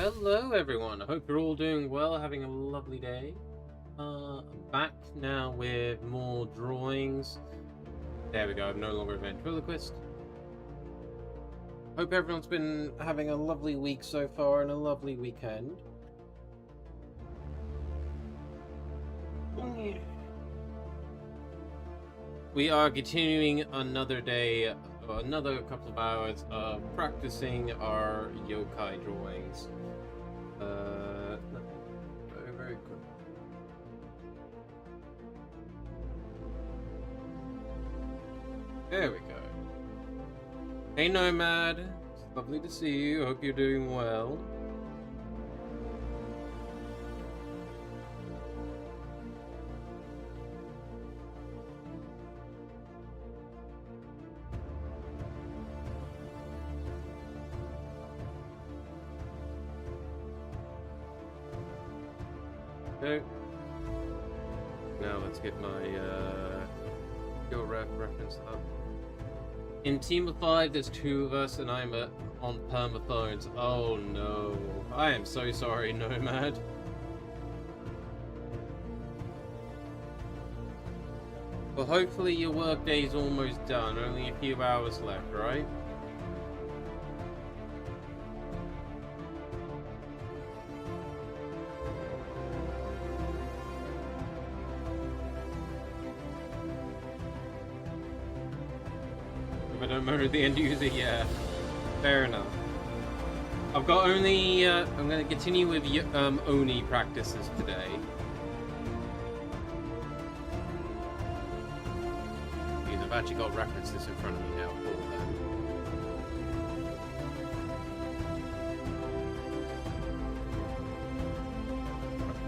Hello everyone, I hope you're all doing well, having a lovely day. Back now with more drawings. There we go, I'm no longer a ventriloquist. Hope everyone's been having a lovely week so far and a lovely weekend. We are continuing another day, another couple of hours of practicing our yokai drawings. Very quick. There we go. Hey Nomad, it's lovely to see you. Hope you're doing well. Okay. Now let's get my skill reference up. In Team of 5, there's 2 of us, and I'm on permaphones. Oh no. I am so sorry, Nomad. Well, hopefully your workday's almost done. Only a few hours left, right? I don't murder the end user, yeah. Fair enough. I've got only, I'm going to continue with Oni practices today. Because I've actually got references in front of me now for that.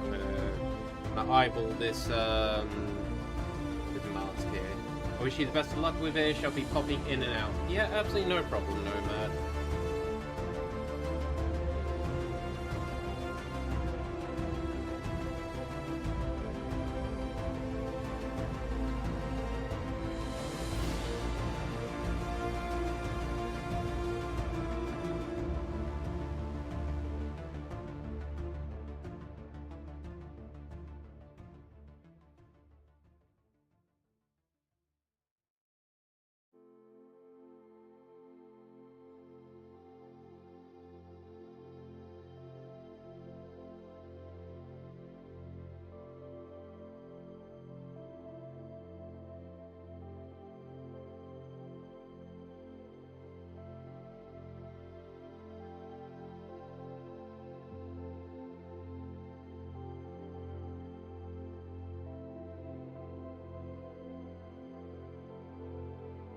I'm gonna eyeball this, mask here. I wish you the best of luck with it. I'll be popping in and out. Yeah, absolutely no problem, Nomad.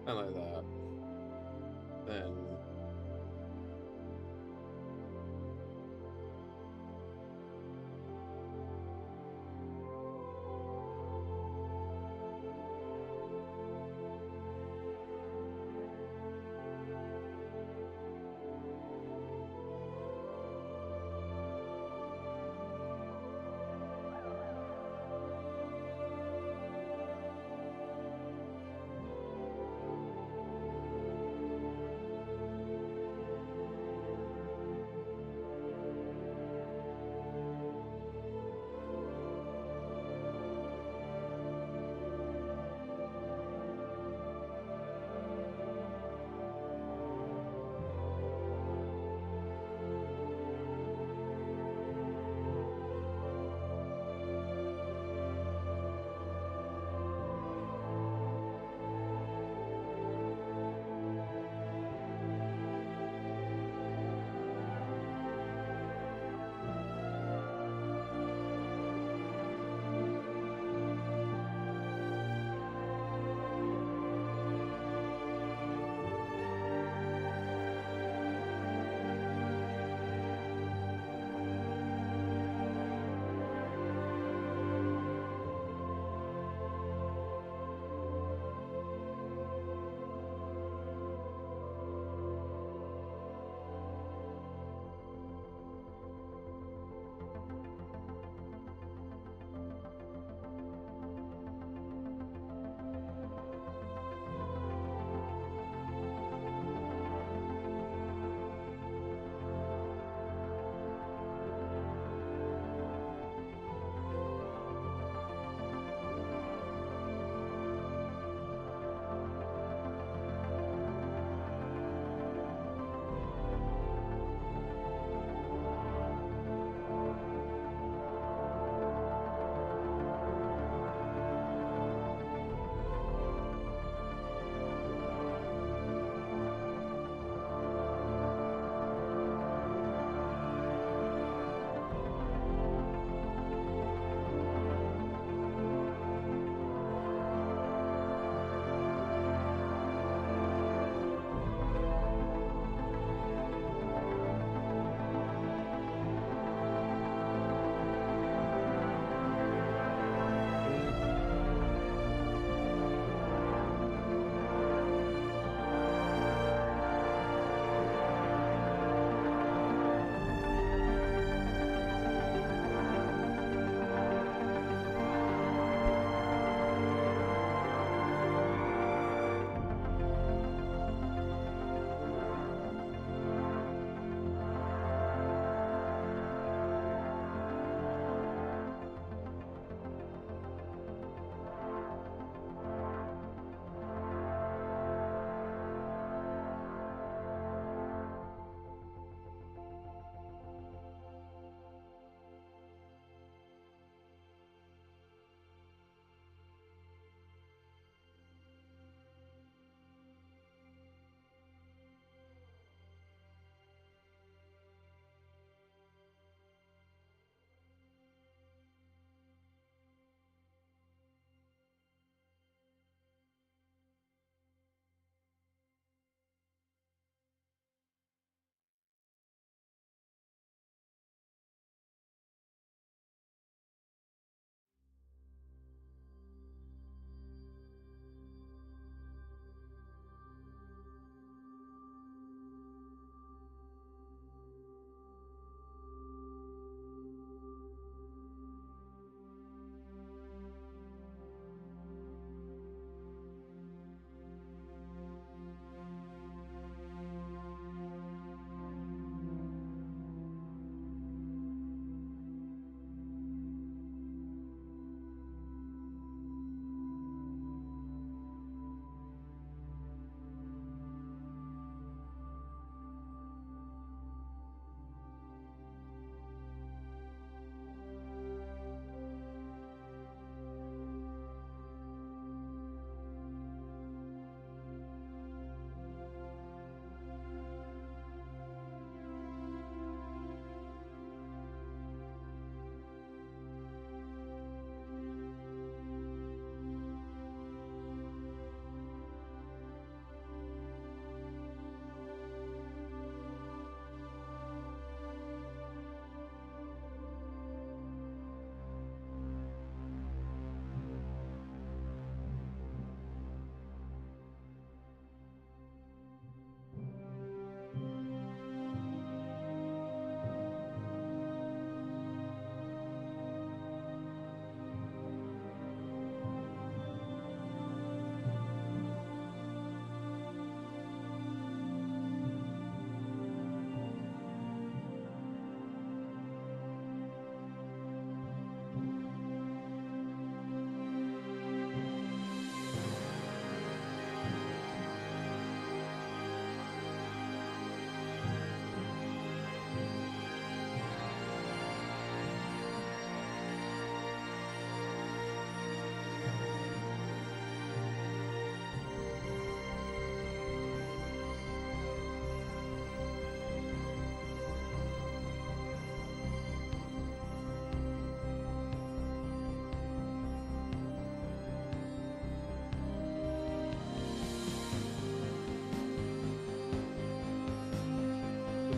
I like that. Then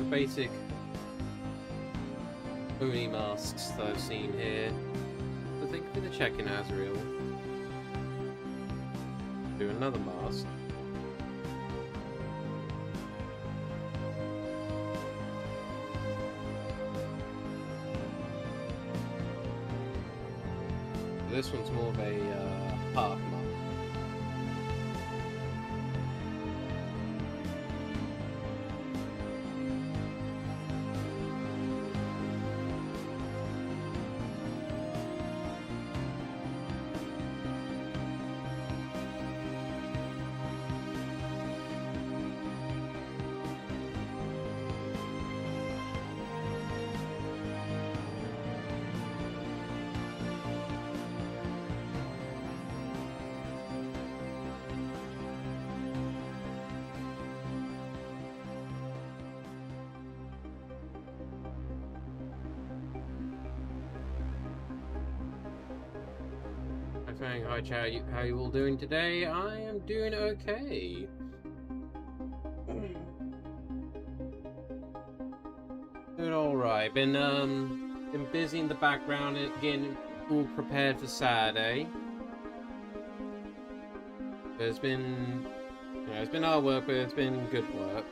basic Oni masks that I've seen here. So thank you for the check-in, Azrael. Do another mask. This one's more of a half mask. Hi chat, how you all doing today? I am doing okay. Doing alright. Been busy in the background getting all prepared for Saturday. It's been hard work, but it's been good work.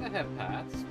I have paths.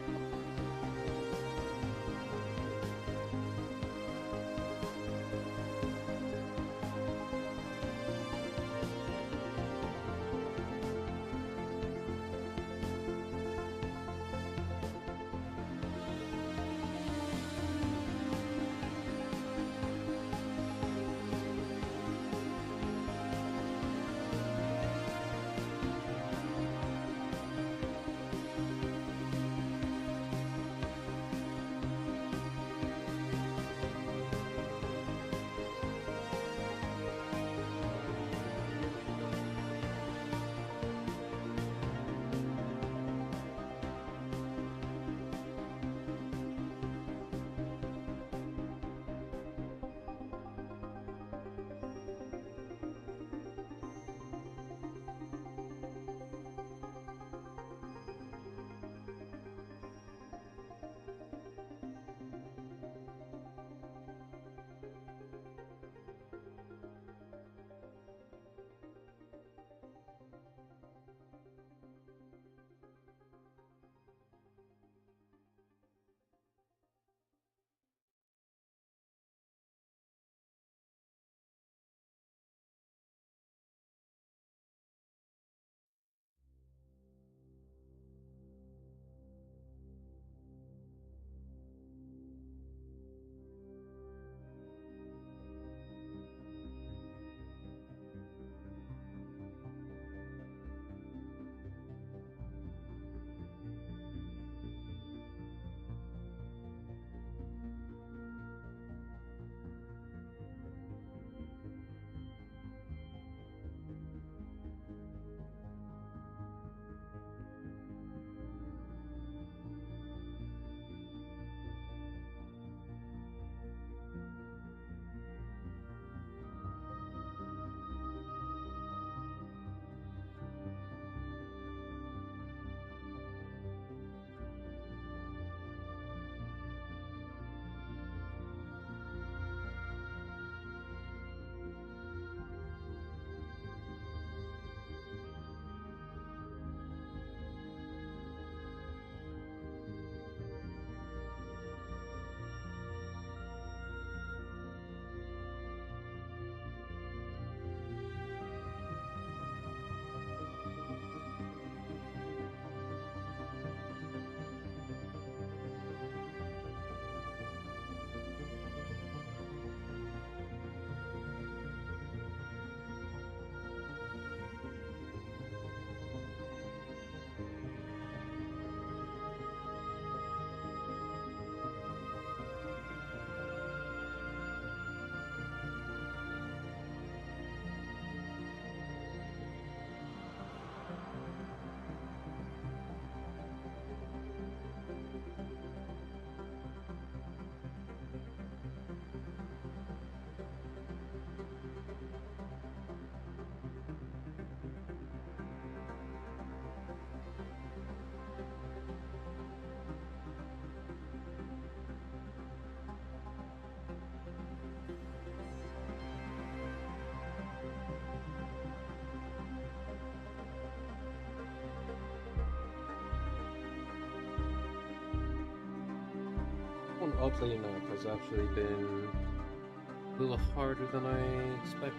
oddly enough, has actually been a little harder than I expected.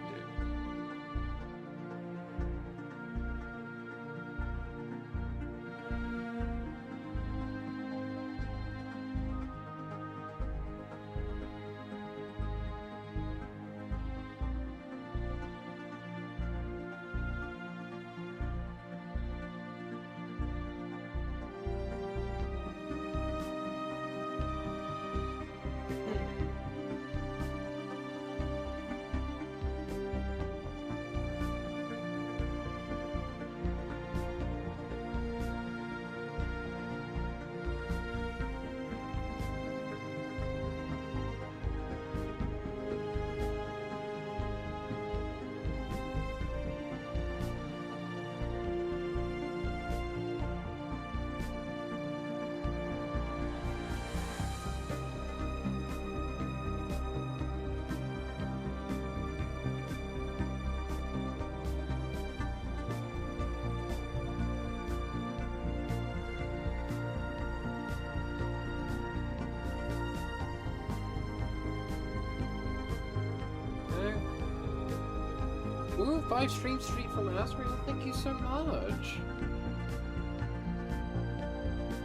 Ooh, 5 streams straight from Asriel, thank you so much.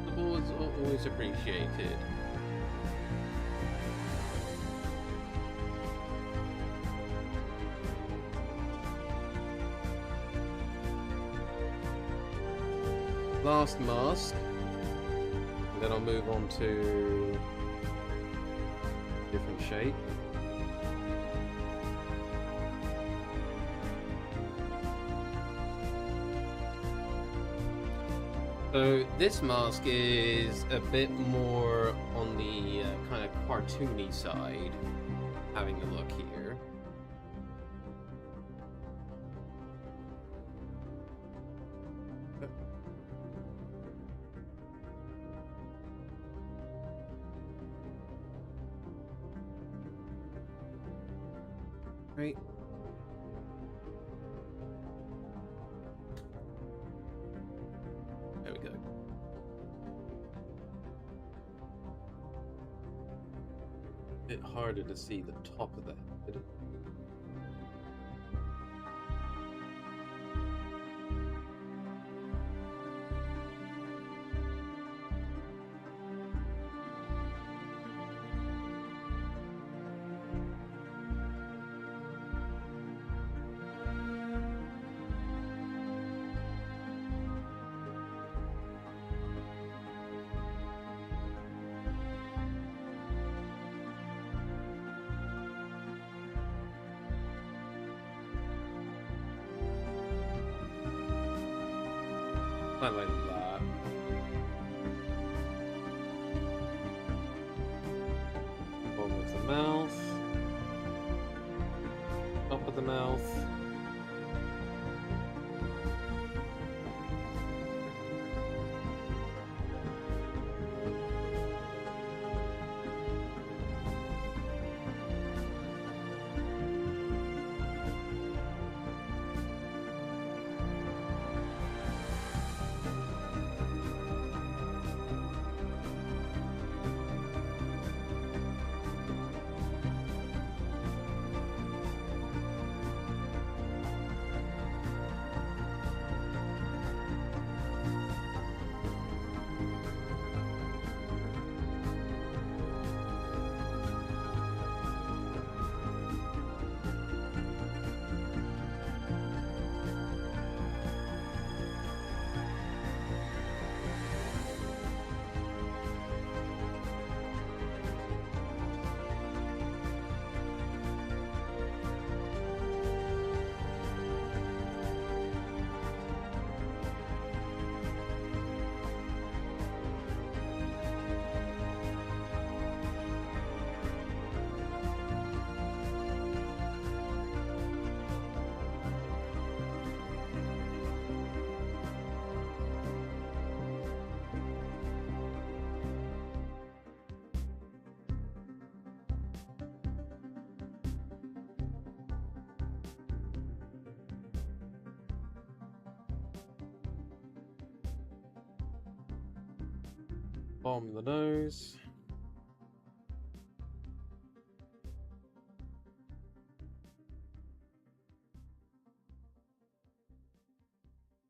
The ball is always appreciated. Last mask, and then I'll move on to different shape. So this mask is a bit more on the kind of cartoony side, having a look here. Right. There we go. A bit harder to see the top of the head. I like that. Bottom of the mouth. Top of the mouth. Bottom of the nose.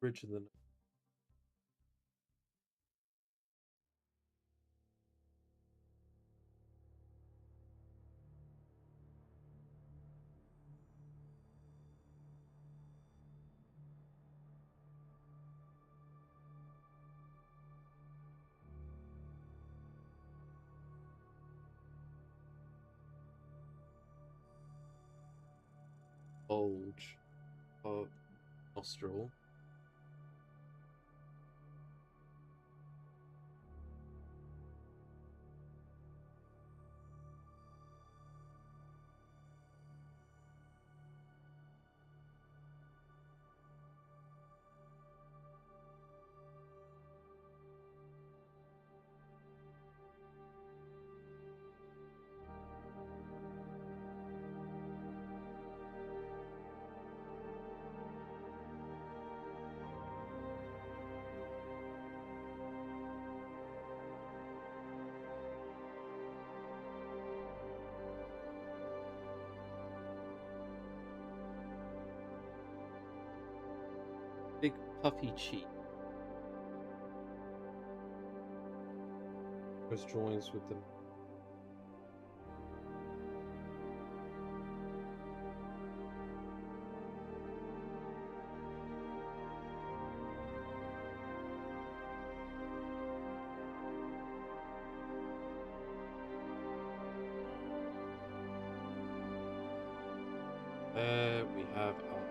Bridge of the bulge of nostril. Big puffy cheek. Which joins with the we have our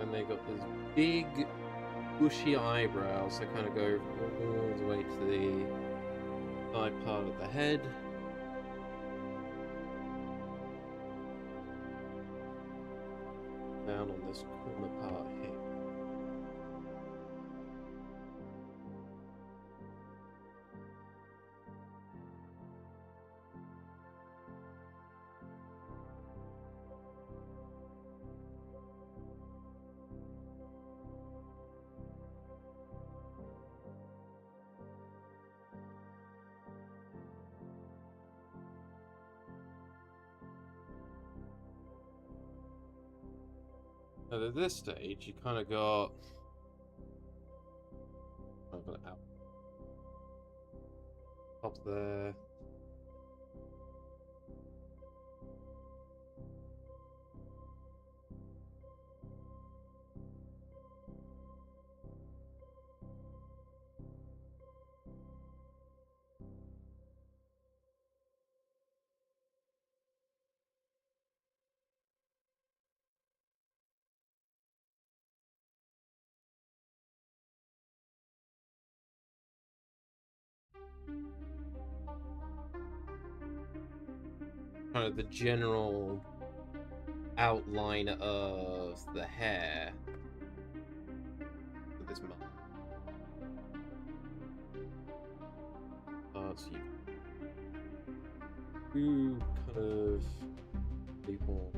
and they got this big bushy eyebrows that kind of go all the way to the side part of the head. Down on this corner part here. And at this stage, you kind of got out up there. Kind of the general outline of the hair for this month. So you kind of people.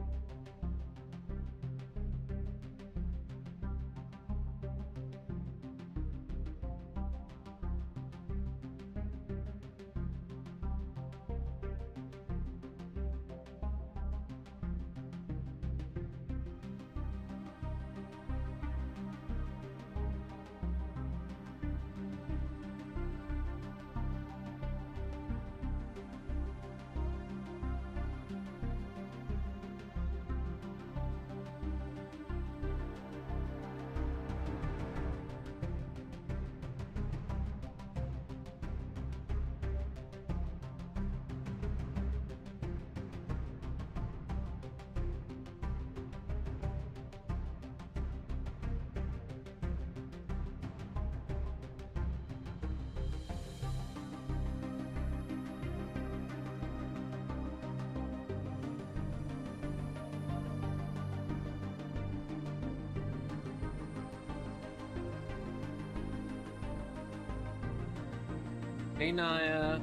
Hey Naya,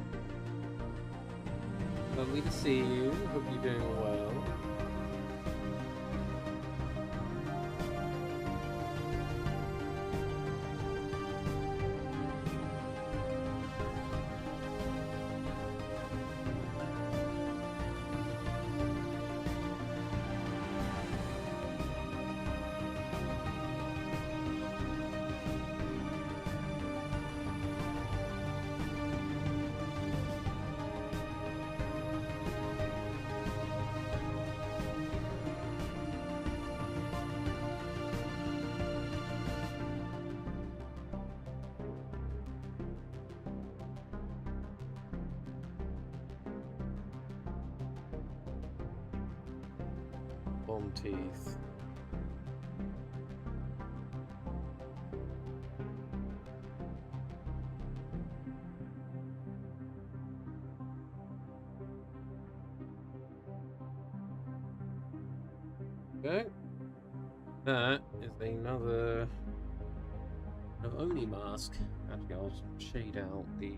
lovely to see you. Hope you're doing well. Bomb teeth. Okay. That is another Oni mask. Actually, I'll shade out the.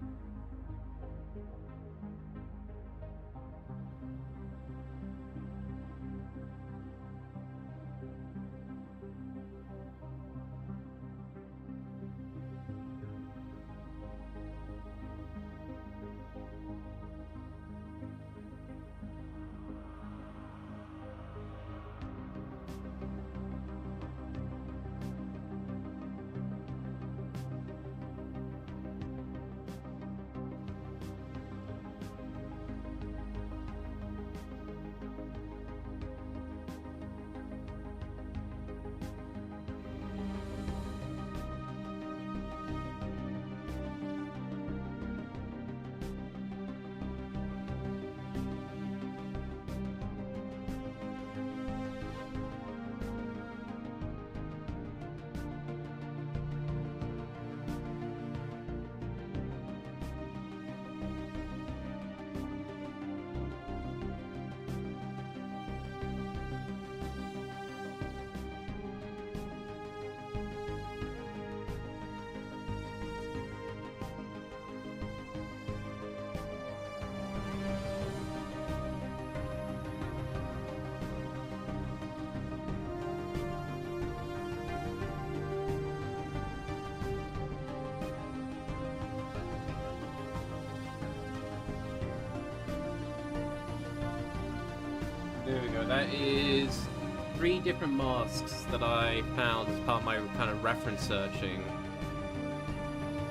There we go. That is 3 different masks that I found as part of my kind of reference searching,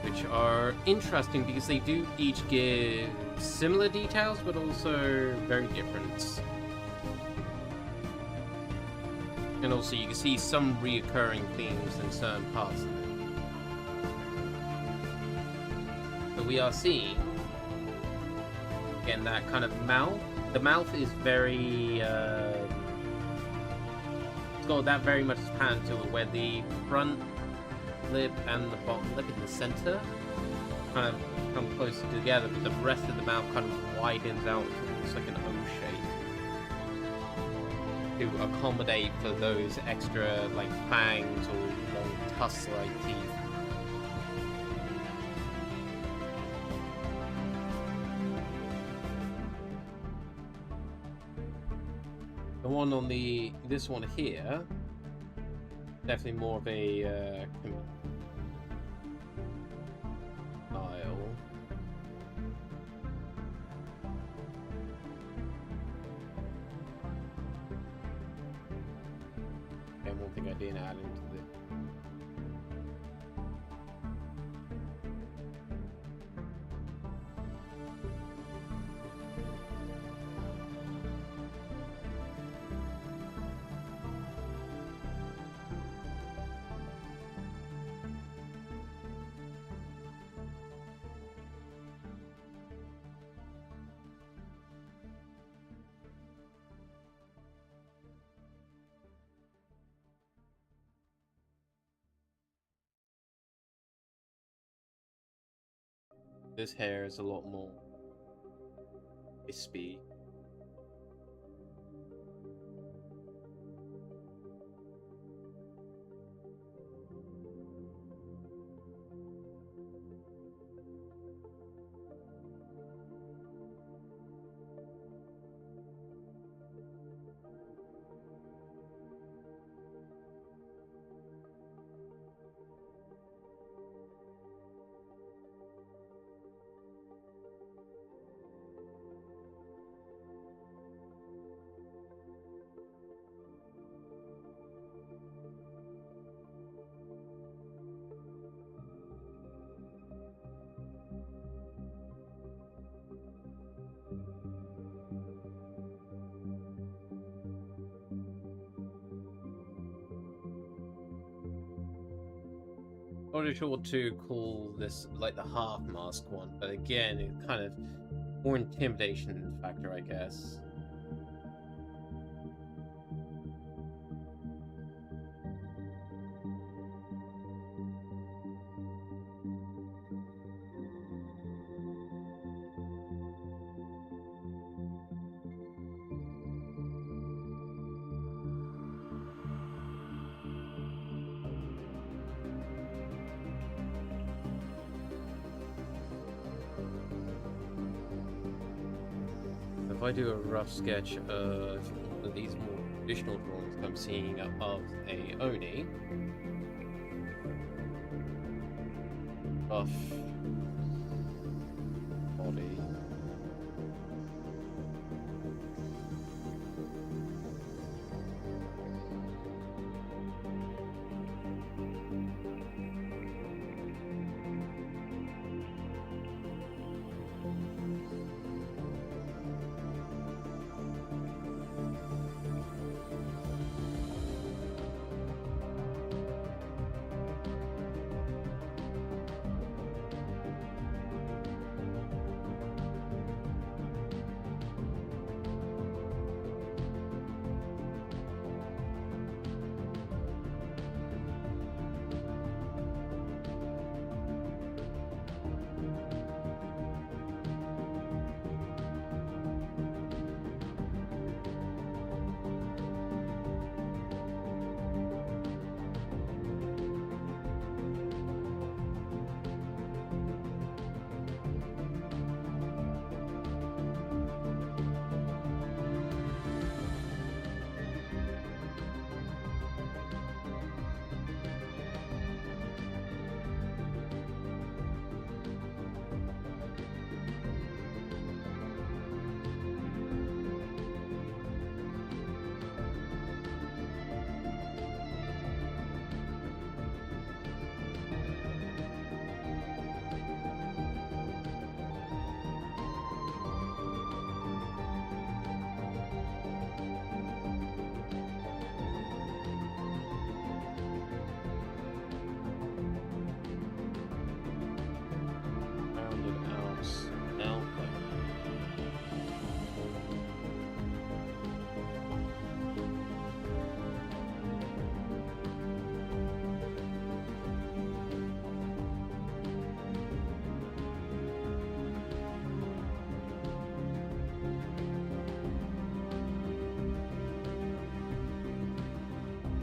which are interesting because they do each give similar details, but also very different. And also you can see some reoccurring themes in certain parts of it. But we are seeing, again, that kind of mouth. The mouth is very, it's got that very much pattern to it, where the front lip and the bottom lip in the center kind of come closer together, but the rest of the mouth kind of widens out towards like an O shape to accommodate for those extra like fangs or long tusk-like teeth. The one on this one here, definitely more of a style. And one thing I didn't add into the. This hair is a lot more wispy. Not really sure what to call this, like the half mask one, but again, it's kind of more intimidation factor, I guess. If I do a rough sketch of these more traditional drawings I'm seeing of a Oni, buff body,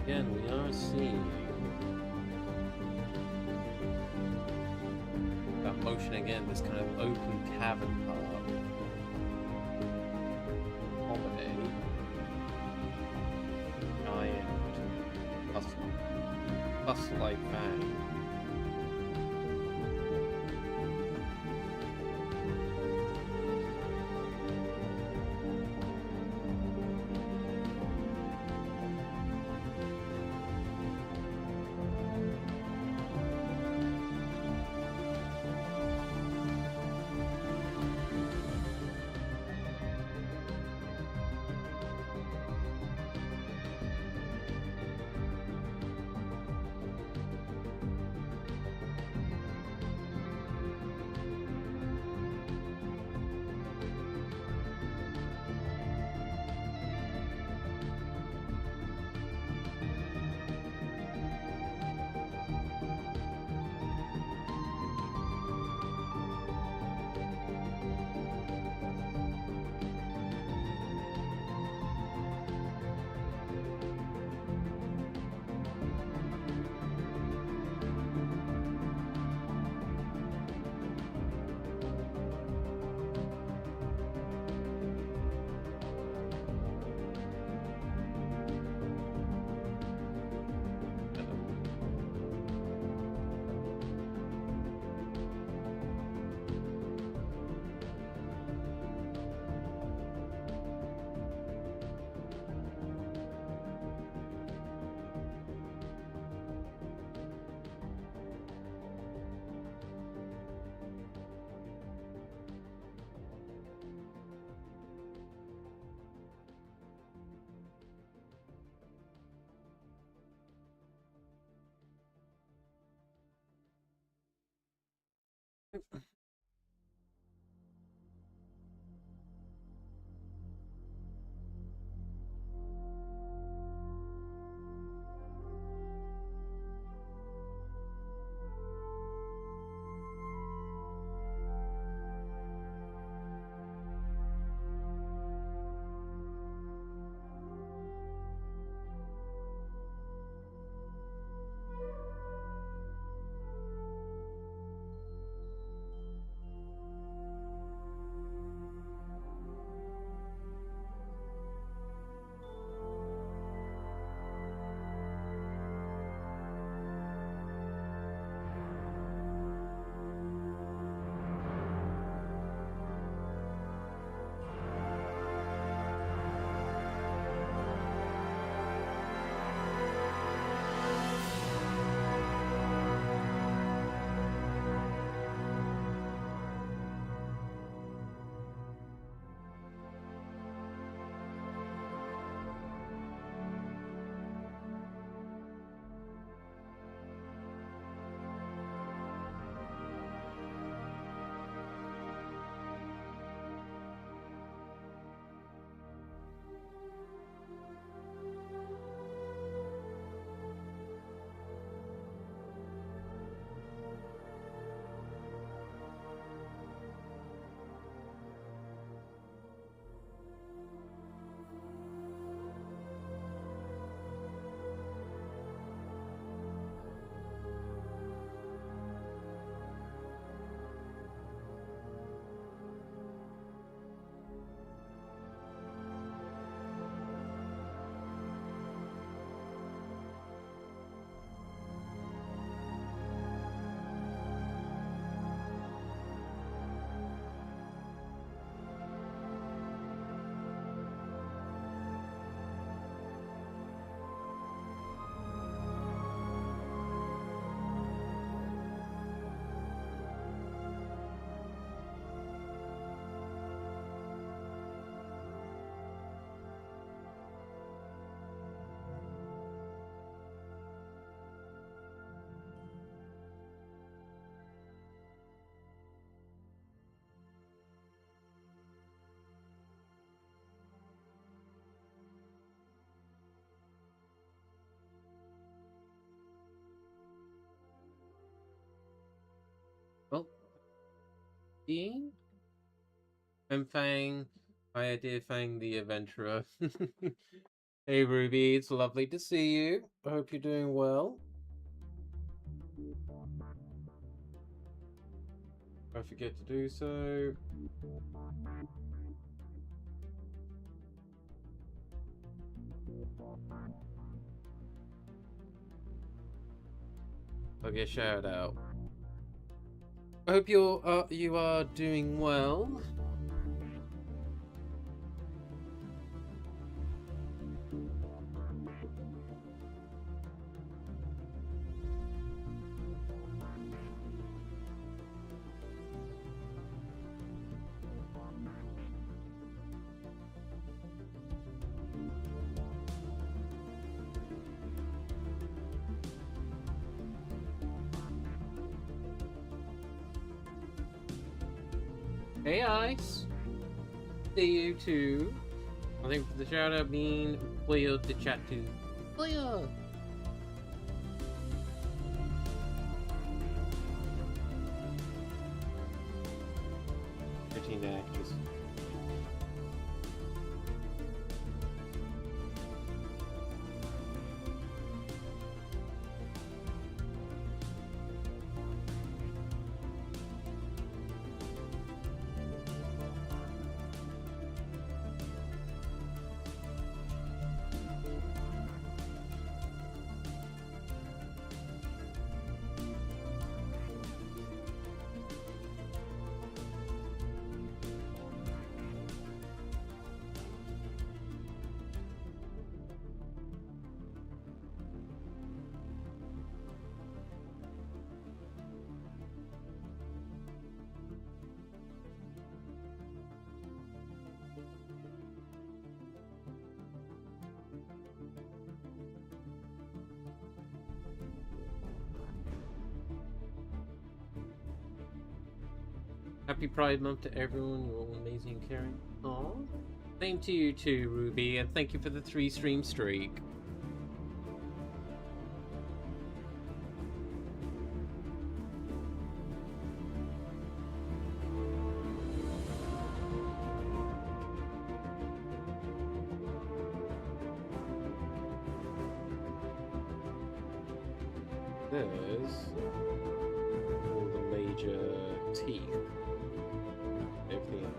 again, we are seeing that motion again, this kind of open cavern part. Holiday. Giant bus-like van. Well, Dean? I'm Fang. Hi, dear Fang the Adventurer. Hey, Ruby, it's lovely to see you. I hope you're doing well. Don't forget to do so. I'll get a shout out. I hope you are doing well. Hey, Ice. See you too. I think the shout out being Cleo to chat to. Cleo! 15 actors. Happy Pride Month to everyone. You're all amazing and caring. Aww. Same to you too, Ruby, and thank you for the 3-stream streak. There's all the major teeth. Everything else.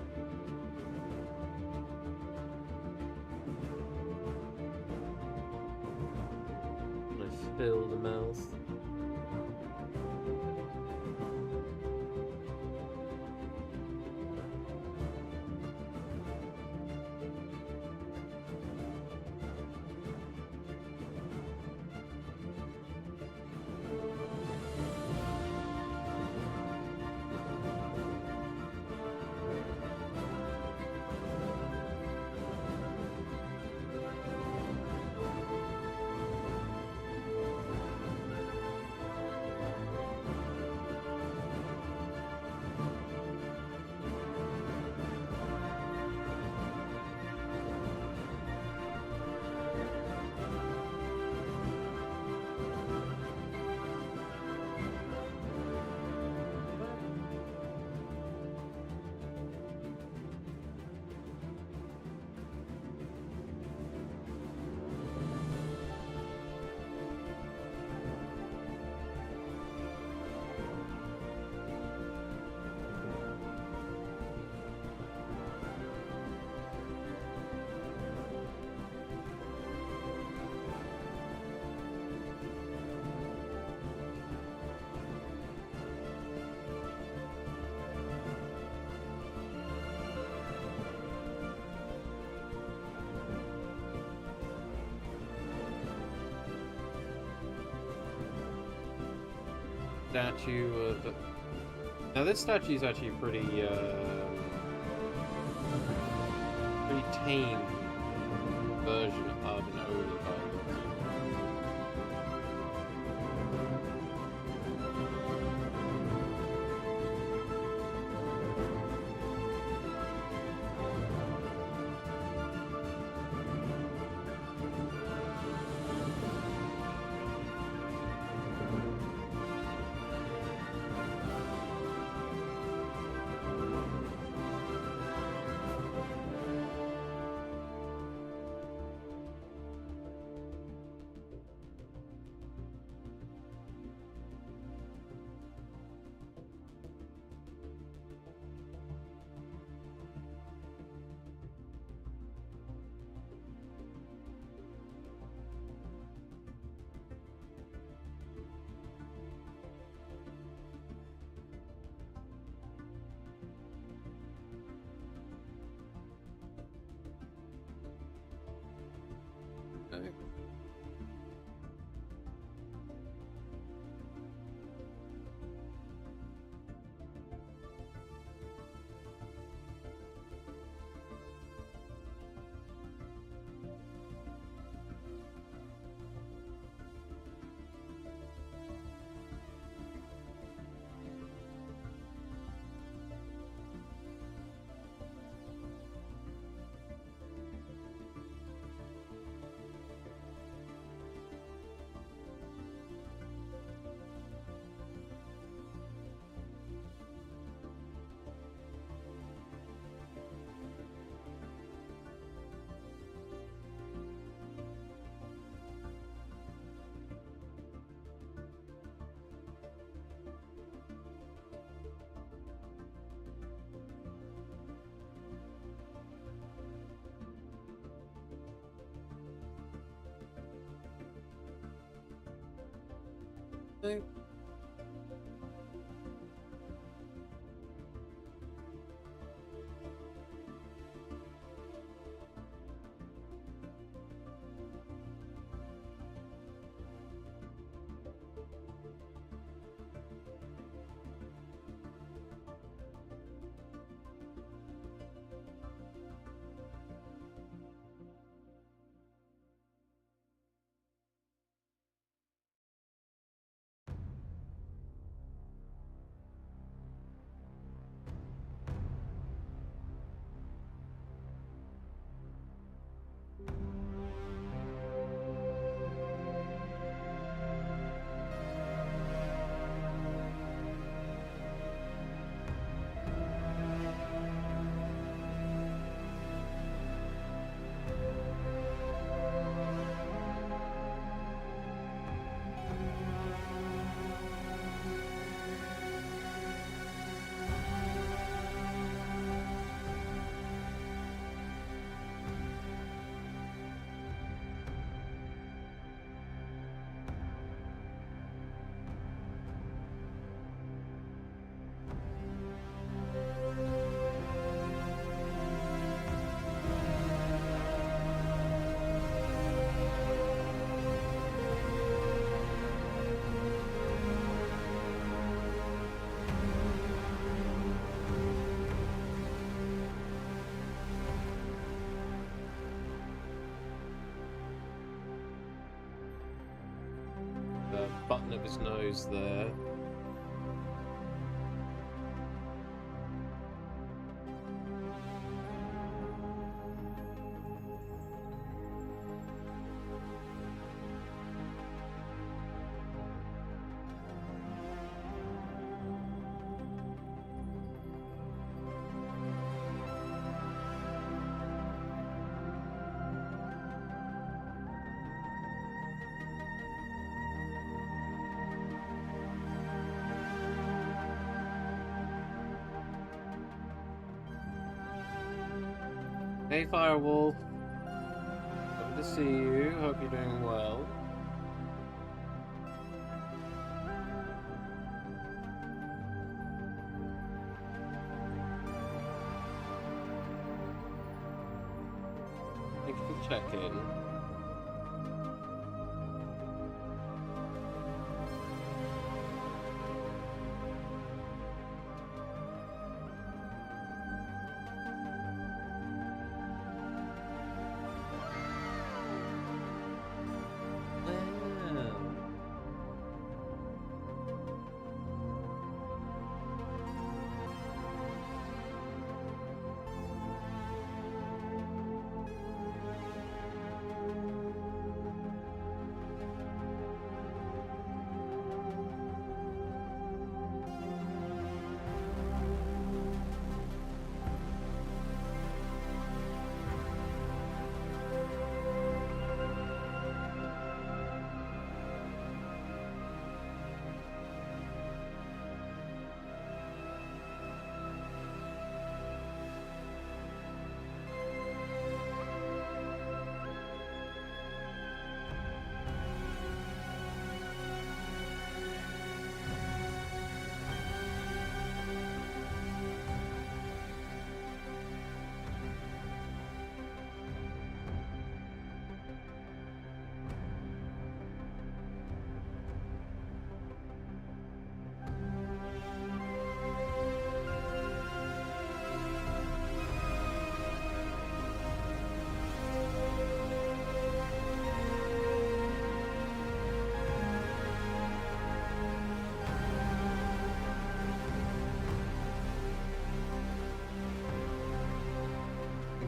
I fill the mouth. Statue of... Now this statue is actually pretty tame version of an Oni violence. Okay. of his nose there. Hey, Firewolf. Good to see you. Hope you're doing well. Thank you for checking.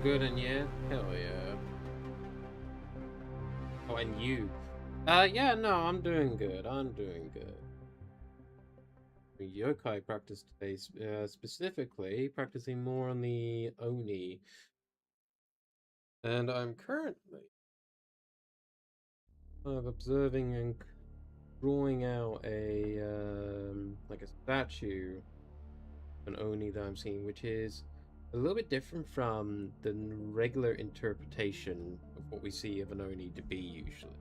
Good, and yeah? Hell yeah. Oh, and you. Yeah, no, I'm doing good. I'm doing good. Yokai practice today, specifically practicing more on the Oni. And I'm currently observing and drawing out a like a statue, an Oni that I'm seeing, which is a little bit different from the regular interpretation of what we see of an Oni to be usually.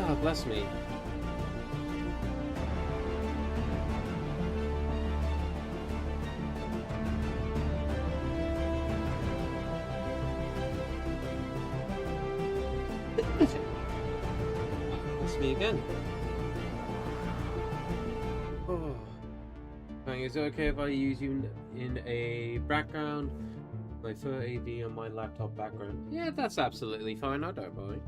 Ah, bless me. Bless me again. Oh. Is it okay if I use you in a background? My Fur AV on my laptop background? Yeah, that's absolutely fine. I don't mind.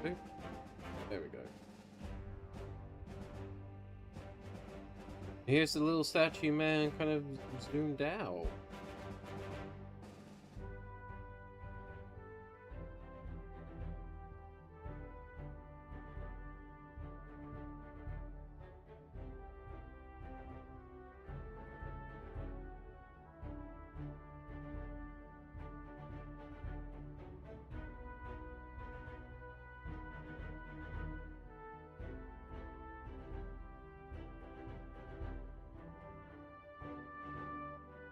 Oop. There we go. Here's the little statue man kind of zoomed out.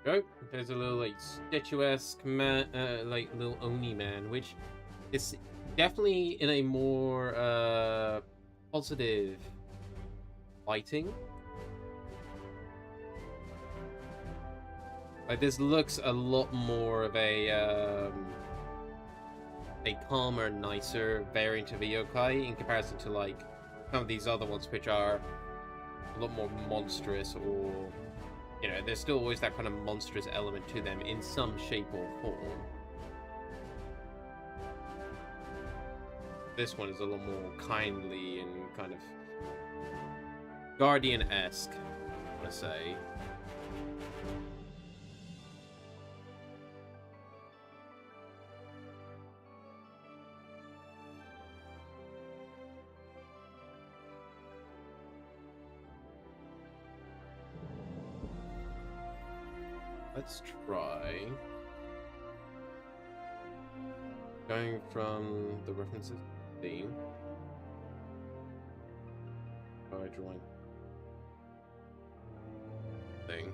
Oh, there's a little like statuesque man, like little Oni man, which is definitely in a more positive lighting. Like this looks a lot more of a calmer, nicer variant of a yokai in comparison to like some of these other ones, which are a lot more monstrous, or you know, there's still always that kind of monstrous element to them in some shape or form. This one is a lot more kindly and kind of Guardian-esque, I want to say. Let's try going from the references theme by drawing thing.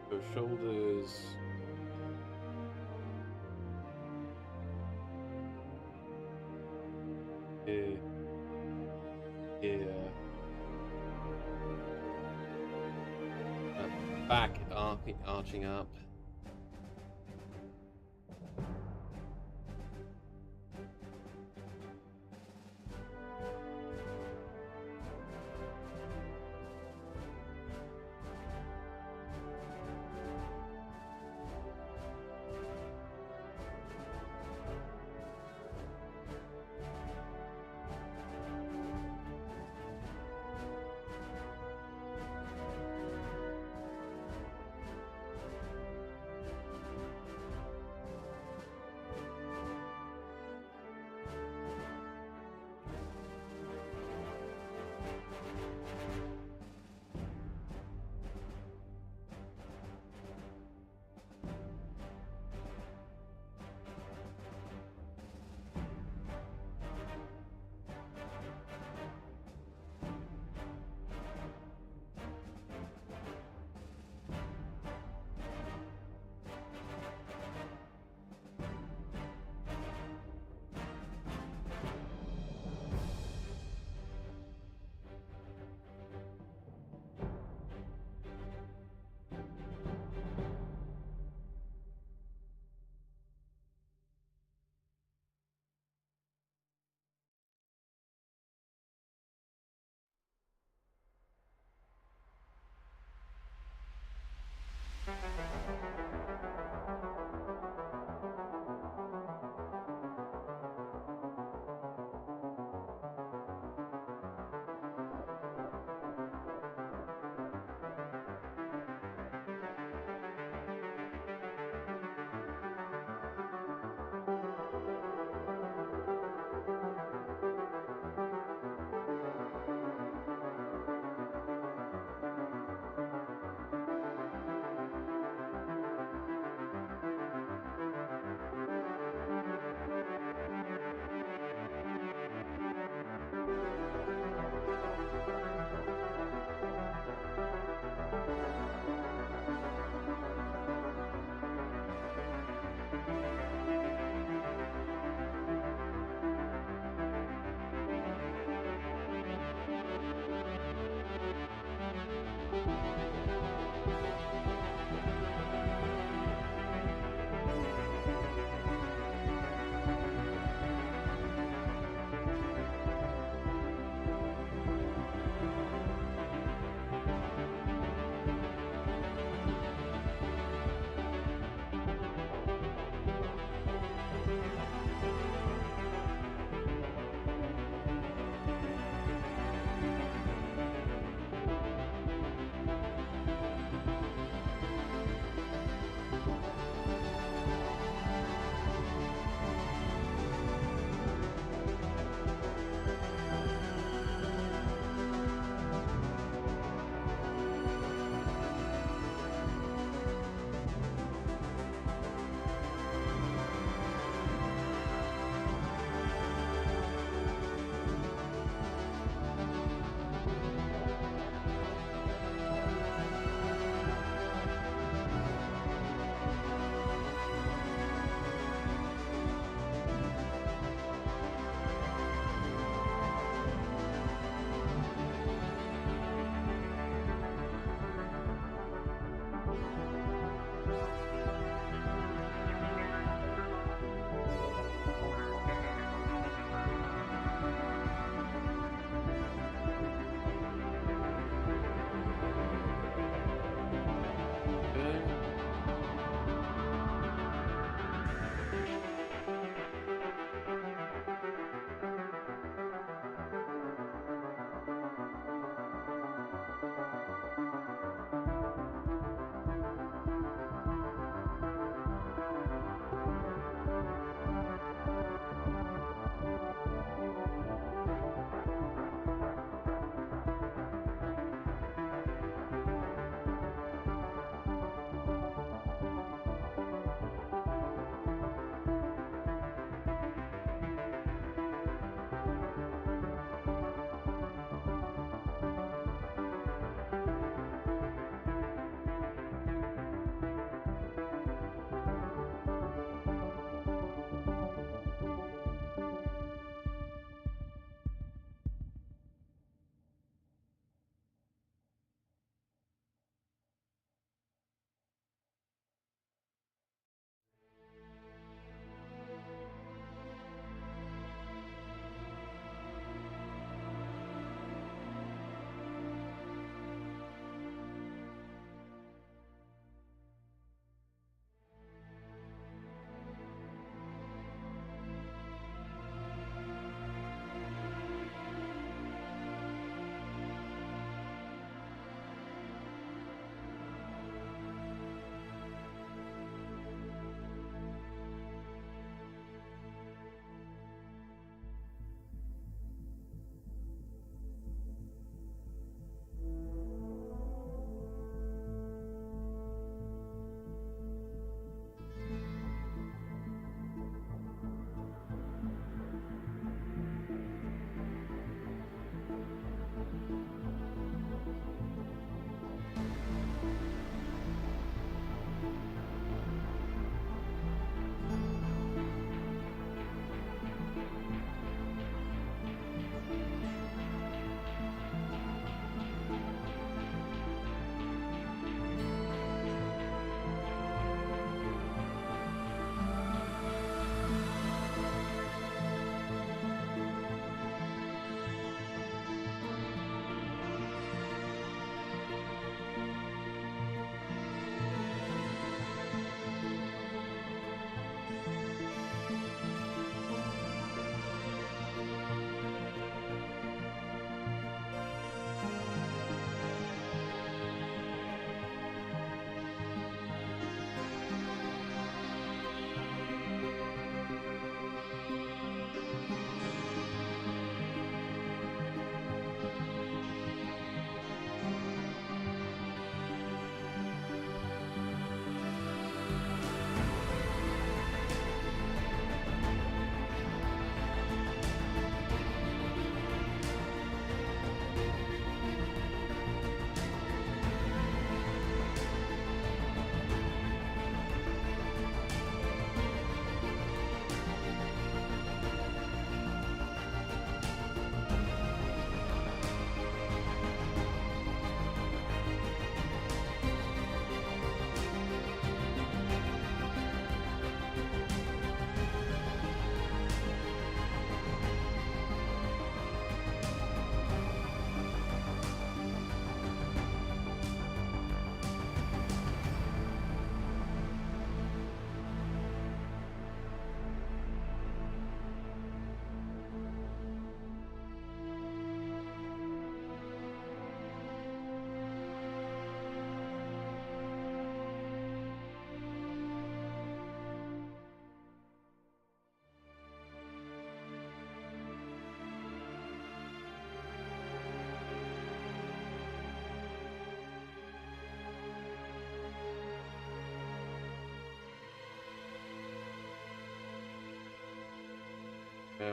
So shoulders. Here. Back arching up.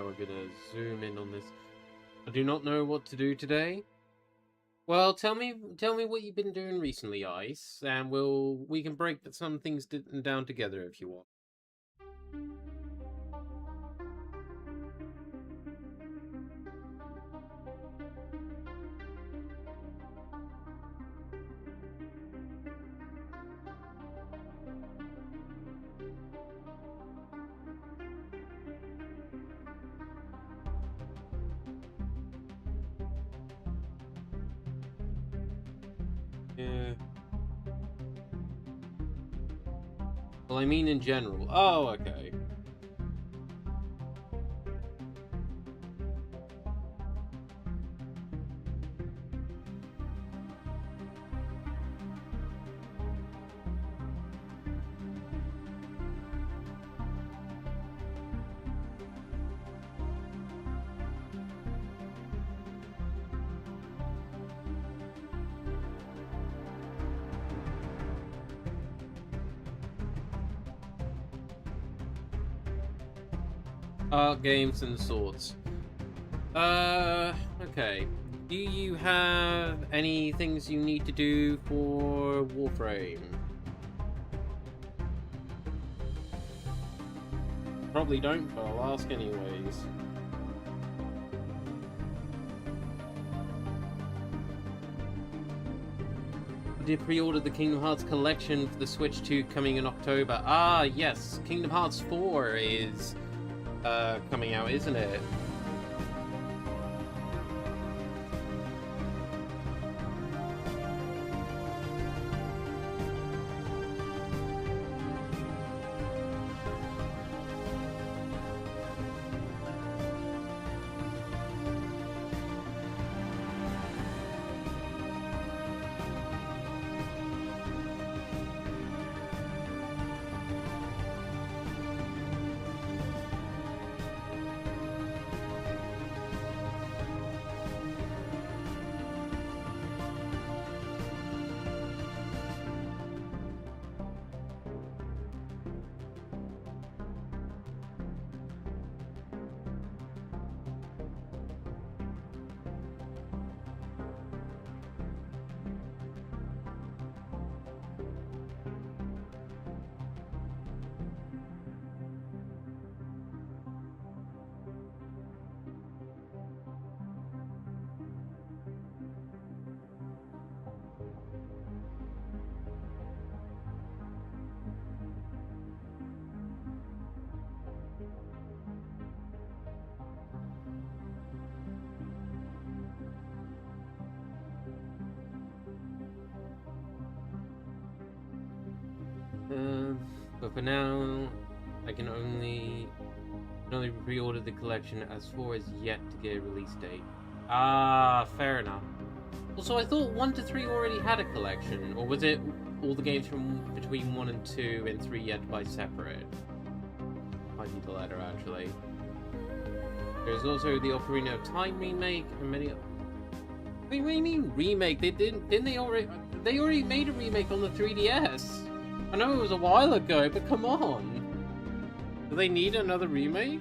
We're gonna zoom in on this. I do not know what to do today. Well, tell me what you've been doing recently, Ice, and we can break some things down together if you want. Yeah. Well, I mean in general. Oh, okay. Art, games, and swords. Okay. Do you have any things you need to do for Warframe? Probably don't, but I'll ask anyways. I did pre-order the Kingdom Hearts collection for the Switch 2 coming in October. Ah, yes. Kingdom Hearts 4 is coming out, isn't it? But for now, I can only pre-order the collection as 4 is yet to get a release date. Ah, fair enough. Also, I thought 1 to 3 already had a collection, or was it all the games from between 1 and 2 and 3 yet to buy separate? Might be the latter, actually. There's also the Ocarina of Time remake and many. What do you mean remake? Didn't they already? They already made a remake on the 3DS. I know it was a while ago, but come on. Do they need another remake?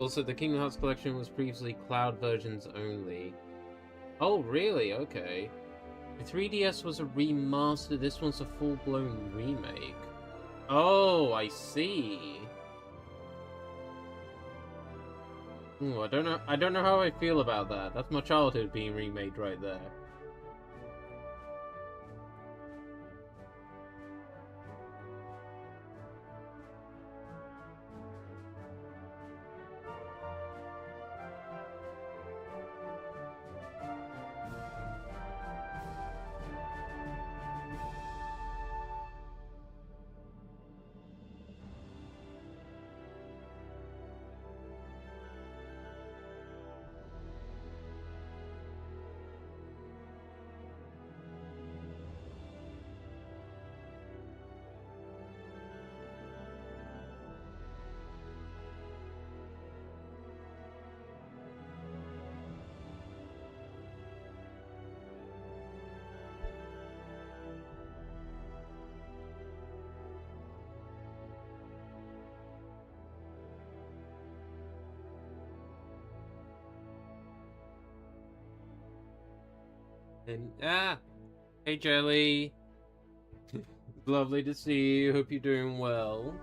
Also, the Kingdom Hearts collection was previously cloud versions only. Oh, really? Okay. The 3DS was a remaster. This one's a full-blown remake. Oh, I see. Ooh, I don't know how I feel about that. That's my childhood being remade right there. And hey Jelly. Lovely to see you. Hope you're doing well.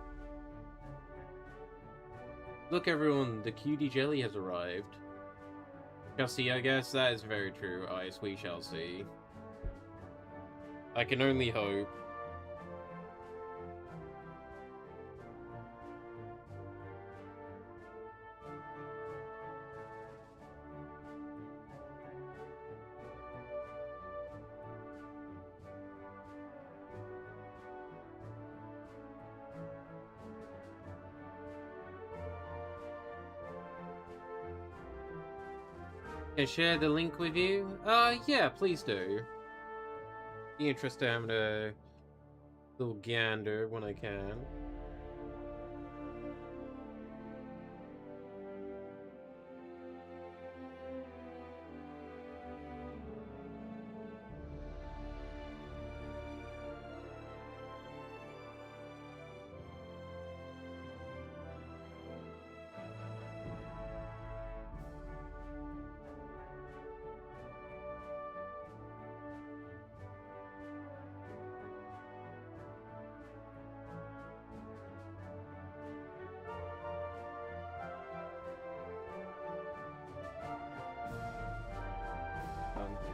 Look, everyone, the cutie jelly has arrived. Shall see, I guess. That is very true. Ice, we shall see. I can only hope. Can I share the link with you? Yeah, please do. Be interested in having a little gander when I can.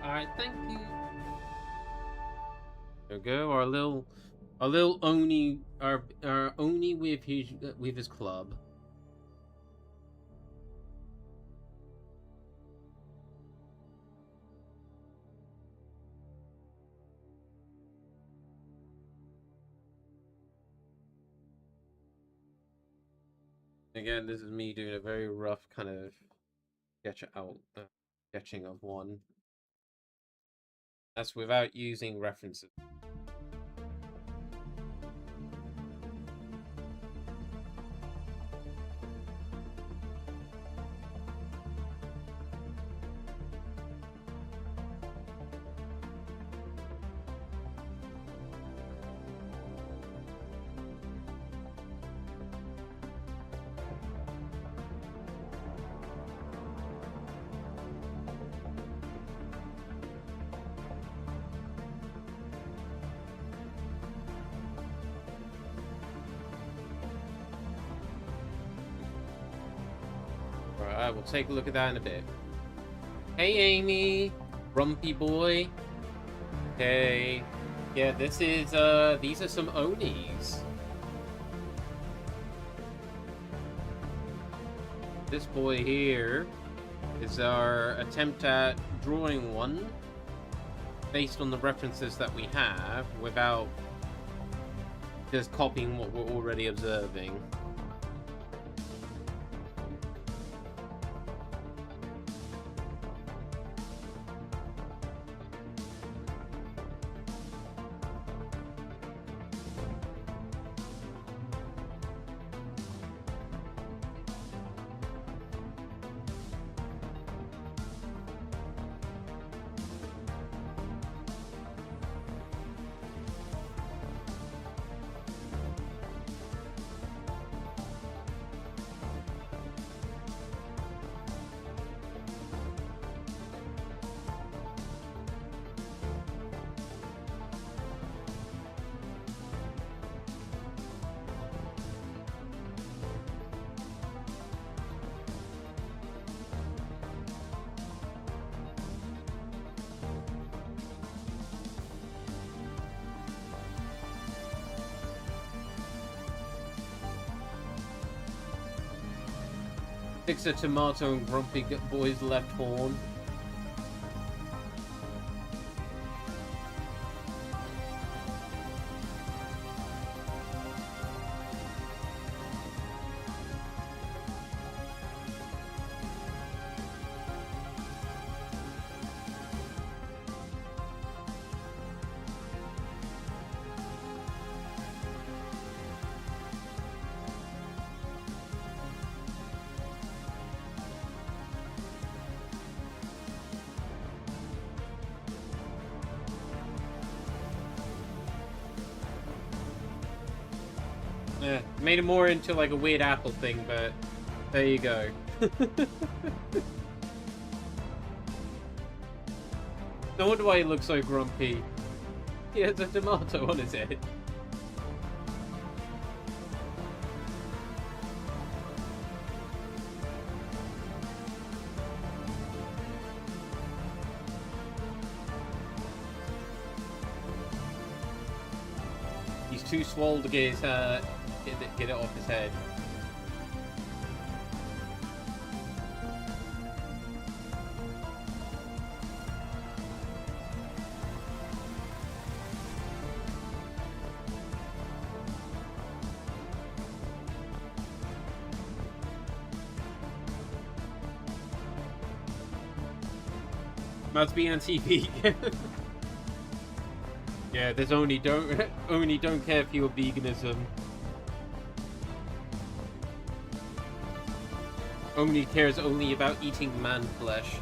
Alright, thank you. There we go, our little Oni, our Oni with his club. Again, this is me doing a very rough kind of sketching of one. That's without using references. Alright, we'll take a look at that in a bit. Hey, Amy! Grumpy boy. Okay. Yeah, this is, these are some Onis. This boy here is our attempt at drawing one based on the references that we have without just copying what we're already observing. Fix a tomato and grumpy boy's left horn. Yeah, made it more into like a weird apple thing, but there you go. No wonder why he looks so grumpy. He has a tomato on his head. He's too swole to get his get it off his head. Must be on TV. Yeah, there's only don't care for your veganism. Only cares about eating man flesh.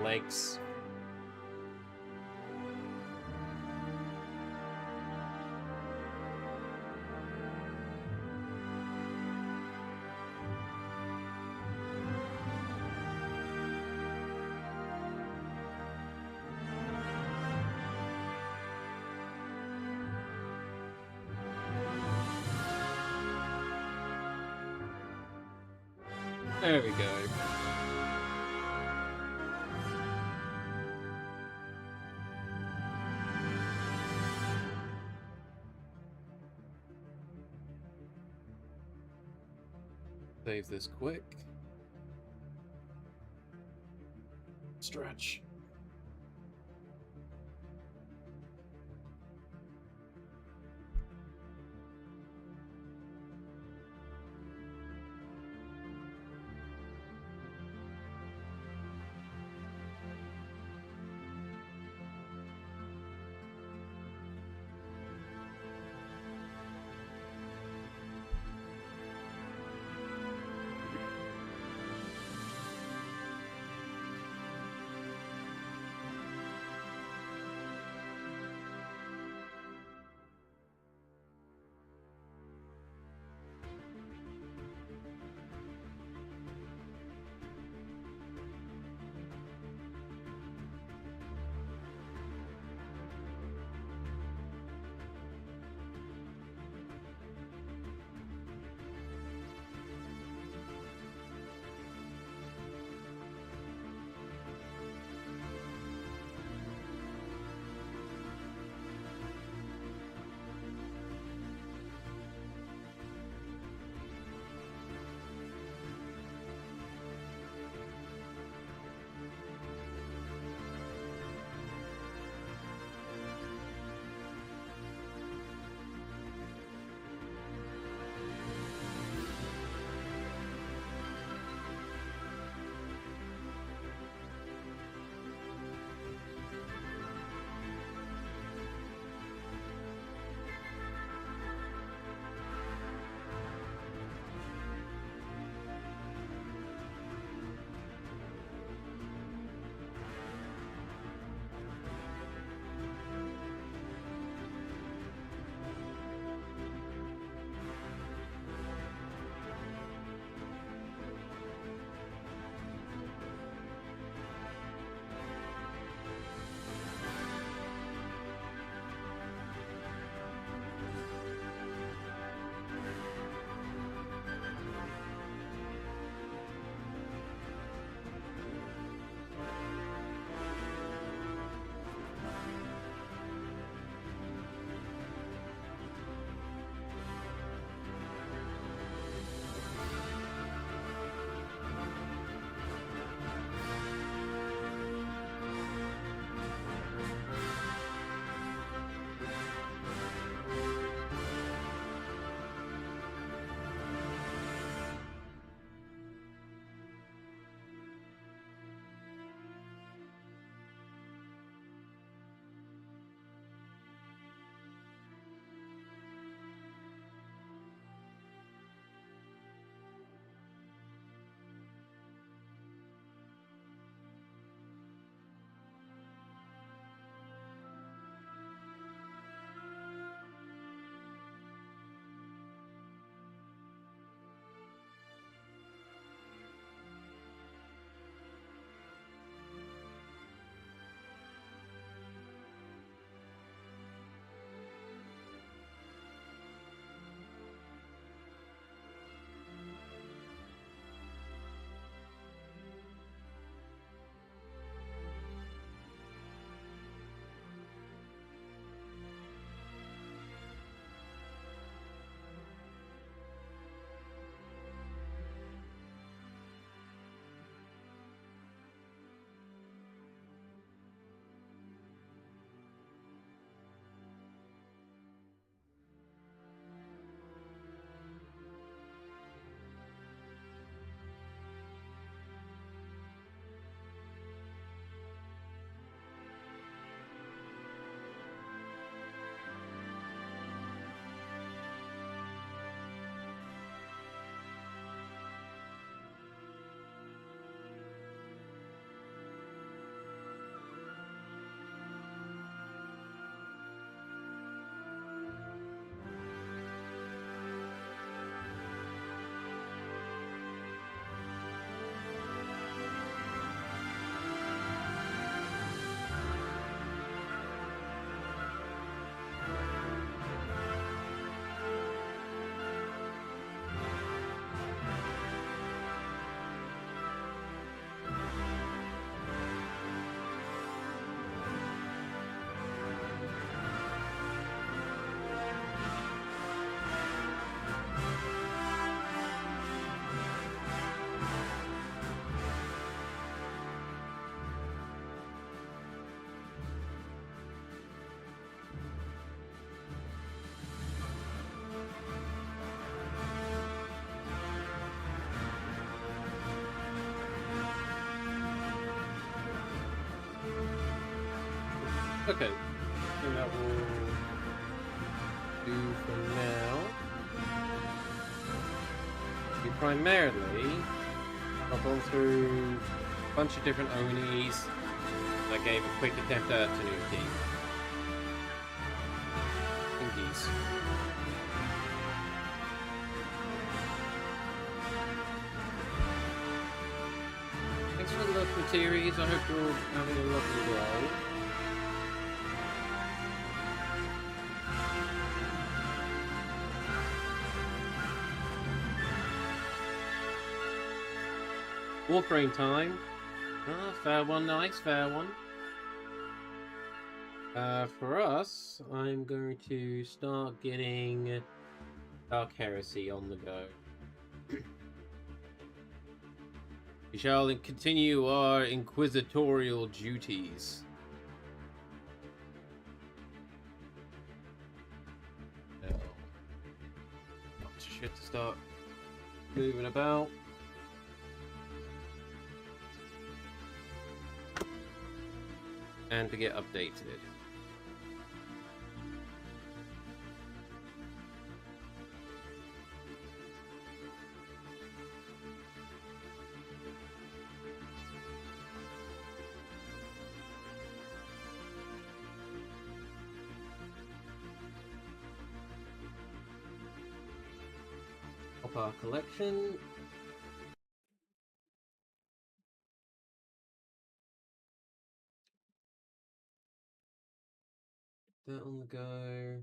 Legs. There we go. Save this quick. Stretch. Okay, I think that will do for now. We primarily I've gone through a bunch of different Onis. I gave a quick attempt at Tanuki. Indeed. Thanks for the love materials. I hope you're having a lovely day. Warframe time. Ah, fair one, nice, fair one. For us, I'm going to start getting Dark Heresy on the go. We shall continue our inquisitorial duties. Now, shit to start moving about. And to get updated. Up our collection. That on the go.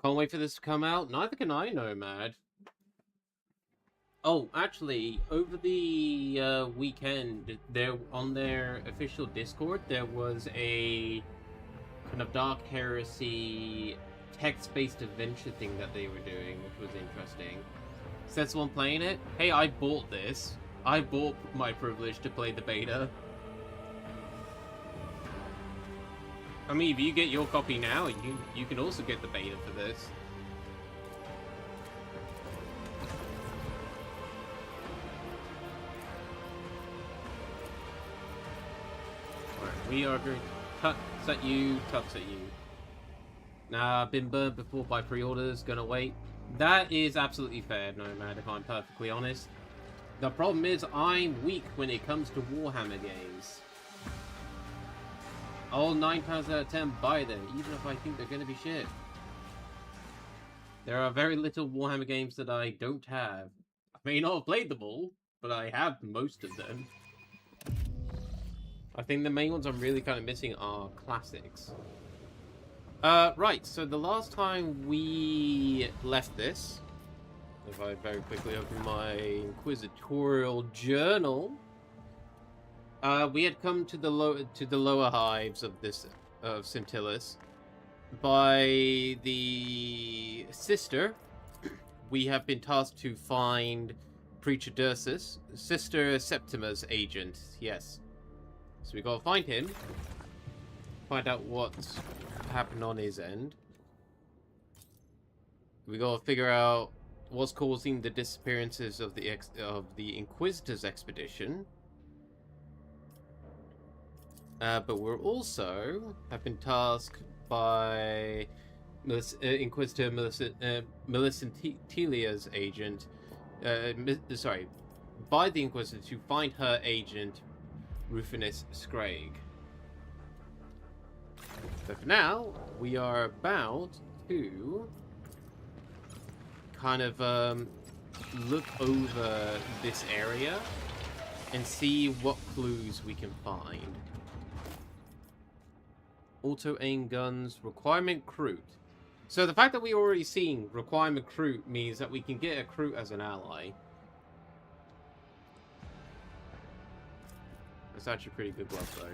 Can't wait for this to come out. Neither can I, Nomad. Oh, actually, over the weekend, there on their official Discord, there was a kind of Dark Heresy text-based adventure thing that they were doing, which was interesting. Said someone playing it, hey, I bought this. I bought my privilege to play the beta. I mean, if you get your copy now, you can also get the beta for this. Alright, we are going to tuts at you. Nah, I've been burned before by pre-orders, gonna wait. That is absolutely fair, Nomad, if I'm perfectly honest. The problem is, I'm weak when it comes to Warhammer games. I'll 9 times out of 10 buy them, even if I think they're going to be shit. There are very little Warhammer games that I don't have. I may not have played them all, but I have most of them. I think the main ones I'm really kind of missing are classics. Right, so the last time we left this, if I very quickly open my inquisitorial journal, we had come to the lower hives of Scintillus. By the sister, we have been tasked to find Preacher Dursus, Sister Septima's agent. Yes, so we gotta find him, find out what happened on his end. We gotta figure out what's causing the disappearances of the Inquisitor's expedition. But we're also have been tasked by Inquisitor Millicentelia's agent, by the Inquisitor to find her agent, Rufinus Scragg. But for now, we are about to kind of look over this area and see what clues we can find. auto-aim guns, requirement Crute. So the fact that we already seen requirement Crute means that we can get a Crute as an ally. That's actually pretty good bluff, though.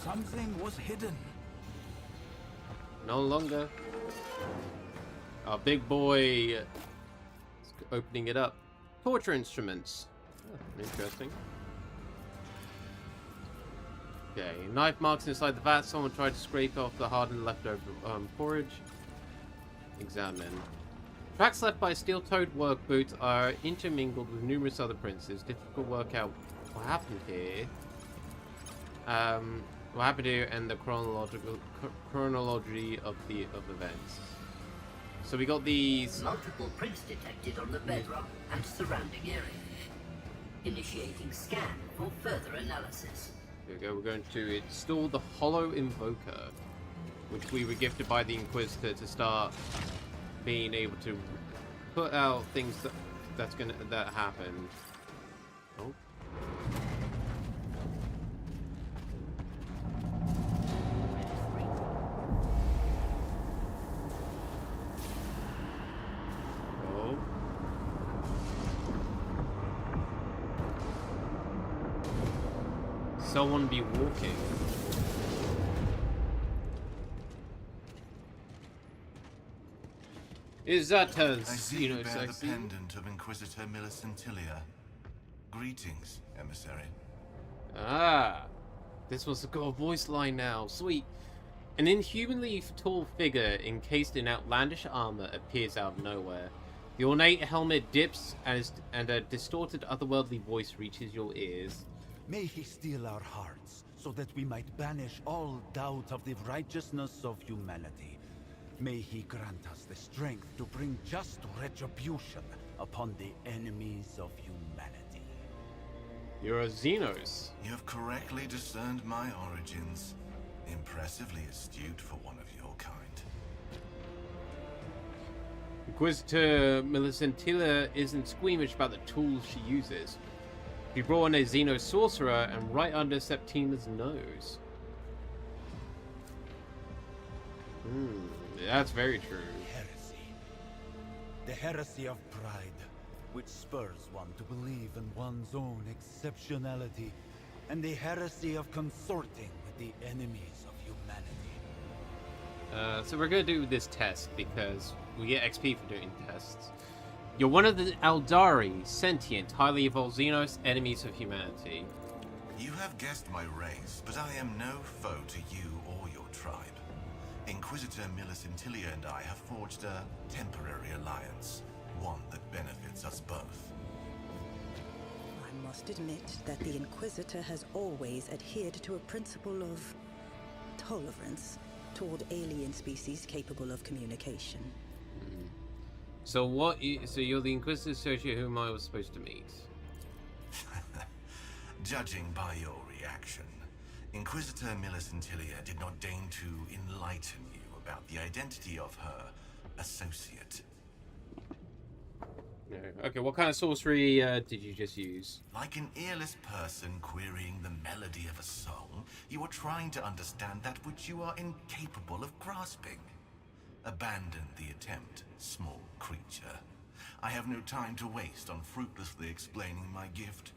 Something was hidden. No longer. Our big boy is opening it up. Torture instruments. Oh, interesting. Okay, knife marks inside the vat. Someone tried to scrape off the hardened leftover porridge. Examine. Tracks left by steel-toed work boots are intermingled with numerous other prints. It's difficult to work out what happened here. What happened here and the chronology of events. So we got these multiple prints detected on the bedrock and surrounding area. Initiating scan for further analysis. Here we go. We're going to install the Hollow Invoker, which we were gifted by the Inquisitor to start being able to put out things that happen. Oh. Oh. Someone be walking. Is that I see you bear the pendant of Inquisitor Millicentilia. Greetings, emissary. Ah, this one's got a voice line now. Sweet. An inhumanly tall figure encased in outlandish armor appears out of nowhere. The ornate helmet dips and a distorted otherworldly voice reaches your ears. May he steal our hearts, so that we might banish all doubt of the righteousness of humanity. May he grant us the strength to bring just retribution upon the enemies of humanity. You're a Xenos. You have correctly discerned my origins. Impressively astute for one of your kind. Inquisitor Millicentilia isn't squeamish about the tools she uses. She brought in a Xeno sorcerer and right under Septima's nose. That's very true. Heresy. The heresy of pride, which spurs one to believe in one's own exceptionality, and the heresy of consorting with the enemies of humanity. So we're gonna do this test because we get XP for doing tests. You're one of the Aldari, sentient, highly evolved Xenos, enemies of humanity. You have guessed my race, but I am no foe to you or your tribe. Inquisitor Millicentilia and I have forged a temporary alliance, one that benefits us both. I must admit that the Inquisitor has always adhered to a principle of tolerance toward alien species capable of communication. So so you're the Inquisitor associate whom I was supposed to meet? Judging by your reaction, Inquisitor Millicentilia did not deign to enlighten you about the identity of her associate. No. Okay, what kind of sorcery did you just use? Like an earless person querying the melody of a song, you are trying to understand that which you are incapable of grasping. Abandon the attempt, small creature. I have no time to waste on fruitlessly explaining my gift.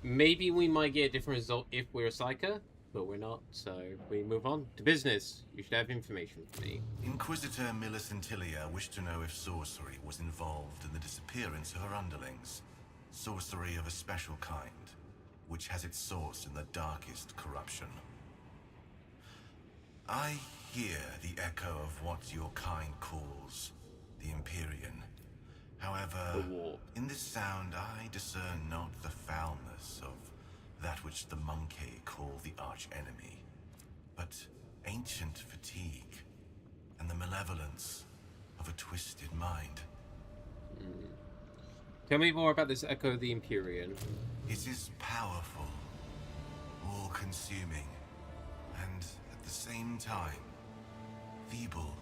Maybe we might get a different result if we're a Psyker, but we're not, so we move on to business. You should have information for me. Inquisitor Millicentilia wished to know if sorcery was involved in the disappearance of her underlings. Sorcery of a special kind, which has its source in the darkest corruption. I hear the echo of what your kind calls the Empyrean. However, in this sound I discern not the foulness of that which the Monkey call the arch-enemy, but ancient fatigue and the malevolence of a twisted mind. Tell me more about this Echo of the Empyrean. It is powerful, all-consuming, and at the same time, feeble,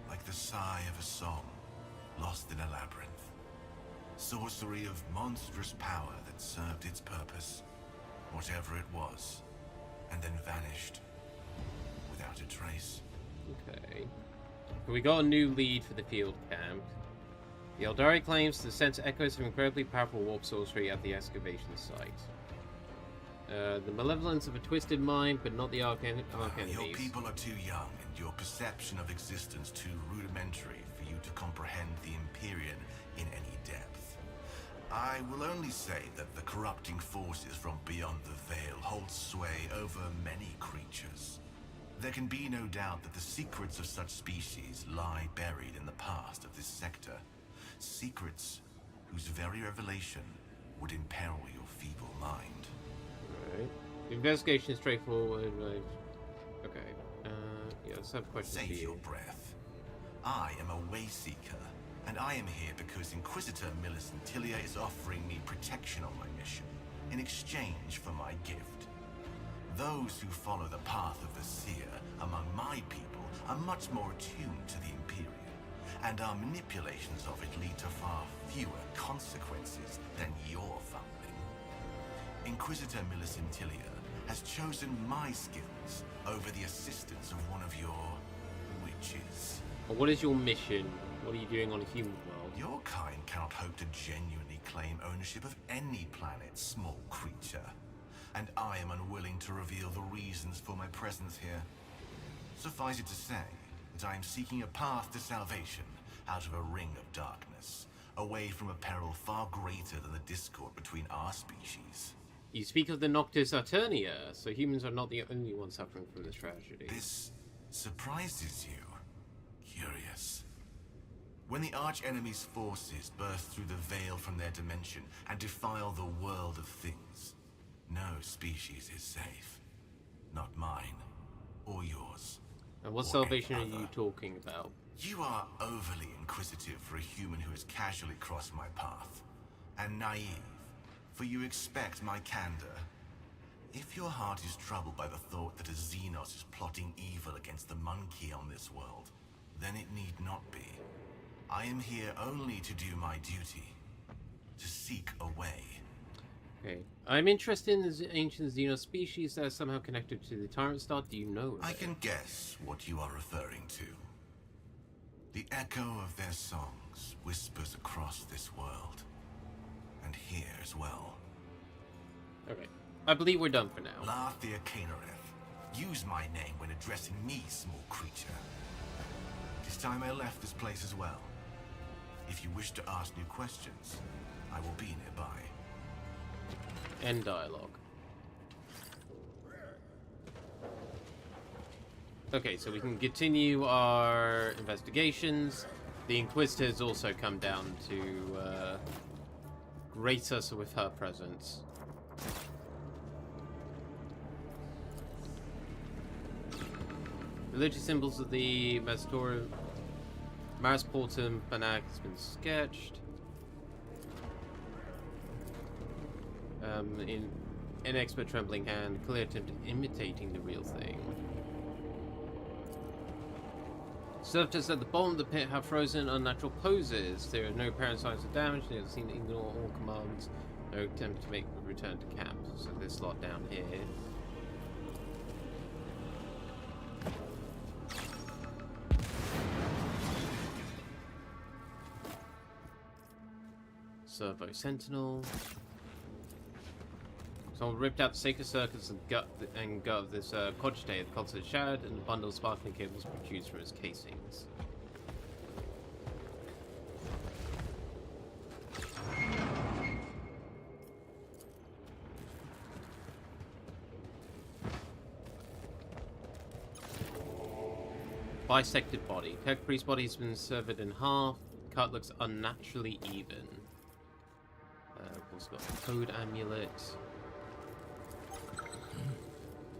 like the sigh of a song lost in a labyrinth. Sorcery of monstrous power that served its purpose, whatever it was, and then vanished without a trace. Okay. We got a new lead for the field camp. The Eldari claims to sense echoes of incredibly powerful warp sorcery at the excavation site. The malevolence of a twisted mind, but not the arch enemies. Your people are too young, and your perception of existence too rudimentary for you to comprehend the Empyrean in any depth. I will only say that the corrupting forces from beyond the veil hold sway over many creatures. There can be no doubt that the secrets of such species lie buried in the past of this sector. Secrets whose very revelation would imperil your feeble mind. Right. Investigation is straightforward. Okay. Yeah, let's have questions for Save you. your breath. I am a Wayseeker, and I am here because Inquisitor Millicent Tilia is offering me protection on my mission in exchange for my gift. Those who follow the path of the seer among my people are much more attuned to the Empyrean, and our manipulations of it lead to far fewer consequences than your fumbling. Inquisitor Millicent Tilia has chosen my skills over the assistance of one of your witches. What is your mission? What are you doing on a human world? Your kind cannot hope to genuinely claim ownership of any planet, small creature. And I am unwilling to reveal the reasons for my presence here. Suffice it to say that I am seeking a path to salvation out of a ring of darkness, away from a peril far greater than the discord between our species. You speak of the Noctis Aeternia, so humans are not the only ones suffering from this tragedy. This surprises you. Curious. When the arch-enemy's forces burst through the veil from their dimension and defile the world of things, no species is safe. Not mine, or yours. And what or salvation are any you other. talking about? You are overly inquisitive for a human who has casually crossed my path, and naive, for you expect my candor. If your heart is troubled by the thought that a Xenos is plotting evil against the monkey on this world, then it need not be. I am here only to do my duty, to seek a way. Okay. I'm interested in the ancient Xenos species that are somehow connected to the Tyrant Star. Do you know of I it? can guess what you are referring to. The echo of their songs whispers across this world. And here as well. Okay. I believe we're done for now. Lathir Kanereth, use my name when addressing me, small creature. It is time I left this place as well. If you wish to ask new questions, I will be nearby. End dialogue. Okay, so we can continue our investigations. The Inquisitor has also come down to grace us with her presence. Religious symbols of the Maris Portum Fanac has been sketched. In an expert trembling hand, clear attempt at imitating the real thing. Servitors at the bottom of the pit have frozen unnatural poses. There are no apparent signs of damage. They have seen to ignore all commands. No attempt to make a return to camp. So this lot down here. Servo Sentinel. Someone ripped out the sacred circuits and gut of this cogite. The concert shattered and a bundle of sparkling cables protrudes from its casings. Bisected body. Tech Priest's body has been severed in half. The cut looks unnaturally even. Also got a code amulet.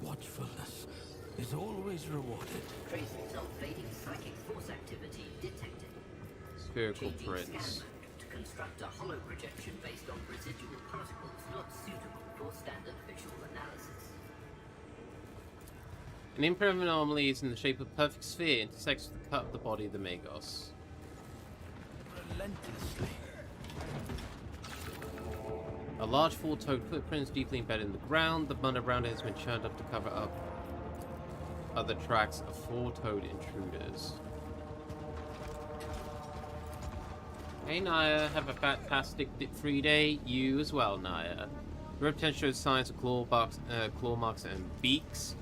Watchfulness is always rewarded. Traces of fading psychic force activity detected. Spherical Changing prints. scan mode to construct a hollow projection based on residual particles not suitable for standard visual analysis. An impermanent anomaly is in the shape of a perfect sphere, intersects with the cut of the body of the Magos. Relentlessly. A large four-toed footprint is deeply embedded in the ground. The mud around it has been churned up to cover up other tracks of four-toed intruders. Hey Naya, have a fantastic free day. You as well, Naya. The rib tent shows signs of claw marks and beaks.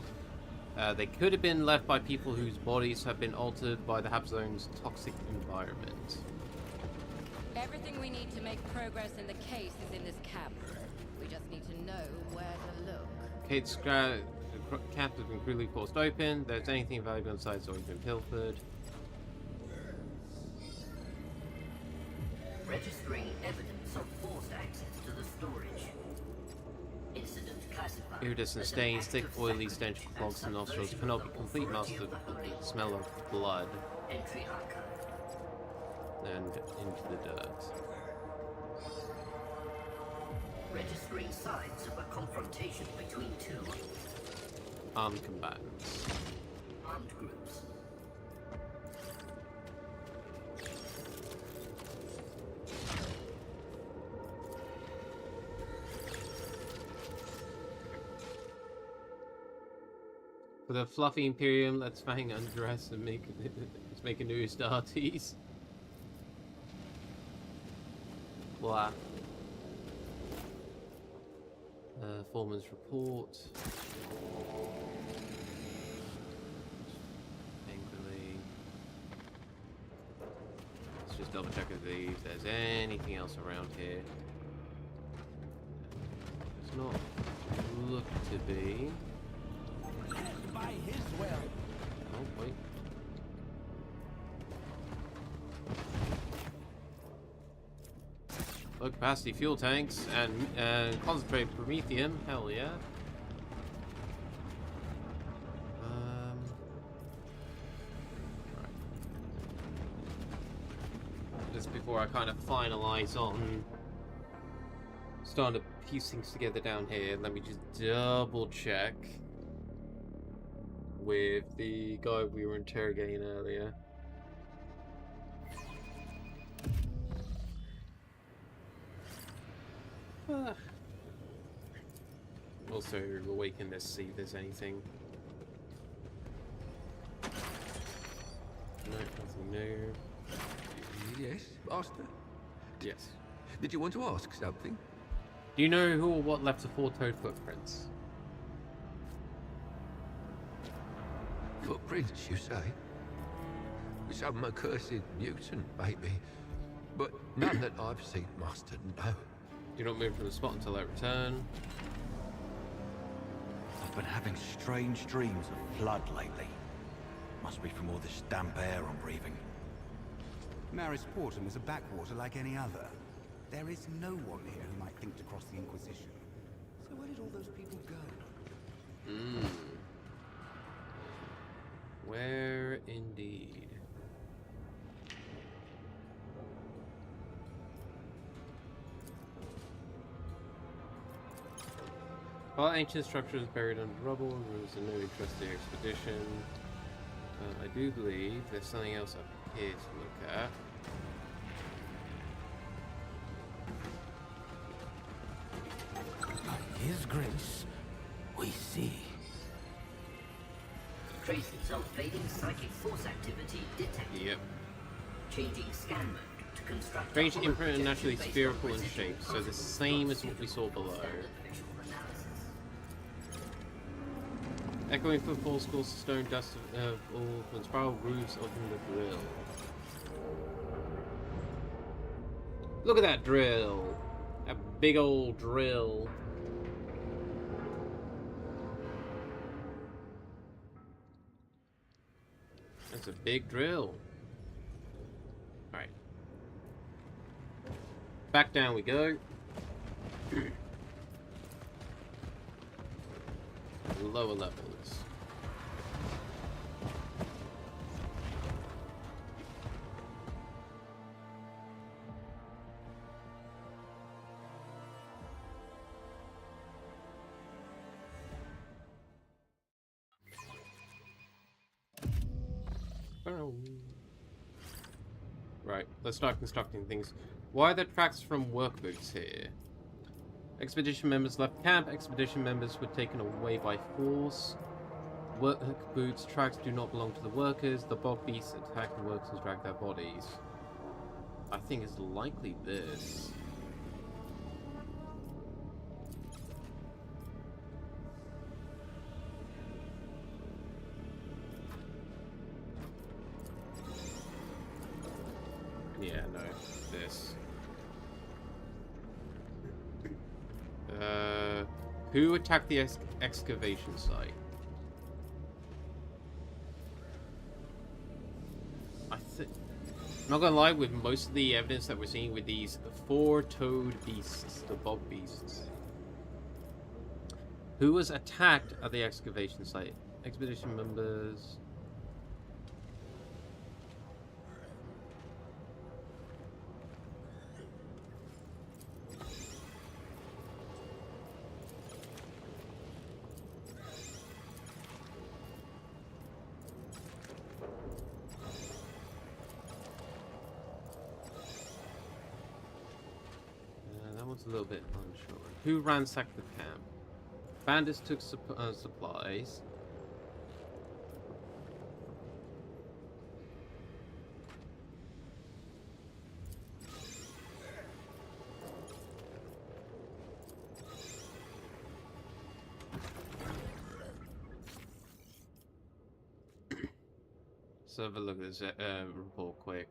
They could have been left by people whose bodies have been altered by the Hab Zone's toxic environment. Everything we need to make progress in the case is in this camp. We just need to know where to look. Kate's camp has been crudely forced open. If there's anything valuable inside, it's already been pilfered. Registering evidence of forced access to the storage. Incident classified. Iridescent stains, thick, oily stench clogs the nostrils. Cannot be complete master of the smell of blood. Entry archive. And into the dirt. Registering signs of a confrontation between two Armed combatants. armed groups. For the fluffy Imperium, let's bang undress and make let's make a new Astartes. Blah. Foreman's report. Angrily. Let's just double check if there's anything else around here. Does not look to be. By his will. Oh, wait. Low capacity fuel tanks and concentrated promethium. Hell yeah. Right. Just before I kind of finalize on starting to piece things together down here, let me just double check with the guy we were interrogating earlier. Also awaken this, see if there's anything. No, nothing new. Yes, Master? Yes. Did you want to ask something? Do you know who or what left the four-toed footprints? Footprints, you say? Some accursed mutant, maybe. But none that I've seen, Master, no. Do not move from the spot until I return. I've been having strange dreams of blood lately. Must be from all this damp air I'm breathing. Maris Portum is a backwater like any other. There is no one here who might think to cross the Inquisition. So where did all those people go? Where indeed? While ancient structures buried under rubble, ruins of no interest to the expedition. I do believe there's something else up here to look at. By His grace, we see. Traces of fading psychic force activity detected. Yep. Changing scan mode to construct Strange a imprint and holoprojection naturally based on spherical in precision shape, so the processing same as not what we saw suitable below. for standard visual analysis. Echoing footfalls cause the stone dust of all and spiral grooves open the drill. Look at that drill! That big old drill. That's a big drill. Alright. Back down we go. Lower levels. Right, let's start constructing things. Why are there tracks from work boots here? Expedition members left camp. Expedition members were taken away by force. Work boots tracks do not belong to the workers. The bog beasts attack the workers and drag their bodies. I think it's likely this. Yeah, no, this. Who attacked the excavation site? I'm not gonna lie, with most of the evidence that we're seeing with these four-toed beasts, the bog beasts. Who was attacked at the excavation site? Expedition members. A little bit unsure. Who ransacked the camp? Bandits took supplies. Let's have a look at this report quick.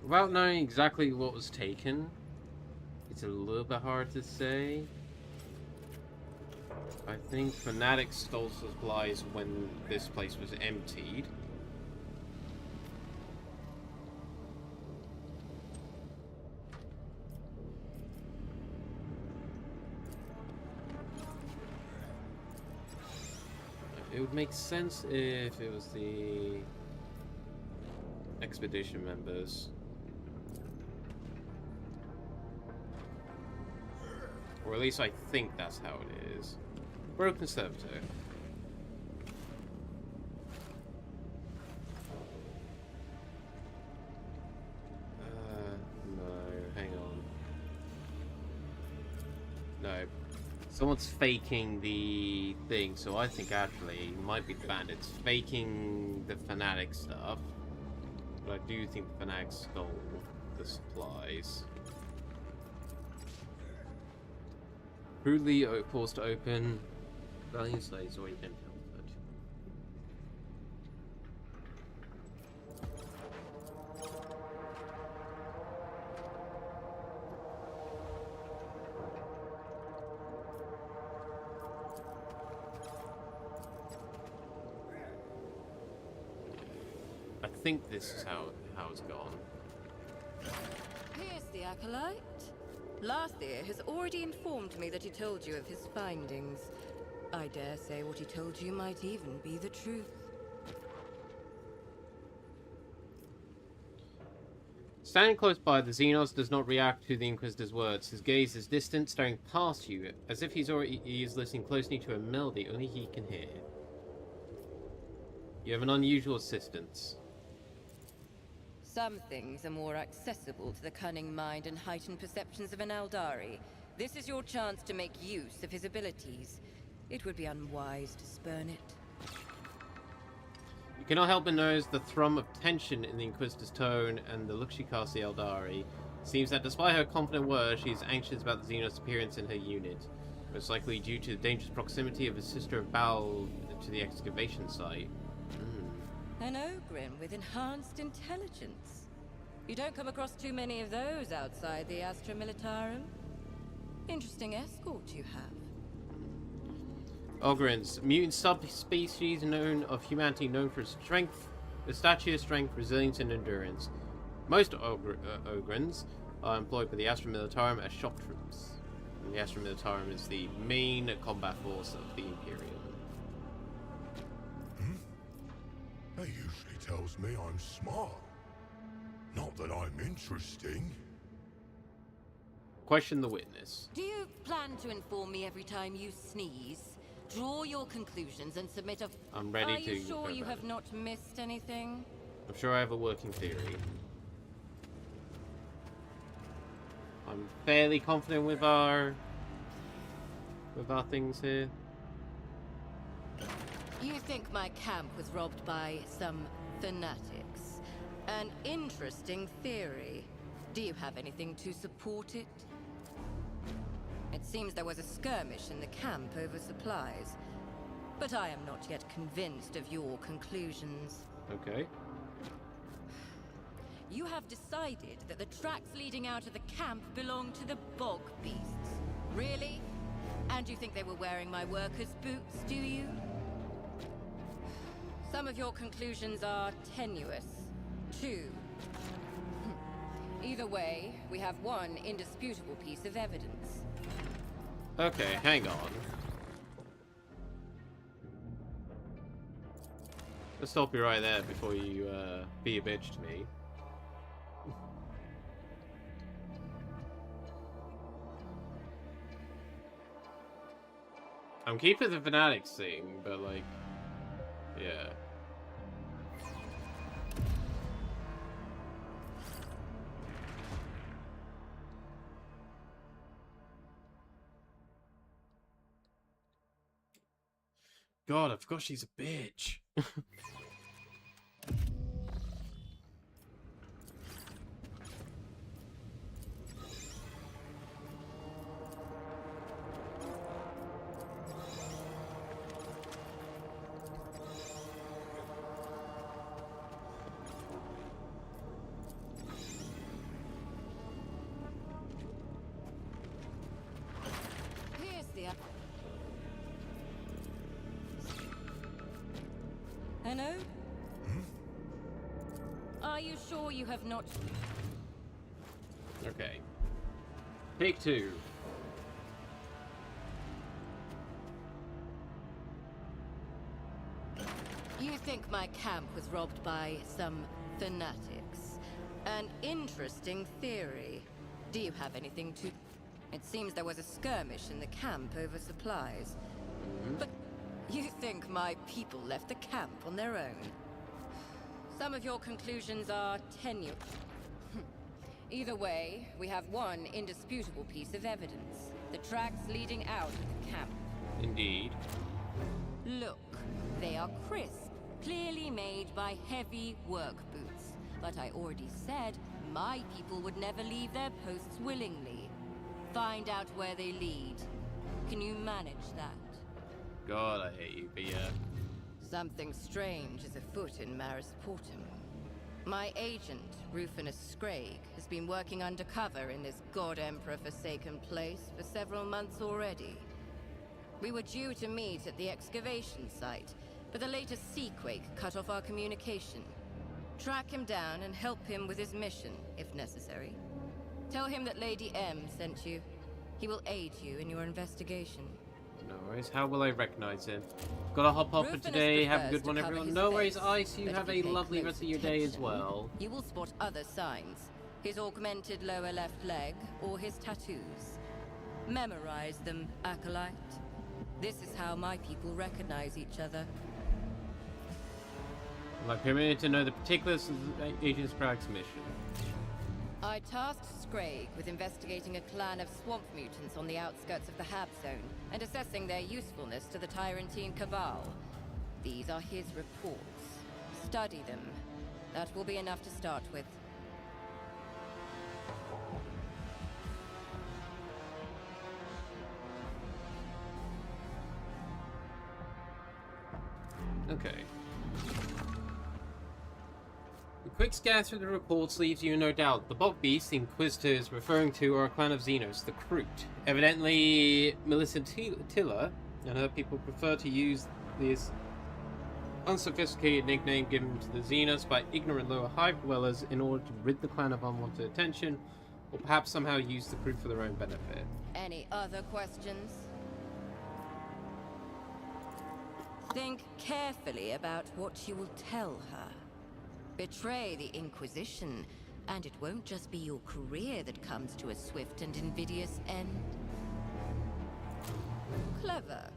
Without knowing exactly what was taken, it's a little bit hard to say. I think fanatics stole supplies when this place was emptied. It would make sense if it was the expedition members. Or at least I think that's how it is. Broken servitor. No, hang on. No. Someone's faking the thing, so I think actually it might be the bandits faking the fanatic stuff. But I do think the fanatics stole the supplies. Crudely forced to open. Valiant slaves already been pilfered. I think this is how it's gone. Here's the acolyte. Lathier has already informed me that he told you of his findings. I dare say what he told you might even be the truth. Standing close by, the Xenos does not react to the Inquisitor's words. His gaze is distant, staring past you, as if he is listening closely to a melody only he can hear. You have an unusual assistance. Some things are more accessible to the cunning mind and heightened perceptions of an Eldari. This is your chance to make use of his abilities. It would be unwise to spurn it. You cannot help but notice the thrum of tension in the Inquisitor's tone and the look she casts the Eldari. It seems that despite her confident words, she is anxious about the Xenos' appearance in her unit. Most likely due to the dangerous proximity of his sister Bal to the excavation site. An Ogren with enhanced intelligence. You don't come across too many of those outside the Astra Militarum. Interesting escort you have. Ogrins, mutant subspecies of humanity known for strength, stature, strength, resilience, and endurance. Most Ogrins are employed by the Astra Militarum as shock troops. And the Astra Militarum is the main combat force of the Imperium. That usually tells me I'm smart. Not that I'm interesting. Question the witness. Do you plan to inform me every time you sneeze? Draw your conclusions and submit a... I'm ready Are to... you sure you have not missed anything? I'm sure I have a working theory. I'm fairly confident with our things here. You think my camp was robbed by some fanatics? An interesting theory. Do you have anything to support it? It seems there was a skirmish in the camp over supplies, but I am not yet convinced of your conclusions. Okay. You have decided that the tracks leading out of the camp belong to the bog beasts. Really? And you think they were wearing my workers' boots, do you? Some of your conclusions are tenuous. Two. Either way, we have one indisputable piece of evidence. Okay, hang on. Let's stop you right there before you be a bitch to me. I'm keeping the fanatics thing, but like, yeah. God, I forgot she's a bitch. Here's the... Hello? Are you sure you have not... Okay. Take two. You think my camp was robbed by some fanatics? An interesting theory. Do you have anything to... It seems there was a skirmish in the camp over supplies. But you think my people left the camp on their own? Some of your conclusions are tenuous. Either way, we have one indisputable piece of evidence. The tracks leading out of the camp. Indeed. Look, they are crisp, clearly made by heavy work boots. But I already said my people would never leave their posts willingly. Find out where they lead. Can you manage that? God, I hate you, but yeah. Something strange is afoot in Maris Portum. My agent, Rufinus Scraig, has been working undercover in this God Emperor forsaken place for several months already. We were due to meet at the excavation site, but the latest seaquake cut off our communication. Track him down and help him with his mission, if necessary. Tell him that Lady M sent you. He will aid you in your investigation. No worries. How will I recognize him? Gotta hop off for Rufinus today. Have a prefers good one, to cover everyone. his No worries, face, Ice. You but have if a you pay lovely close rest of your day as attention, well. You will spot other signs. His augmented lower left leg, or his tattoos. Memorize them, Acolyte. This is how my people recognize each other. Am I permitted to know the particulars of Agent Sprague's mission? I tasked Scraig with investigating a clan of swamp mutants on the outskirts of the Hab Zone and assessing their usefulness to the Tyrantine Cabal. These are his reports. Study them. That will be enough to start with. Okay. A quick scan through the reports leaves you in no doubt. The bog beast the Inquisitor is referring to are a clan of Xenos, the Kroot. Evidently, Millicent Tiller and her people prefer to use this unsophisticated nickname given to the Xenos by ignorant lower hive dwellers in order to rid the clan of unwanted attention. Or perhaps somehow use the crew for their own benefit. Any other questions? Think carefully about what you will tell her. Betray the Inquisition, and it won't just be your career that comes to a swift and invidious end. Clever.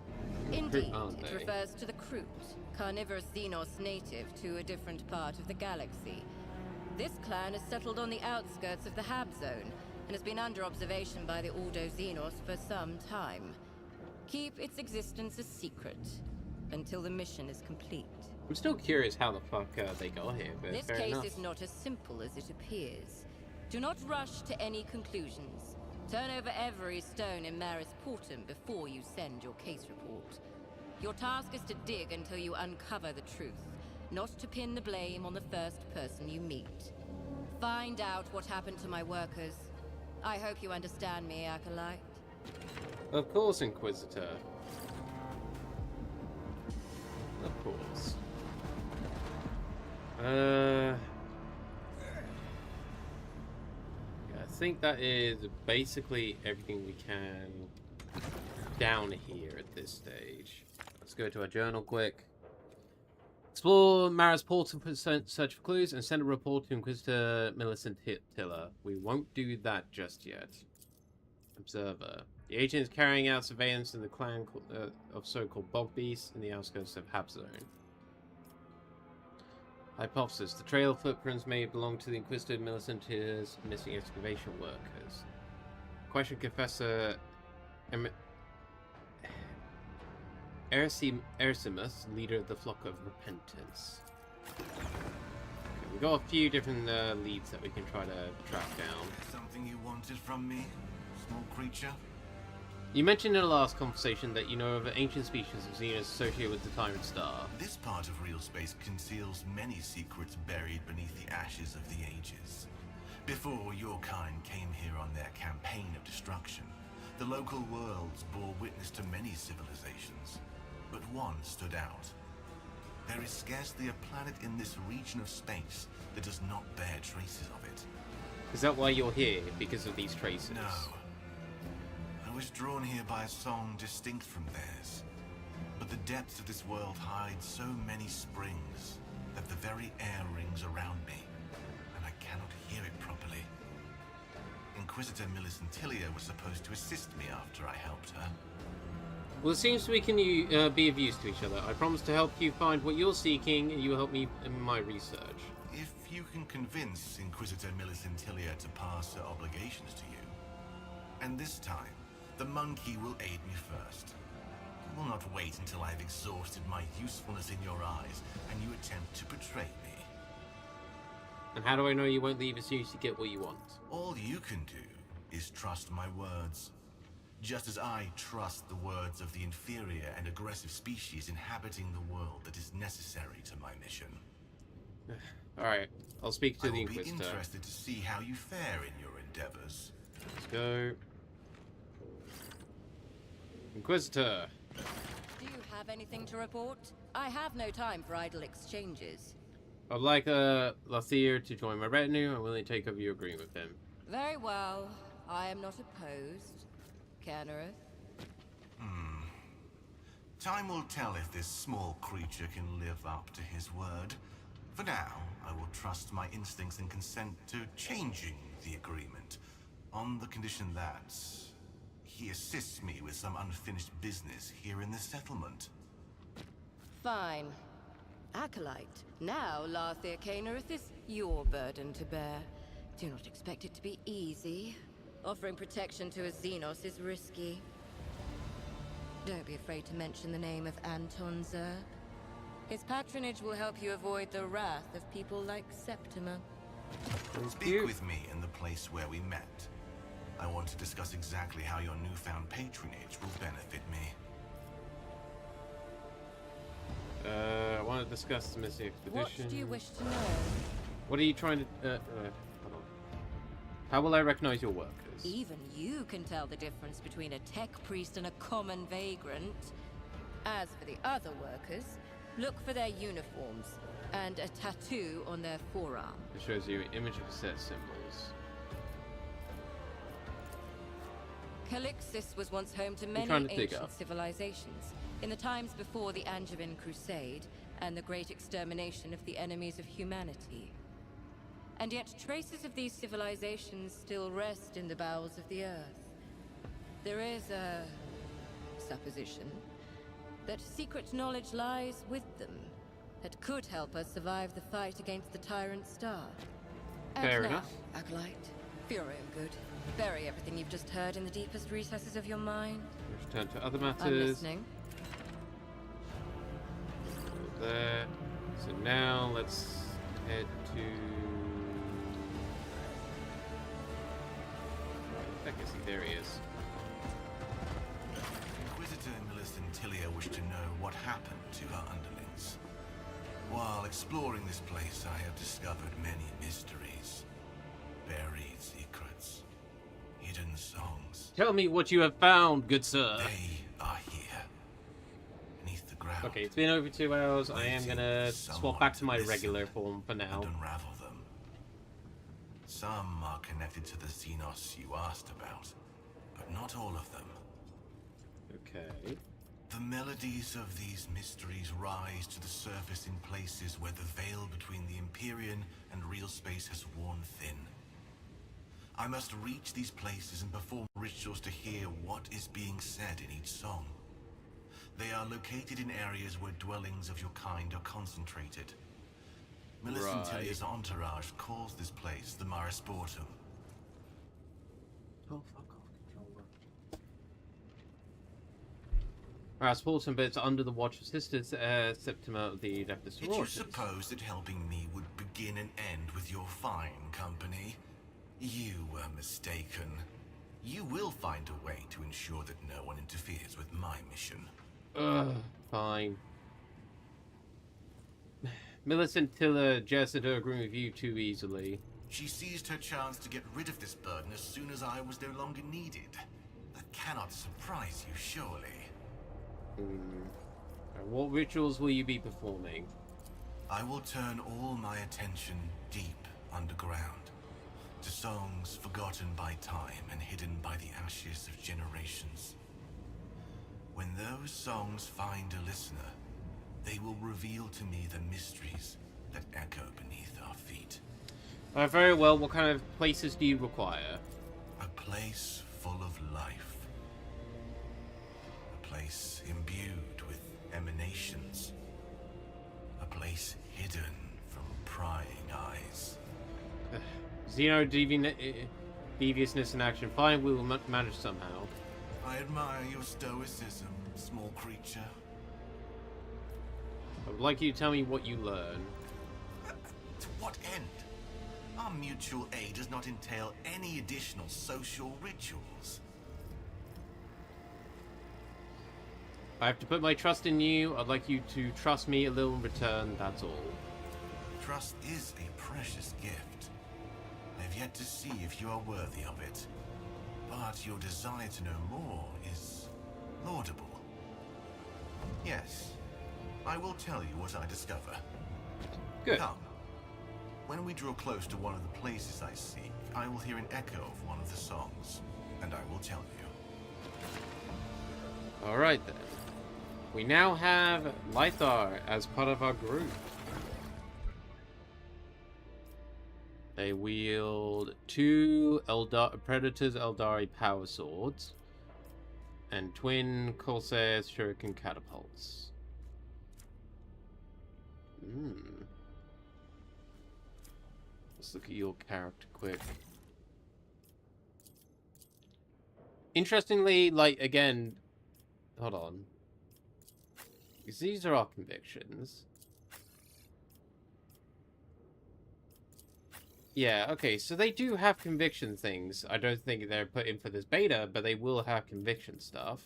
Indeed, it refers to the Kroot, carnivorous Xenos native to a different part of the galaxy. This clan is settled on the outskirts of the Hab Zone, and has been under observation by the Ordo Xenos for some time. Keep its existence a secret, until the mission is complete. I'm still curious how the fuck they got here, but This fair case enough. is not as simple as it appears. Do not rush to any conclusions. Turn over every stone in Maris Portum before you send your case report. Your task is to dig until you uncover the truth, not to pin the blame on the first person you meet. Find out what happened to my workers. I hope you understand me, Acolyte. Of course, Inquisitor. Of course. Yeah, I think that is basically everything we can down here at this stage. Let's go to our journal quick. Explore Mara's portal for search for clues and send a report to Inquisitor Millicent Tiller. We won't do that just yet. Observer. The agent is carrying out surveillance in the clan of so-called bog beasts in the outskirts of Hab Zone. Hypothesis. The trail of footprints may belong to the Inquisitor Millicent Tiller's missing excavation workers. Question Professor Ersimus, leader of the Flock of Repentance. Okay, we got a few different leads that we can try to track down. Something you wanted from me, small creature? You mentioned in the last conversation that you know of an ancient species of Xenos associated with the Tyrant Star. This part of real space conceals many secrets buried beneath the ashes of the ages. Before your kind came here on their campaign of destruction, the local worlds bore witness to many civilizations, but one stood out. There is scarcely a planet in this region of space that does not bear traces of it. Is that why you're here? Because of these traces? No. I was drawn here by a song distinct from theirs. But the depths of this world hide so many springs that the very air rings around me, and I cannot hear it properly. Inquisitor Millicent Tiller was supposed to assist me after I helped her. Well, it seems we can be of use to each other. I promise to help you find what you're seeking, and you will help me in my research. If you can convince Inquisitor Millicent Tiller to pass her obligations to you, and this time, the monkey will aid me first. I will not wait until I've exhausted my usefulness in your eyes, and you attempt to betray me. And how do I know you won't leave as soon as you get what you want? All you can do is trust my words. Just as I trust the words of the inferior and aggressive species inhabiting the world that is necessary to my mission. Alright, I'll speak to the Inquisitor. I will be interested to see how you fare in your endeavors. Let's go. Inquisitor! Do you have anything to report? I have no time for idle exchanges. I'd like Lathier to join my retinue. I'm willing to take over your agreement with him. Very well. I am not opposed. Canareth? Time will tell if this small creature can live up to his word. For now, I will trust my instincts and consent to changing the agreement, on the condition that he assists me with some unfinished business here in the settlement. Fine. Acolyte, now Lathier Canareth is your burden to bear. Do not expect it to be easy. Offering protection to a Xenos is risky. Don't be afraid to mention the name of Anton Zerg. His patronage will help you avoid the wrath of people like Septima. Speak with me in the place where we met. I want to discuss exactly how your newfound patronage will benefit me. I want to discuss the missing expedition. What do you wish to know? What are you trying to... hold on. How will I recognize your workers? Even you can tell the difference between a tech priest and a common vagrant. As for the other workers, look for their uniforms and a tattoo on their forearm. It shows you an image of set symbols. Calixis was once home to trying many to dig ancient up? civilizations, in the times before the Angevin Crusade and the great extermination of the enemies of humanity. And yet traces of these civilizations still rest in the bowels of the earth. There is a supposition that secret knowledge lies with them that could help us survive the fight against the Tyrant Star. Fair And now, enough. Acolyte, for your own good, bury everything you've just heard in the deepest recesses of your mind. Return to other I'm matters. listening. There. So now let's head to. I can see there he is. Inquisitor Millicent Tillia wished to know what happened to her underlings. While exploring this place, I have discovered many mysteries, buried secrets, hidden songs. Tell me what you have found, good sir. They are here, beneath the ground. Okay, it's been over 2 hours. I am gonna swap back to my Listen regular form for now. and unravel them. Some are connected to the Xenos you asked about, but not all of them. Okay. The melodies of these mysteries rise to the surface in places where the veil between the Empyrean and real space has worn thin. I must reach these places and perform rituals to hear what is being said in each song. They are located in areas where dwellings of your kind are concentrated. Millicent Tillia's entourage calls this place the Marisportum. Oh, fuck off, controller. Marisportum, but it's under the watch of Sisters Septima of the Adeptus Did you Sororitas. suppose that helping me would begin and end with your fine company? You were mistaken. You will find a way to ensure that no one interferes with my mission. Ugh, fine. Millicent Tiller jested her agreeing with you too easily. She seized her chance to get rid of this burden as soon as I was no longer needed. That cannot surprise you, surely. What rituals will you be performing? I will turn all my attention deep underground, to songs forgotten by time and hidden by the ashes of generations. When those songs find a listener, they will reveal to me the mysteries that echo beneath our feet. Very well, what kind of places do you require? A place full of life. A place imbued with emanations. A place hidden from prying eyes. Xeno deviousness in action. Fine, we will manage somehow. I admire your stoicism, small creature. I would like you to tell me what you learn. To what end? Our mutual aid does not entail any additional social rituals. I have to put my trust in you. I'd like you to trust me a little in return, that's all. Trust is a precious gift. I have yet to see if you are worthy of it. But your desire to know more is laudable. Yes, I will tell you what I discover. Good. Come. When we draw close to one of the places I seek, I will hear an echo of one of the songs, and I will tell you. Alright then. We now have Lythar as part of our group. They wield 2 Predators Eldari power swords and twin Corsairs shuriken catapults. Let's look at your character quick. Interestingly, like, again, hold on. Because these are our convictions. Yeah, okay, so they do have conviction things. I don't think they're put in for this beta, but they will have conviction stuff.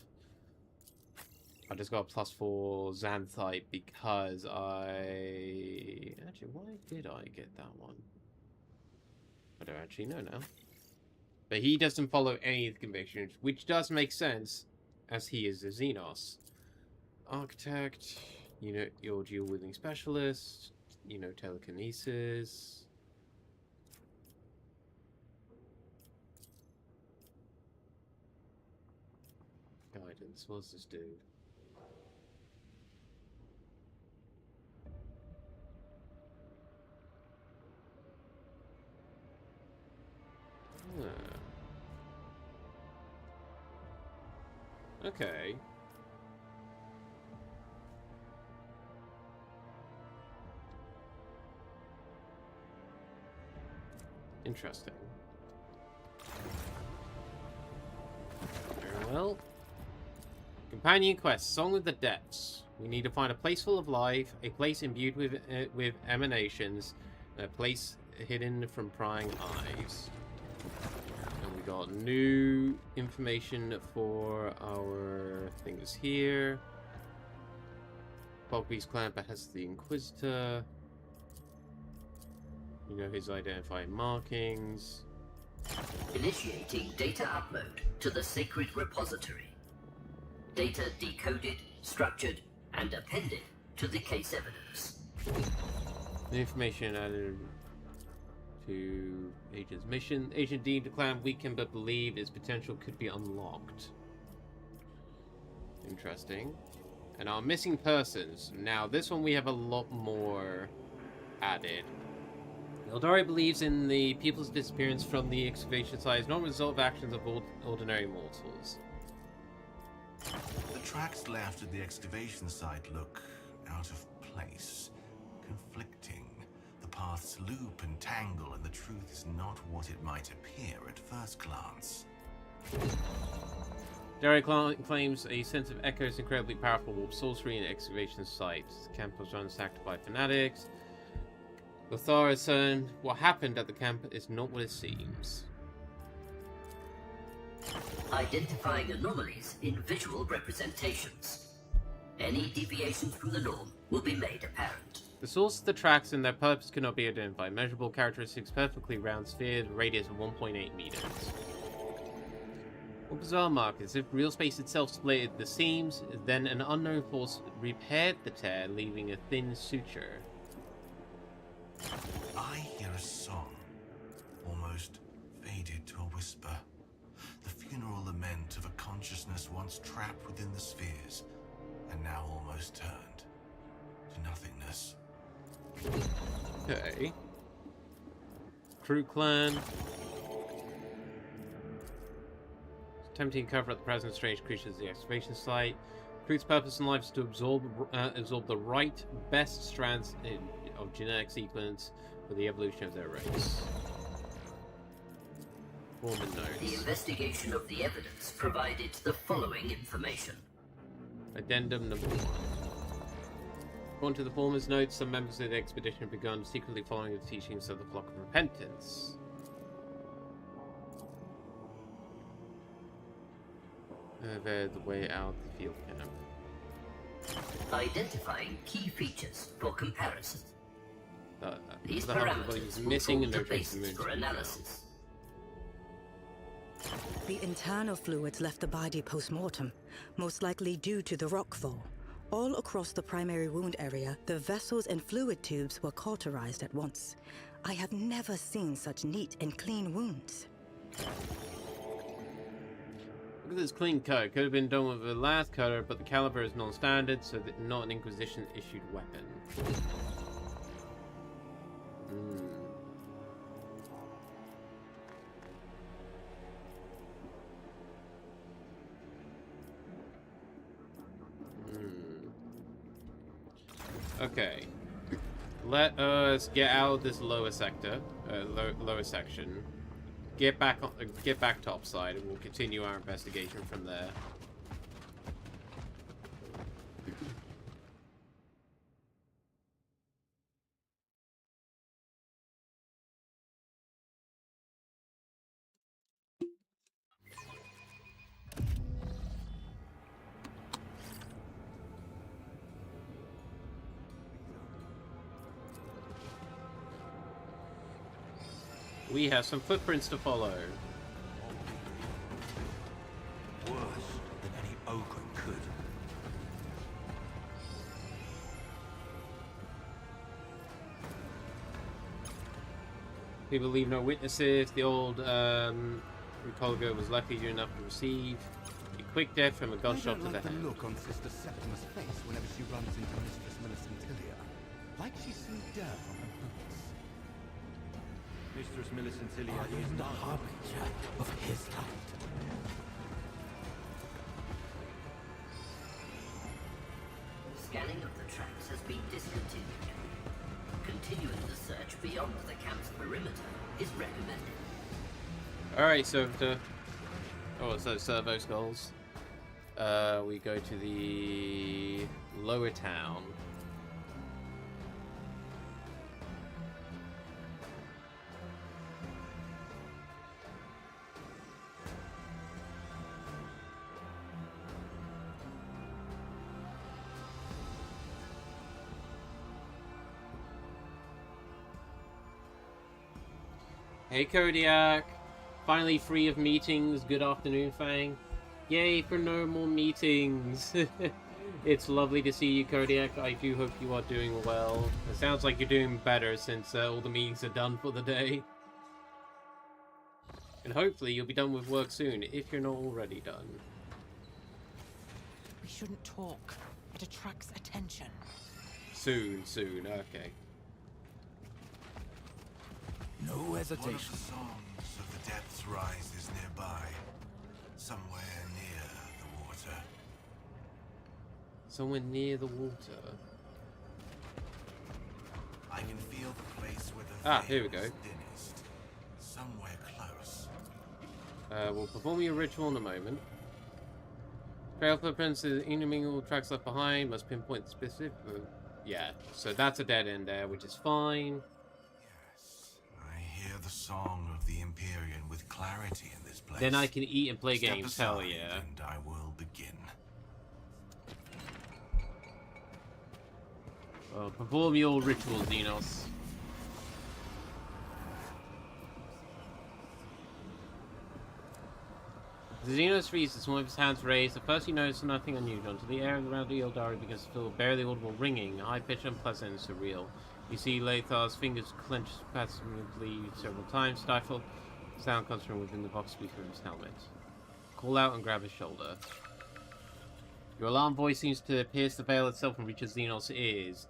I just got a +4 Xanthite because I... Actually, why did I get that one? I don't actually know now. But he doesn't follow any of the convictions, which does make sense, as he is a Xenos. Architect, you know, your dual-wielding specialist, you know, telekinesis... things. What's this do? Okay. Interesting. Very well. Companion quest, Song of the Depths. We need to find a place full of life, a place imbued with emanations, a place hidden from prying eyes. And we got new information for our things here. Bobby's clan has the Inquisitor. You know his identifying markings. Initiating data upload to the sacred repository. Data decoded, structured, and appended to the case evidence. The information added to Agent's mission. Agent deemed the clan weakened but believed its potential could be unlocked. Interesting. And our missing persons. Now, this one we have a lot more added. Eldari believes in the people's disappearance from the excavation site as not a result of actions of ordinary mortals. The tracks left at the excavation site look out of place, conflicting. The paths loop and tangle, and the truth is not what it might appear at first glance. Derek claims a sense of echoes incredibly powerful warp sorcery in the excavation site. The camp was ransacked by fanatics. Lothar is certain what happened at the camp is not what it seems. Identifying anomalies in visual representations. Any deviations from the norm will be made apparent. The source of the tracks and their purpose cannot be identified. Measurable characteristics: perfectly round spheres, radius of 1.8 meters. What bizarre markers. If real space itself split the seams, then an unknown force repaired the tear, leaving a thin suture. I hear a song, almost faded to a whisper. The funeral lament of a consciousness once trapped within the spheres, and now almost turned to nothingness. Okay. Crew clan. Attempting to cover up the presence of strange creatures at the excavation site. Crew's purpose in life is to absorb the right, best strands of genetic sequence for the evolution of their race. Foreman notes. The investigation of the evidence provided the following information. Addendum number 1. According to the foreman's notes, some members of the expedition have begun secretly following the teachings of the Flock of Repentance. They're the way out of the field camp. Identifying key features for comparison. These the heart of the body parameters is will missing form and the no trace of basis moon for analysis. The internal fluids left the body post-mortem, most likely due to the rockfall. All across the primary wound area, the vessels and fluid tubes were cauterized at once. I have never seen such neat and clean wounds. Look at this clean cut. Could have been done with the last cutter, but the caliber is non-standard, so that not an Inquisition-issued weapon. Okay. Let us get out of this lower sector, lower section. Get back topside, and we'll continue our investigation from there. We have some footprints to follow. Worse than any ogre could. People leave no witnesses. The old Recologo was lucky enough to receive a quick death from a gunshot to the I don't like head. the look on Sister Septima's face whenever she runs into Mistress Millicentilia. Like she's seen dirt on her boots. Mistress Millicentilia I is am the not harbinger of his light. Scanning of the tracks has been discontinued. Continuing the search beyond the camp's perimeter is recommended. Alright, so the... Oh, so servo skulls. We go to the lower town. Hey Kodiak! Finally free of meetings. Good afternoon, Fang. Yay for no more meetings. It's lovely to see you, Kodiak. I do hope you are doing well. It sounds like you're doing better since all the meetings are done for the day. And hopefully you'll be done with work soon, if you're not already done. We shouldn't talk. It attracts attention. Soon, okay. No One of hesitation. the songs of the depths rises nearby, somewhere near the water. Somewhere near the water. I can feel the place where the Here we veil go. is thinnest. Somewhere close. We'll perform your ritual in a moment. Trail footprints is intermingled tracks left behind, must pinpoint specific... Yeah, so that's a dead end there, which is fine. Yes, I hear the song of the Empyrean with clarity in this place. Then I can eat and play Step games, hell aside yeah. And I will begin. Perform your ritual, Xenos. The Xenos freezes, one of his hands raised. At first you notice nothing unusual until the air around the Eldari begins to feel a barely audible ringing, high-pitched, unpleasant, and surreal. You see Lathar's fingers clench spasmodically several times, stifled. The sound comes from within the vox speaker of his helmet. Call out and grab his shoulder. Your alarm voice seems to pierce the veil itself and reaches Xenos' ears.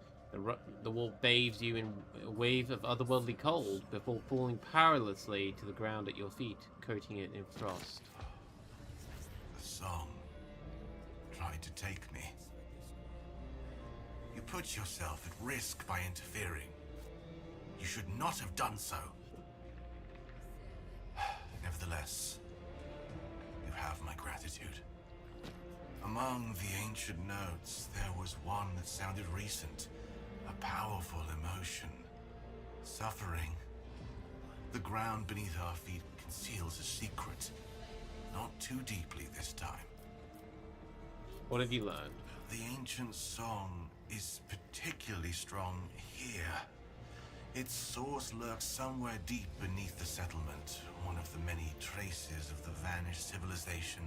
The wall bathes you in a wave of otherworldly cold before falling powerlessly to the ground at your feet, coating it in frost. The song tried to take me. You put yourself at risk by interfering. You should not have done so. Nevertheless, you have my gratitude. Among the ancient notes, there was one that sounded recent. A powerful emotion. Suffering. The ground beneath our feet conceals a secret. Not too deeply this time. What have you learned? The ancient song is particularly strong here. Its source lurks somewhere deep beneath the settlement, one of the many traces of the vanished civilization.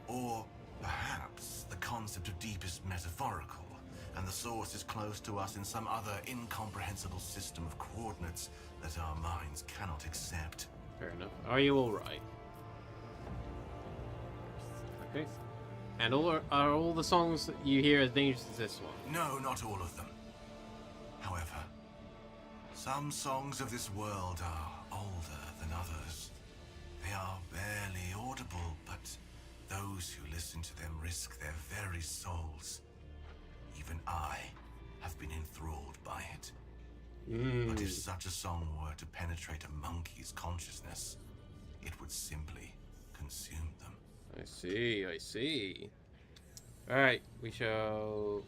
Or perhaps the concept of deep is metaphorical, and the source is close to us in some other incomprehensible system of coordinates that our minds cannot accept. Fair enough. Are you alright? Okay. And are all the songs that you hear as dangerous as this one? No, not all of them. However, some songs of this world are older than others. They are barely audible, but those who listen to them risk their very souls. Even I have been enthralled by it. But if such a song were to penetrate a monkey's consciousness, it would simply consume them. I see. Alright, we shall...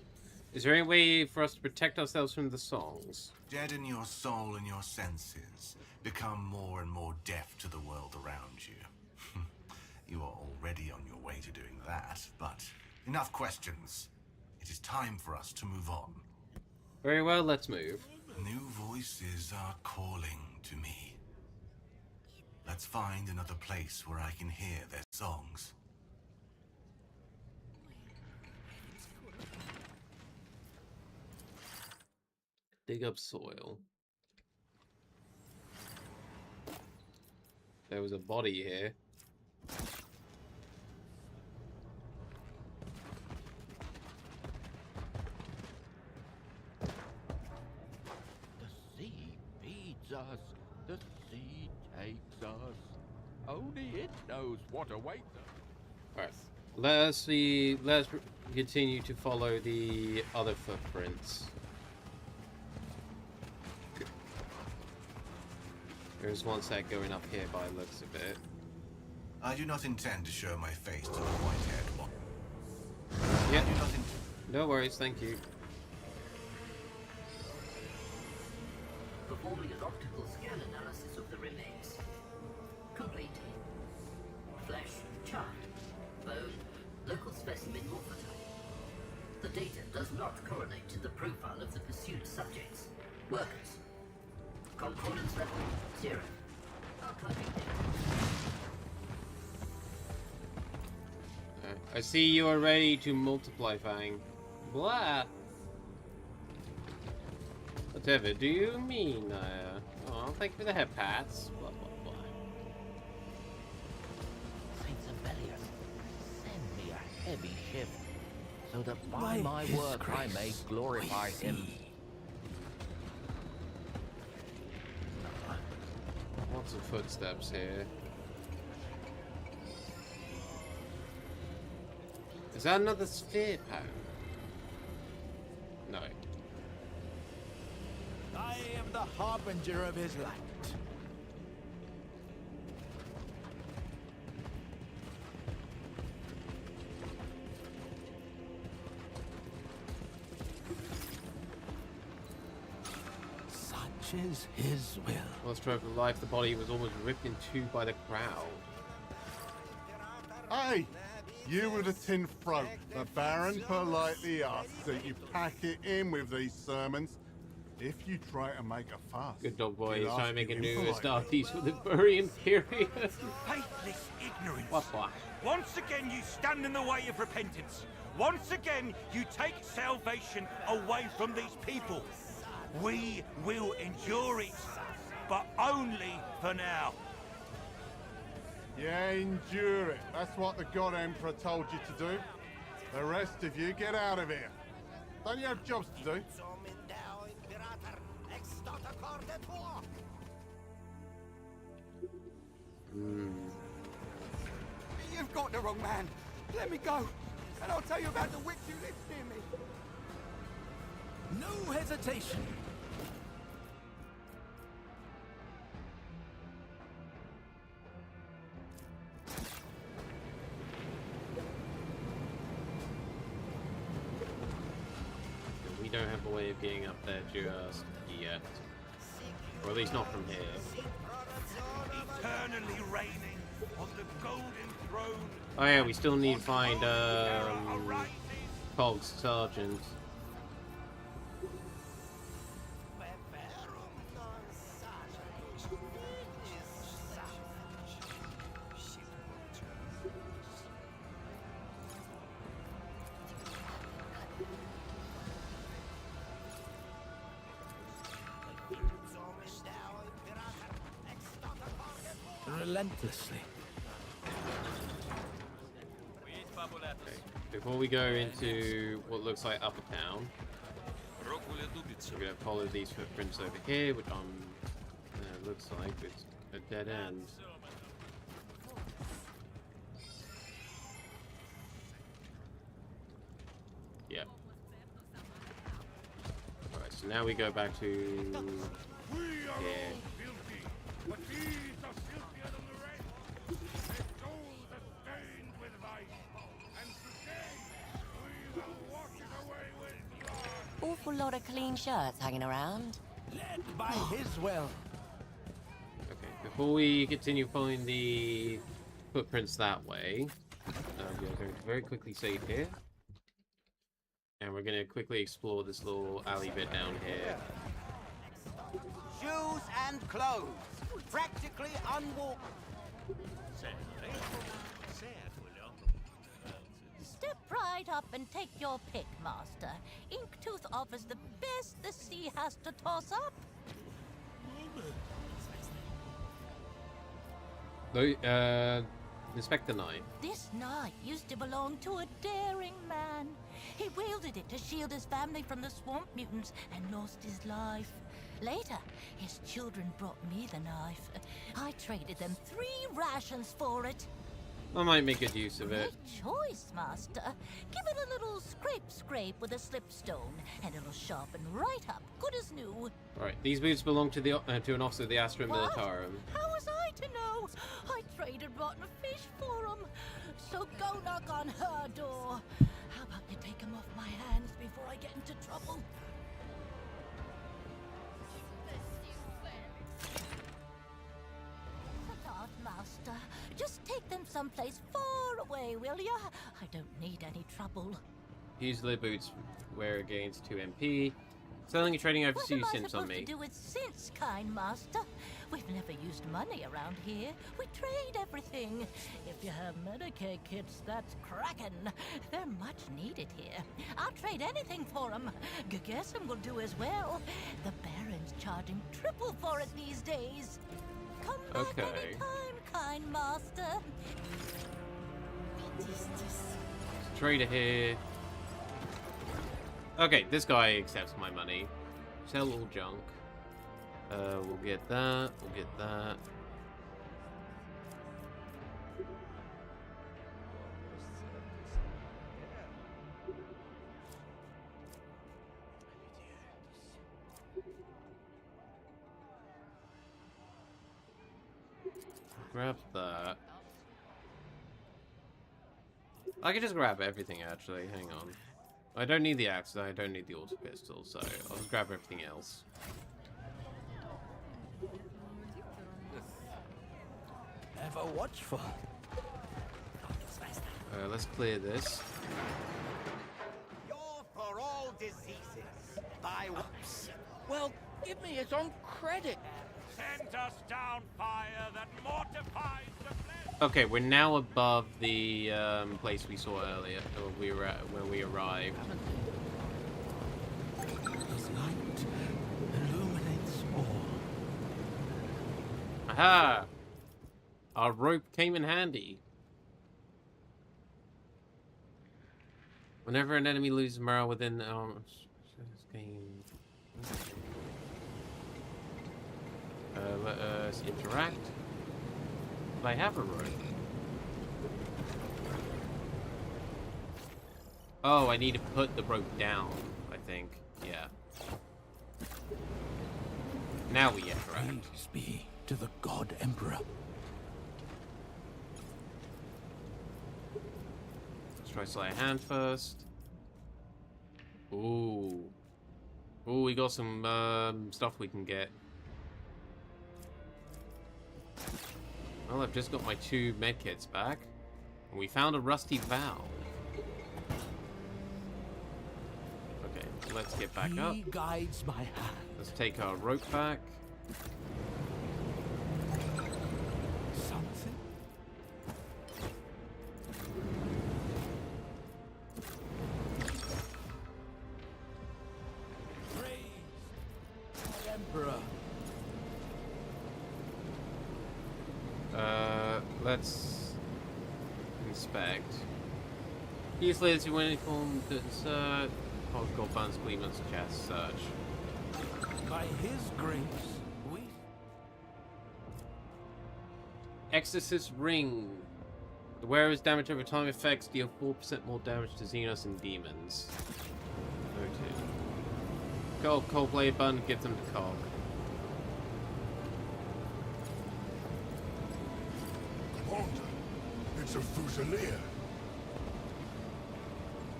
Is there any way for us to protect ourselves from the songs? Deaden your soul and your senses. Become more and more deaf to the world around you. You are already on your way to doing that, but enough questions. It is time for us to move on. Very well, let's move. New voices are calling to me. Let's find another place where I can hear their songs. Dig up soil. There was a body here. us, the sea takes us. Only it knows what awaits us. Alright. Let's continue to follow the other footprints. There's one set going up here by the looks of it. I do not intend to show my face to the white-haired one. Yeah. No worries, thank you. Performing an optical scan analysis of the remains. Complete. Flesh, chart, bone, local specimen morphotype. The data does not correlate to the profile of the pursued subjects. Workers. Concordance level 0. Archiving data. I see you are ready to multiply, Fang. Blah. Whatever do you mean, oh, thank you for the head pats. Blah, blah, blah. Saint Sibelius, send me a heavy shift, so that by my work I may glorify him. Lots of footsteps here. Is that another sphere pound? No. I am the harbinger of his light. Such is his will. While stroke of life, the body was almost ripped in two by the crowd. Hey! You with a tin throat. The Baron politely asks that you pack it in with these sermons. If you try to make a fuss. Good dog boy, he's he'll trying to ask make a you new impolitely. Astartes for the Burian period. Faithless ignorance. What? Once again you stand in the way of repentance. Once again you take salvation away from these people. We will endure it, but only for now. Yeah, endure it. That's what the God Emperor told you to do. The rest of you, get out of here. Don't you have jobs to do? You've got the wrong man. Let me go, and I'll tell you about the witch who lives near me. No hesitation. We don't have a way of getting up there just yet. Or at least not from here. Eternally reigning on the golden throne. Oh yeah, we still need to find Cog's Sergeant. Relentlessly. Okay. Before we go into what looks like Upper Town, we're gonna follow these footprints over here, which looks like it's a dead end. Yeah. Alright, so now we go back to here. But these are filthier than the rest. Their souls are stained with vice. And today, we will wash it away with blood. Awful lot of clean shirts hanging around. Led by his will. Okay, before we continue following the footprints that way, we are going to very quickly save here. And we're going to quickly explore this little alley bit down here. Shoes and clothes, practically unwalkable. Step right up and take your pick, Master. Inktooth offers the best the sea has to toss up. Inspector Knight. This knife used to belong to a daring man. He wielded it to shield his family from the swamp mutants and lost his life. Later, his children brought me the knife. I traded them 3 rations for it. I might make good use of it. Great choice, Master. Give it a little scrape with a slipstone, and it'll sharpen right up, good as new. Right, these boots belong to the to an officer of the Astra What? Militarum. How was I to know? I traded rotten fish for 'em. So go knock on her door. How about you take 'em off my hands before I get into trouble? Start, Master. Just take them someplace far away, will ya? I don't need any trouble. Use the boots, wear against 2 MP. Selling and trading overseas What am I simps on supposed me. to do with sense, kind master? We've never used money around here. We trade everything. If you have Medicaid kits, that's crackin'. They're much needed here. I'll trade anything for them. Guess will do as well. The Baron's charging triple for it these days. Come back anytime, kind master. What is this? Trader here. Okay, this guy accepts my money. Sell all junk. We'll get that. We'll get that. Grab that. I can just grab everything, actually. Hang on. I don't need the axe, I don't need the auto pistol, so I'll just grab everything else. Ever watchful. Let's clear this. You're for all diseases. By whoops. Well, give me his own credit. Send us down fire that mortifies the flesh. Okay, we're now above the place we saw earlier, or we were at when we arrived. His light illuminates all. Aha! Our rope came in handy. Whenever an enemy loses morale within game. Let us interact. I have a rope. Oh, I need to put the rope down, I think. Yeah. Now we interact. Praise be to the God Emperor. Let's try sleight of hand first. Ooh. Ooh, we got some stuff we can get. Well, I've just got my 2 medkits back. And we found a rusty valve. Okay, let's get back up. He guides my hand. Let's take our rope back. Something? Praise the Emperor. Let's inspect. Use lasers when informed to insert. Gold buttons, Cleveland's chest, search. By his grace, we... Exorcist Ring. The wearer's damage over time effects deal 4% more damage to Xenos and demons. Noted. Gold cold blade button, get them to cog. Commander, it's a Fusilier.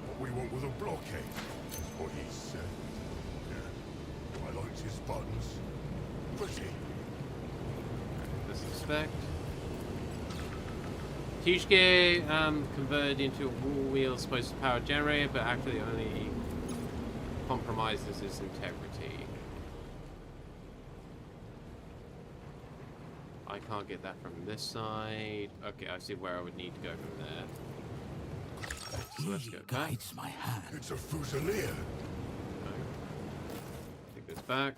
What we want with a blockade, is what he said. Yeah. I liked his buttons. Pretty. Disrespect. Huge gear converted into a wall wheel supposed to power a generator, but actually only compromises its integrity. I can't get that from this side. Okay, I see where I would need to go from there. So let's go back. Guides my hand. It's a Fusilier. Okay. Take this back.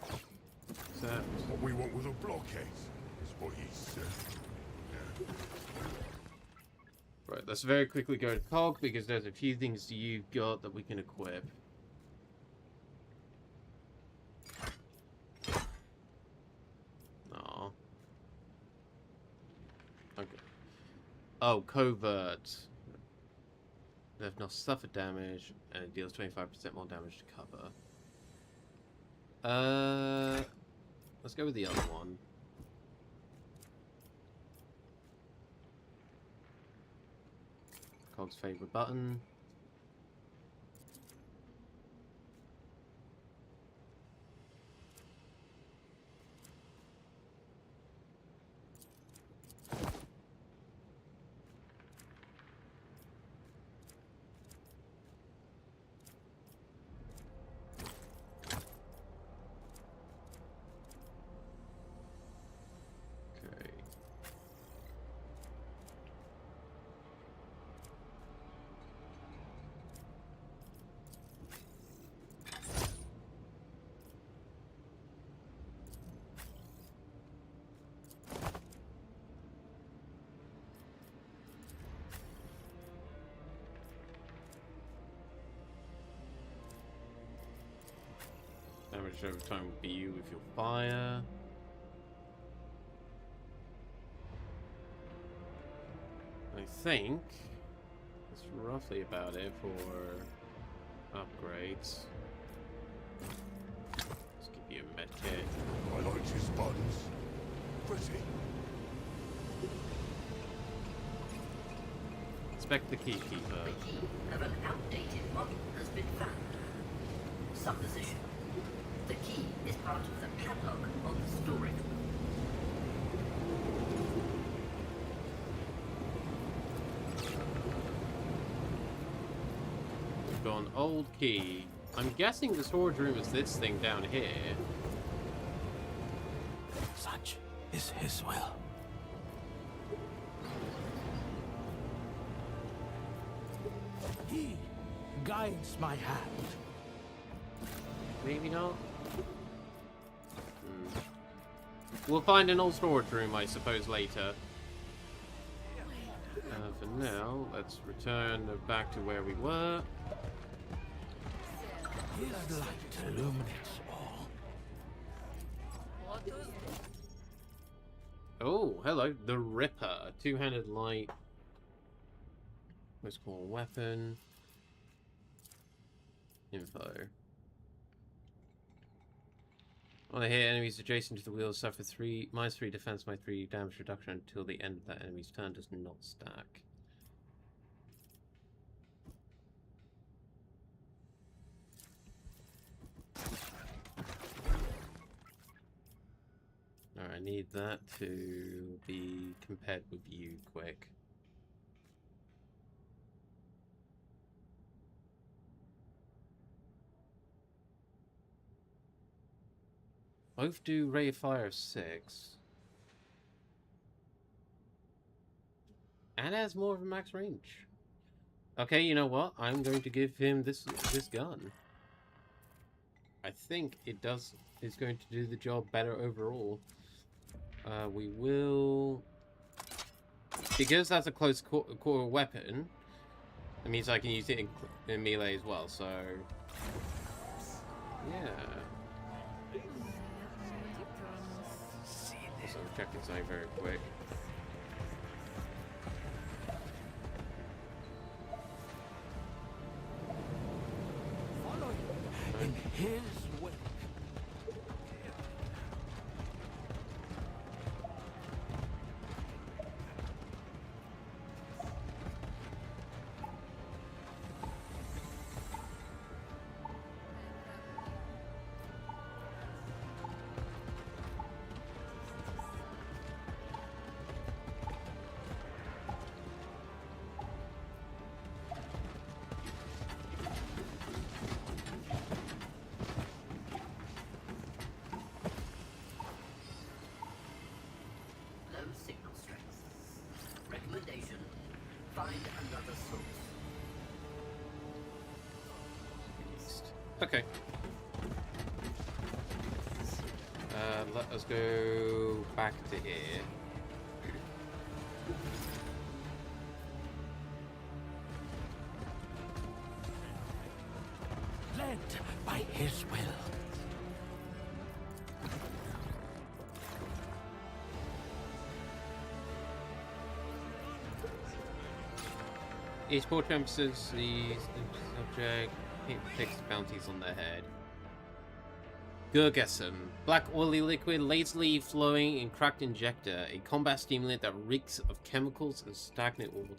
Accept. What we want with a blockade, is what he said. Yeah. Right, let's very quickly go to Cog because there's a few things you've got that we can equip. Oh, covert. They've not suffered damage and it deals 25% more damage to cover. Let's go with the other one. Cog's favorite button. Damage over time will be you with your fire. I think that's roughly about it for upgrades. Let's give you a med kit. I like his buttons. Pretty. Inspect the Keykeeper. The key of an outdated model has been found. Supposition. The key is part of the catalog on the storage room. We've got an old key. I'm guessing the storage room is this thing down here. Such is his will. He guides my hand. Maybe not. We'll find an old storage room, I suppose, later. For now, let's return back to where we were. His light illuminates all. Oh, hello, the Ripper. Two-handed light. Most cool weapon. Info. On the hit, enemies adjacent to the wheels suffer -3 defense, -3 damage reduction until the end of that enemy's turn does not stack. Alright, I need that to be compared with you quick. Both do rate of fire of 6. And has more of a max range. Okay, you know what? I'm going to give him this gun. I think it does. It's going to do the job better overall. We will, because that's a close quarter weapon. That means I can use it in melee as well. So yeah. Also, check this out very quick. In his way. Okay. Let us go back to here. Led by his will. Each portrait emphasizes the subject takes bounties on their head. Gurgesum. Black oily liquid lazily flowing in cracked injector. A combat stimulant that reeks of chemicals and stagnant water.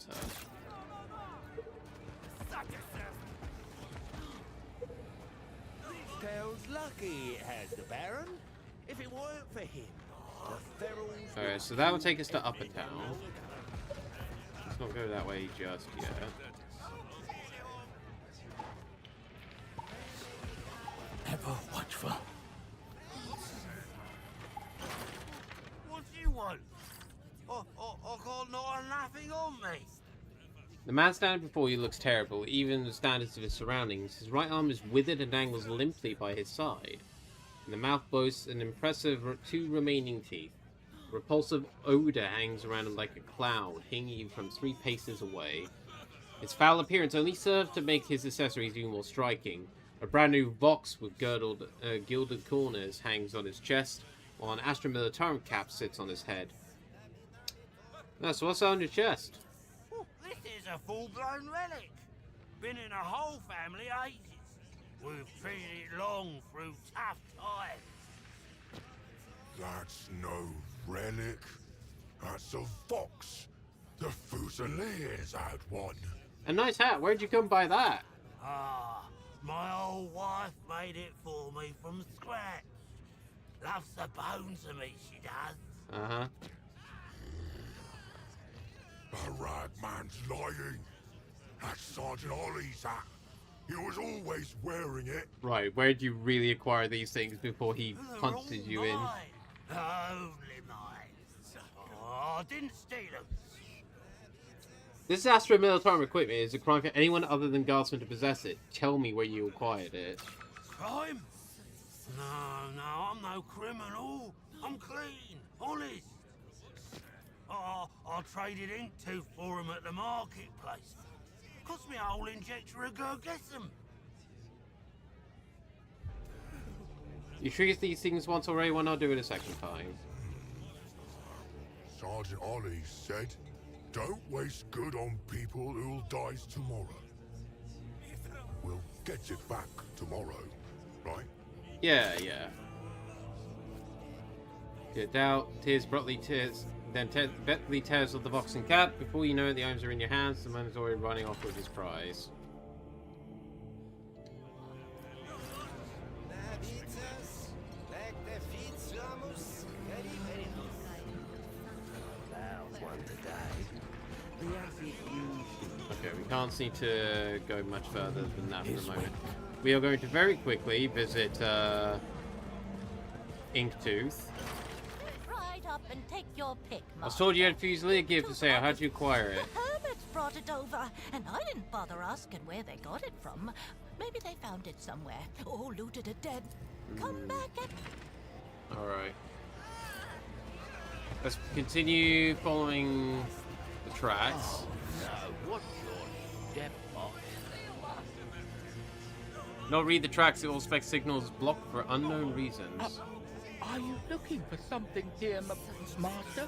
Sounds lucky it has the Baron. If it weren't for him, the ferals... Alright, so that will take us to Upper Town. Let's not go that way just yet. Ever watchful. What do you want? I got nothing on me. The man standing before you looks terrible, even in the standards of his surroundings. His right arm is withered and dangles limply by his side. And the mouth boasts an impressive 2 remaining teeth. A repulsive odor hangs around him like a cloud, hanging from 3 paces away. His foul appearance only serves to make his accessories even more striking. A brand new Vox with gilded corners hangs on his chest, while an Astra Militarum cap sits on his head. That's what's on your chest. This is a full-blown relic. Been in a whole family ages. We've treated it long through tough times. That's no relic. That's a Vox. The Fusiliers had one. A nice hat. Where'd you come by that? Ah, my old wife made it for me from scratch. Loves the bones of me, she does. Uh-huh. The ragman's lying. That's Sergeant Ollie's hat. He was always wearing it. Right, where'd you really acquire these things before he punted you in? Only mine. Oh, I didn't steal them. This Astra Militarum equipment is a crime for anyone other than Guardsmen to possess it. Tell me where you acquired it. Crime? No, I'm no criminal. I'm clean, honest. I traded ink tooth for him at the marketplace. Cost me a whole injector of Gurgesum. You treated these things once already, why not do it a second time? Sergeant Ollie said, don't waste good on people who'll die tomorrow. We'll get it back tomorrow, right? Yeah. Your doubt, tears, brutally tears, then Bethley tears off the boxing cap. Before you know it, the items are in your hands. The man is already running off with his prize. Okay, we can't seem to go much further than that for the moment. We are going to very quickly visit Inktooth. Right up and take your pick, I was told you had Fusilier gear for sale. How'd you acquire it? The hermits brought it over, and I didn't bother asking where they got it from. Maybe they found it somewhere, or looted it dead. Come back and... Alright. Let's continue following the tracks. Oh, no, what's your step box? Not read the tracks, it will spec signals blocked for unknown reasons. Are you looking for something here, Master?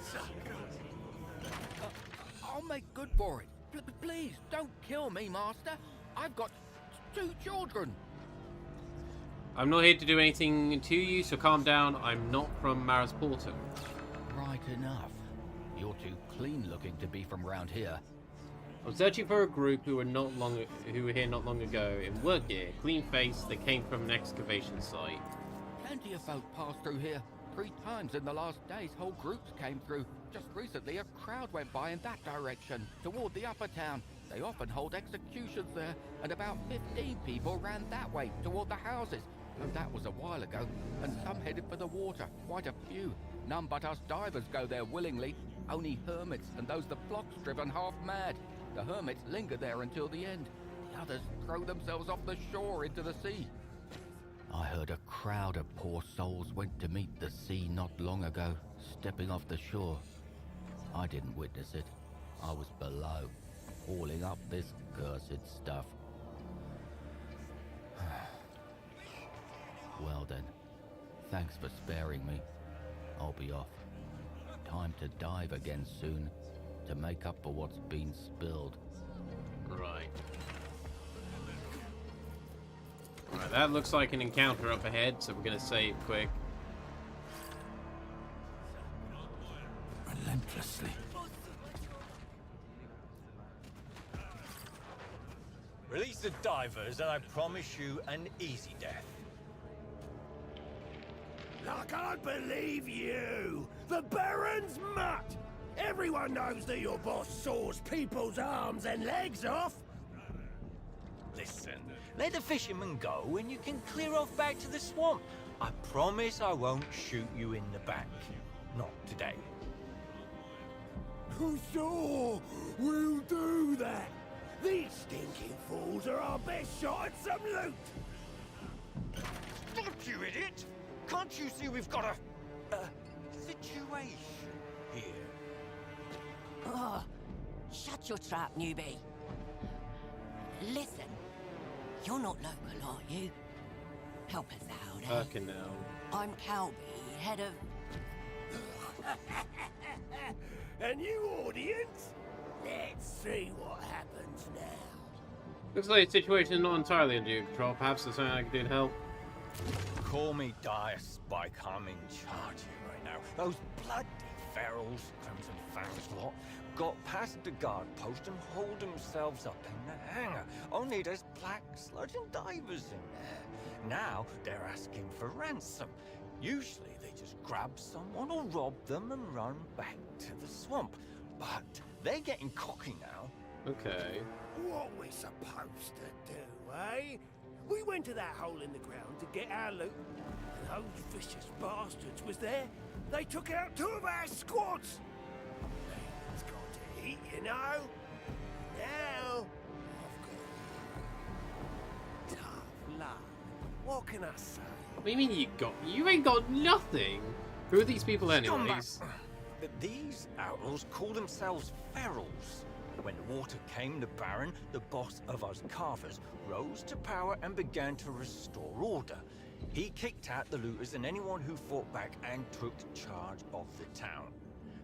I'll make good for it. Please, don't kill me, Master. I've got 2 children. I'm not here to do anything to you, so calm down. I'm not from Maris Portum. Right enough. You're too clean-looking to be from round here. I'm searching for a group who were here not long ago in work gear, clean face. They came from an excavation site. Plenty of folk passed through here. 3 times in the last days, whole groups came through. Just recently, a crowd went by in that direction, toward the upper town. They often hold executions there, and about 15 people ran that way, toward the houses. And that was a while ago, and some headed for the water, quite a few. None but us divers go there willingly. Only hermits and those the flock's driven half mad. The hermits linger there until the end. The others throw themselves off the shore into the sea. I heard a crowd of poor souls went to meet the sea not long ago, stepping off the shore. I didn't witness it. I was below, hauling up this cursed stuff. Well then, thanks for sparing me. I'll be off. Time to dive again soon, to make up for what's been spilled. That looks like an encounter up ahead, so we're gonna save quick. Relentlessly. Release the divers, and I promise you an easy death. I can't believe you! The Baron's mutt! Everyone knows that your boss saws people's arms and legs off! Listen, let the fishermen go, and you can clear off back to the swamp. I promise I won't shoot you in the back. Not today. Sure, we'll do that! These stinking fools are our best shot at some loot! Stop, you idiot! Can't you see we've got a situation here? Oh, shut your trap, newbie. Listen, you're not local, are you? Help us out, eh? Fucking hell. I'm Calby, head of... A new audience? Let's see what happens now. Looks like the situation is not entirely under your control. Perhaps there's something I can do to help. Call me Dire Spike, I'm in charge here right now. Those bloody ferals, Crimson Fangs lot, got past the guard post and hauled themselves up in the hangar. Only there's black sludge and divers in there. Now they're asking for ransom. Usually they just grab someone or rob them and run back to the swamp. But they're getting cocky now. Okay. What we supposed to do, eh? We went to that hole in the ground to get our loot, and those vicious bastards was there. They took out 2 of our squads. Man's got to eat, you know. Now, I've got tough luck. What can I say? What do you mean you ain't got nothing? Who are these people anyways? These outlaws call themselves ferals. When the water came, the Baron, the boss of us carvers, rose to power and began to restore order. He kicked out the looters and anyone who fought back and took charge of the town.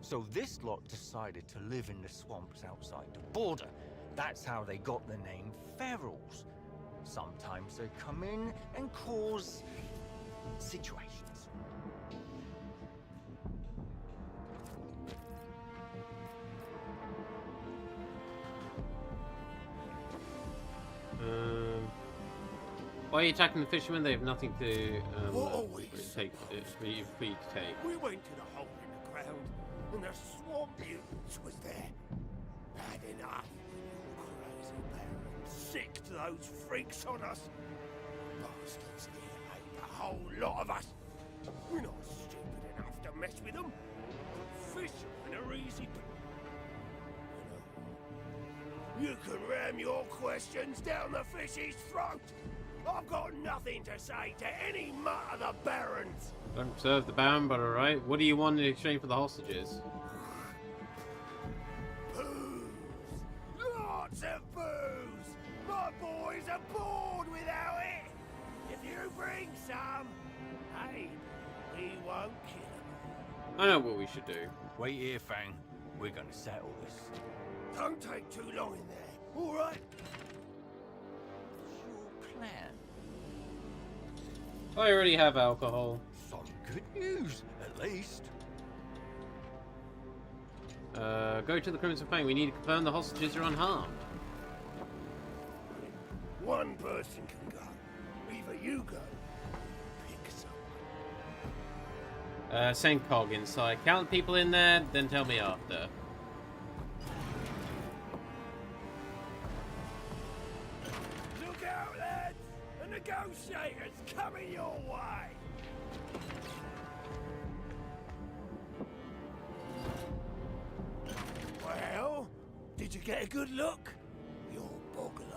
So this lot decided to live in the swamps outside the border. That's how they got the name ferals. Sometimes they come in and cause situations. Why are you attacking the fishermen? They have nothing to take. For you to take. We went to the hole in the ground, and the swamp mutants was there. Bad enough. Crazy Baron. Sick to those freaks on us. Bastards here ate the whole lot of us. We're not stupid enough to mess with them. Fishermen are easy. You can ram your questions down the fish's throat. I've got nothing to say to any mutt of the Barons. Don't serve the Baron, but alright. What do you want in exchange for the hostages? Booze. Lots of booze. My boys are bored without it. If you bring some, hey, we won't kill them. I know what we should do. Wait here, Fang. We're gonna settle this. Don't take too long in there, all right? What's your plan? I already have alcohol. Some good news, at least. Go to the Crimson Fang. We need to confirm the hostages are unharmed. One person can go. Either you go, pick someone. Send Cog inside. Count people in there, then tell me after. Look out, lads! The negotiators coming your way! Well, did you get a good look? Your bog-eyed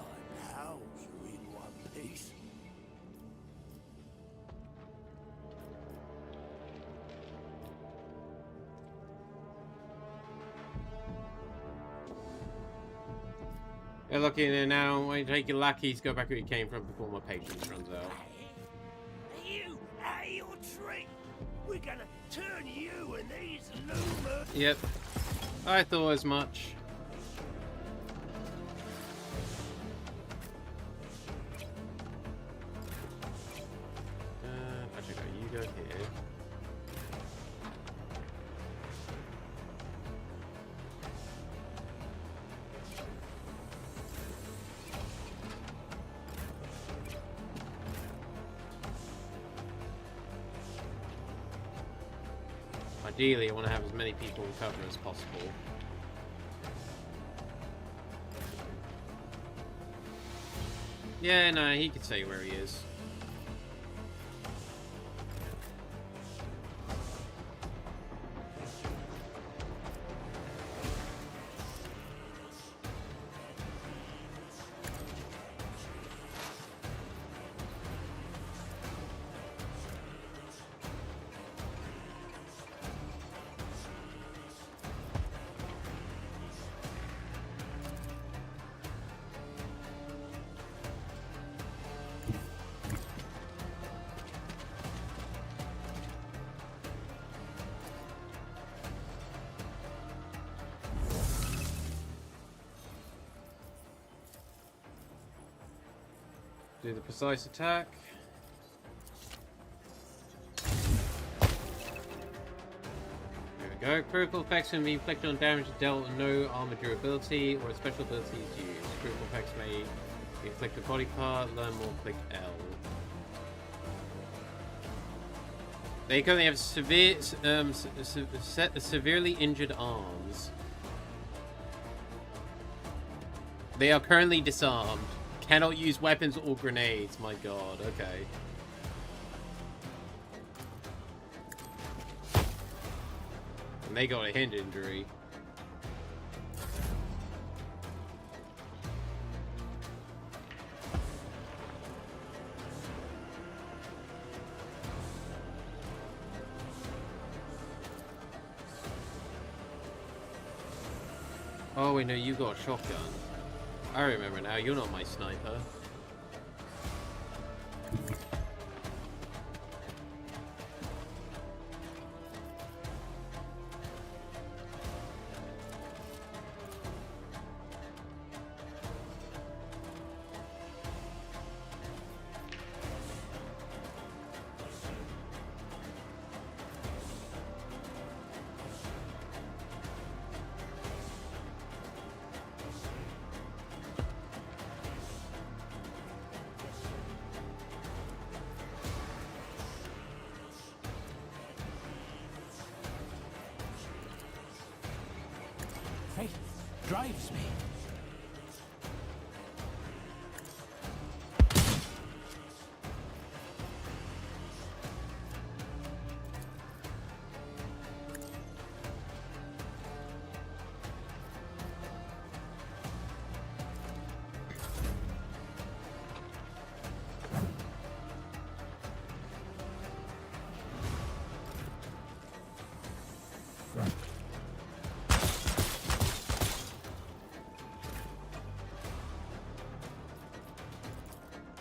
pals are in one piece. You're looking in now. When you take your lackeys, go back where you came from before my patience runs out. You out of your tree! We're gonna turn you and these loomers. Yep. I thought as much. go here. Ideally, I want to have as many people in cover as possible. Yeah, no, he could say where he is. Do the precise attack. There we go. Critical effects can be inflicted on damage dealt with no armor durability or a special ability is used. Critical effects may be inflicted a body part. Learn more, click L. They currently have severely injured arms. They are currently disarmed. Cannot use weapons or grenades. My god, okay. And they got a hand injury. Oh wait, no, you got a shotgun. I remember now, you're not my sniper. Faith drives me.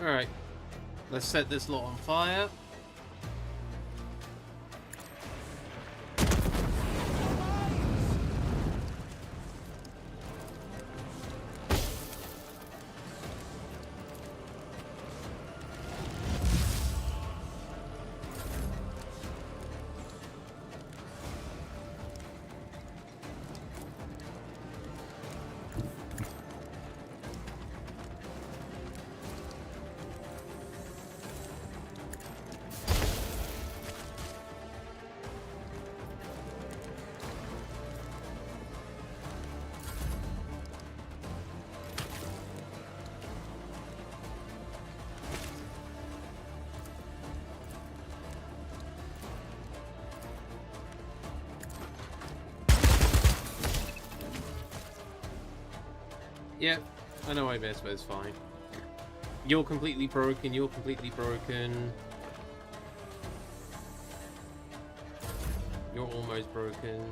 Alright, let's set this lot on fire. Yep, I know I missed, but it's fine. You're completely broken, you're completely broken. You're almost broken.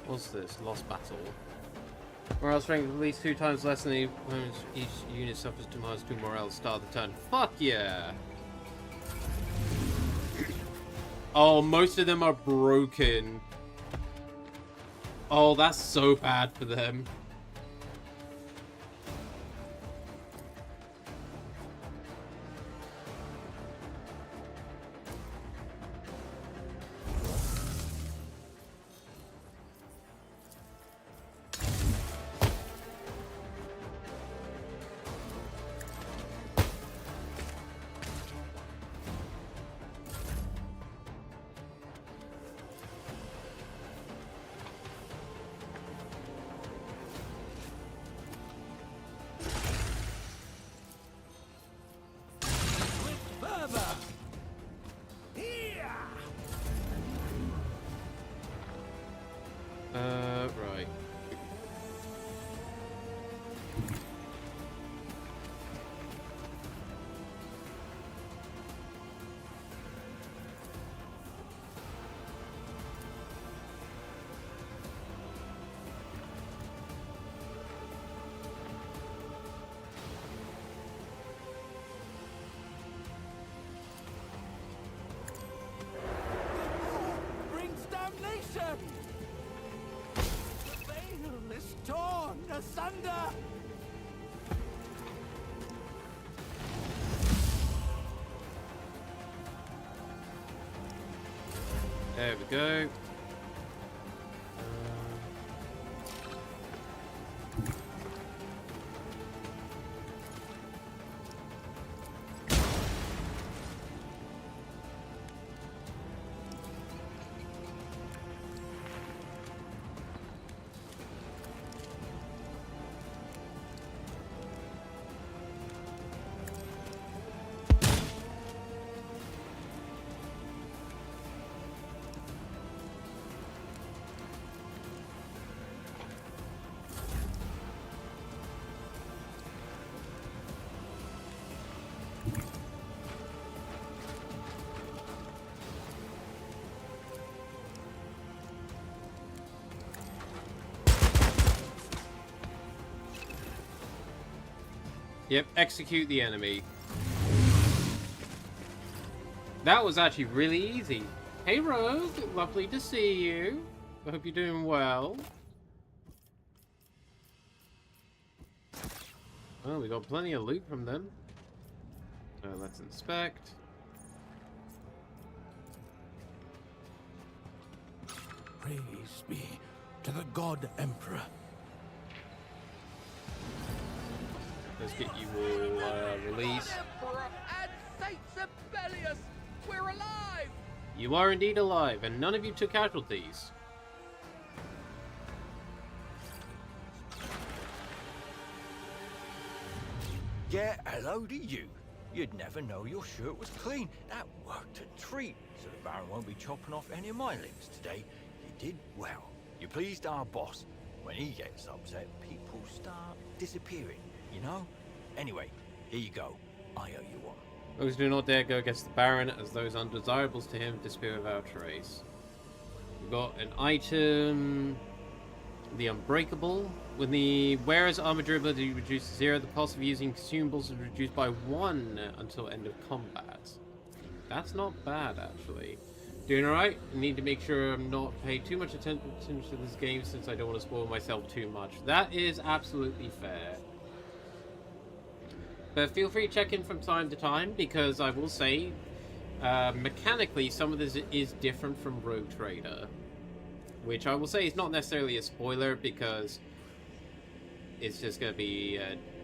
What's this? Lost battle. Morale strength at least 2 times less than the opponent's each unit suffers 2 morale start of the turn. Fuck yeah! Oh, most of them are broken. Oh, that's so bad for them. Right. Brings damnation! The veil is torn asunder! There we go. Yep, execute the enemy. That was actually really easy. Hey Rogue, lovely to see you. I hope you're doing well. Oh, we got plenty of loot from them. Let's inspect. Praise be to the God Emperor. Let's get you all released. Emperor and Saint Sibelius, we're alive! You are indeed alive, and none of you took casualties. Yeah, hello to you. You'd never know your shirt was clean. That worked a treat, so the Baron won't be chopping off any of my limbs today. You did well. You pleased our boss. When he gets upset, people start disappearing, you know? Anyway, here you go. I owe you one. Those do not dare go against the Baron, as those undesirables to him disappear without trace. We've got an item... The Unbreakable. When the wearer's armor durability reduced to 0, the pulse of using consumables is reduced by 1 until end of combat. That's not bad, actually. Doing alright? I need to make sure I'm not paying too much attention to this game since I don't want to spoil myself too much. That is absolutely fair. But feel free to check in from time to time, because I will say, mechanically, some of this is different from Rogue Trader. Which I will say is not necessarily a spoiler, because it's just going to be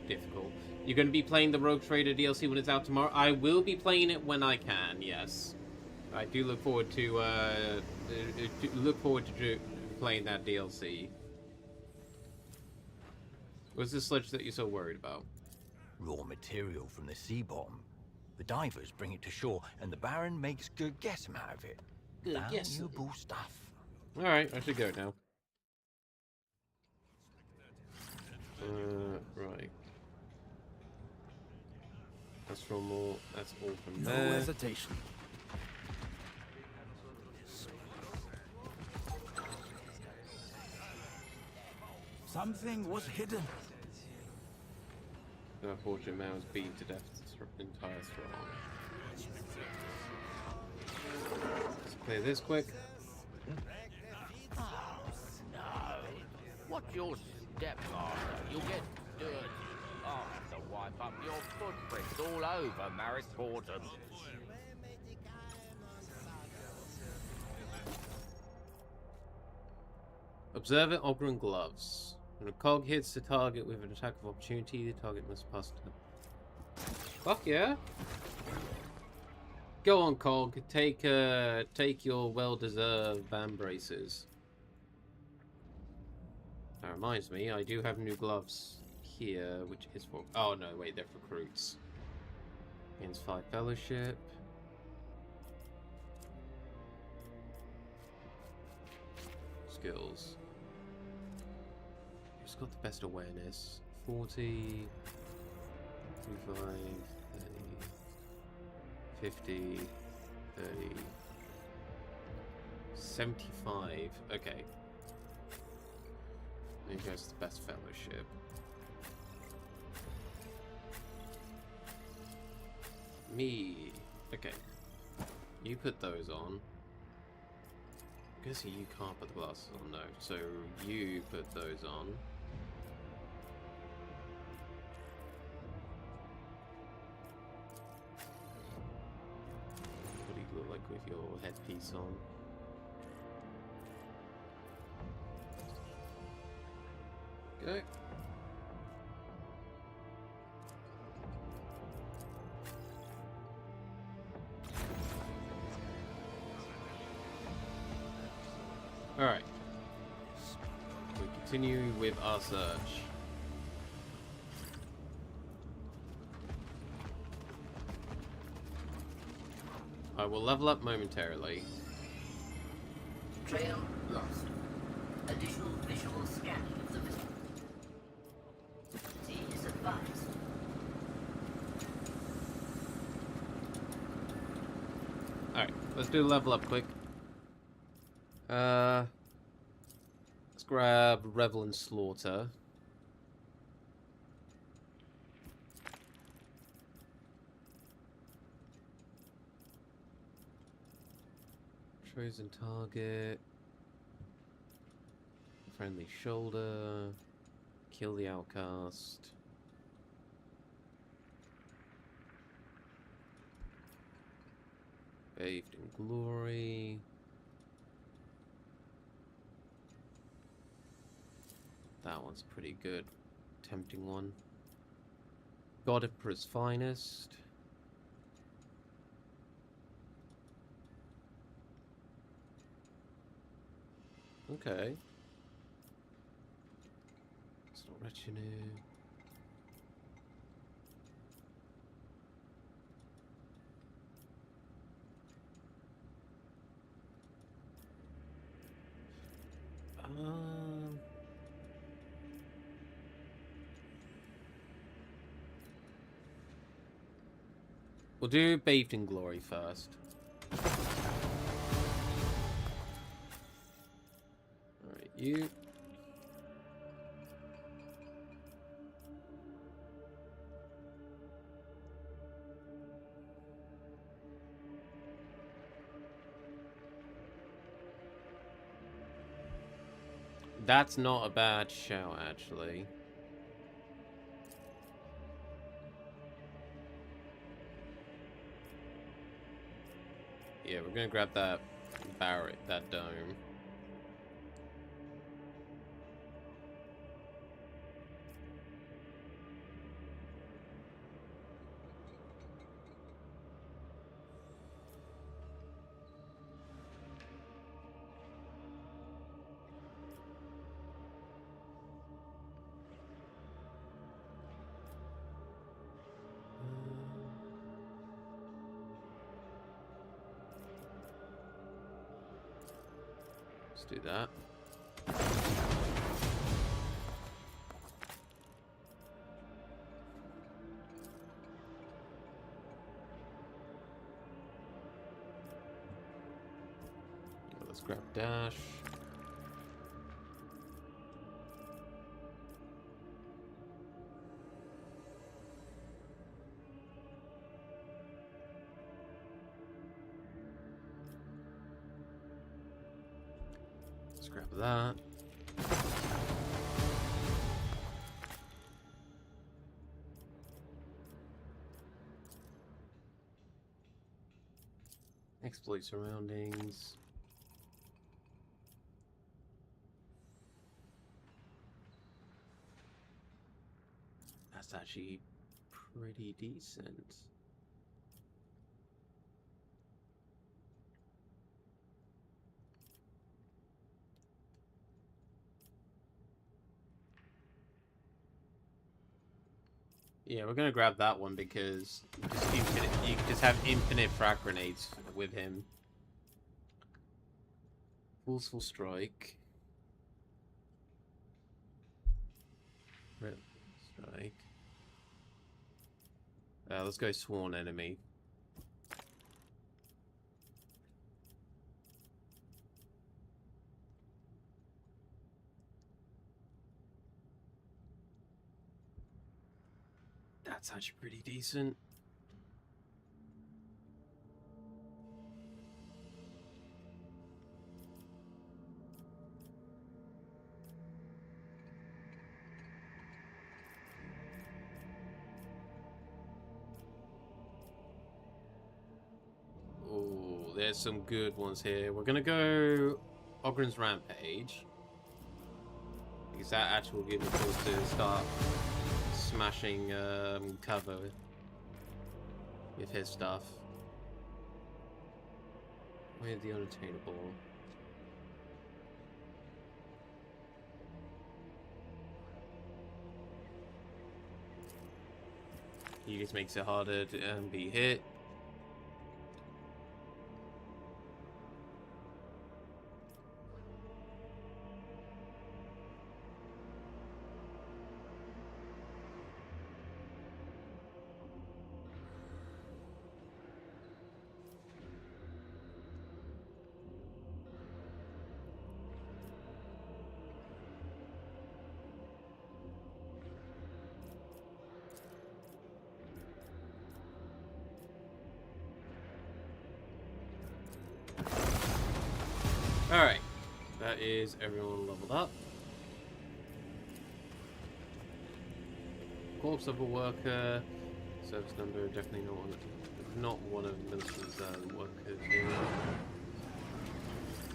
difficult. You're going to be playing the Rogue Trader DLC when it's out tomorrow. I will be playing it when I can, yes. I do look forward to playing that DLC. What's the sludge that you're so worried about? Raw material from the sea bottom. The divers bring it to shore, and the Baron makes good guessing out of it. Valuable stuff. Alright, I should go now. Right. That's from all. That's all from there. No hesitation. Something was hidden. The unfortunate man was beaten to death the entire throng. Let's clear this quick. Oh, no. What's your stepfather? You'll get dirty. I'll have to wipe up your footprints all over Marrick Bottom. Observant Ogren gloves. When a cog hits the target with an attack of opportunity, the target must pass to... Fuck yeah! Go on, Cog. Take your well-deserved band braces. That reminds me, I do have new gloves here, which is for... Oh no, wait, they're for recruits. Gains 5 fellowship. Skills. Who's got the best awareness? 40, 35, 30, 50, 30, 75. Okay. There goes the best fellowship. Me. Okay. You put those on. I guess you can't put the glasses on, no. So you put those on. What do you look like with your headpiece on? Go. Alright. We continue with our search. I will level up momentarily. Trail lost. Additional visual scanning of the vessel. See is advised. Alright, let's do the level up quick. Let's grab Revel and Slaughter. Chosen target. Friendly shoulder. Kill the outcast. Bathed in glory. That one's pretty good. Tempting one. God Emperor's Finest. Okay. It's not retinue. We'll do Bathed in Glory first. Alright, you. That's not a bad shout, actually. Yeah, we're gonna grab that barret, that dome. Let's do that. Let's grab dash. Let's grab that. Exploit surroundings. That's actually pretty decent. Yeah, we're gonna grab that one because you can just have infinite frag grenades with him. Forceful strike. Strike. Let's go sworn enemy. That's actually pretty decent. Oh, there's some good ones here. We're gonna go Ogren's Rampage. Because that actually will give me tools to start smashing cover with his stuff. Where's the unattainable? He just makes it harder to be hit. Alright, that is everyone leveled up. Corpse of a worker, service number, definitely not one of Milton's workers here.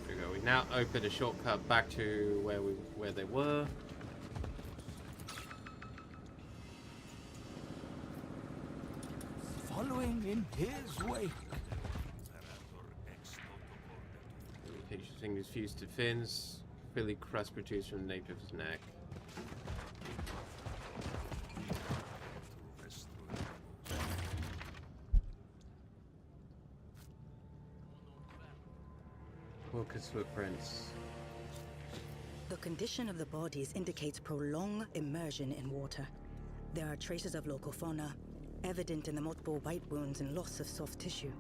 There we go. We now open a shortcut back to where they were. Following in his wake. Fingers fused to fins. Philly crust produced from the nape of his neck. Walker's footprints. The condition of the bodies indicates prolonged immersion in water. There are traces of local fauna, evident in the multiple white wounds and loss of soft tissue.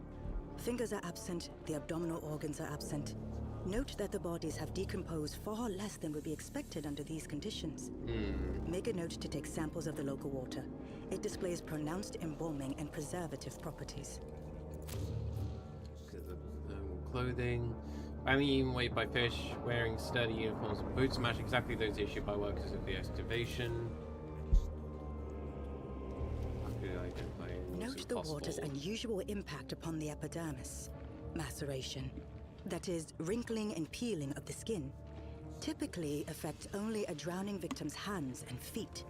Fingers are absent, the abdominal organs are absent. Note that the bodies have decomposed far less than would be expected under these conditions. Make a note to take samples of the local water. It displays pronounced embalming and preservative properties. Clothing. Finding eaten weight by fish, wearing sturdy uniforms and boots match exactly those issued by workers of the excavation. Note the water's unusual impact upon the epidermis. Maceration. That is, wrinkling and peeling of the skin. Typically affects only a drowning victim's hands and feet.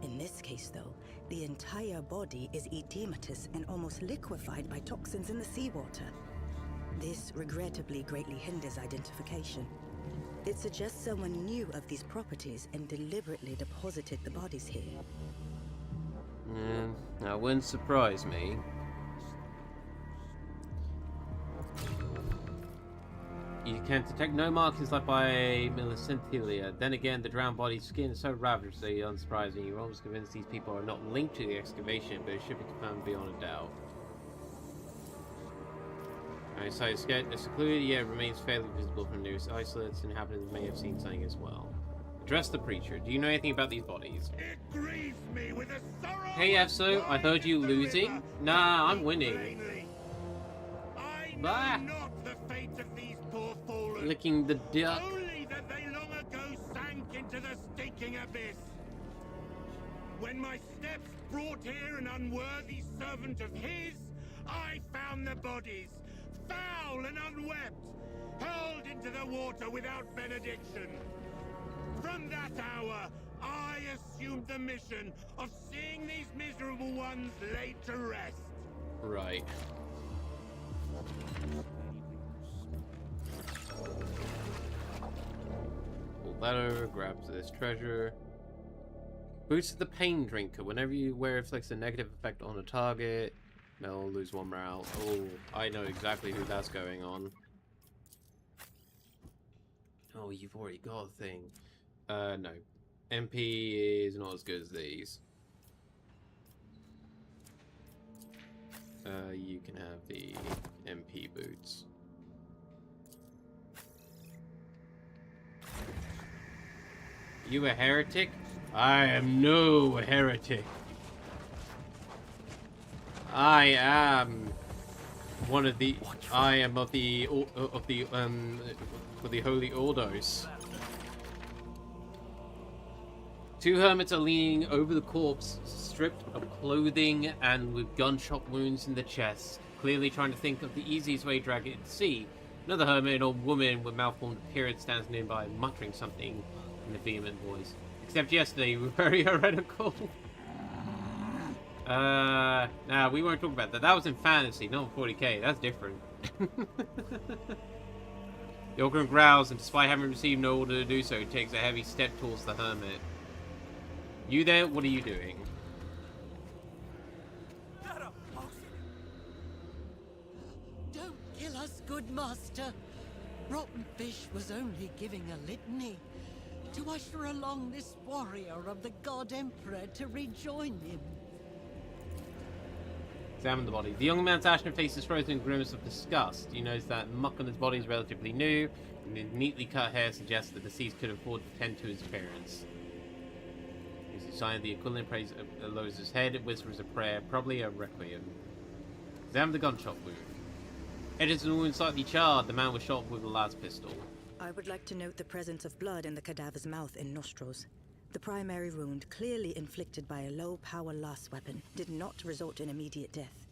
In this case, though, the entire body is edematous and almost liquefied by toxins in the seawater. This regrettably greatly hinders identification. It suggests someone knew of these properties and deliberately deposited the bodies here. That wouldn't surprise me. You can detect no markings left by Millicentilia. Then again, the drowned body's skin is so ravagely unsurprising. You're almost convinced these people are not linked to the excavation, but it should be confirmed beyond a doubt. Alright, so it's secluded, yet it remains fairly visible from nearest isolates. Inhabitants may have seen something as well. Address the preacher. Do you know anything about these bodies? It grieves me with a sorrow. Hey, Efso, I heard you losing. Nah, I'm winning. I Bah! know not the fate of these poor fallen. Licking the duck. Only that abyss. When my steps brought here an unworthy servant of his, I found the bodies, foul and unwept, hurled into the water without benediction. From that hour, I assumed the mission of seeing these miserable ones laid to rest. Right. Pull that over, grab this treasure. Boosts the pain drinker. Whenever you wear it, inflicts a negative effect on a target. They'll lose 1 morale. Oh, I know exactly who that's going on. Oh, you've already got a thing. No. MP is not as good as these. You can have the MP boots. You a heretic? I am no heretic. I am one of the. I am of the Holy Ordos. 2 hermits are leaning over the corpse, stripped of clothing and with gunshot wounds in the chest, clearly trying to think of the easiest way to drag it to sea. Another hermit, an old woman with malformed appearance, stands nearby, muttering something in a vehement voice. Except yesterday, we were very heretical. Nah, we won't talk about that. That was in fantasy, not in 40k. That's different. The Organ growls, and despite having received no order to do so, takes a heavy step towards the hermit. You there? What are you doing? Don't kill us, good master. Rotten Fish was only giving a litany to usher along this warrior of the God Emperor to rejoin him. Examine the body. The young man's ashen face is frozen in a grimace of disgust. You notice that muck on his body is relatively new, and his neatly cut hair suggests that the deceased could afford to tend to his appearance. As he signs the equivalent praise, lowers his head, whispers a prayer, probably a requiem. Examine the gunshot wound. Edges and wound slightly charred. The man was shot with a las pistol. I would like to note the presence of blood in the cadaver's mouth and nostrils. The primary wound, clearly inflicted by a low-power las weapon, did not result in immediate death.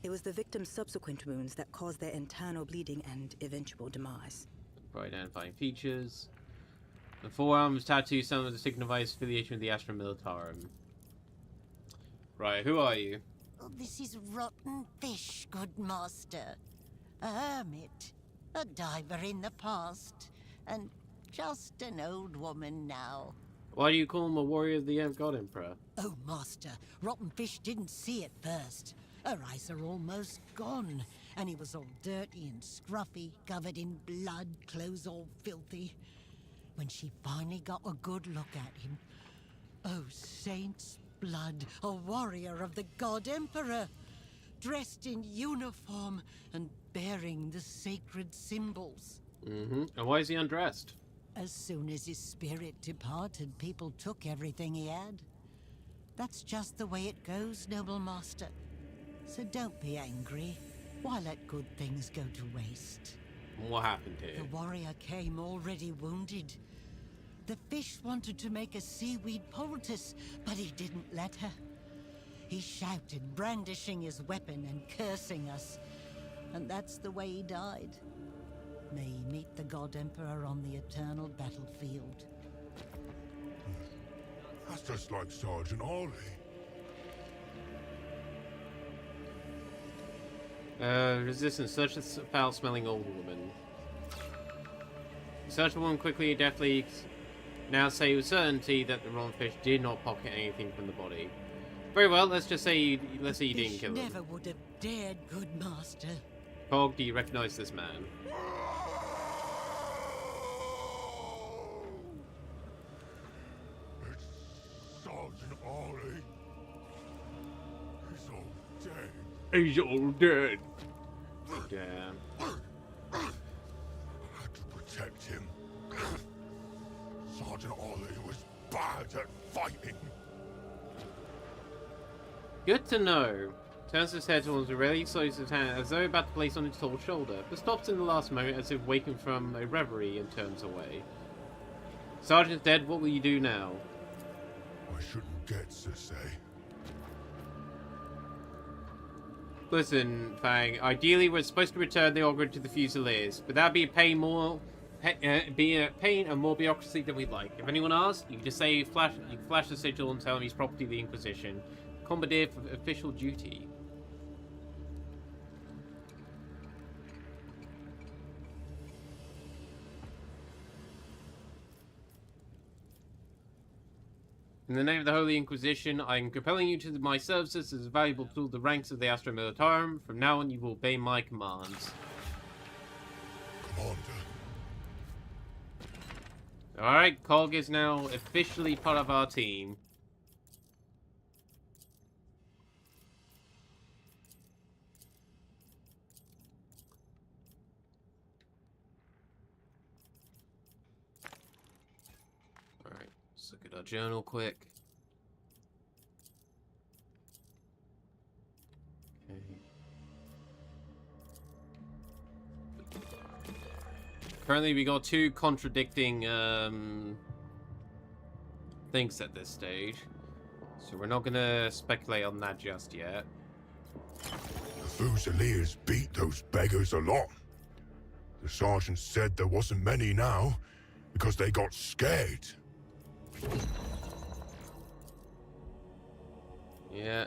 It was the victim's subsequent wounds that caused their internal bleeding and eventual demise. For identifying features. The forearm is tattooed, some of the signifies affiliation with the Astra Militarum. Right, who are you? Oh, this is Rotten Fish, good master. A hermit, a diver in the past, and just an old woman now. Why do you call him a warrior of the God Emperor? Oh, master, Rotten Fish didn't see it first. Her eyes are almost gone, and he was all dirty and scruffy, covered in blood, clothes all filthy. When she finally got a good look at him, oh, saint's blood, a warrior of the God Emperor, dressed in uniform and bearing the sacred symbols. And why is he undressed? As soon as his spirit departed, people took everything he had. That's just the way it goes, noble master. So don't be angry. Why let good things go to waste? What happened here? The warrior came already wounded. The fish wanted to make a seaweed poultice, but he didn't let her. He shouted, brandishing his weapon and cursing us. And that's the way he died. May he meet the God Emperor on the eternal battlefield. That's just like Sergeant Ollie. Resistance. Search a foul-smelling old woman. Search the woman quickly, deftly. Now say with certainty that the rotten fish did not pocket anything from the body. Very well. Let's just say you didn't kill him. Never would have dared, good master. Pog, do you recognize this man? It's Sergeant Ollie. He's all dead. He's all dead. Damn. I had to protect him. Sergeant Ollie was bad at fighting. Good to know. Turns his head towards a really slows his hand as though about to place on his tall shoulder, but stops in the last moment as if waking from a reverie and turns away. Sergeant's dead, what will you do now? I shouldn't get to say. Listen, Fang. Ideally, we're supposed to return the Ogre to the Fusiliers, but that'd be a pain and more bureaucracy than we'd like. If anyone asks, you can just say you can flash the sigil and tell him he's property of the Inquisition. Commandeer for official duty. In the name of the Holy Inquisition, I am compelling you to my services as a valuable tool to the ranks of the Astra Militarum. From now on, you will obey my commands. Commander. Alright, Cog is now officially part of our team. Alright, let's look at our journal quick. Okay. Currently, we got two contradicting things at this stage, so we're not gonna speculate on that just yet. The Fusiliers beat those beggars a lot. The sergeant said there wasn't many now because they got scared. Yeah.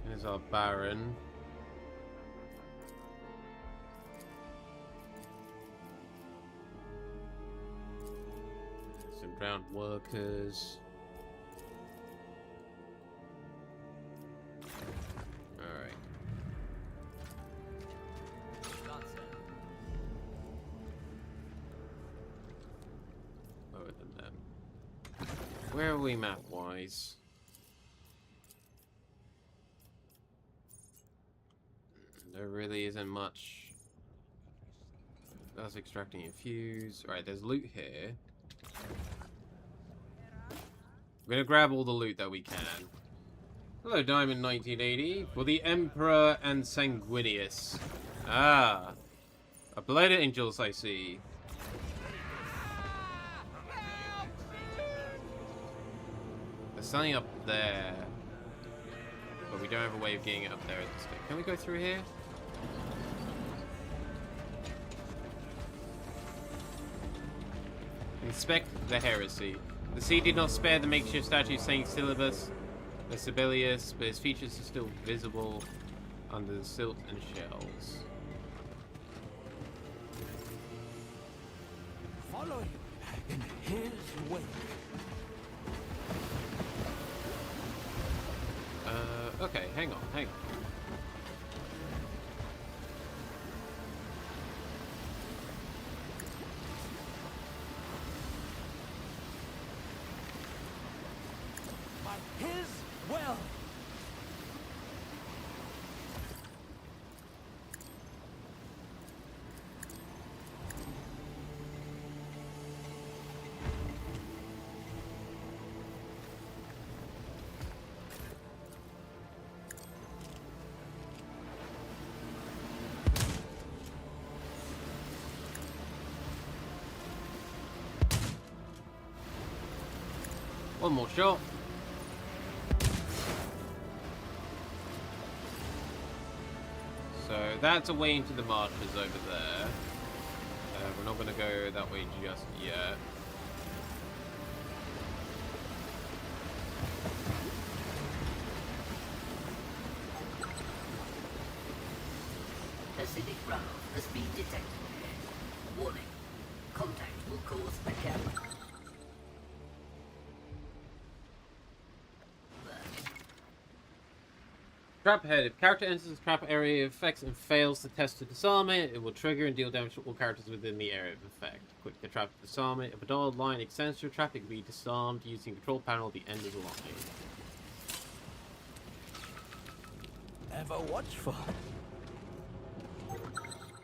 Here's our Baron. Some drowned workers. Alright. Lower than them. Where are we map-wise? There really isn't much. That's extracting a fuse. Alright, there's loot here. We're gonna grab all the loot that we can. Hello, Diamond 1980. For the Emperor and Sanguinius. Ah. A Blade of Angels, I see. There's something up there. But we don't have a way of getting it up there at this stage. Can we go through here? Inspect the heresy. The sea did not spare the makeshift statue of Saint Syllabus, the Sibelius, but his features are still visible under the silt and shells. Follow him in his wake. Okay, hang on. By his will. One more shot. So that's a way into the marshes over there. We're not going to go that way just yet. Acidic runoff has been detected. Warning. Contact will cause a gap. Trap ahead. If character enters the trap area of effects and fails the test to disarm it, it will trigger and deal damage to all characters within the area of effect. Click the trap to disarm it. If a dotted line extends to a trap, it can be disarmed using the control panel at the end of the line. Ever watchful?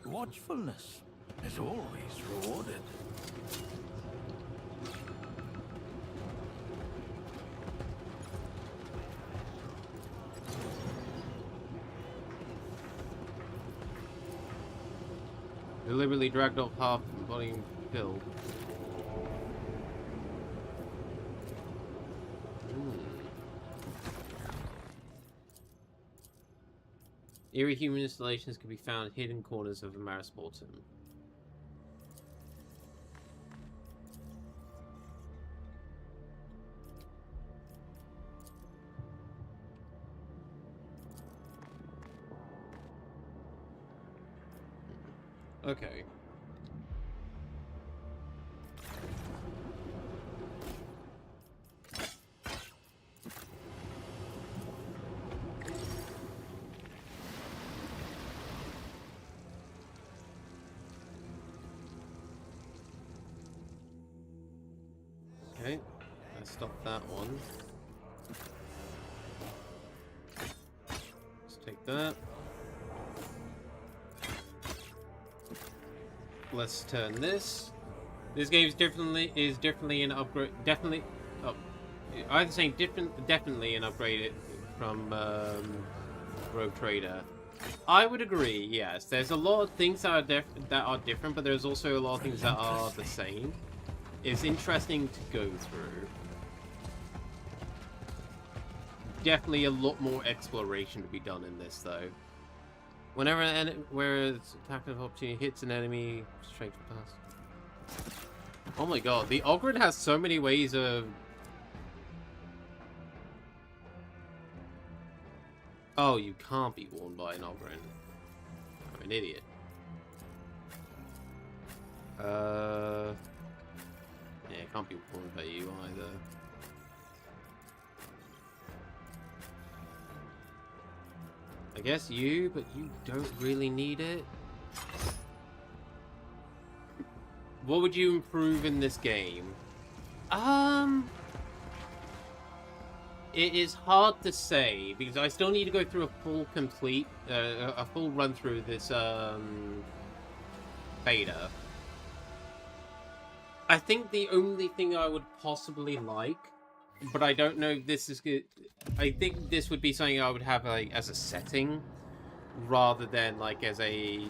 Watchfulness. is always rewarded. Deliberately dragged off half the body and killed. Eerie human installations can be found in hidden corners of the Maris Mortem. Okay. Okay, let's stop that one. Let's take that. Let's turn this. This game is definitely an upgrade. Definitely, oh, I'm saying definitely an upgrade from Rogue Trader. I would agree. Yes, there's a lot of things that are different, but there's also a lot of things that are the same. It's interesting to go through. Definitely a lot more exploration to be done in this, though. Whenever its attack of opportunity hits an enemy, straight to pass. Oh my god, the Ogren has so many ways of... Oh, you can't be warned by an Ogren. I'm an idiot. Yeah, it can't be warned by you either. I guess you, but you don't really need it. What would you improve in this game? It is hard to say because I still need to go through a full run through this beta. I think the only thing I would possibly like, but I don't know if this is good. I think this would be something I would have like as a setting, rather than like as a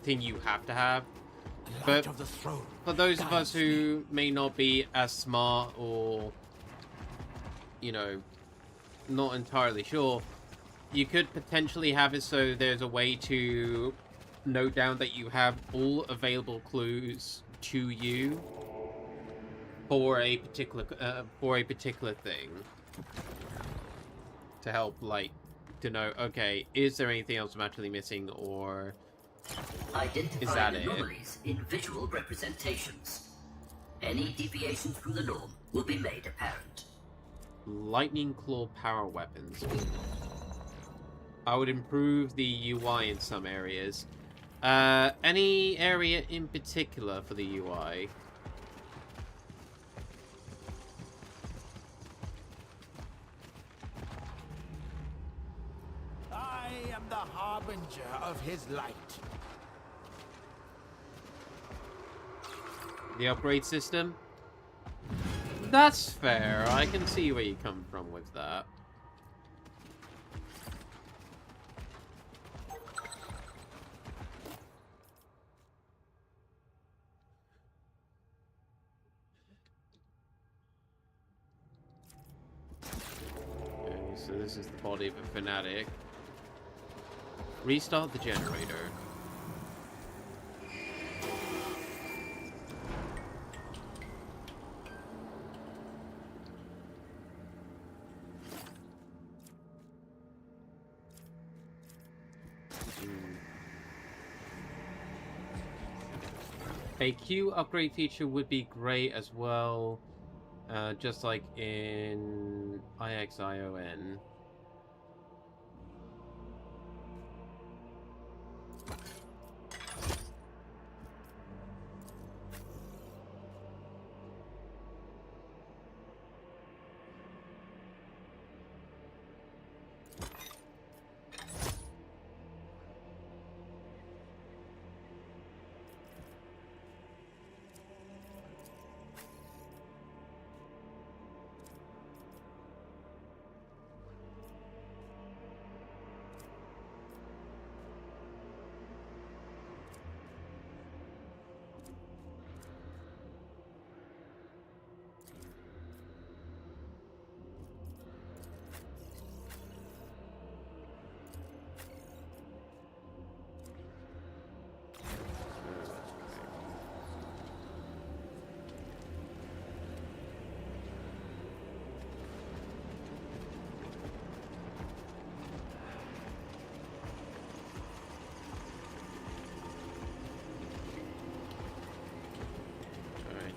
thing you have to have. But for those of us who may not be as smart or, you know, not entirely sure, you could potentially have it so there's a way to note down that you have all available clues to you for a particular thing to help, like, to know, okay, is there anything else I'm actually missing, or is that it? Anomalies in visual representations. Any deviations from the norm will be made apparent. Lightning claw power weapons. I would improve the UI in some areas. Any area in particular for the UI? I am the harbinger of his light. The upgrade system? That's fair. I can see where you come from with that. Okay, so this is the body of a fanatic. Restart the generator. A Q upgrade feature would be great as well, just like in IXION.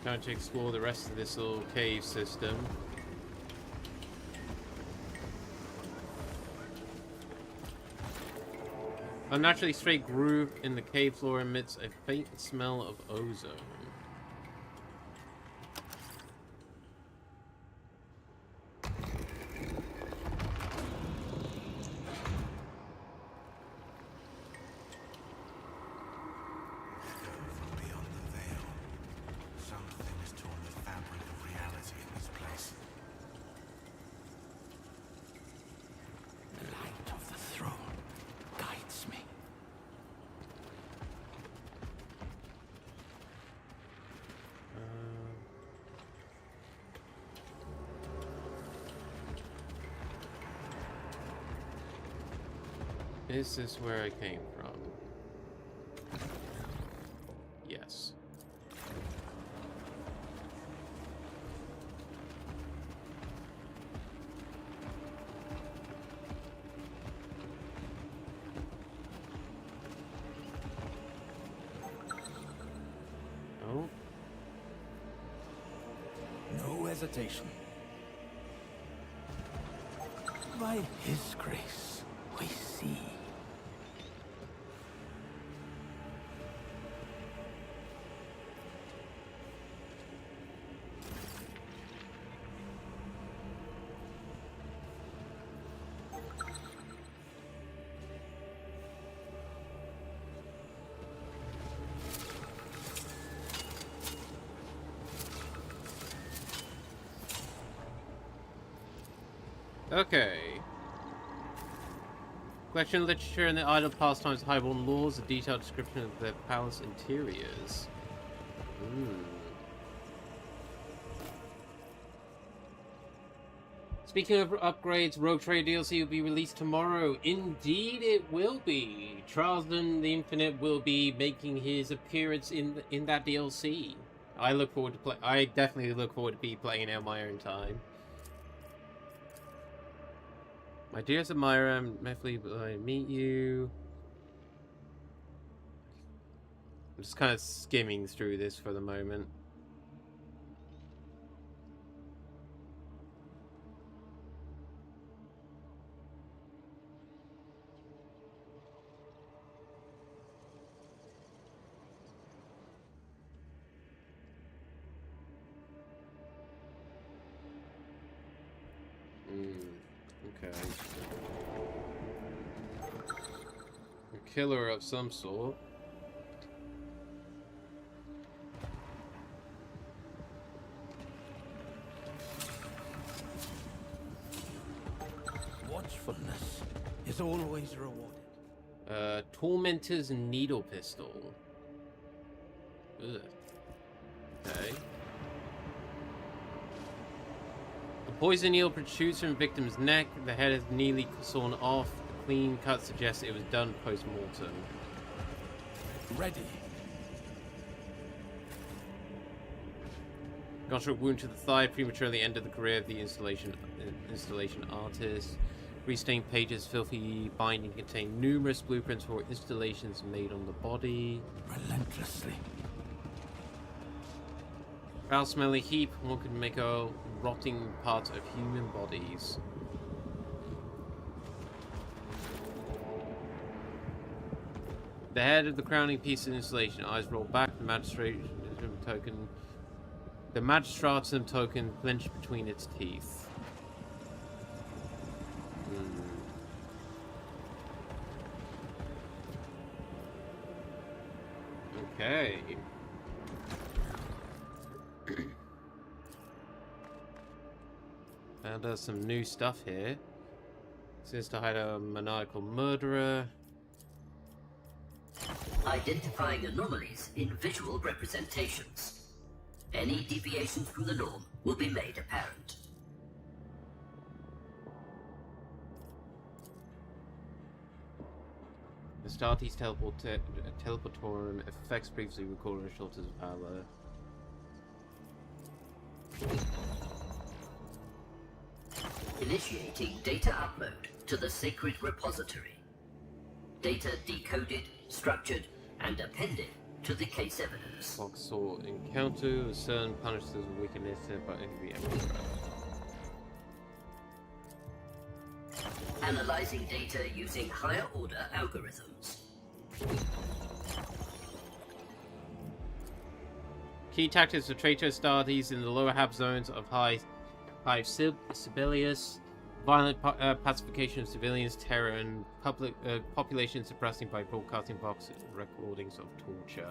Trying to explore the rest of this little cave system. A naturally straight groove in the cave floor emits a faint smell of ozone. Is this where I came from? Yes. Oh. No hesitation. By His grace, we see. Okay. Collection of literature and the idle pastimes of highborn laws, a detailed description of their palace interiors. Speaking of upgrades, Rogue Trade DLC will be released tomorrow. Indeed it will be. Charleston the Infinite will be making his appearance in that DLC. I look forward to play. I definitely look forward to be playing it on my own time. My dearest Amira, I'm definitely I meet you. I'm just kind of skimming through this for the moment. Okay. A killer of some sort. Watchfulness is always rewarded. Tormentor's needle pistol. Ugh. Okay. The poison needle protrudes from the victim's neck. The head is nearly sawn off. The clean cut suggests it was done post-mortem. Ready. Gunshot wound to the thigh prematurely ended the career of the installation artist. Restained pages, filthy binding contain numerous blueprints for installations made on the body. Relentlessly. Foul smelly heap, one could make a rotting parts of human bodies. The head of the crowning piece of installation, eyes roll back, the magistratum token clenched between its teeth. Okay. Found some new stuff here. Seems to hide a maniacal murderer. Identifying anomalies in visual representations. Any deviations from the norm will be made apparent. Astartes teleportorum effects previously recorded in Shelters of Power. Initiating data upload to the sacred repository. Data decoded, structured, and appended to the case evidence. Foxhole encounter. The CERN punishes weakness by the Emperor. Analyzing data using higher order algorithms. Key tactics for traitor Astartes in the lower hab zones of Hive Sibelius. Violent pacification of civilians, terror, and population suppressing by broadcasting box recordings of torture.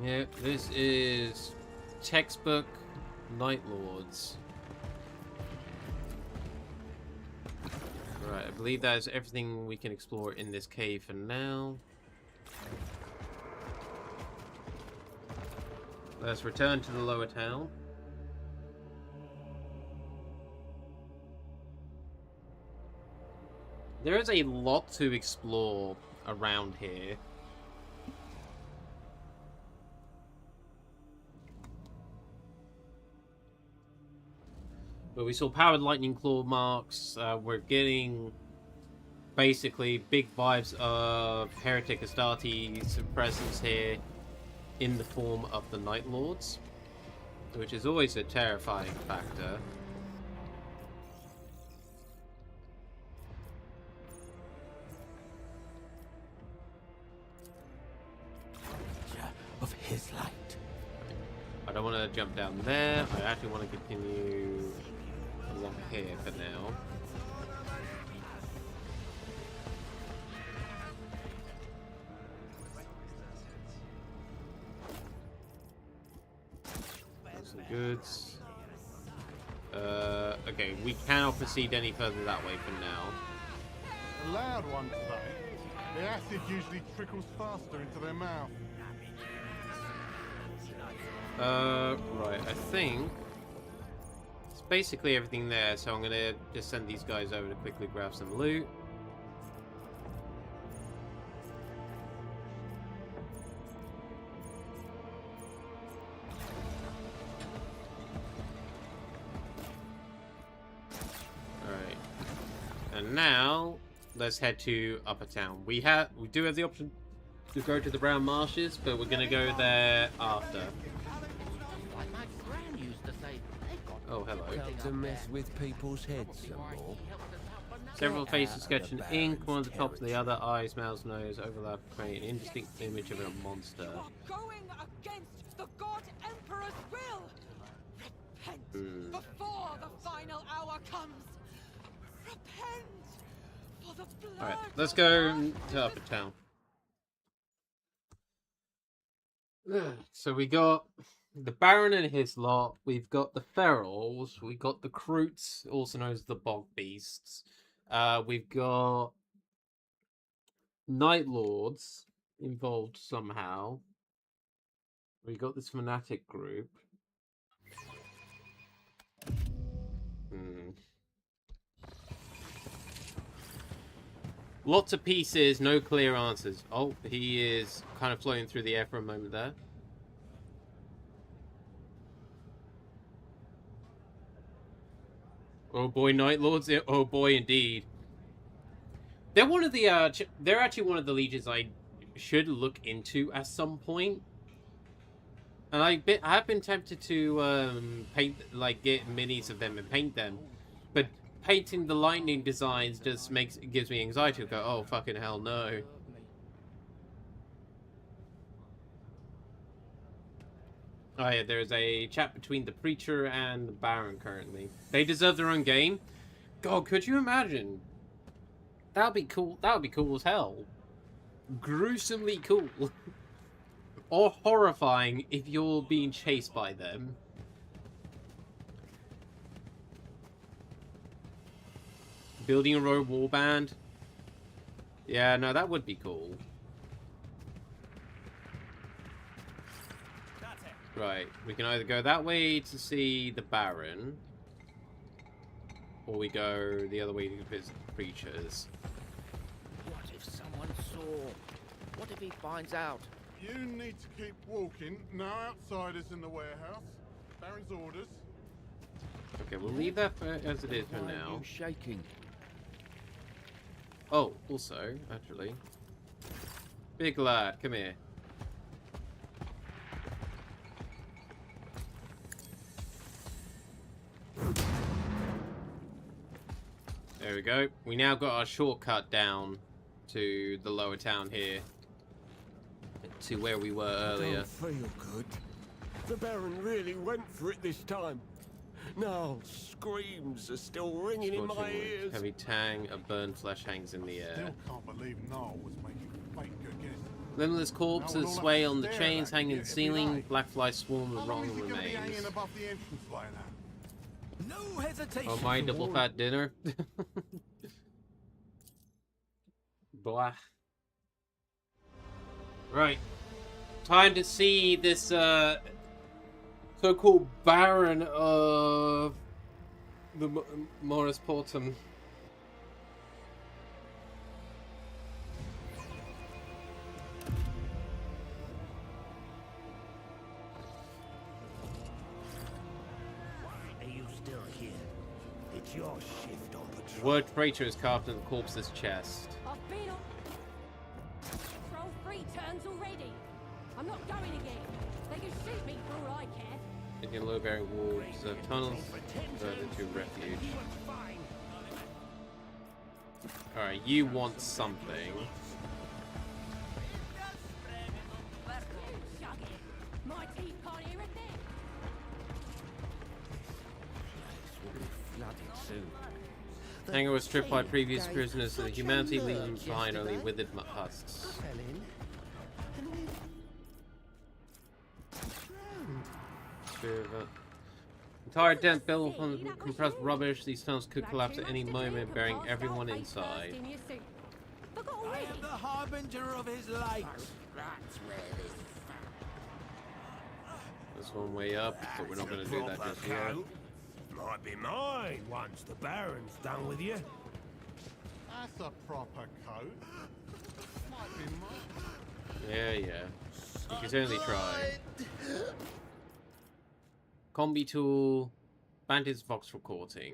Yeah, this is textbook Night Lords. Right, I believe that is everything we can explore in this cave for now. Let's return to the lower town. There is a lot to explore around here. But we saw powered lightning claw marks. We're getting basically big vibes of Heretic Astartes' presence here in the form of the Night Lords, which is always a terrifying factor. Of his light. I don't want to jump down there. I actually want to continue along here for now. Some goods. Okay, we cannot proceed any further that way for now. A loud one today. The acid usually trickles faster into their mouth. Right, I think it's basically everything there, so I'm gonna just send these guys over to quickly grab some loot. Alright. And now let's head to Upper Town. We do have the option to go to the Brown Marshes, but we're gonna go there after. Oh, hello. To mess with people's heads some more. Several faces sketched in ink, one at the top of the other, eyes, mouth, nose, overlap, create an indistinct image of a monster. You are going against the God Emperor's will! Repent before the final hour comes! Repent for the blood. Alright, let's go to Upper Town. So we got the Baron and his lot, we've got the Ferals, we've got the Kroots, also known as the Bog Beasts, we've got Night Lords involved somehow, we got this fanatic group. Lots of pieces, no clear answers. Oh, he is kind of floating through the air for a moment there. Oh boy, Night Lords. Oh boy, indeed. They're one of the. They're actually one of the legions I should look into at some point. And I have been tempted to paint, like, get minis of them and paint them, but painting the lightning designs just gives me anxiety to go, oh fucking hell no. Oh yeah, there's a chat between the Preacher and the Baron currently. They deserve their own game. God, could you imagine? That'd be cool. That would be cool as hell. Gruesomely cool. Or horrifying if you're being chased by them. Building a rogue warband. Yeah, no, that would be cool. Right, we can either go that way to see the Baron, or we go the other way to visit the Preachers. What if someone saw? What if he finds out? You need to keep walking. No outsiders in the warehouse. Baron's orders. Okay, we'll leave that as it is for now. Why are you shaking? Oh, also, actually, Big lad, come here. There we go. We now got our shortcut down to the lower town here. To where we were earlier. I don't feel good. The Baron really went for it this time. No, screams are still ringing in my ears. Heavy tang of burned flesh hangs in the air. Still can't believe Noel was making fake again. Limbless corpses sway on the chains hanging in the ceiling. Black flies swarm with rotten remains. Above the entrance like that? No hesitation. Oh, my double fat dinner. Blah. Right. Time to see this so-called Baron of the Morris Portum. Are you still here? It's your shift on patrol. Word traitor is carved in the corpse's chest. I've been on patrol 3 turns already. I'm not going again. They can shoot me for all I care. In low-bearing walls of tunnels further to refuge. Alright, you want something. My teeth can't hear a thing. Hangar was stripped by previous prisoners of the humanity, leaving behind only withered husks. Entire tent built on compressed rubbish, these tunnels could collapse at any moment, burying everyone inside. I am the harbinger of his light. There's one way up, but we're not going to do that just yet. Might be mine once the Baron's done with you. That's a proper coat. Might be mine. Yeah. You can certainly try. Combi tool, Bandit's Vox recording.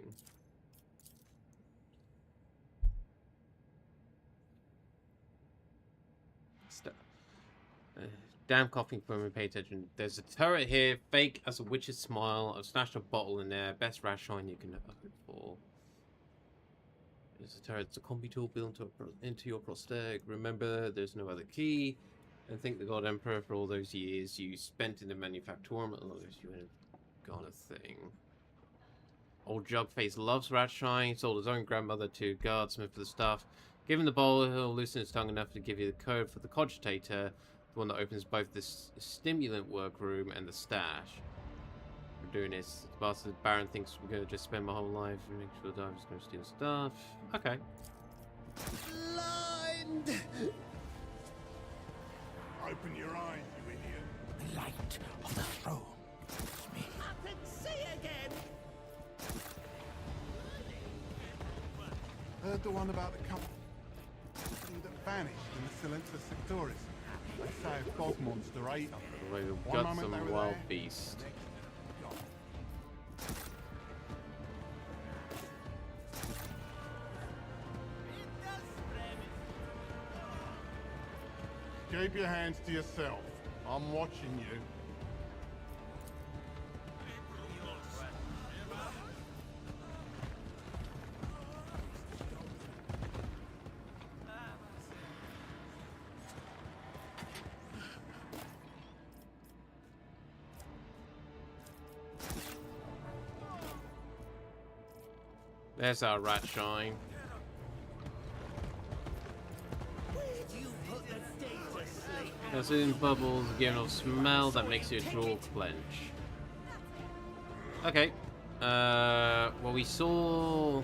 Damn coughing for me, pay attention. There's a turret here, fake as a witch's smile. I've smashed a bottle in there. Best rat shine you can hope for. There's a turret. It's a combi tool built into your prosthetic. Remember, there's no other key. And thank the God Emperor for all those years you spent in the manufactorum. As long as you had got a thing. Old Jugface loves rat shine. He sold his own grandmother to guardsmith for the stuff. Give him the bowl, he'll loosen his tongue enough to give you the code for the cogitator. The one that opens both the stimulant workroom and the stash. We're doing this. The bastard Baron thinks we're going to just spend my whole life and make sure the diver's going to steal stuff. Okay. Blind! Open your eyes, you idiot. The light of the throne. Me. Up and see again! Heard the one about the company that vanished in the Silencer Sectoris. They say a bog monster ate them. We've got some wild beast. Keep your hands to yourself. I'm watching you. There's our rat shine. As in bubbles, giving off smell that makes your jaw clench. Okay. Well, we saw.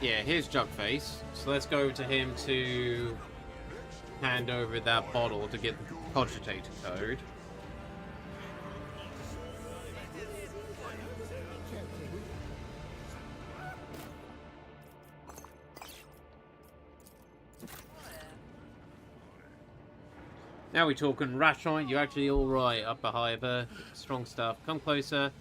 Yeah, here's Jugface. So let's go to him to hand over that bottle to get the cogitator code. Now we're talking rat shine. You're actually all right, upper hiver. Strong stuff. Come closer.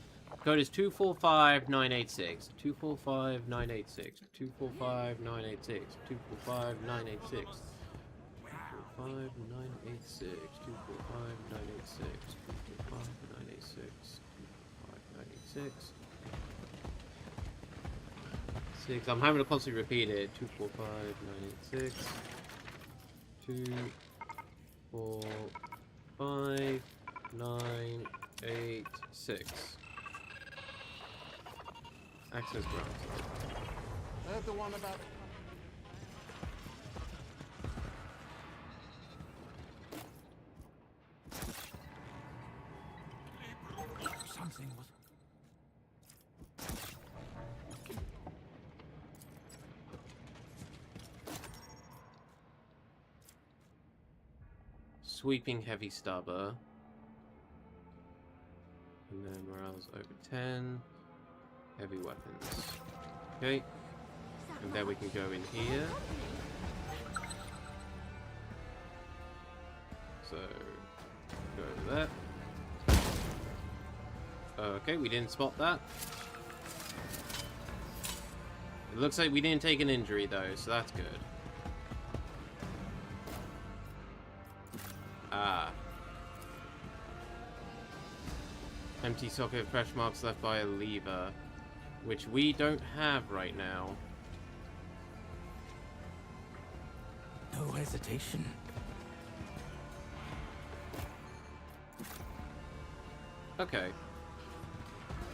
Code is 245986. 245986. 245986. 245986. 245986. 245986. 245986. 245986. 6. I'm having to constantly repeat it. 245986. 245986. Access granted. The one about. Something was. Sweeping heavy stubber. And then morale's over 10. Heavy weapons. Okay. And then we can go in here. So, go over there. Okay, we didn't spot that. It looks like we didn't take an injury though, so that's good. Ah. Empty socket, fresh marks left by a lever, which we don't have right now. No hesitation. Okay.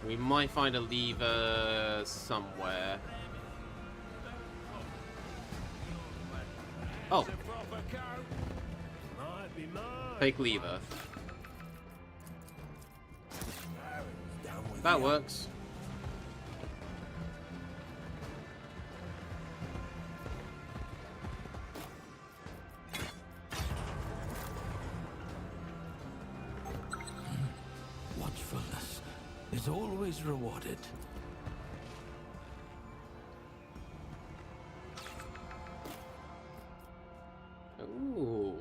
We might find a lever somewhere. Oh. Fake lever. That works. Watchfulness is always rewarded. Ooh.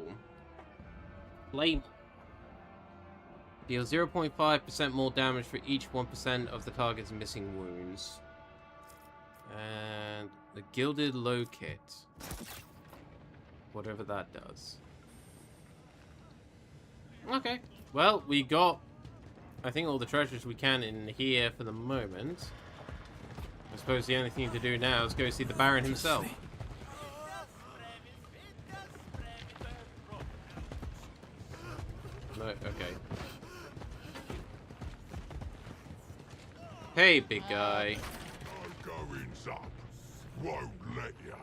Flame. Deal 0.5% more damage for each 1% of the target's missing wounds. And the Gilded Low Kit. Whatever that does. Okay. Well, we got, I think, all the treasures we can in here for the moment. I suppose the only thing to do now is go see the Baron himself. No, okay. Hey, big guy. No goings up. Won't let ya.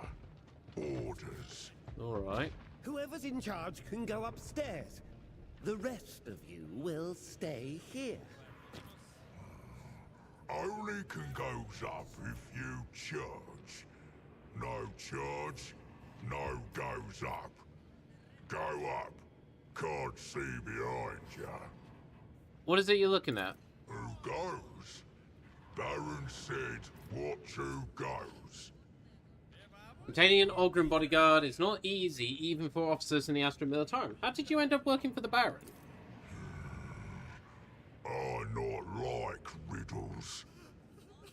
Orders. Alright. Whoever's in charge can go upstairs. The rest of you will stay here. Only can goes up if you charge. No charge, no goes up. Go up. Can't see behind ya. What is it you're looking at? Who goes? Baron said, watch who goes. Obtaining an Ogren bodyguard is not easy, even for officers in the Astra Militarum. How did you end up working for the Baron? I not like riddles.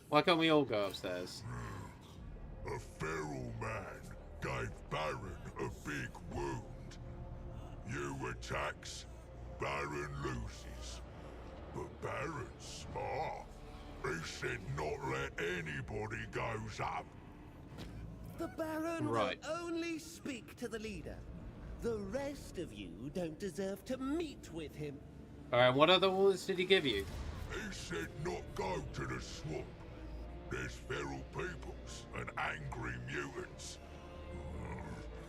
Why can't we all go upstairs? A feral man gave Baron a big wound. You attacks, Baron loses. But Baron's smart. He said not let anybody goes up. The Baron Right. will only speak to the leader. The rest of you don't deserve to meet with him. Alright, what other orders did he give you? He said not go to the swamp. There's feral peoples and angry mutants.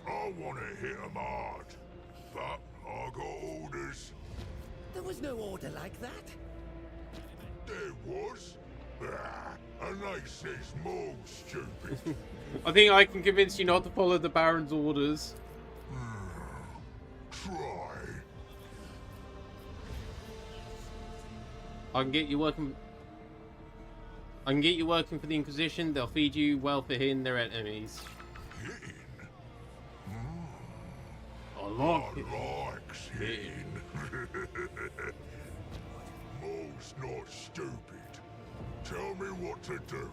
I want to hit 'em hard, but I got orders. There was no order like that. There was. And they says more stupid. I think I can convince you not to follow the Baron's orders. Try. I can get you working for the Inquisition. They'll feed you well for hitting their enemies. Hitting? I like likes hitting. More's not stupid. me what to do.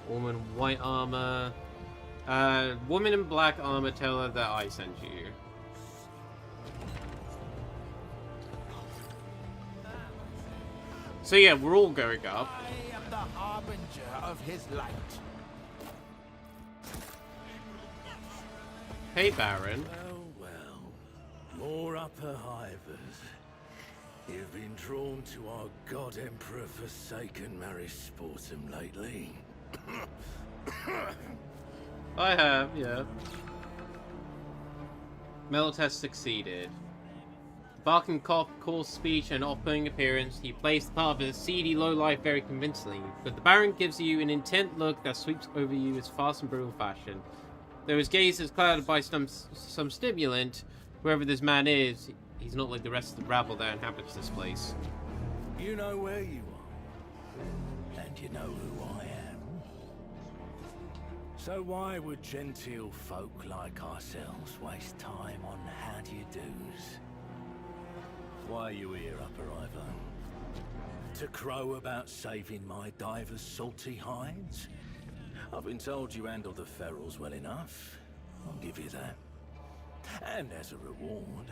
Woman in white armor. Woman in black armor, tell her that I sent you. So yeah, we're all going up. I am the harbinger of his light. Hey, Baron. Well, more upper hivers. You've been drawn to our god emperor forsaken Mary Sportum lately. I have, yeah. Metal test succeeded. Barking cough, coarse speech, and off-putting appearance, he plays the part of a seedy lowlife very convincingly, but the Baron gives you an intent look that sweeps over you as fast and brutal fashion. Though his gaze is clouded by some stimulant, whoever this man is, he's not like the rest of the rabble that inhabits this place. You know where you are, and you know who I am. So why would genteel folk like ourselves waste time on how-do-you-dos? Why are you here, Upper Ivor? To crow about saving my divers' salty hides? I've been told you handle the ferals well enough. I'll give you that. And as a reward,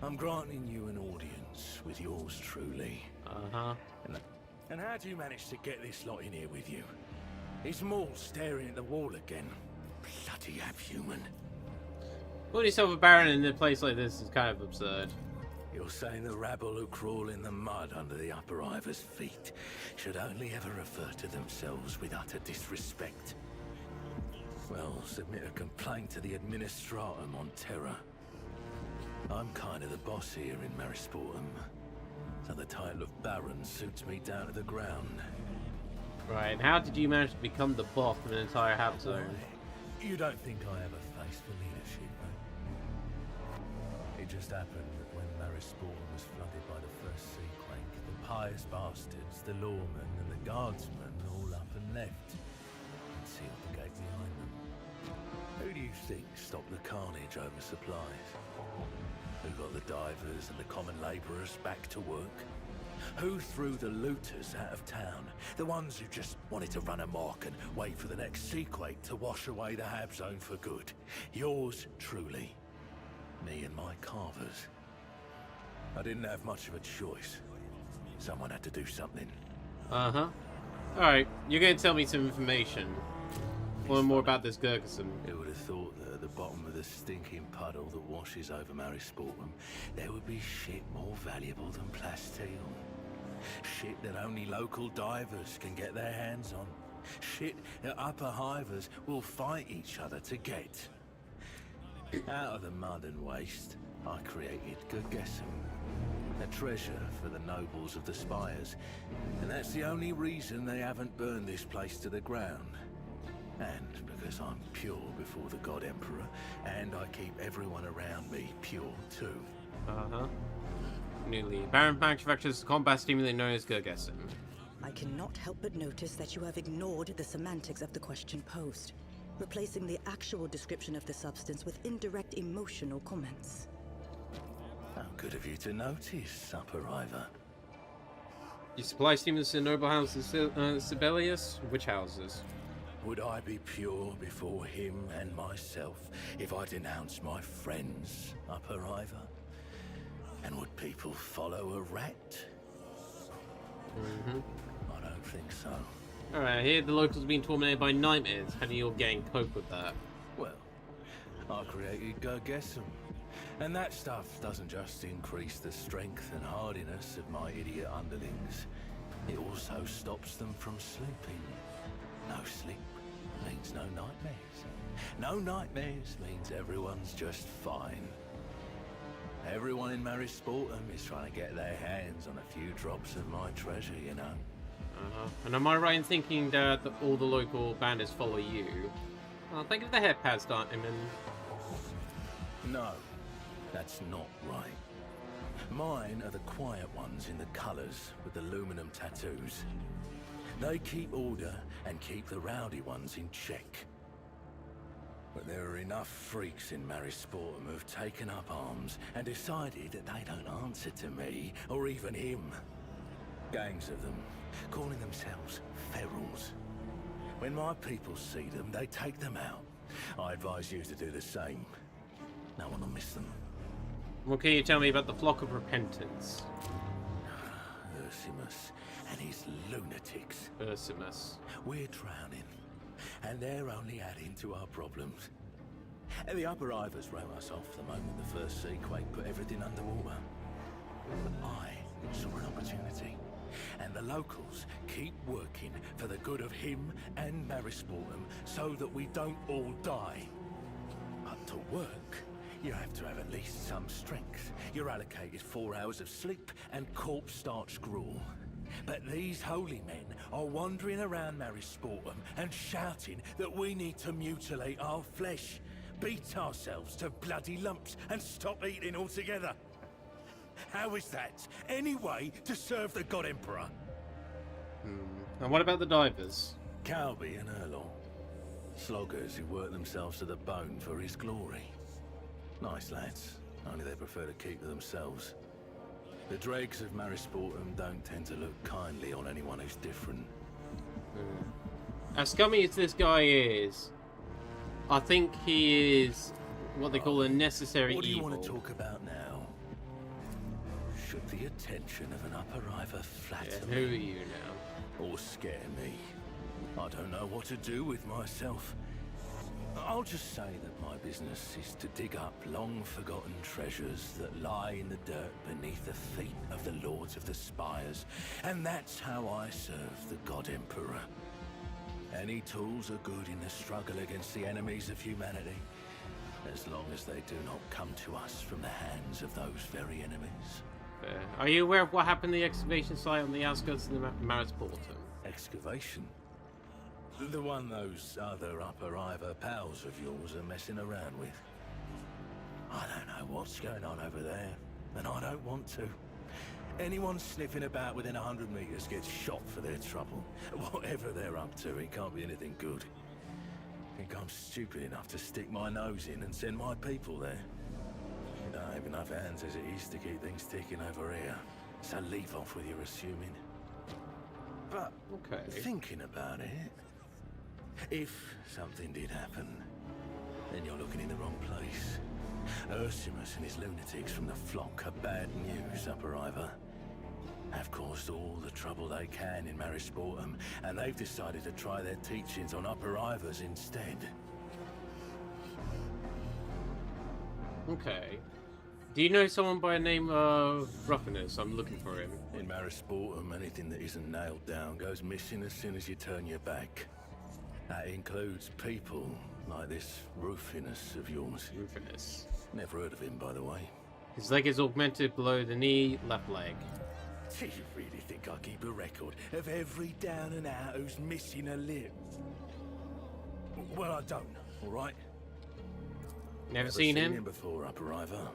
I'm granting you an audience with yours truly. Uh-huh. And how do you manage to get this lot in here with you? Is Maul staring at the wall again? Bloody abhuman. Putting yourself a Baron in a place like this is kind of absurd. You're saying the rabble who crawl in the mud under the Upper Ivor's feet should only ever refer to themselves with utter disrespect? Well, submit a complaint to the Administratum on Terra. I'm kind of the boss here in Marisportum, so the title of Baron suits me down to the ground. Right, and how did you manage to become the boss of an entire hab zone? You don't think I have a face for leadership, eh? It just happened that when Marisportum was flooded by the first seaquake, the pious bastards, the lawmen, and the guardsmen all up and left, and sealed the gate behind them. Who do you think stopped the carnage over supplies? Who got the divers and the common labourers back to work? Who threw the looters out of town? The ones who just wanted to run amok and wait for the next seaquake to wash away the hab zone for good. Yours truly. Me and my carvers. I didn't have much of a choice. Someone had to do something. Uh-huh. Alright, you're going to tell me some information. Learn more about this Gurgison. Who would have thought that at the bottom of the stinking puddle that washes over Marisportum, there would be shit more valuable than plasteel? Shit that only local divers can get their hands on. Shit that upper hivers will fight each other to get. Out of the mud and waste, I created Gurgison. A treasure for the nobles of the spires. And that's the only reason they haven't burned this place to the ground. And because I'm pure before the God Emperor, and I keep everyone around me pure too. Uh-huh. Newly, Baron manufactures a combat stimulant known as Gurgison. I cannot help but notice that you have ignored the semantics of the question posed, replacing the actual description of the substance with indirect emotional comments. How good of you to notice, Upper Ivor. You supply stimulants to noble houses, Sibelius? Which houses? Would I be pure before him and myself if I denounced my friends, Upper Ivor? And would people follow a rat? Mm-hmm. I don't think so. Alright, I hear the locals are being tormented by nightmares. How do your gang cope with that? Well, I created Gurgison. And that stuff doesn't just increase the strength and hardiness of my idiot underlings. It also stops them from sleeping. No sleep means no nightmares. No nightmares means everyone's just fine. Everyone in Marisportum is trying to get their hands on a few drops of my treasure, you know. Uh-huh. And am I right in thinking that all the local bandits follow you? Well, think of the head pads, don't I mean? No, that's not right. Mine are the quiet ones in the colours with the aluminum tattoos. They keep order and keep the rowdy ones in check. But there are enough freaks in Marisportum who've taken up arms and decided that they don't answer to me or even him. Gangs of them, calling themselves ferals. When my people see them, they take them out. I advise you to do the same. No one will miss them. What can you tell me about the Flock of Repentance? Ursimus and his lunatics. Ursimus. We're drowning, and they're only adding to our problems. And the Upper Ivers wrote us off the moment the first sea quake put everything underwater. But I saw an opportunity, and the locals keep working for the good of him and Marisportum so that we don't all die. But to work, you have to have at least some strength. You're allocated 4 hours of sleep and corpse starch gruel. But these holy men are wandering around Marisportum and shouting that we need to mutilate our flesh, beat ourselves to bloody lumps, and stop eating altogether. How is that any way to serve the God Emperor? And what about the divers? Calby and Erlor. Sloggers who work themselves to the bone for his glory. Nice lads, only they prefer to keep to themselves. The dregs of Marisportum don't tend to look kindly on anyone who's different. As scummy as this guy is, I think he is what they call a necessary What do you evil. want to talk about now? Should the attention of an Upper Iver flatter Who are me? you now? Or scare me? I don't know what to do with myself. I'll just say that my business is to dig up long-forgotten treasures that lie in the dirt beneath the feet of the Lords of the Spires, and that's how I serve the God Emperor. Any tools are good in the struggle against the enemies of humanity, as long as they do not come to us from the hands of those very enemies. Are you aware of what happened to the excavation site on the outskirts of the Marisportum? Excavation? The one those other Upper Iver pals of yours are messing around with. I don't know what's going on over there, and I don't want to. Anyone sniffing about within 100 meters gets shot for their trouble. Whatever they're up to, it can't be anything good. Think I'm stupid enough to stick my nose in and send my people there? I don't have enough hands as it is to keep things ticking over here, so leave off with your assuming. But thinking about it, if something did happen, then you're looking in the wrong place. Ursimus and his lunatics from the flock of bad news, Upper Iver, have caused all the trouble they can in Marisportum, and they've decided to try their teachings on Upper Ivers instead. Okay. Do you know someone by the name of Ruffinus? I'm looking for him. In Marisportum, anything that isn't nailed down goes missing as soon as you turn your back. That includes people like this Ruffinus of yours. Ruffinus. Never heard of him, by the way. His leg is augmented below the knee, left leg. Do you really think I keep a record of every down and out who's missing a limb? Well, I don't, all right? Never seen him? Before, Upper Iver.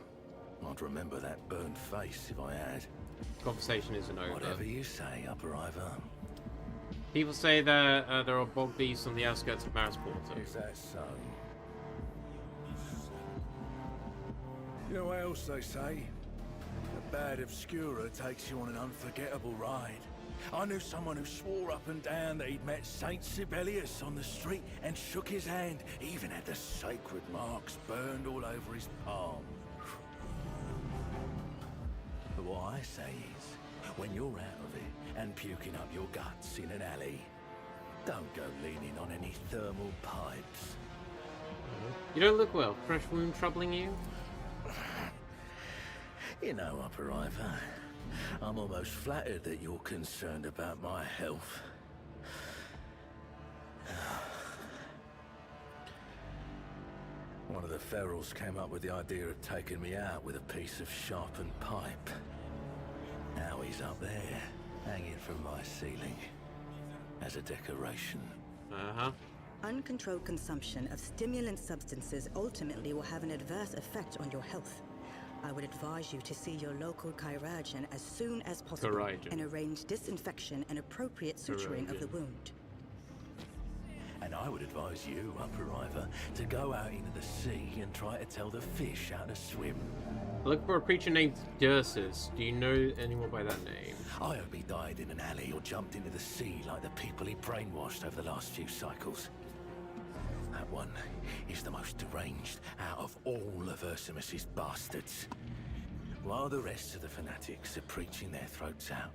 I'd remember that burnt face if I had. Conversation isn't over. Whatever you say, Upper Iver. People say that there are bog beasts on the outskirts of Marisportum. Is that so? You know what else they say? A bad obscurer takes you on an unforgettable ride. I knew someone who swore up and down that he'd met Saint Sibelius on the street and shook his hand, even had the sacred marks burned all over his palm. But what I say is, when you're out of it and puking up your guts in an alley, don't go leaning on any thermal pipes. You don't look well. Fresh wound troubling you? You know, Upper Iver, I'm almost flattered that you're concerned about my health. One of the ferals came up with the idea of taking me out with a piece of sharpened pipe. Now he's up there, hanging from my ceiling, as a decoration. Uncontrolled consumption of stimulant substances ultimately will have an adverse effect on your health. I would advise you to see your local chirurgeon as soon as possible and arrange disinfection and appropriate suturing of the wound. And I would advise you, Upper-Iver, to go out into the sea and try to tell the fish how to swim. Look for a creature named Dursus. Do you know anyone by that name? I hope he died in an alley or jumped into the sea like the people he brainwashed over the last few cycles. That one is the most deranged out of all of Ursimus's bastards. While the rest of the fanatics are preaching their throats out,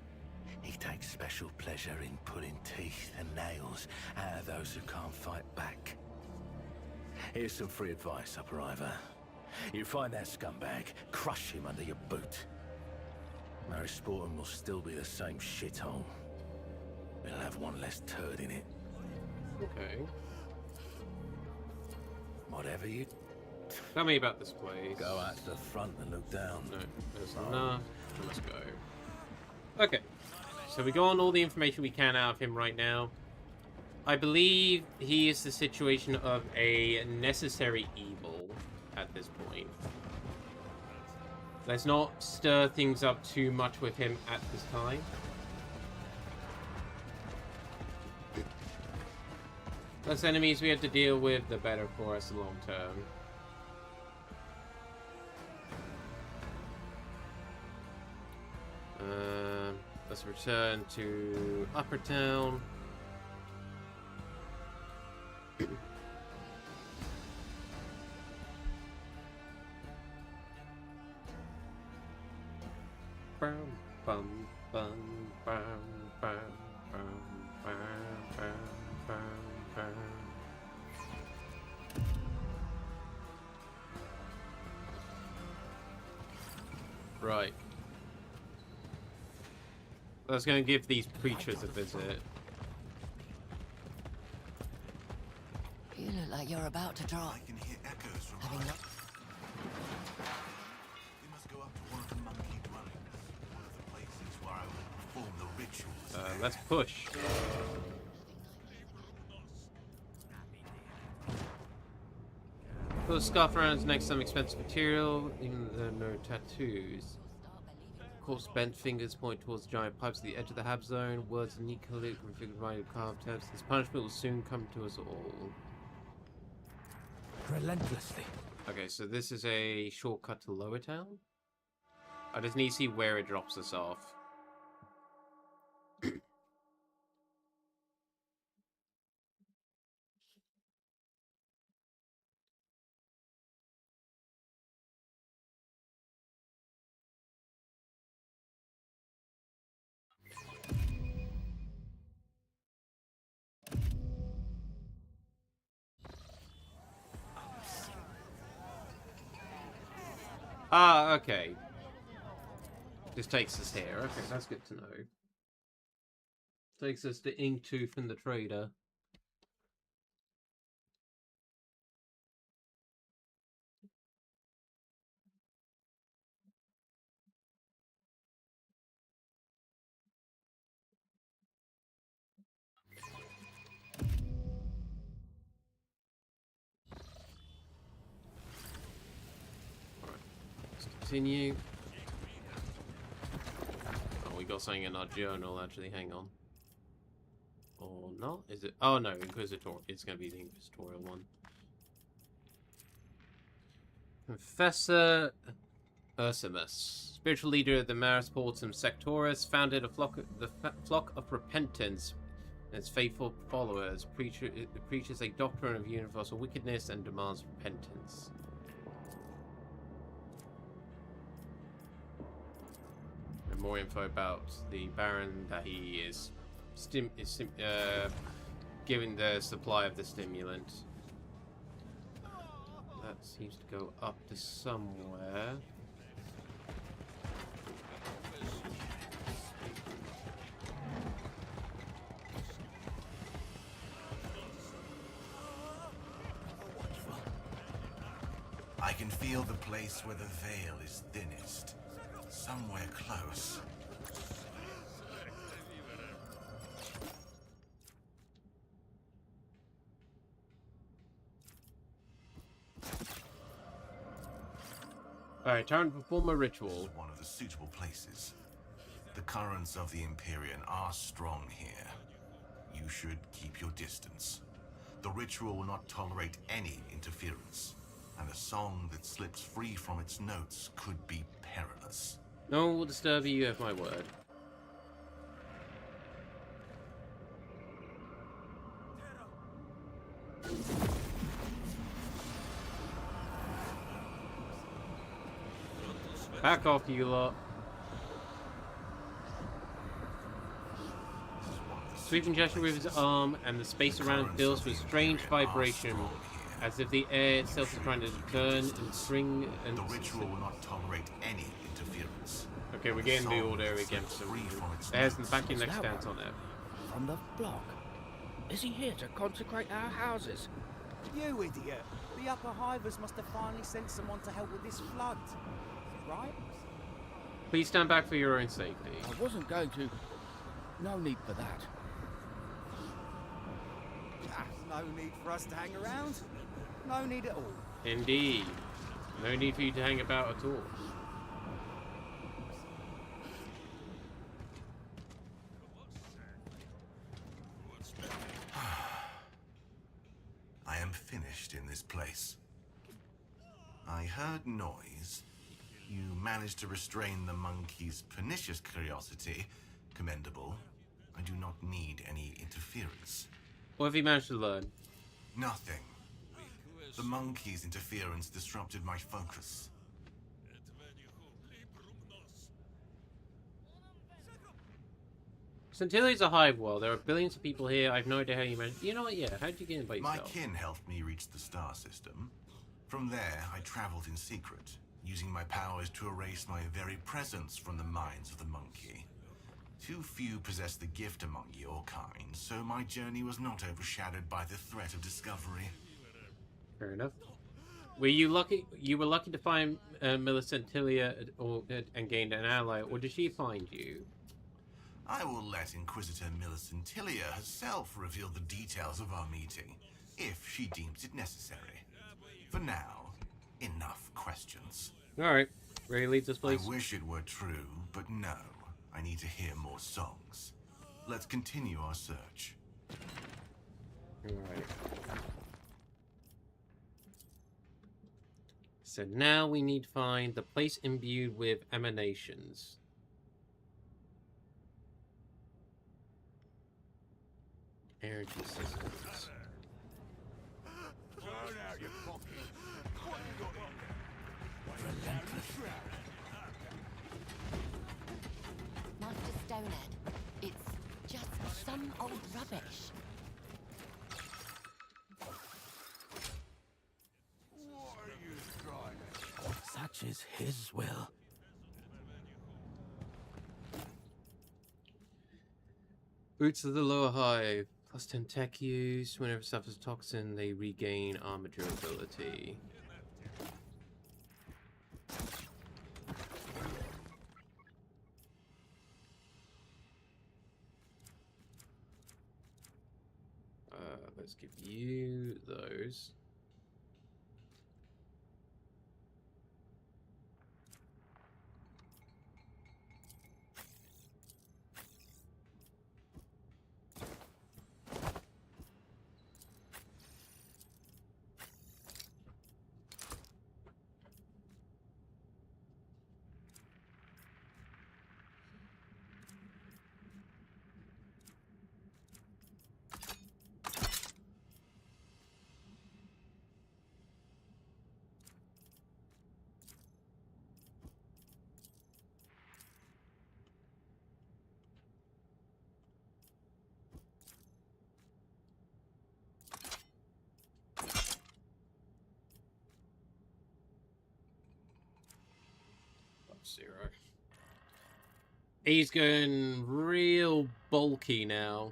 he takes special pleasure in pulling teeth and nails out of those who can't fight back. Here's some free advice, Upper-Iver. You find that scumbag, crush him under your boot. Mary Sportum will still be the same shithole. It'll have one less turd in it. Okay. Whatever you... Tell me about this place. Go out to the front and look down. No, there's enough. Let's go. Okay. So we got on all the information we can out of him right now. I believe he is the situation of a necessary evil at this point. Let's not stir things up too much with him at this time. Less enemies we have to deal with, the better for us long term. Let's return to Upper Town. Bum, bum, bum, bum, bum, bum, bum, bum, bum. Right. I was going to give these preachers a visit. You look like you're about to drop. I can hear echoes from Having high. We must go up to one of the monkey dwellings, one of the places where I will perform the rituals. Let's push. Put a scarf around his neck, some expensive material, even though no tattoos. Corpse bent fingers point towards the giant pipes at the edge of the hab zone. Words neatly configured by carved text. His punishment will soon come to us all. Relentlessly. Okay, so this is a shortcut to Lower Town? I just need to see where it drops us off. Ah, okay. This takes us here. Okay, that's good to know. Takes us to Inktooth and the Trader. Continue. Oh, we got something in our journal, actually. Hang on. Or not? Is it? Oh, no. Inquisitorial. It's going to be the Inquisitorial one. Professor Ursimus, spiritual leader of the Maris Portum Sectoris, founded a flock of repentance and its faithful followers. Preaches a doctrine of universal wickedness and demands repentance. More info about the Baron, that he is giving the supply of the stimulant. That seems to go up to somewhere. I can feel the place where the veil is thinnest. Somewhere close. Alright, time to perform a ritual. One of the suitable places. The currents of the Empyrean are strong here. You should keep your distance. The ritual will not tolerate any interference, and a song that slips free from its notes could be perilous. No one will disturb you, you have my word. Back off, you lot. Sweeping gesture with his arm, and the space around him fills with strange vibration, as if the air itself is trying to turn and string and... The ritual will not tolerate any interference. Okay, we're getting the order again, so there's the back your next stance on there. From the block. Is he here to consecrate our houses? You idiot! The upper hivers must have finally sent someone to help with this flood. Right? Please stand back for your own safety. I wasn't going to. No need for that. No need for us to hang around. No need at all. Indeed. No need for you to hang about at all. I am finished in this place. I heard noise. You managed to restrain the monkey's pernicious curiosity. Commendable. I do not need any interference. What have you managed to learn? Nothing. The monkey's interference disrupted my focus. Centilia's a hive world. There are billions of people here. I have no idea how you managed. You know what? Yeah, how did you get in by yourself? My kin helped me reach the star system. From there, I traveled in secret, using my powers to erase my very presence from the minds of the monkey. Too few possess the gift among your kind, so my journey was not overshadowed by the threat of discovery. Fair enough. Were you lucky? You were lucky to find Millicentilia and gain an ally, or did she find you? I will let Inquisitor Millicentilia herself reveal the details of our meeting, if she deems it necessary. For now, enough questions. Alright. Ready to lead this place? I wish it were true, but no. I need to hear more songs. Let's continue our search. Alright. So now we need to find the place imbued with emanations. Energy systems. Turn out your pocket. What you got in there? Master Stonehead, it's just some old rubbish. What are you trying to... Such is his will. Roots of the lower hive. Plus 10 tech use. Whenever it suffers toxin, they regain armor durability. Let's give you those. Zero. He's going real bulky now.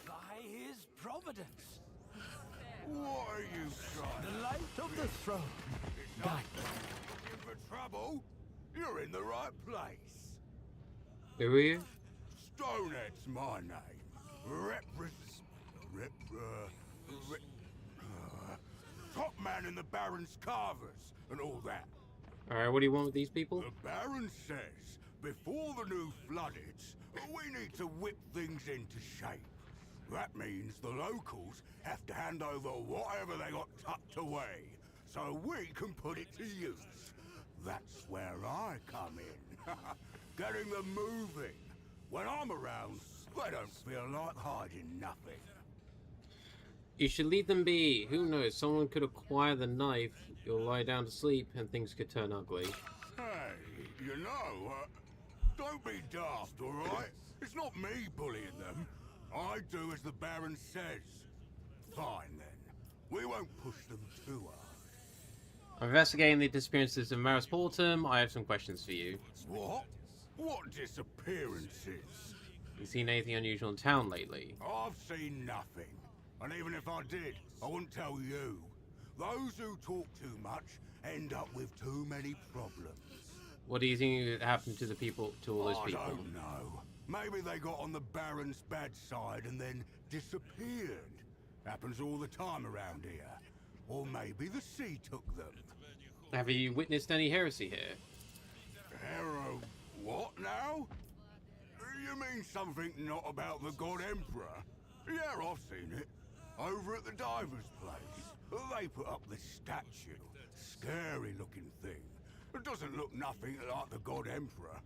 By his providence. What are you trying? The light of the throne. Guide. Looking for trouble? You're in the right place. Who are you? Stonehead's my name. Top man in the Baron's carvers and all that. Alright, what do you want with these people? The Baron says Before the new floodeds, we need to whip things into shape. That means the locals have to hand over whatever they got tucked away, so we can put it to use. That's where I come in. Getting them moving. When I'm around, they don't feel like hiding nothing. You should leave them be. Who knows? Someone could acquire the knife. You'll lie down to sleep, and things could turn ugly. Hey, you know, don't be daft, all right? It's not me bullying them. I do as the Baron says. Fine, then. We won't push them too hard. I'm investigating the disappearances of Maris Portum. I have some questions for you. What? What disappearances? You seen anything unusual in town lately? I've seen nothing. And even if I did, I wouldn't tell you. Those who talk too much end up with too many problems. What do you think happened to the people, to all those people? I don't know. Maybe they got on the Baron's bad side and then disappeared. Happens all the time around here. Or maybe the sea took them. Have you witnessed any heresy here? What now? You mean something not about the God Emperor? Yeah, I've seen it. Over at the diver's place. They put up this statue. Scary looking thing. It doesn't look nothing like the God Emperor.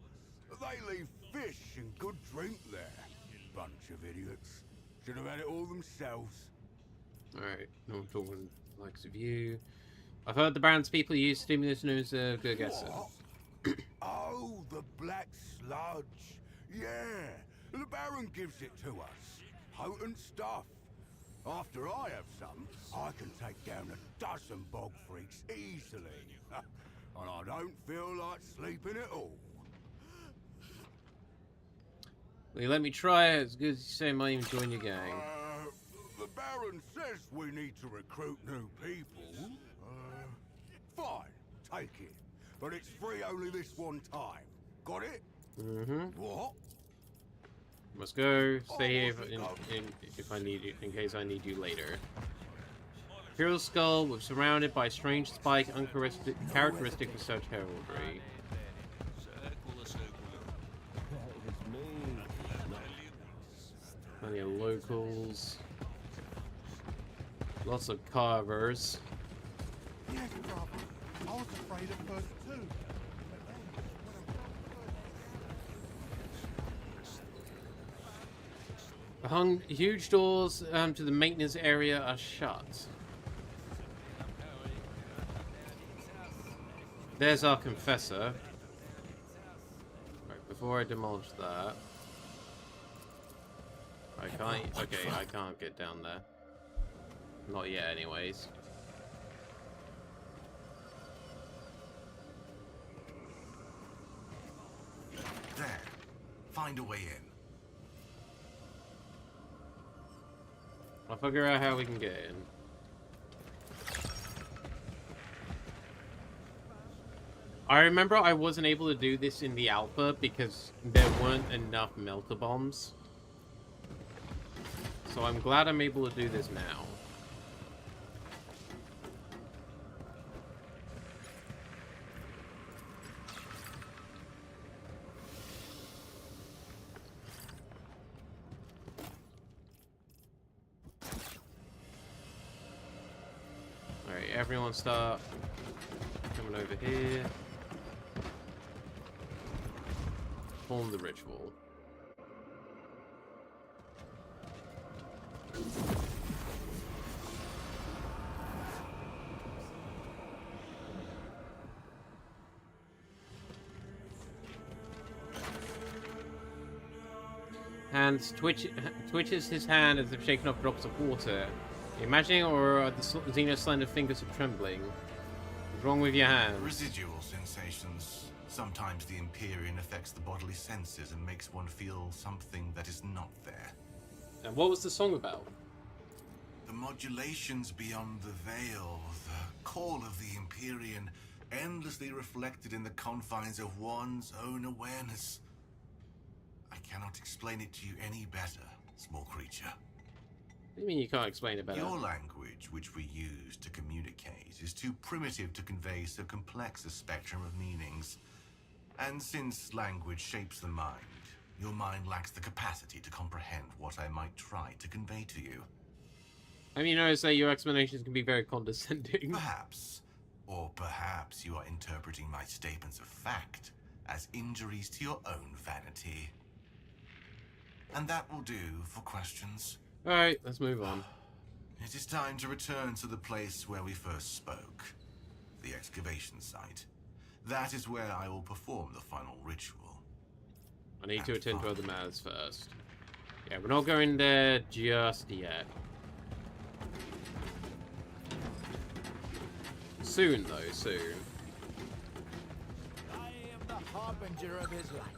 They leave fish and good drink there. Bunch of idiots. Should have had it all themselves. Alright, no one talking likes of you. I've heard the Baron's people use stimulus news good guesses. Oh, the black sludge. Yeah, the Baron gives it to us. Potent stuff. After I have some, I can take down a dozen bog freaks easily. And I don't feel like sleeping at all. Will you let me try it? It's good as you say I might even join your gang. The Baron says we need to recruit new people. Fine, take it. But it's free only this one time. Got it? Mm-hmm. What? Must go. Stay here if I need you, in case I need you later. Imperial skull was surrounded by a strange spike characteristic of such heraldry. Plenty of locals. Lots of carvers. Yes, brother. I was afraid at first too. Behind huge doors to the maintenance area are shut. There's our confessor. Right, before I demolish that. I can't. Okay, I can't get down there. Not yet, anyways. There. Find a way in. I'll figure out how we can get in. I remember I wasn't able to do this in the alpha because there weren't enough melter bombs. So I'm glad I'm able to do this now. Alright, everyone start coming over here. Perform the ritual. Hands twitches his hand as if shaking off drops of water. Imagining or are the Xeno's slender fingers are trembling? What's wrong with your hands? Residual sensations. Sometimes the Empyrean affects the bodily senses and makes one feel something that is not there. And what was the song about? The modulations beyond the veil, the call of the Empyrean, endlessly reflected in the confines of one's own awareness. I cannot explain it to you any better, small creature. What do you mean you can't explain it better? Your language, which we use to communicate, is too primitive to convey so complex a spectrum of meanings. And since language shapes the mind, your mind lacks the capacity to comprehend what I might try to convey to you. I mean, I say your explanations can be very condescending. Perhaps. Or perhaps you are interpreting my statements of fact as injuries to your own vanity. And that will do for questions. Alright, let's move on. It is time to return to the place where we first spoke. The excavation site. That is where I will perform the final ritual. I need to attend to other matters first. Yeah, we're not going there just yet. Soon, though, soon. I am the harbinger of his light.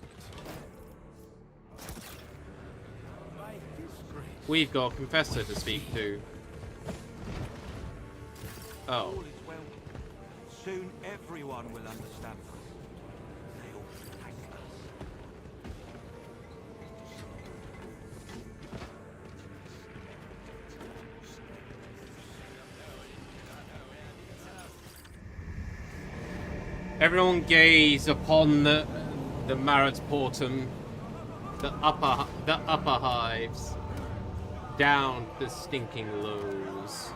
By his grace. We've got a confessor to speak to. Oh. All is well. Soon everyone will understand us. They all thank us. Everyone gaze upon the Marat Portum, the upper hives, down the stinking lows.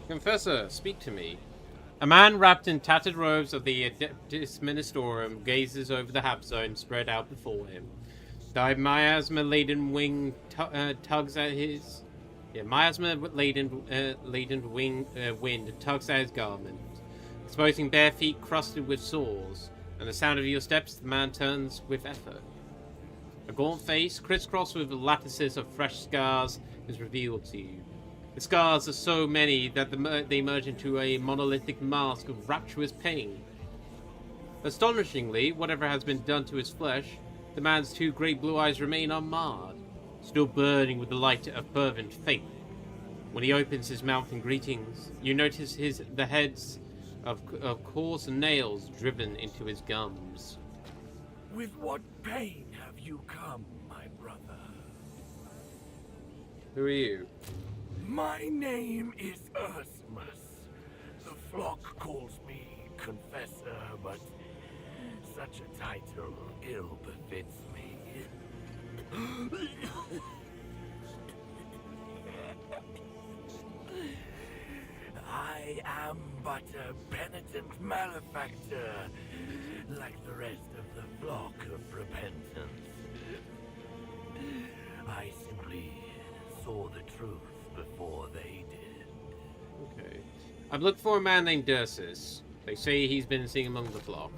Confessor, speak to me. A man wrapped in tattered robes of the Adeptus Ministorum gazes over the hab zone spread out before him. The miasma-laden wing tugs at his... miasma-laden wind tugs at his garment, exposing bare feet crusted with sores, and the sound of your steps the man turns with effort. A gaunt face, crisscrossed with lattices of fresh scars, is revealed to you. The scars are so many that they merge into a monolithic mask of rapturous pain. Astonishingly, whatever has been done to his flesh, the man's two great blue eyes remain unmarred, still burning with the light of fervent faith. When he opens his mouth in greetings, you notice the heads of coarse nails driven into his gums. With what pain have you come, my brother? Who are you? My name is Ursmus. The flock calls me Confessor, but such a title ill befits me. I am but a penitent malefactor, like the rest of the flock of repentance. I simply saw the truth before they did. Okay. I've looked for a man named Dursus. They say he's been seen among the flock.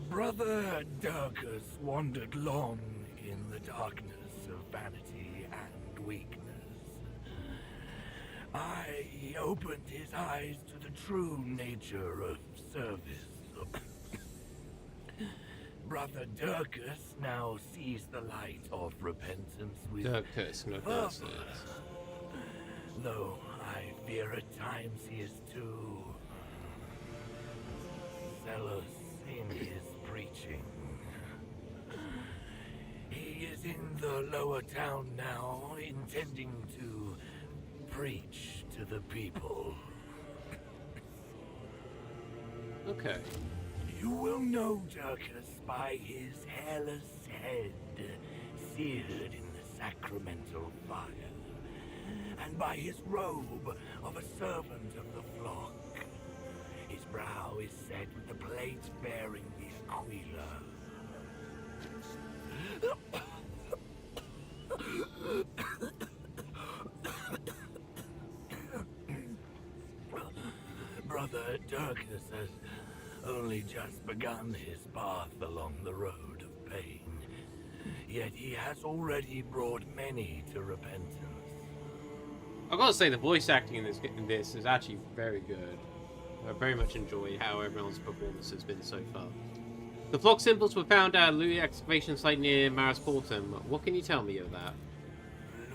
Brother Durkus wandered long in the darkness of vanity and weakness. I opened his eyes to the true nature of service. Brother Durkus now sees the light of repentance with Durkus, no fervor. Though I fear at times he is too zealous in his preaching. He is in the lower town now, intending to preach to the people. Okay. You will know Durkus by his hairless head, seared in the sacramental fire, and by his robe of a servant of the flock. His brow is set with the plate bearing the Aquila. Brother Durkus has only just begun his path along the road of pain, yet he has already brought many to repentance. I've got to say, the voice acting in this is actually very good. I very much enjoyed how everyone's performance has been so far. The flock symbols were found at a Louis excavation site near Maris Portum. What can you tell me of that?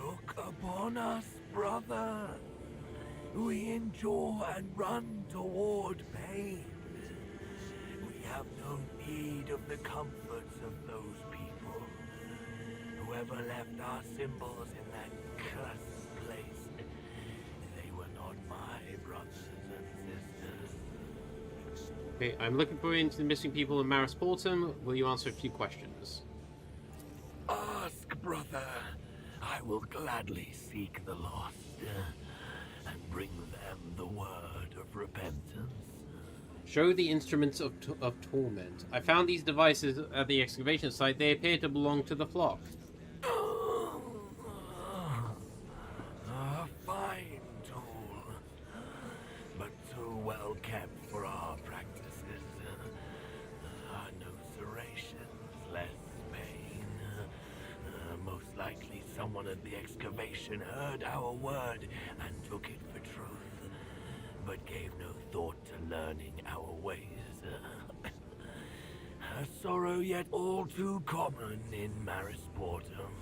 Look upon us, brother. We endure and run toward pain. We have no need of the comforts of those people. Whoever left our symbols in that cursed place, they were not my brothers and sisters. Okay, I'm looking for into the missing people in Maris Portum. Will you answer a few questions? Ask, brother. I will gladly seek the lost and bring them the word of repentance. Show the instruments of torment. I found these devices at the excavation site. They appear to belong to the flock. A fine tool, but too well kept for our practices. No serrations, less pain. Most likely someone at the excavation heard our word and took it for truth, but gave no thought to learning our ways. A sorrow yet all too common in Maris Portum.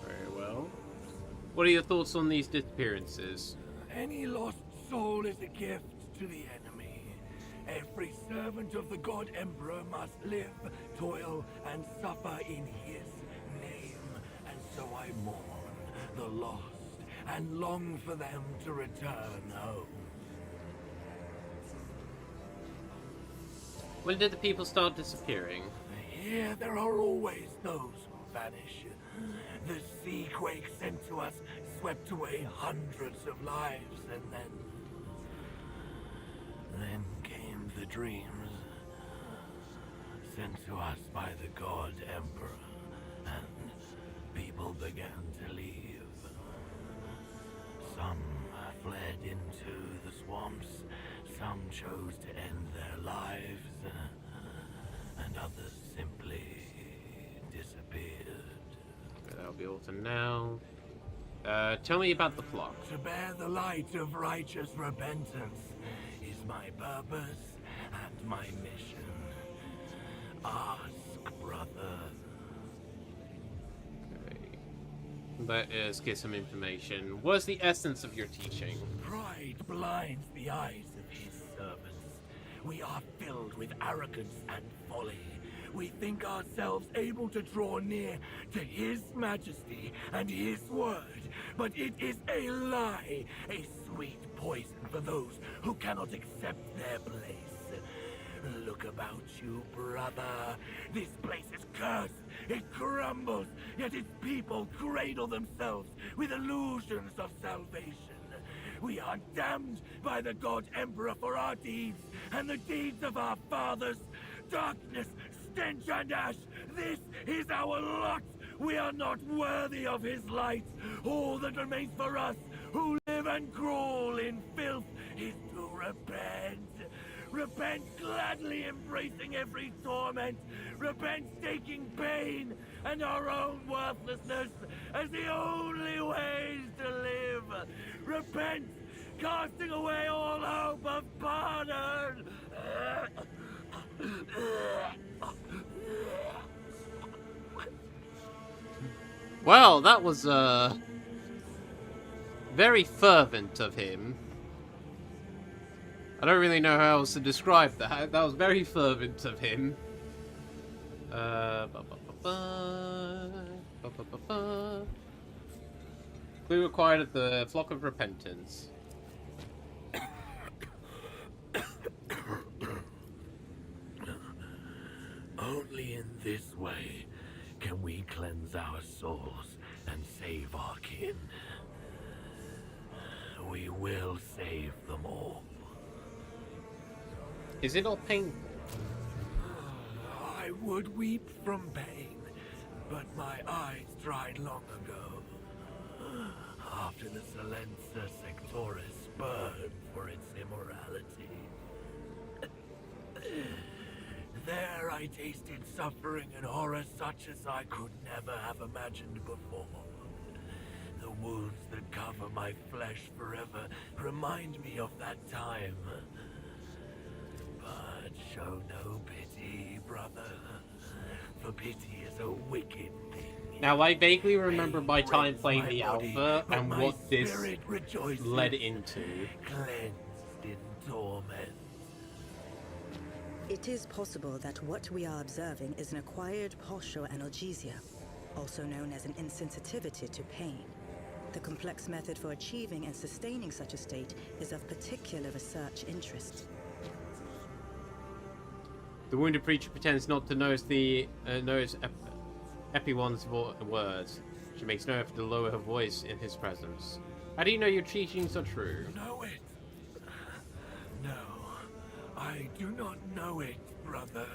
Very well. What are your thoughts on these disappearances? Any lost soul is a gift to the enemy. Every servant of the God Emperor must live, toil, and suffer in his name. And so I mourn the lost and long for them to return home. When did the people start disappearing? Here there are always those who vanish. The sea quake sent to us swept away hundreds of lives, and then came the dreams sent to us by the God Emperor, and people began to leave. Some fled into the swamps, some chose to end their lives, and others simply disappeared. That'll be all for now. Tell me about the flock. To bear the light of righteous repentance is my purpose and my mission. Ask, brother. Okay. Let us get some information. What is the essence of your teaching? Pride blinds the eyes of his servants. We are filled with arrogance and folly. We think ourselves able to draw near to his majesty and his word, but it is a lie, a sweet poison for those who cannot accept their place. Look about you, brother. This place is cursed. It crumbles, yet its people cradle themselves with illusions of salvation. We are damned by the God Emperor for our deeds and the deeds of our fathers. Darkness, stench, and ash. This is our lot. We are not worthy of his light. All that remains for us, who live and crawl in filth, is to repent. Repent gladly, embracing every torment. Repent taking pain and our own worthlessness as the only ways to live. Repent, casting away all hope of pardon. Well, that was very fervent of him. I don't really know how else to describe that. That was very fervent of him. Clue required at the Flock of Repentance. Only in this way can we cleanse our souls and save our kin. We will save them all. Is it all painful? I would weep from pain, but my eyes dried long ago. After the Silencer Sectoris burned for its immorality. There I tasted suffering and horror such as I could never have imagined before. The wounds that cover my flesh forever remind me of that time. But show no pity, brother. For pity is a wicked thing. Now, I vaguely remember my time playing the alpha and what this led into. Cleansed in torment. It is possible that what we are observing is an acquired partial analgesia, also known as an insensitivity to pain. The complex method for achieving and sustaining such a state is of particular research interest. The wounded preacher pretends not to notice Epion's words. She makes no effort to lower her voice in his presence. How do you know your teachings are true? Know it? No, I do not know it, brother.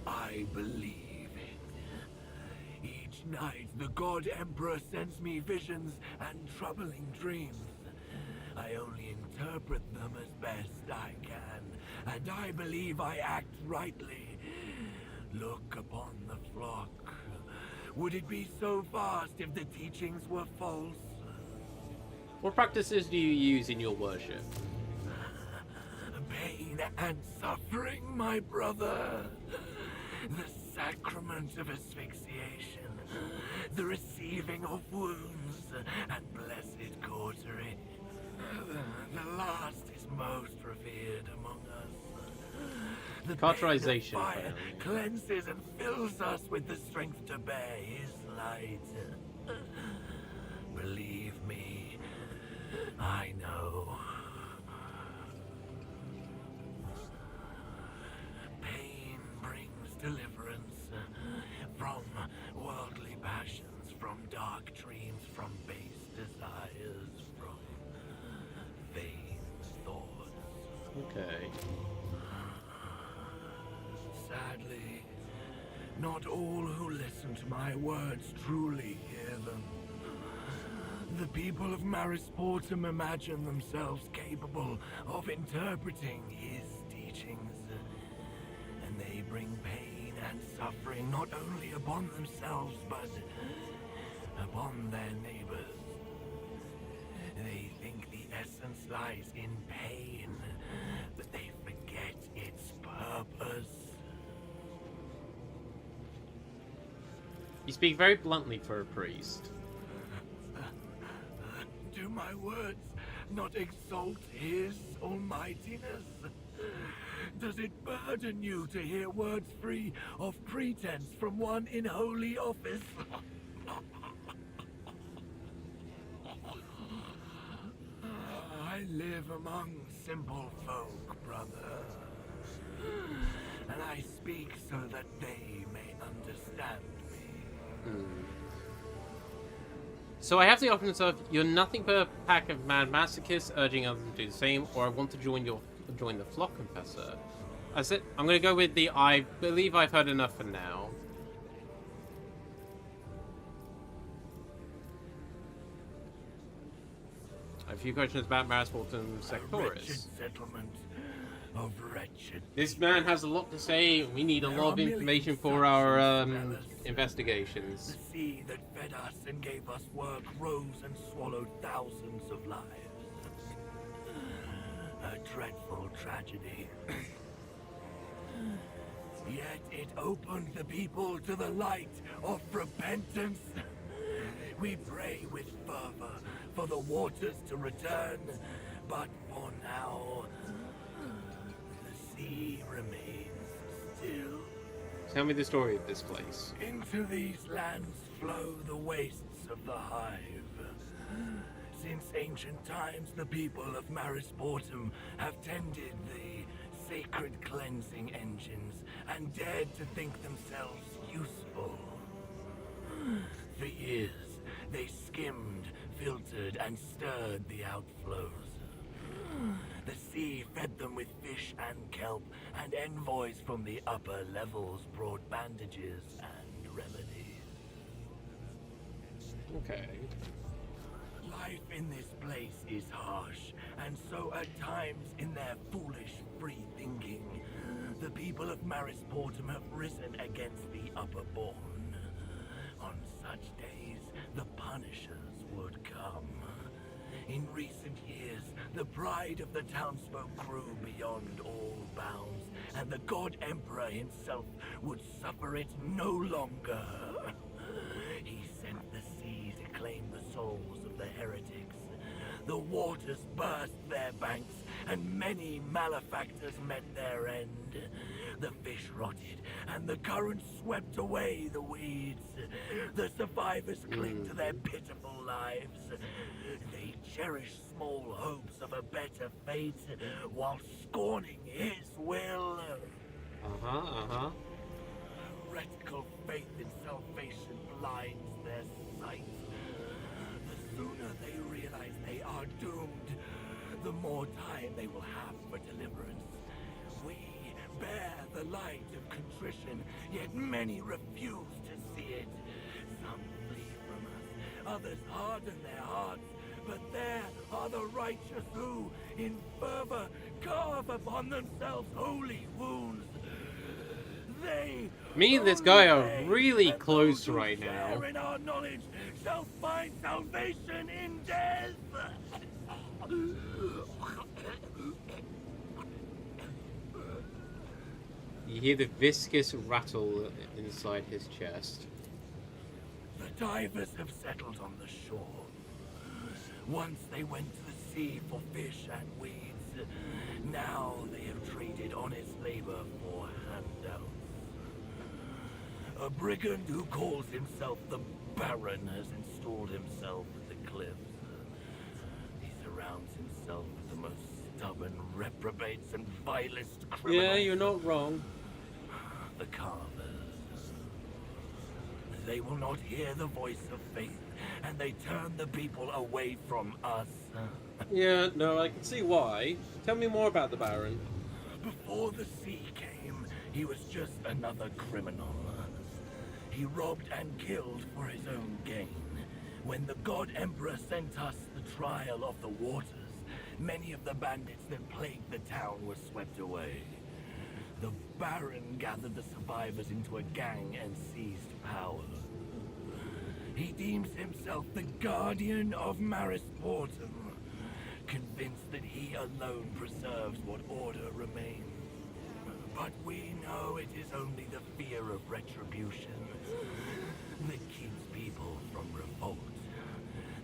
I believe it. Each night, the God Emperor sends me visions and troubling dreams. I only interpret them as best I can, and I believe I act rightly. Look upon the flock. Would it be so vast if the teachings were false? What practices do you use in your worship? Pain and suffering, my brother. The sacrament of asphyxiation. The receiving of wounds and blessed cautery. The last is most revered among us. The Cauterization fire cleanses and fills us with the strength to bear his light. Believe me, I know. Pain brings deliverance from worldly passions, from dark dreams, from base desires, from vain thoughts. Okay. Sadly, not all who listen to my words truly hear them. The people of Marisportum imagine themselves capable of interpreting his teachings, and they bring pain and suffering not only upon themselves, but upon their neighbors. They think the essence lies in pain, but they forget its purpose. You speak very bluntly for a priest. Do my words not exalt his almightiness? Does it burden you to hear words free of pretense from one in holy office? I live among simple folk, brother. And I speak so that they may understand me. So I have the option of you're nothing but a pack of mad masochists urging others to do the same, or I want to join the flock, Confessor. That's it. I'm going to go with the I believe I've heard enough for now. A few questions about Marisportum Sectoris. Settlement of wretched. This man has a lot to say. We need a lot of information for our investigations. The sea that fed us and gave us work rose and swallowed thousands of lives. A dreadful tragedy. Yet it opened the people to the light of repentance. We pray with fervor for the waters to return, but for now, the sea remains still. Tell me the story of this place. Into these lands flow the wastes of the Hive. Since ancient times, the people of Marisportum have tended the sacred cleansing engines and dared to think themselves useful. For years, they skimmed, filtered, and stirred the outflows. The sea fed them with fish and kelp, and envoys from the upper levels brought bandages and remedies. Okay. Life in this place is harsh, and so at times, in their foolish free thinking, the people of Marisportum have risen against the Upperborn. On such days, the Punishers would come. In recent years, the pride of the townsfolk grew beyond all bounds, and the God Emperor himself would suffer it no longer. He sent the sea to claim the souls of the heretics. The waters burst their banks, and many malefactors met their end. The fish rotted, and the current swept away the weeds. The survivors cling to their pitiful lives. They cherish small hopes of a better fate, while scorning his will. Heretical faith in salvation blinds their sight. The sooner they realize they are doomed, the more time they will have for deliverance. We bear the light of contrition, yet many refuse to see it. Some flee from us, others harden their hearts, but there are the righteous who, in fervor, carve upon themselves holy wounds. They, me and this guy are really close right now. in our knowledge, shall find salvation in death. You hear the viscous rattle inside his chest. The divers have settled on the shore. Once they went to the sea for fish and weeds. Now they have traded honest labor for handouts. A brigand who calls himself the Baron has installed himself at the cliffs. He surrounds himself with the most stubborn reprobates and vilest criminals. Yeah, you're not wrong. The Carvers. They will not hear the voice of faith, and they turn the people away from us. Yeah, no, I can see why. Tell me more about the Baron. Before the sea came, he was just another criminal. He robbed and killed for his own gain. When the God Emperor sent us the trial of the waters, many of the bandits that plagued the town were swept away. The Baron gathered the survivors into a gang and seized power. He deems himself the guardian of Maris Mortem, convinced that he alone preserves what order remains. But we know it is only the fear of retribution that keeps people from revolt.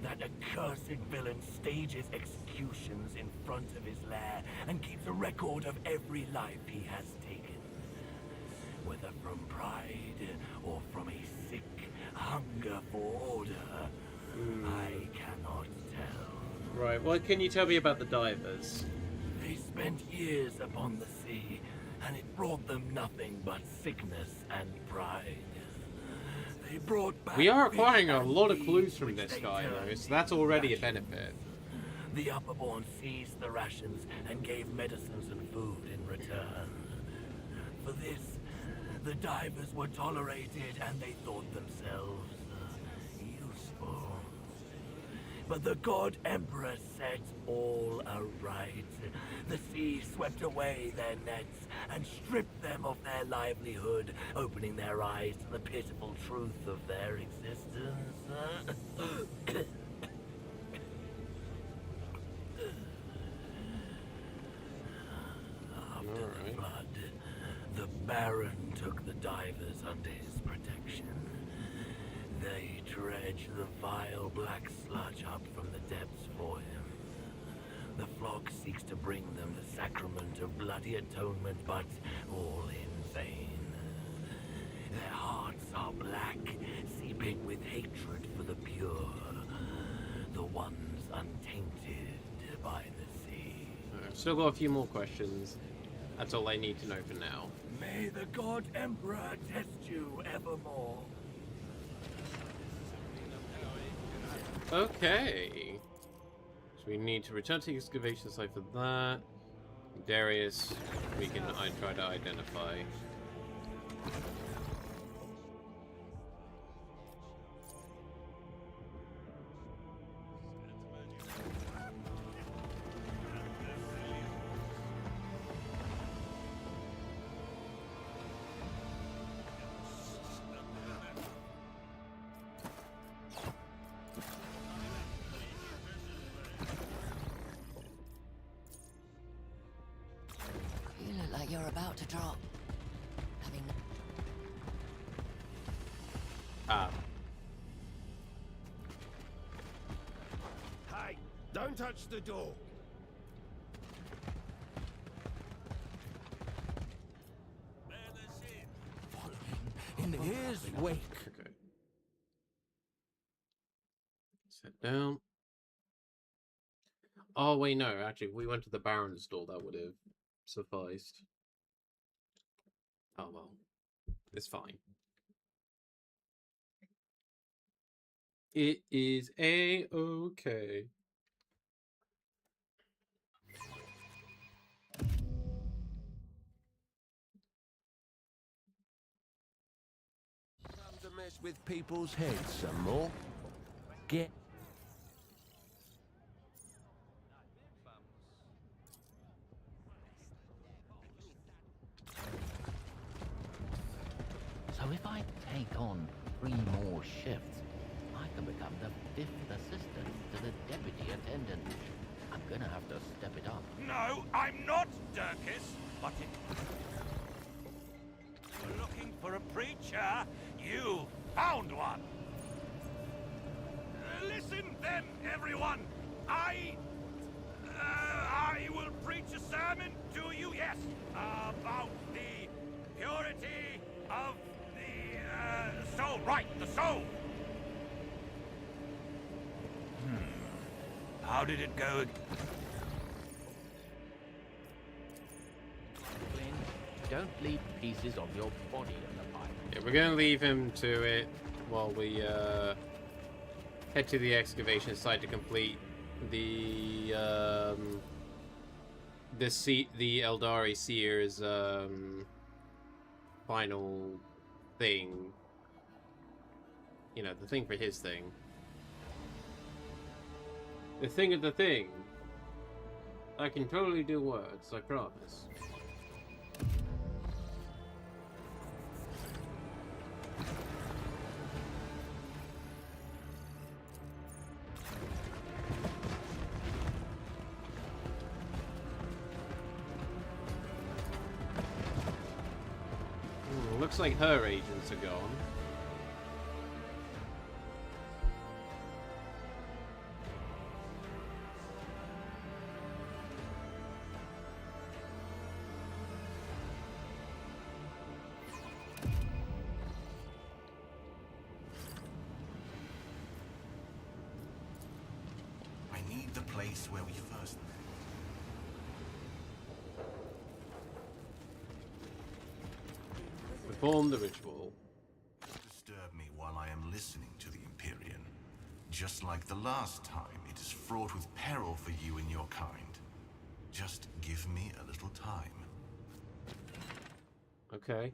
That accursed villain stages executions in front of his lair and keeps a record of every life he has taken. Whether from pride or from a sick hunger for order, I cannot tell. Right, what can you tell me about the divers? They spent years upon the sea, and it brought them nothing but sickness and pride. They brought back We are acquiring a lot of clues from this guy, though, so that's already a benefit. The Upperborn seized the rations and gave medicines and food in return. For this, the divers were tolerated and they thought themselves useful. But the God Emperor set all aright. The sea swept away their nets and stripped them of their livelihood, opening their eyes to the pitiful truth of their existence. After the flood, the Baron took the divers under his protection. They dredge the vile black sludge up from the depths for him. The flock seeks to bring them the sacrament of bloody atonement, but all in vain. Their hearts are black, seeping with hatred for the pure, the ones untainted by the sea. I've still got a few more questions. That's all I need to know for now. May the God Emperor test you evermore. Okay. So we need to return to the excavation site for that. Darius, we can try to identify. like you're about to drop. Having... Ah. Hey, don't touch the door. In his wake. Okay. Sit down. Oh wait, no. Actually, if we went to the Baron's store, that would have sufficed. Oh well, it's fine. It is a-okay. Come to mess with people's heads some more. Get. So if I take on 3 more shifts, I can become the 5th assistant to the deputy attendant. I'm gonna have to step it up. No, I'm not, Dirkus, but if you're looking for a preacher, you found one. Listen then, everyone. I will preach a sermon to you, yes, about the purity of the soul. Right, the soul. How did it go? Flynn, don't leave pieces of your body in the pipe. Yeah, we're gonna leave him to it while we head to the excavation site to complete the Eldari Seer's final thing. You know, the thing for his thing. The thing of the thing. I can totally do words, I promise. Looks like her agents are gone. I need the place where we first met. Perform the ritual. Disturb me while I am listening to the Empyrean. Just like the last time, it is fraught with peril for you and your kind. Just give me a little time. Okay.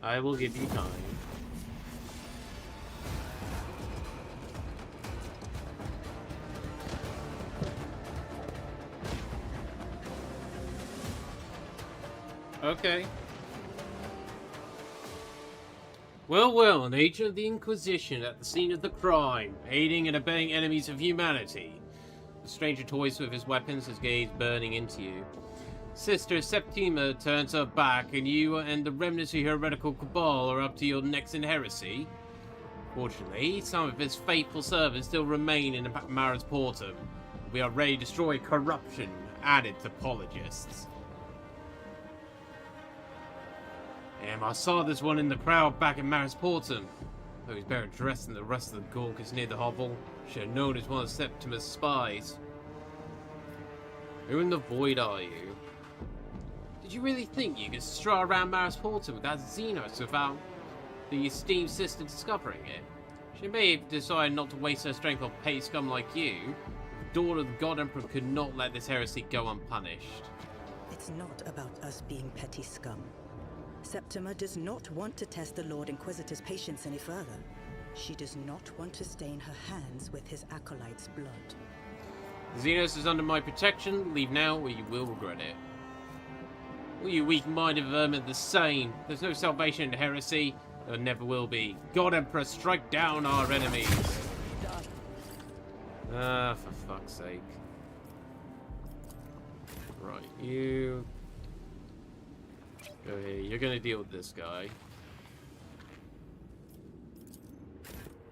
I will give you time. Okay. Well, an agent of the Inquisition at the scene of the crime, aiding and abetting enemies of humanity. The stranger toys with his weapons, his gaze burning into you. Sister Septima turns her back, and you and the remnants of your heretical cabal are up to your necks in heresy. Fortunately, some of his faithful servants still remain in Maris Portum. We are ready to destroy corruption added to apologists. I saw this one in the crowd back in Maris Portum. Though he's better dressed than the rest of the Gorkas near the hovel. Should have known he's one of Septima's spies. Who in the void are you? Did you really think you could stroll around Maris Portum without Xenos without the esteemed sister discovering it? She may have decided not to waste her strength on petty scum like you. The daughter of the God Emperor could not let this heresy go unpunished. It's not about us being petty scum. Septima does not want to test the Lord Inquisitor's patience any further. She does not want to stain her hands with his acolyte's blood. Xenos is under my protection. Leave now or you will regret it. All you weak-minded vermin the same. There's no salvation in heresy. There never will be. God Emperor, strike down our enemies. For fuck's sake. Right, you go here. You're gonna deal with this guy.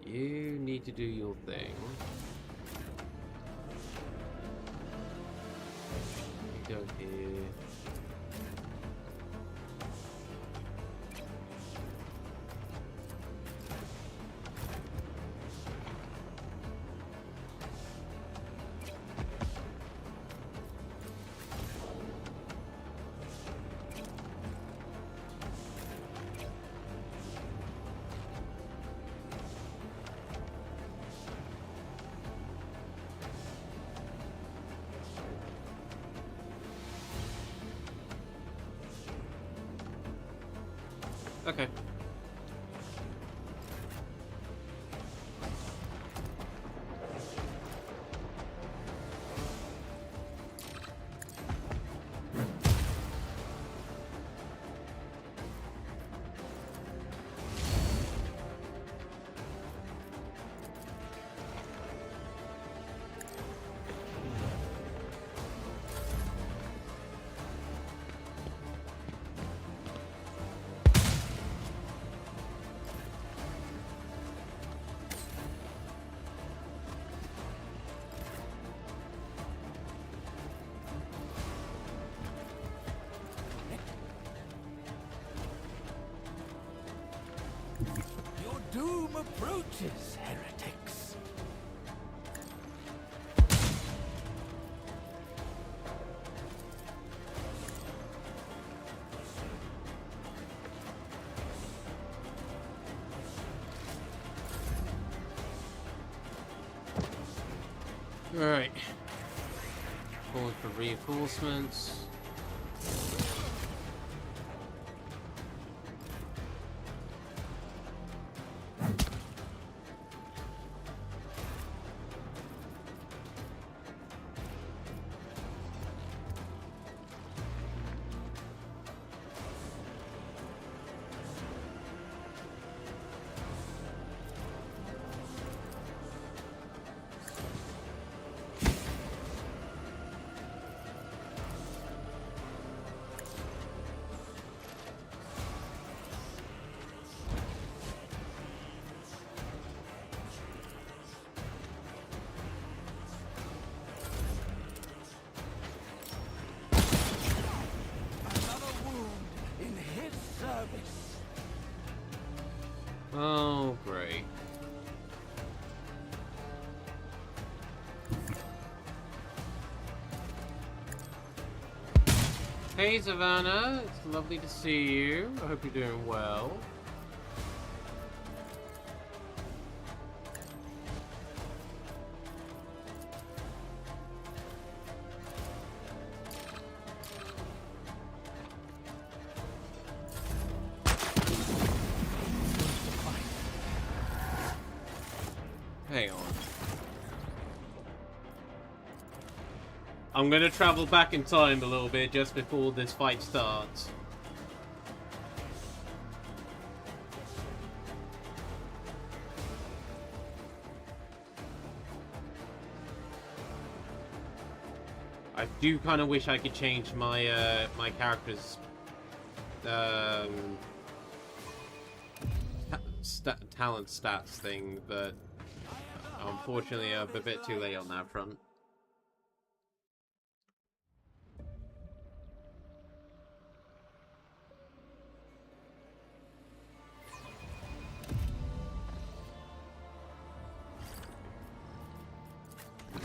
You need to do your thing. You go here. Okay. Your doom approaches, heretics. Alright. Calling for reinforcements. Oh, great. Hey, Savannah. It's lovely to see you. I hope you're doing well. Hang on. I'm gonna travel back in time a little bit just before this fight starts. I do kind of wish I could change my my character's talent stats thing, but unfortunately I'm a bit too late on that front.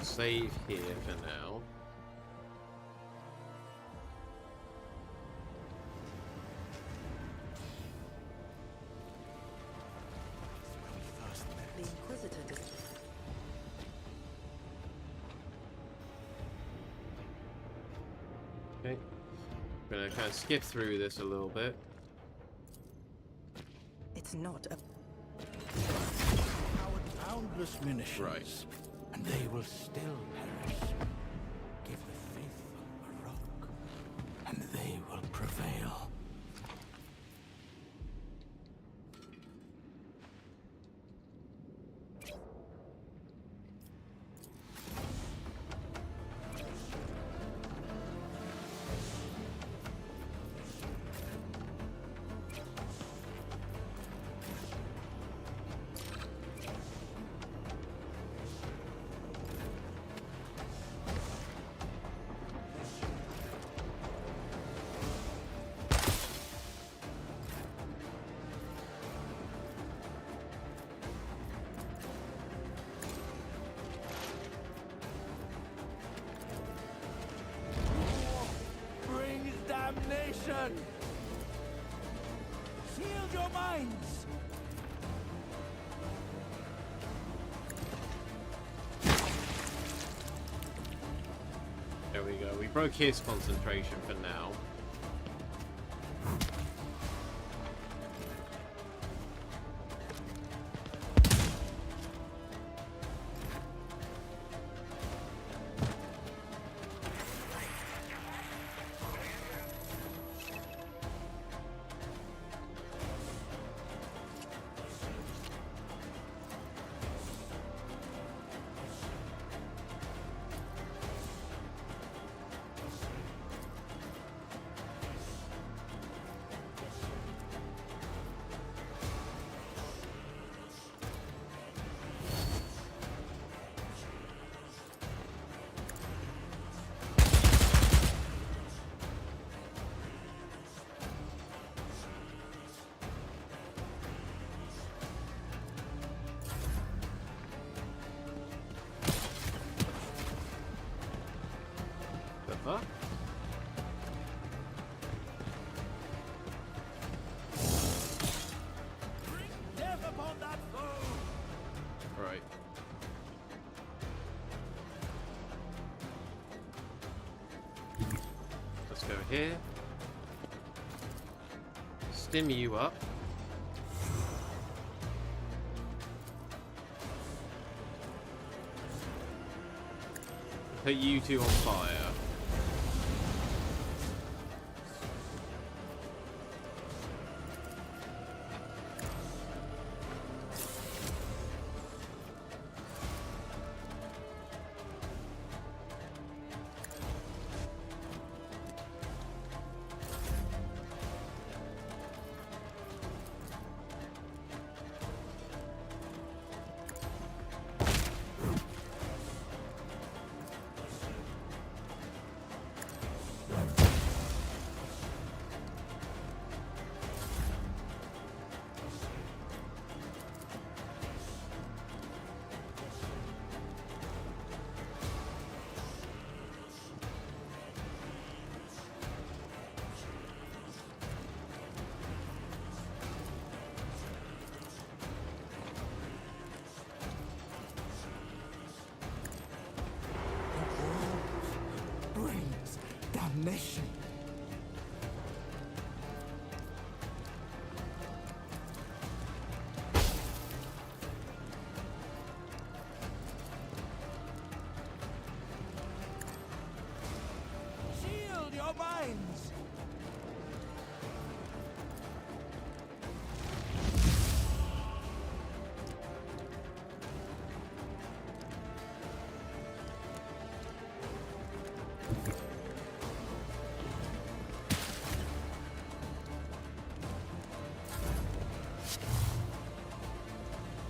Save here for now. The Inquisitor did. Okay. I'm gonna kind of skip through this a little bit. It's not a Boundless munitions. Right. And they will still perish. Give the faithful a rock, and they will prevail. Damnation! Shield your minds! There we go. We broke his concentration for now. Huh? Death upon that foe! Right. Let's go here. Stim you up. Put you two on fire. Brings damnation. Shield your minds!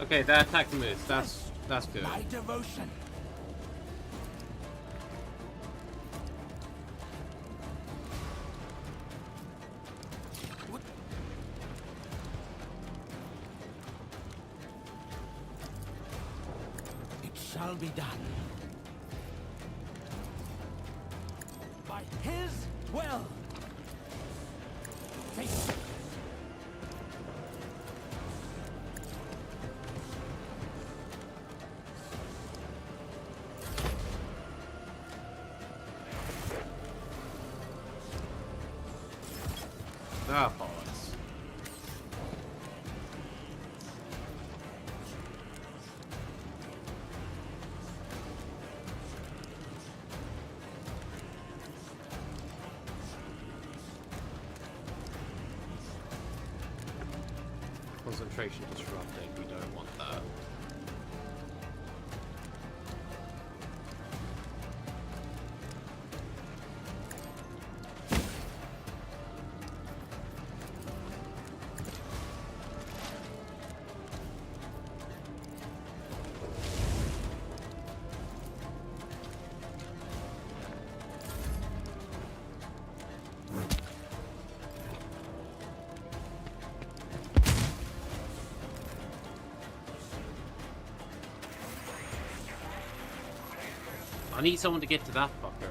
Okay, that attack missed. That's good. My devotion. It shall be done. By his will. Face it. Ah, bollocks. Concentration disrupted. We don't want that. I need someone to get to that fucker.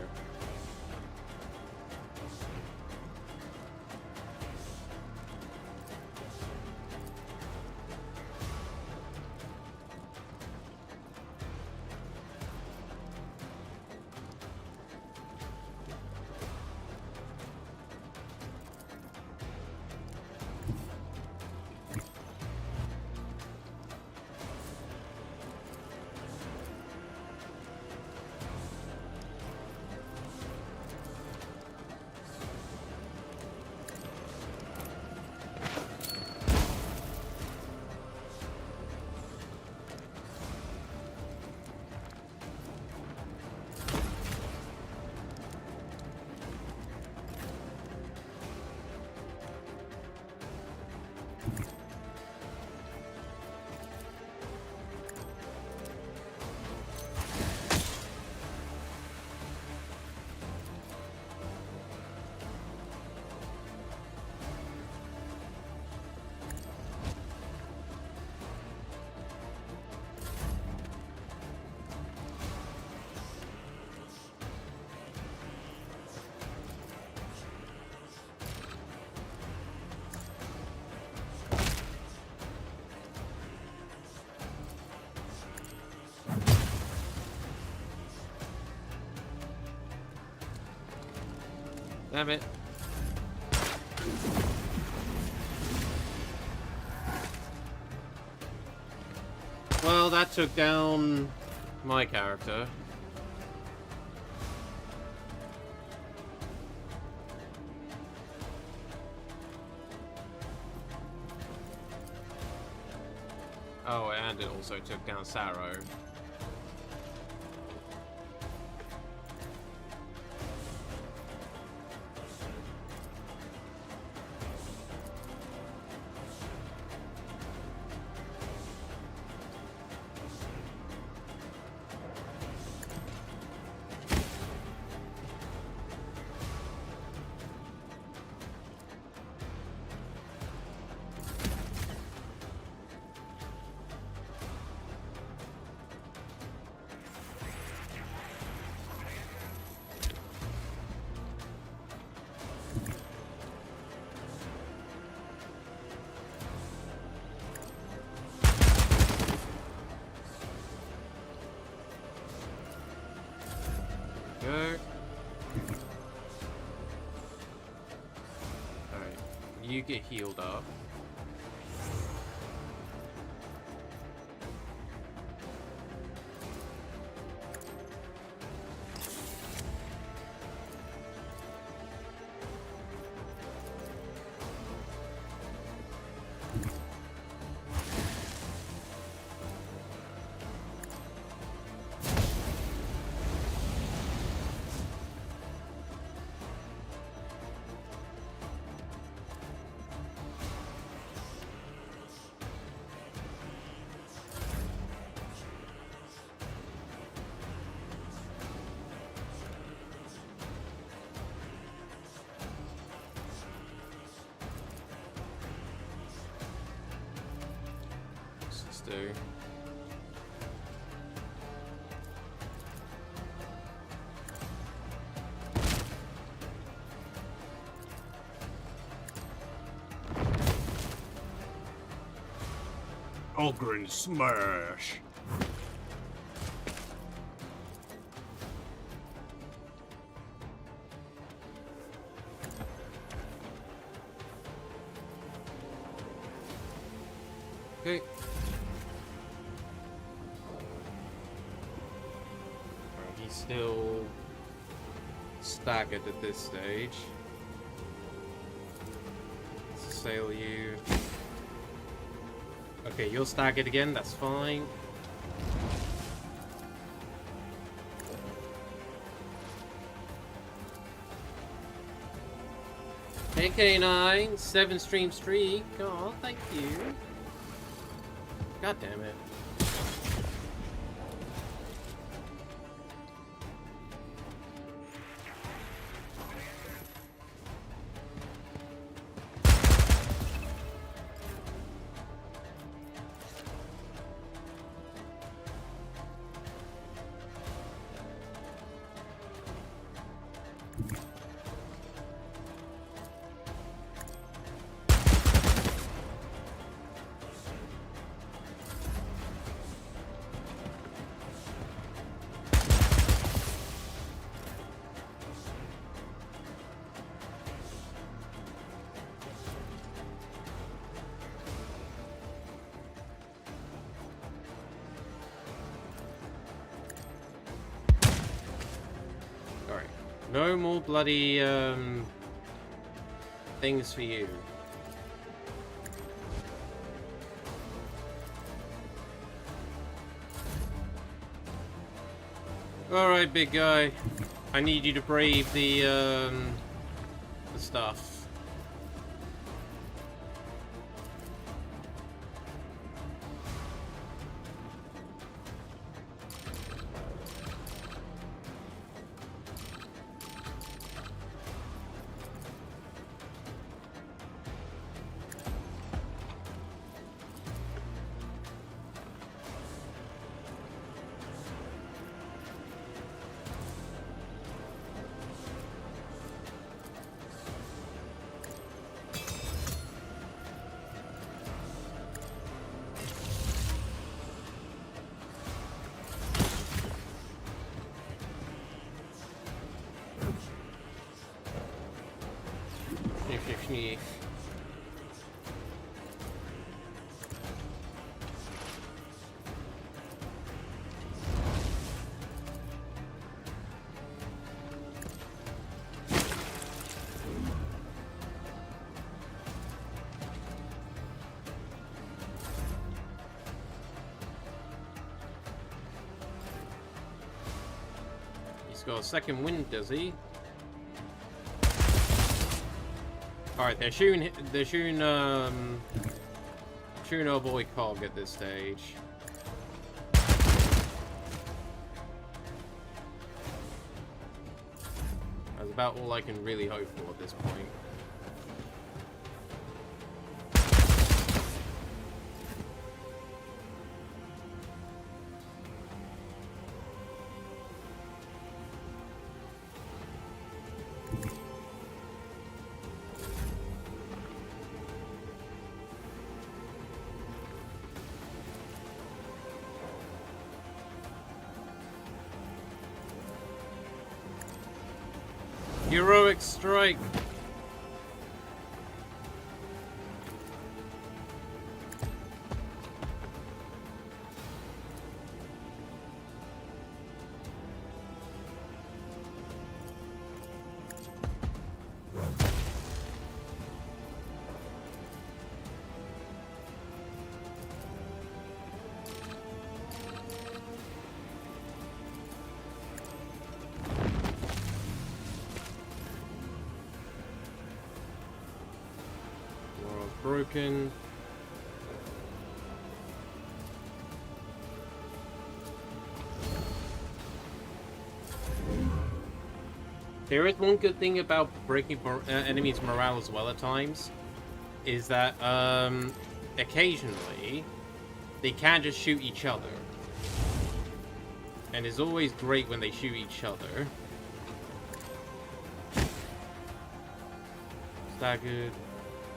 Damn it. Well, that took down my character. Oh, and it also took down Sarrow. Go. Alright, you get healed up. Let's do. Ogren smash. Okay. He's still staggered at this stage. Let's assail you. Okay, you're staggered again, that's fine. Hey K9, 7-stream streak. Oh, thank you. God damn it. No more bloody things for you. Alright, big guy. I need you to brave the stuff. me. He's got a second wind, does he? Alright, they're shooting our boy Cog at this stage. That's about all I can really hope for at this point. Heroic strike! Broken. There is one good thing about breaking enemies' morale as well at times, is that occasionally they can just shoot each other. And it's always great when they shoot each other. Staggered.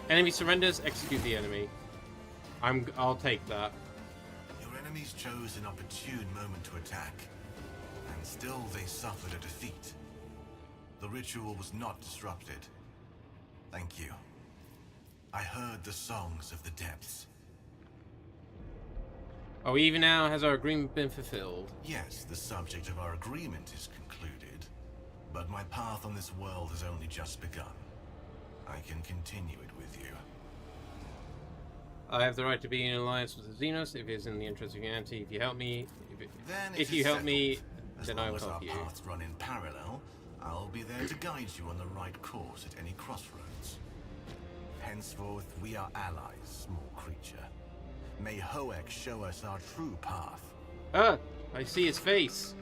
Enemy surrenders, execute the enemy. I'll take that. Your enemies chose an opportune moment to attack, and still they suffered a defeat. The ritual was not disrupted. Thank you. I heard the songs of the depths. Oh, even now has our agreement been fulfilled? Yes, the subject of our agreement is concluded, but my path on this world has only just begun. I can continue it with you. I have the right to be in alliance with the Xenos if it is in the interest of humanity. If you help me, if you help me, then I will help you. As long as our paths run in parallel, I'll be there to guide you on the right course at any crossroads. Henceforth, we are allies, small creature. May Hoek show us our true path. Ah, I see his face.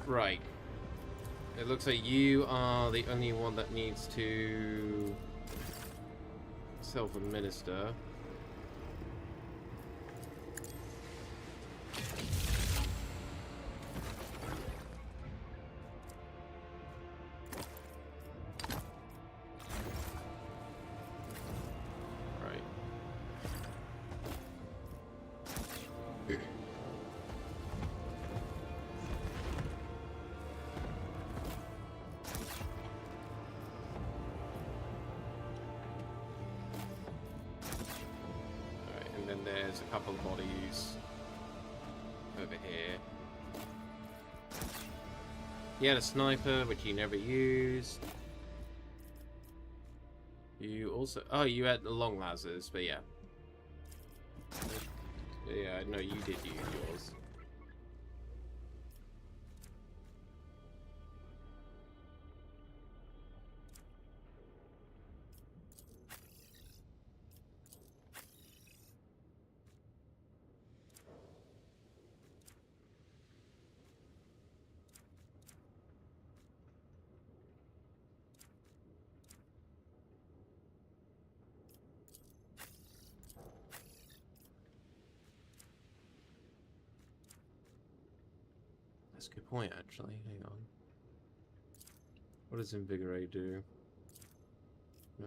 Right. It looks like you are the only one that needs to self-administer. There's a couple of bodies over here. He had a sniper, which he never used. You also... Oh, you had the long lasers, but yeah. Yeah, no, you did use yours. That's a good point, actually. Hang on. What does Invigorate do? No.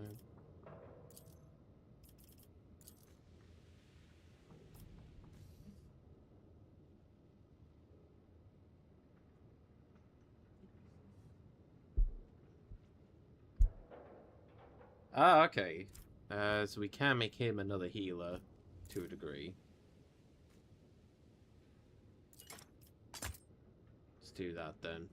Ah, okay. So we can make him another healer to a degree. Let's do that then.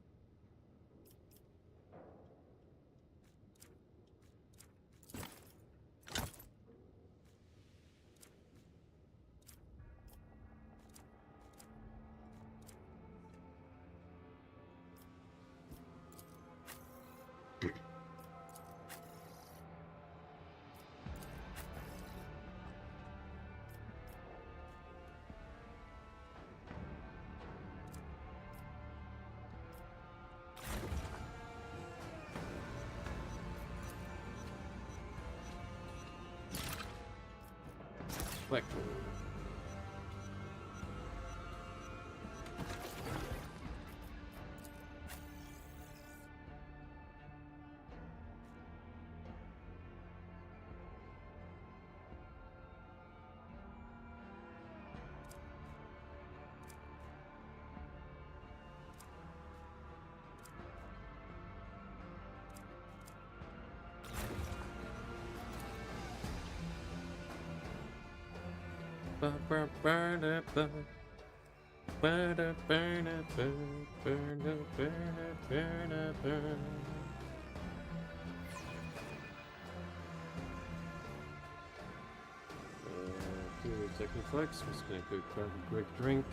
Click. Second flex. I'm just gonna go grab a quick drink.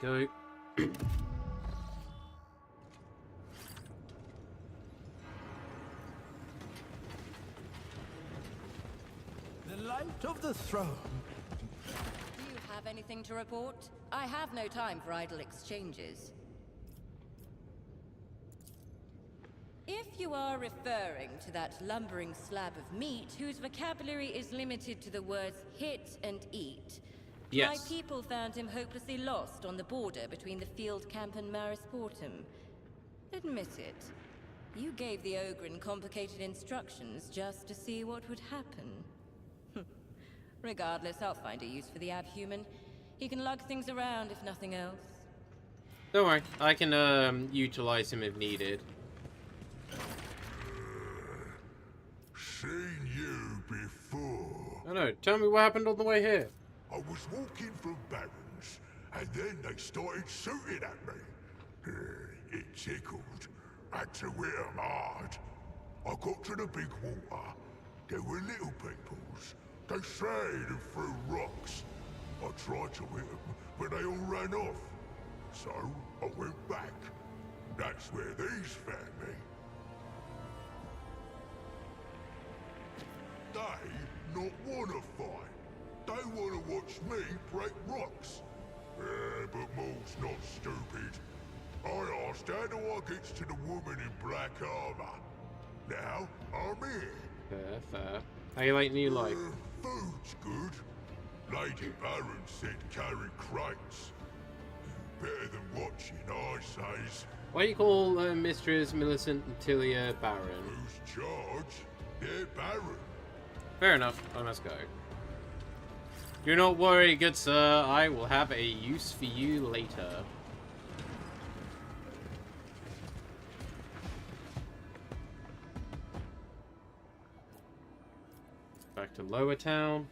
There you go. The light of the throne. Do you have anything to report? I have no time for idle exchanges. If you are referring to that lumbering slab of meat whose vocabulary is limited to the words hit and eat, yes. My people found him hopelessly lost on the border between the field camp and Marisportum. Admit it. You gave the Ogren complicated instructions just to see what would happen. Regardless, I'll find a use for the abhuman. He can lug things around if nothing else. Don't worry, I can utilize him if needed. Seen you before. I know. Tell me what happened on the way here. I was walking from Barons, and then they started shooting at me. It tickled. Had to hit 'em hard. I got to the big water. There were little peoples. They sprayed and threw rocks. I tried to hit 'em, but they all ran off. So I went back. That's where these found me. They not wanna fight. They wanna watch me break rocks. But Maul's not stupid. I asked how do I get to the woman in black armor. Now I'm here. Fair, fair. How you like new life? Food's good. Lady Baron said carry crates. Better than watching, I says. Why do you call Mistress Millicent Tilia Baron? Who's charge? They're Baron. Fair enough. I must go. Do not worry, good sir. I will have a use for you later. Back to Lower Town.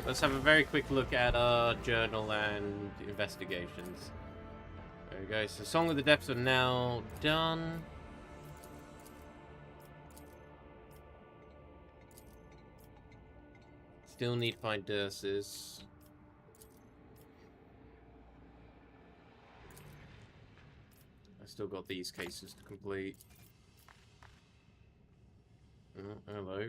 Let's have a very quick look at our journal and investigations. There we go. So Song of the Depths are now done. Still need to find Durses. I still got these cases to complete. Oh, hello.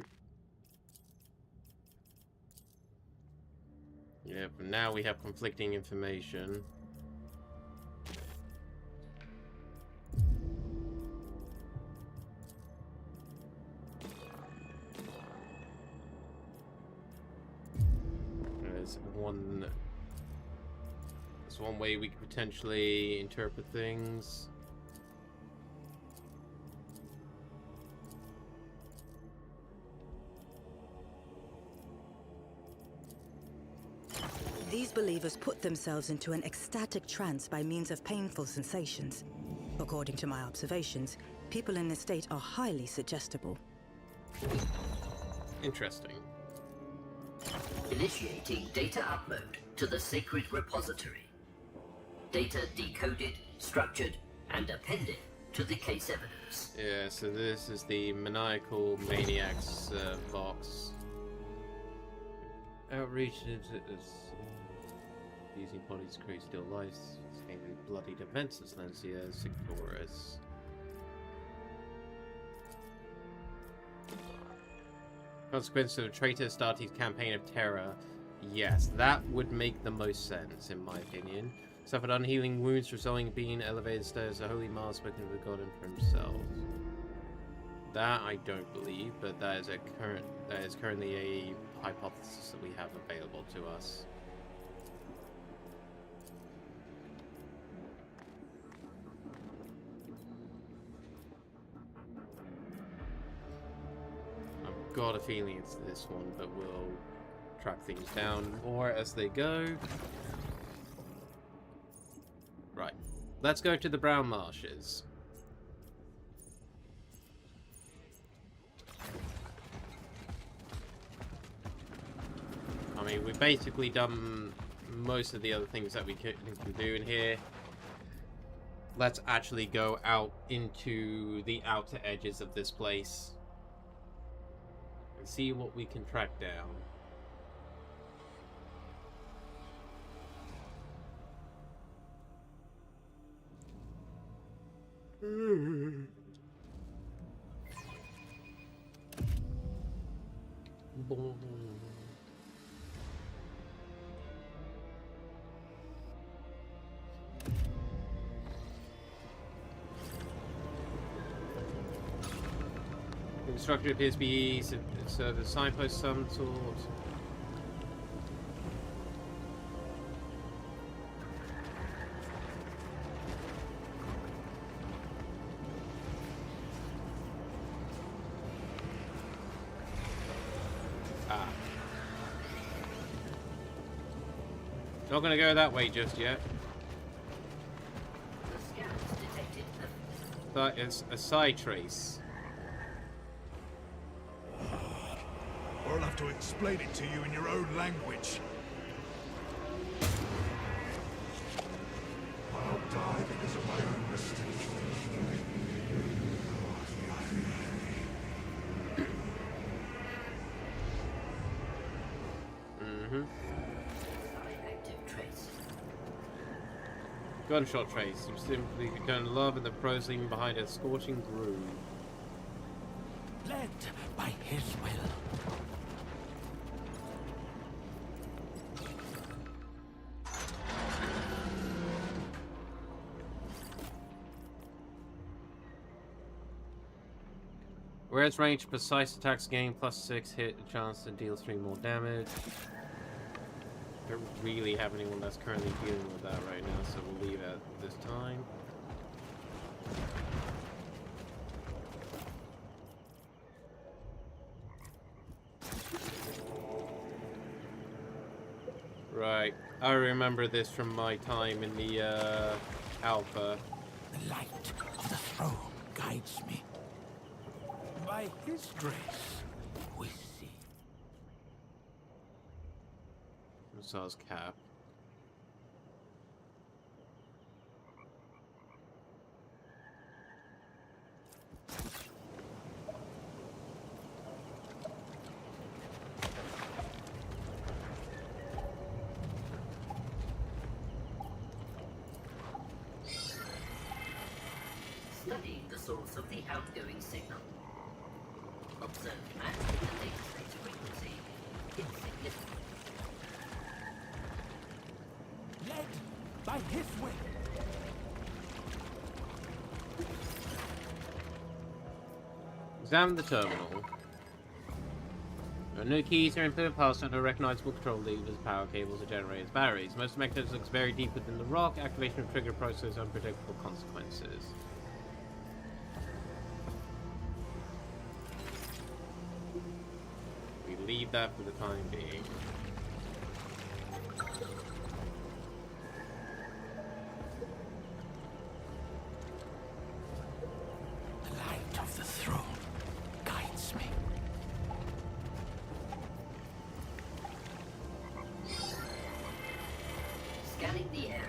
Yeah, but now we have conflicting information. There's one way we could potentially interpret things. These believers put themselves into an ecstatic trance by means of painful sensations. According to my observations, people in this state are highly suggestible. Interesting. Initiating data upload to the sacred repository. Data decoded, structured, and appended to the case evidence. Yeah, so this is the Maniacal Maniacs box. Outreach into using bodies to create still lives, escaping bloodied events as Lancia Sectoris. Consequence of a traitor starting campaign of terror. Yes, that would make the most sense, in my opinion. Suffered unhealing wounds resulting in being elevated stairs, a holy Mars spoken to the god Emperor himself. That I don't believe, but that is currently a hypothesis that we have available to us. I've got a feeling it's this one, but we'll track things down more as they go. Right, let's go to the Brown Marshes. I mean, we've basically done most of the other things that we can do in here. Let's actually go out into the outer edges of this place and see what we can track down. Boom. The structure appears to be serve as a signpost of some sort. Not gonna go that way just yet. That is a side trace. Or I'll have to explain it to you in your own language. I'll die because of my own mistake. Gunshot trace. You simply returned love and the prose leaving behind a scorching groove. Led by his will. Whereas range, precise attacks gain +6 hit chance to deal 3 more damage. Don't really have anyone that's currently dealing with that right now, so we'll leave it at this time. Right, I remember this from my time in the alpha. The light of the throne guides me. By his grace, we see. Massage cap. source of the outgoing signal. Observed match with the data space frequency. Insignificant. Led by his will. Examine the terminal. There are no keys or input parts and no recognizable control levers, power cables, or generators, batteries. Most mechanisms looks very deep within the rock. Activation of trigger process, unpredictable consequences. We leave that for the time being. The light of the throne guides me. Scanning the area.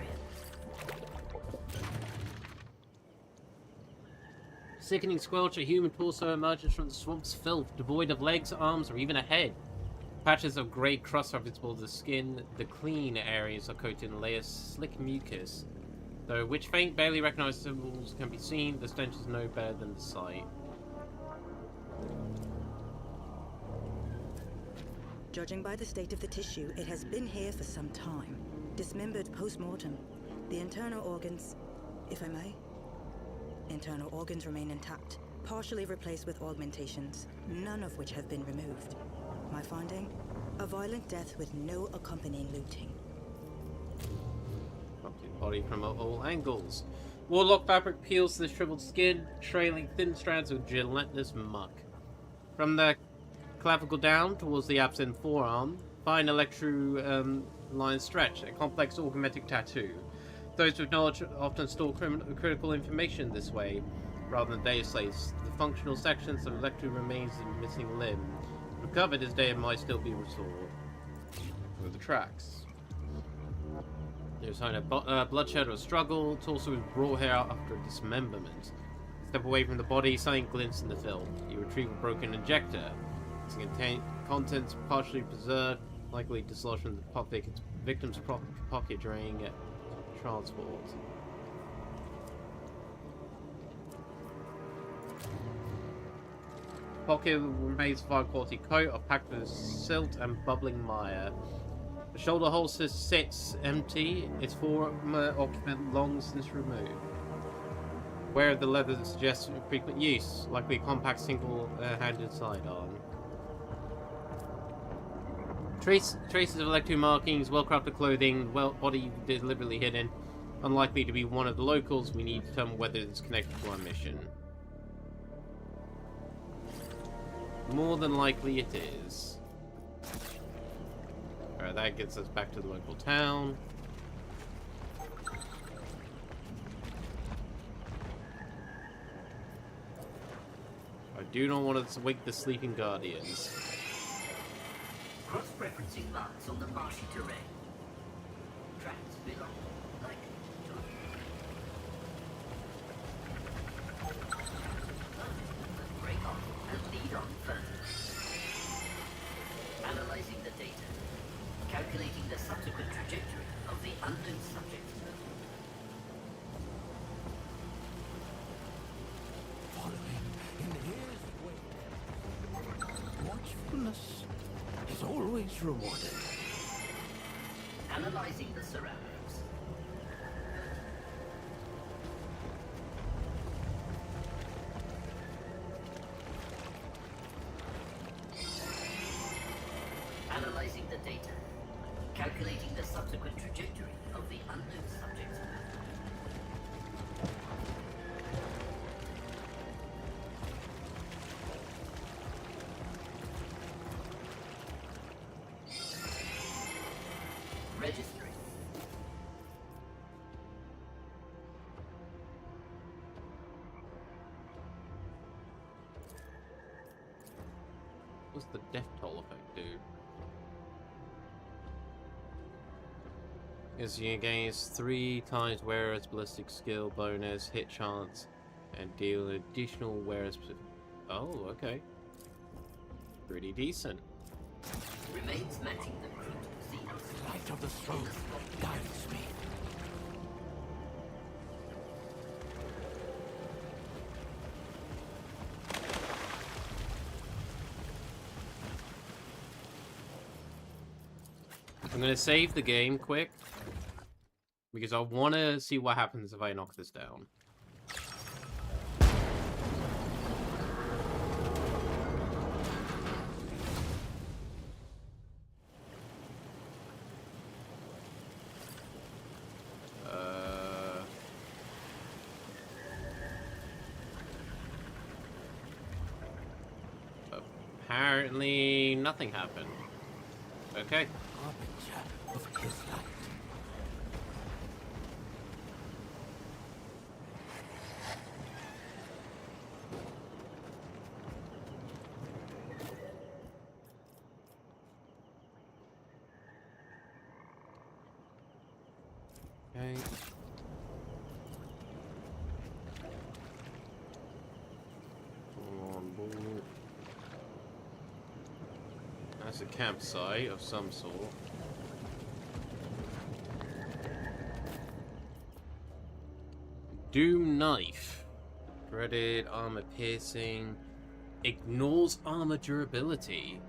Sickening squelch, a human torso emerges from the swamp's filth, devoid of legs, arms, or even a head. Patches of grey crust are visible to the skin. The clean areas are coated in layers of slick mucus. Though which faint, barely recognizable can be seen, the stench is no better than the sight. Judging by the state of the tissue, it has been here for some time. Dismembered post-mortem. The internal organs, if I may. Internal organs remain intact, partially replaced with augmentations, none of which have been removed. My finding? A violent death with no accompanying looting. Body from all angles. Warlock fabric peels to the shriveled skin, trailing thin strands of gelatinous muck. From the clavicle down towards the absent forearm, fine electro-line stretch, a complex augmented tattoo. Those with knowledge often store critical information this way, rather than data slates. The functional sections of electro remains in missing limb. Recovered, his data might still be restored. With the tracks. There's a sign of bloodshed or struggle. Torso is brought here after dismemberment. Step away from the body, something glints in the film. You retrieve a broken injector. Its contents partially preserved, likely dislodged from the victim's pocket during transport. Pocket remains of high quality coat are packed with silt and bubbling mire. The shoulder holster sits empty, its former occupant long since removed. Wear of the leather that suggests frequent use, likely a compact single-handed sidearm. Traces of electro markings, well-crafted clothing, body deliberately hidden. Unlikely to be one of the locals. We need to determine whether it's connected to our mission. More than likely it is. Alright, that gets us back to the local town. I do not want to wake the sleeping guardians. Cross-referencing marks on the marshy terrain. Tracks belong, like, to break off and lead on further. Analyzing the data. Calculating the subsequent trajectory of the unknown subject. Following in his wake. Watchfulness is always rewarded. Analyzing the surroundings. Analyzing the data. Calculating the subsequent trajectory of the unknown subject. Registering. What's the death toll effect do? Is you gains 3 times wearer's ballistic skill bonus, hit chance, and deal additional wearer's. Oh, okay. Pretty decent. Remains matching the crude Xenos. Light of the throne guides me. I'm gonna save the game quick because I want to see what happens if I knock this down. Apparently, nothing happened. Okay. Okay. On board. That's a campsite of some sort. Doom knife. Dreaded armor piercing. Ignores armor durability.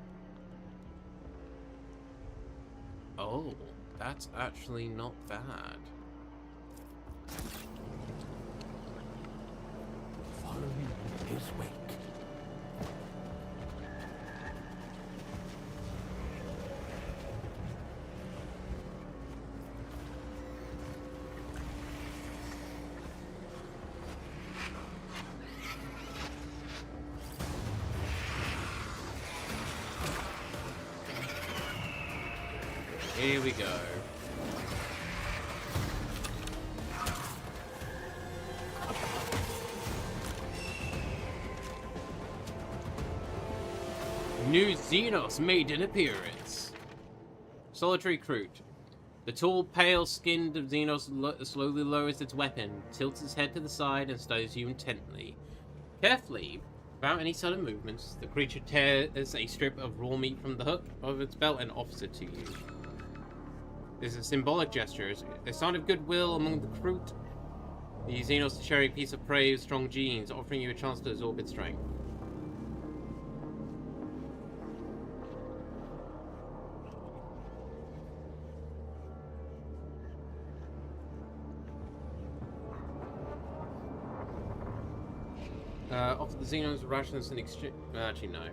Oh, that's actually not bad. Following his wake. Here we go. New Xenos made an appearance. Solitary Crute. The tall, pale-skinned Xenos slowly lowers its weapon, tilts its head to the side, and studies you intently. Carefully, without any sudden movements, the creature tears a strip of raw meat from the hook of its belt and offers it to you. This is a symbolic gesture, a sign of goodwill among the Crute. The Xenos share a piece of prey with strong genes, offering you a chance to absorb its strength. Offer the Xenos rations in exchange. Actually, no.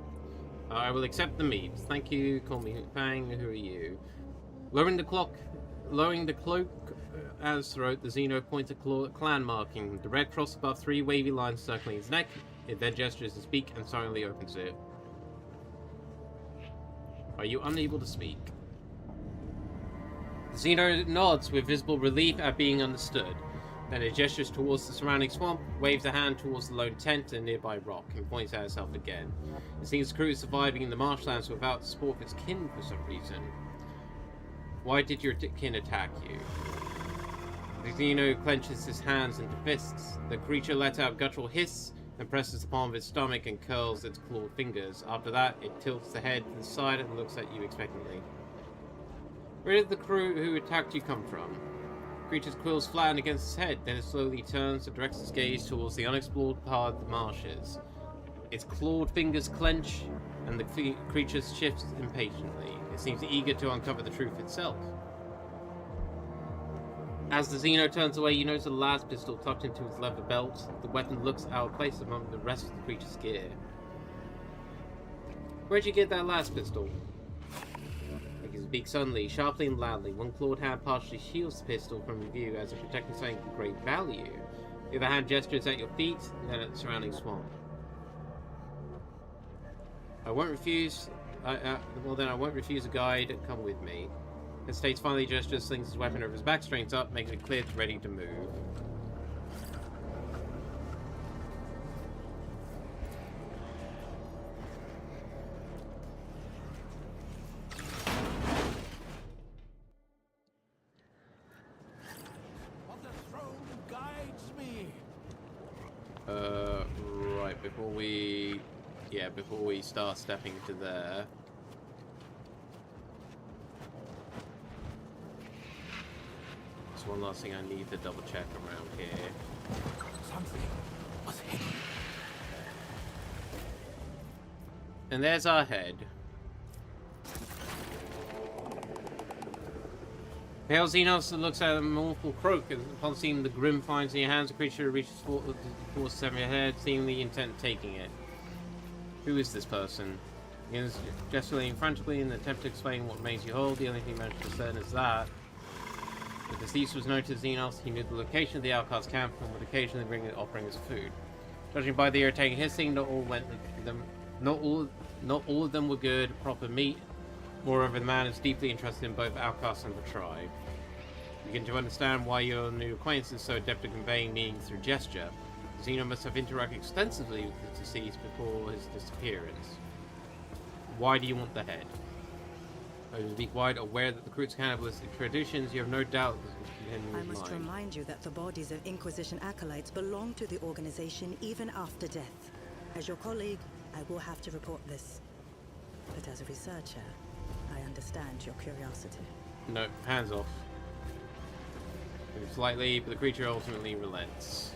I will accept the meat. Thank you. Call me Fang. Who are you? Lowering the cloak at his throat, the Xeno points a clan marking. The red cross above 3 wavy lines circling his neck. It then gestures to speak and silently opens it. Are you unable to speak? The Xeno nods with visible relief at being understood. Then it gestures towards the surrounding swamp, waves a hand towards the lone tent and nearby rock, and points at itself again. It seems the crew is surviving in the marshlands without support of its kin for some reason. Why did your kin attack you? The Xeno clenches his hands into fists. The creature lets out a guttural hiss, and presses the palm of its stomach and curls its clawed fingers. After that, it tilts the head to the side and looks at you expectantly. Where did the crew who attacked you come from? The creature's quills flatten against its head, then it slowly turns and directs its gaze towards the unexplored part of the marshes. Its clawed fingers clench, and the creature shifts impatiently. It seems eager to uncover the truth itself. As the Xeno turns away, you notice a las pistol tucked into his leather belt. The weapon looks out of place among the rest of the creature's gear. Where'd you get that las pistol? He speaks suddenly, sharply and loudly. One clawed hand partially shields the pistol from view as if protecting something of great value. The other hand gestures at your feet, and then at the surrounding swamp. I won't refuse. Well then, I won't refuse a guide. Come with me. Hesitates, finally gestures, slings his weapon over his back, straightens up, making it clear it's ready to move. Right, before we start stepping into there. There's one last thing I need to double check around here. Something was hidden. And there's our head. Pale Xenos looks at a mournful croak, and upon seeing the grim finds in your hands, the creature reaches for the seven your head, seemingly intent of taking it. Who is this person? He is gesticulating frantically in an attempt to explain what remains you hold. The only thing managed to discern is that the deceased was known to Xenos. He knew the location of the outcast camp and would occasionally bring it offerings of food. Judging by the irritating hissing, not all of them were good, proper meat. Moreover, the man is deeply interested in both outcasts and the tribe. You begin to understand why your new acquaintance is so adept at conveying meaning through gesture. Xeno must have interacted extensively with the deceased before his disappearance. Why do you want the head? Though to be quite aware that the crew's cannibalistic traditions, you have no doubt that in I his must mind. remind you that the bodies of Inquisition acolytes belong to the organization even after death. As your colleague, I will have to report this. But as a researcher, I understand your curiosity. No, hands off. Move slightly, but the creature ultimately relents.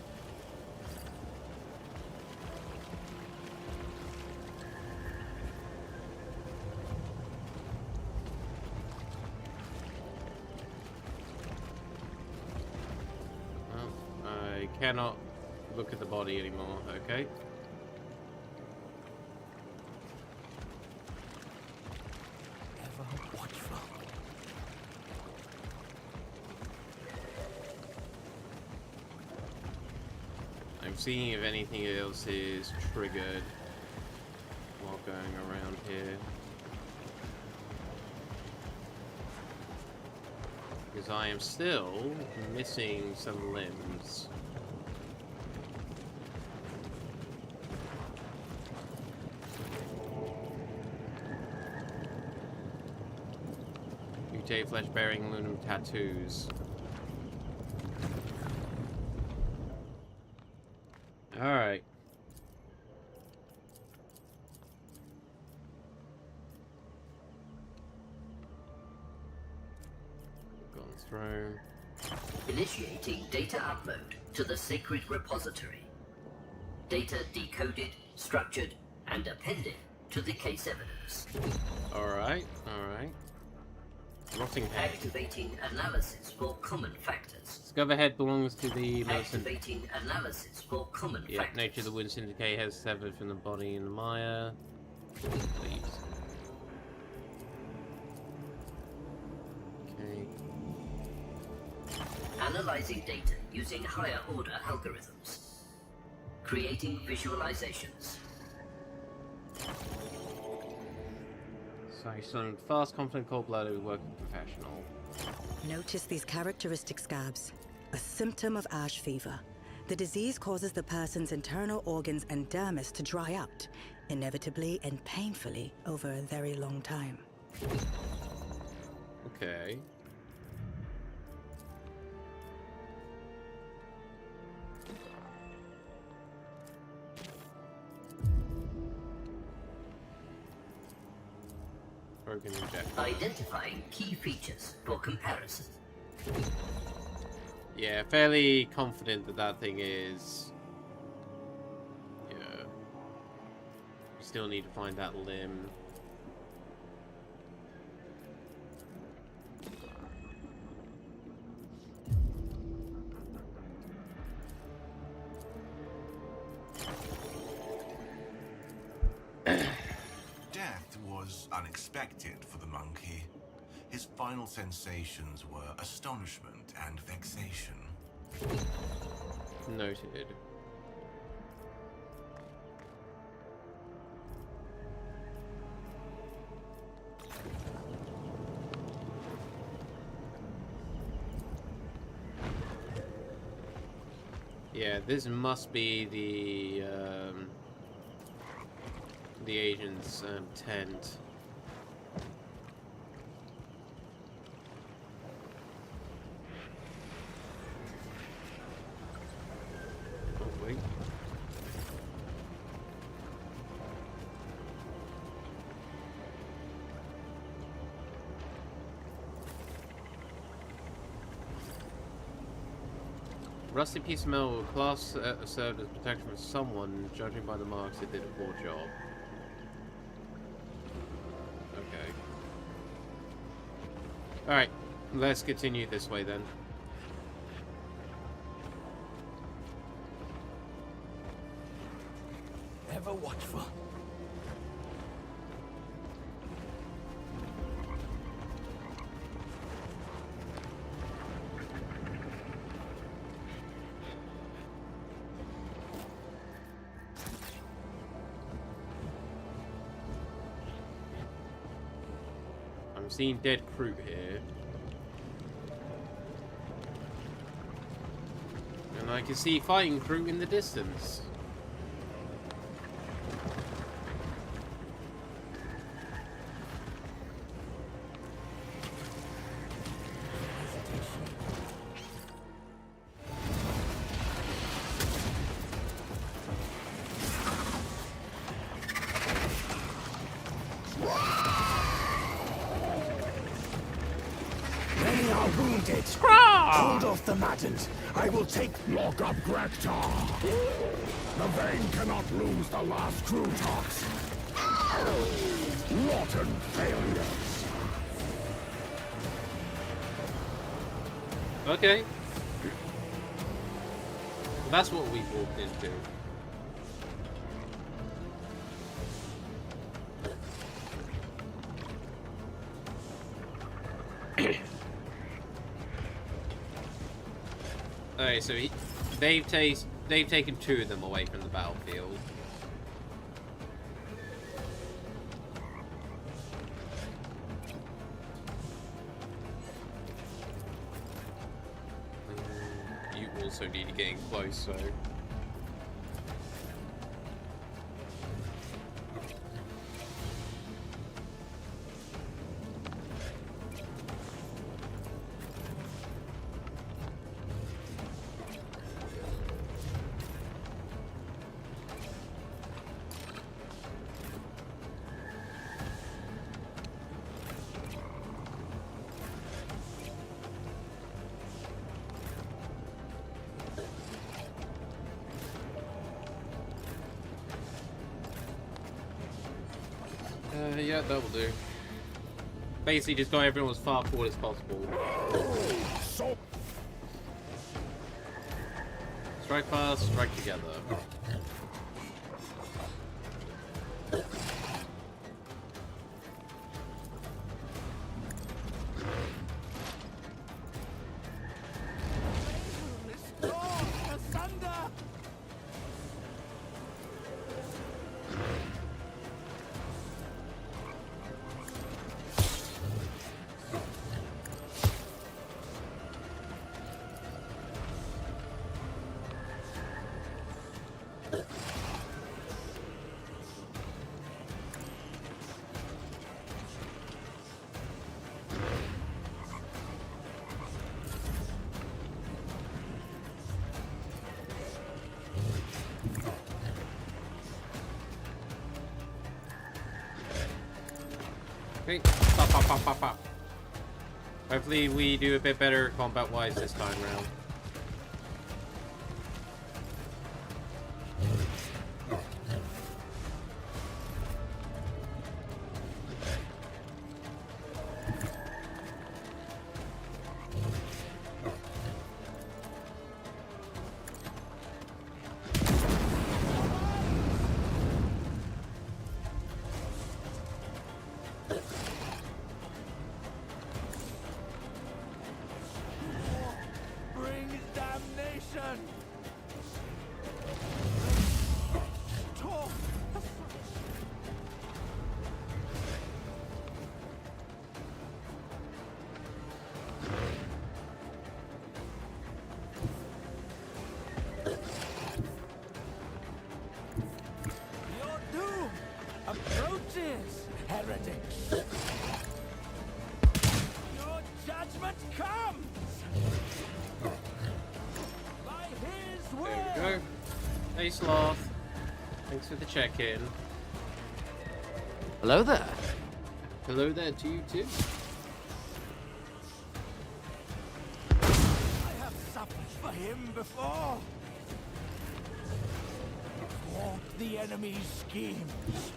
Well, I cannot look at the body anymore, okay? I'm seeing if anything else is triggered while going around here. Because I am still missing some limbs. Mutated flesh-bearing aluminum tattoos. Alright. Gone through. Initiating data upload to the sacred repository. Data decoded, structured, and appended to the case evidence. Alright, alright. Rotting head. Activating analysis for common factors. Discover head belongs to the medicine. Activating analysis for common factors. Nature of the wound syndicate has severed from the body in the mire. Please. Okay. Analyzing data using higher order algorithms. Creating visualizations. So, fast, confident, cold-blooded, working professional. Notice these characteristic scabs. A symptom of ash fever. The disease causes the person's internal organs and dermis to dry out, inevitably and painfully over a very long time. Okay. Broken injector. Identifying key features for comparison. Yeah, fairly confident that that thing is... Yeah. We still need to find that limb. Death was unexpected for the monkey. His final sensations were astonishment and vexation. Noted. Yeah, this must be the agent's tent. Oh, wait. Rusty piece of metal class served as protection for someone, judging by the marks it did a poor job. Okay. Alright, Let's continue this way then. Ever watchful. I'm seeing dead crew here. And I can see fighting crew in the distance. Many are wounded. Hold off the maddened. I will take. Lock up Grektar. The Vane cannot lose the last crew talks. Rotten failures. Okay. That's what we walked into. Alright, so they've taken 2 of them away from the battlefield. You also need to get in close, so... yeah, that'll do. Basically, just got everyone as far forward as possible. Strike fast, strike together. Okay, pop, pop, pop, pop, pop. Hopefully we do a bit better combat-wise this time round. Heretics! Your judgment comes! By his will! There we go. Hey, Sloth. Thanks for the check-in. Hello there. Hello there to you too. I have suffered for him before. Thwart the enemy's schemes.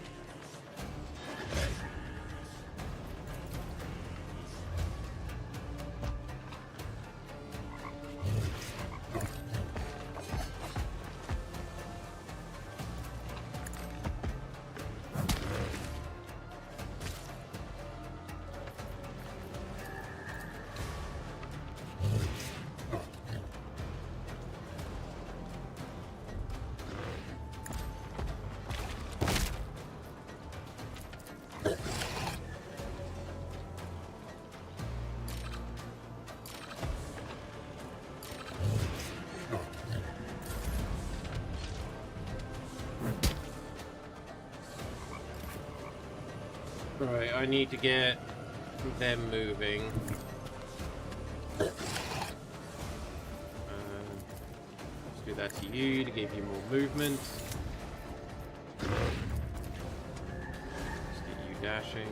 Alright, I need to get them moving. Let's do that to you to give you more movement. Let's get you dashing.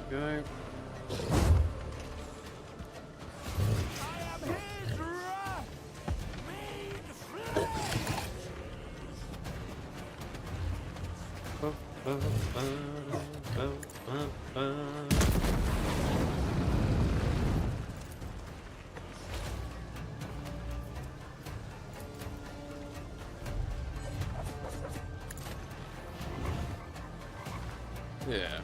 Go. Yeah.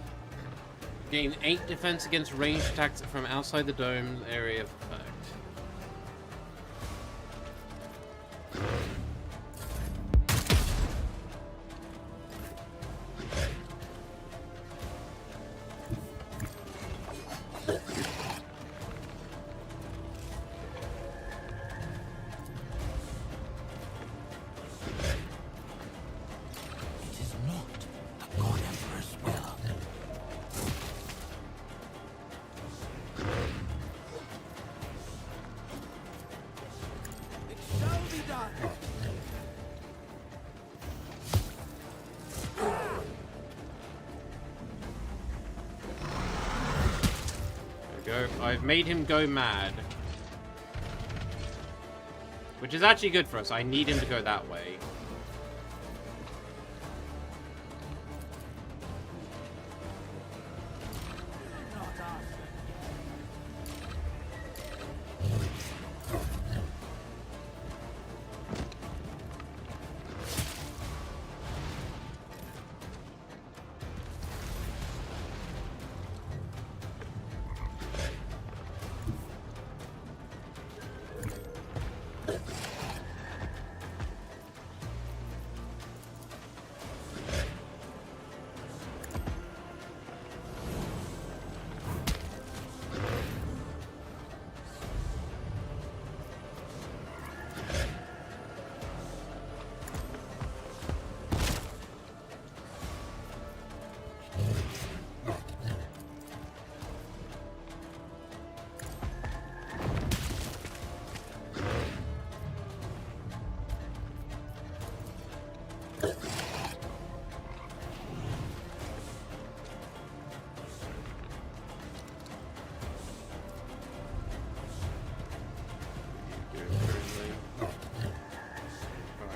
Gain 8 defense against ranged attacks from outside the dome area of effect. I've made him go mad. Which is actually good for us. I need him to go that way.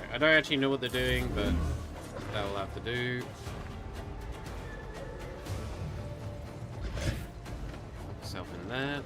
I don't actually know what they're doing, but that'll have to do. Put myself in there.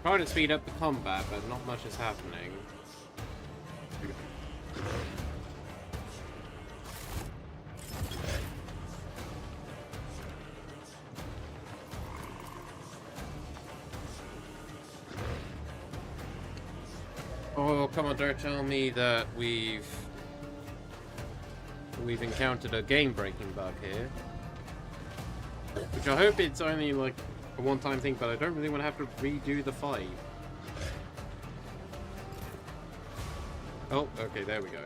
Trying to speed up the combat, but not much is happening. Oh, come on, don't tell me that we've encountered a game-breaking bug here. Which I hope it's only like a one-time thing, but I don't really want to have to redo the fight. Oh, okay, there we go.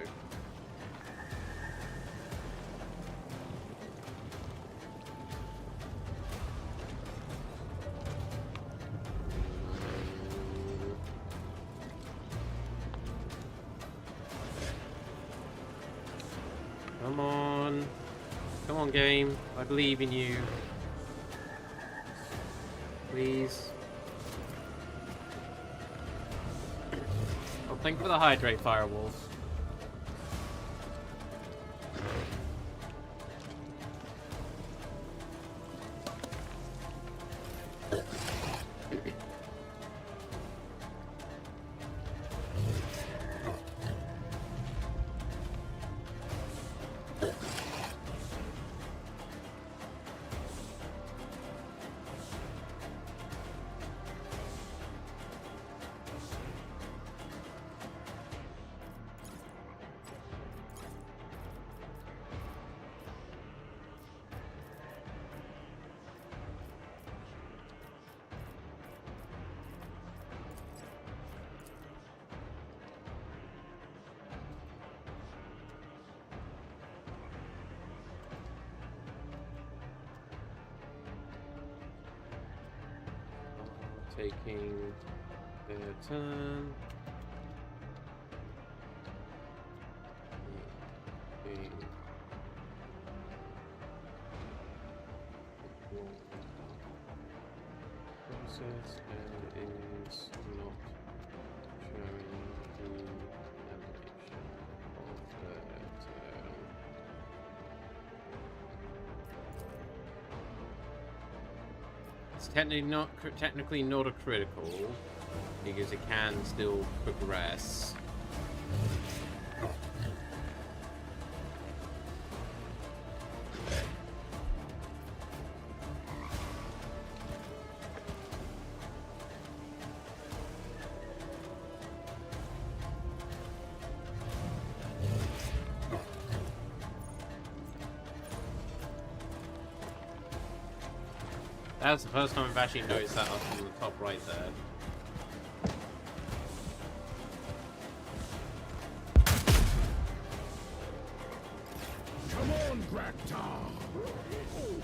Come on. Come on, game. I believe in you. Please. Oh, thank you for the hydrate, firewalls. Taking their turn. Process and is not showing the animation of the turn. It's technically not a critical because it can still progress. That's the first time I've actually noticed that up in the top right there. Come on, Graktar!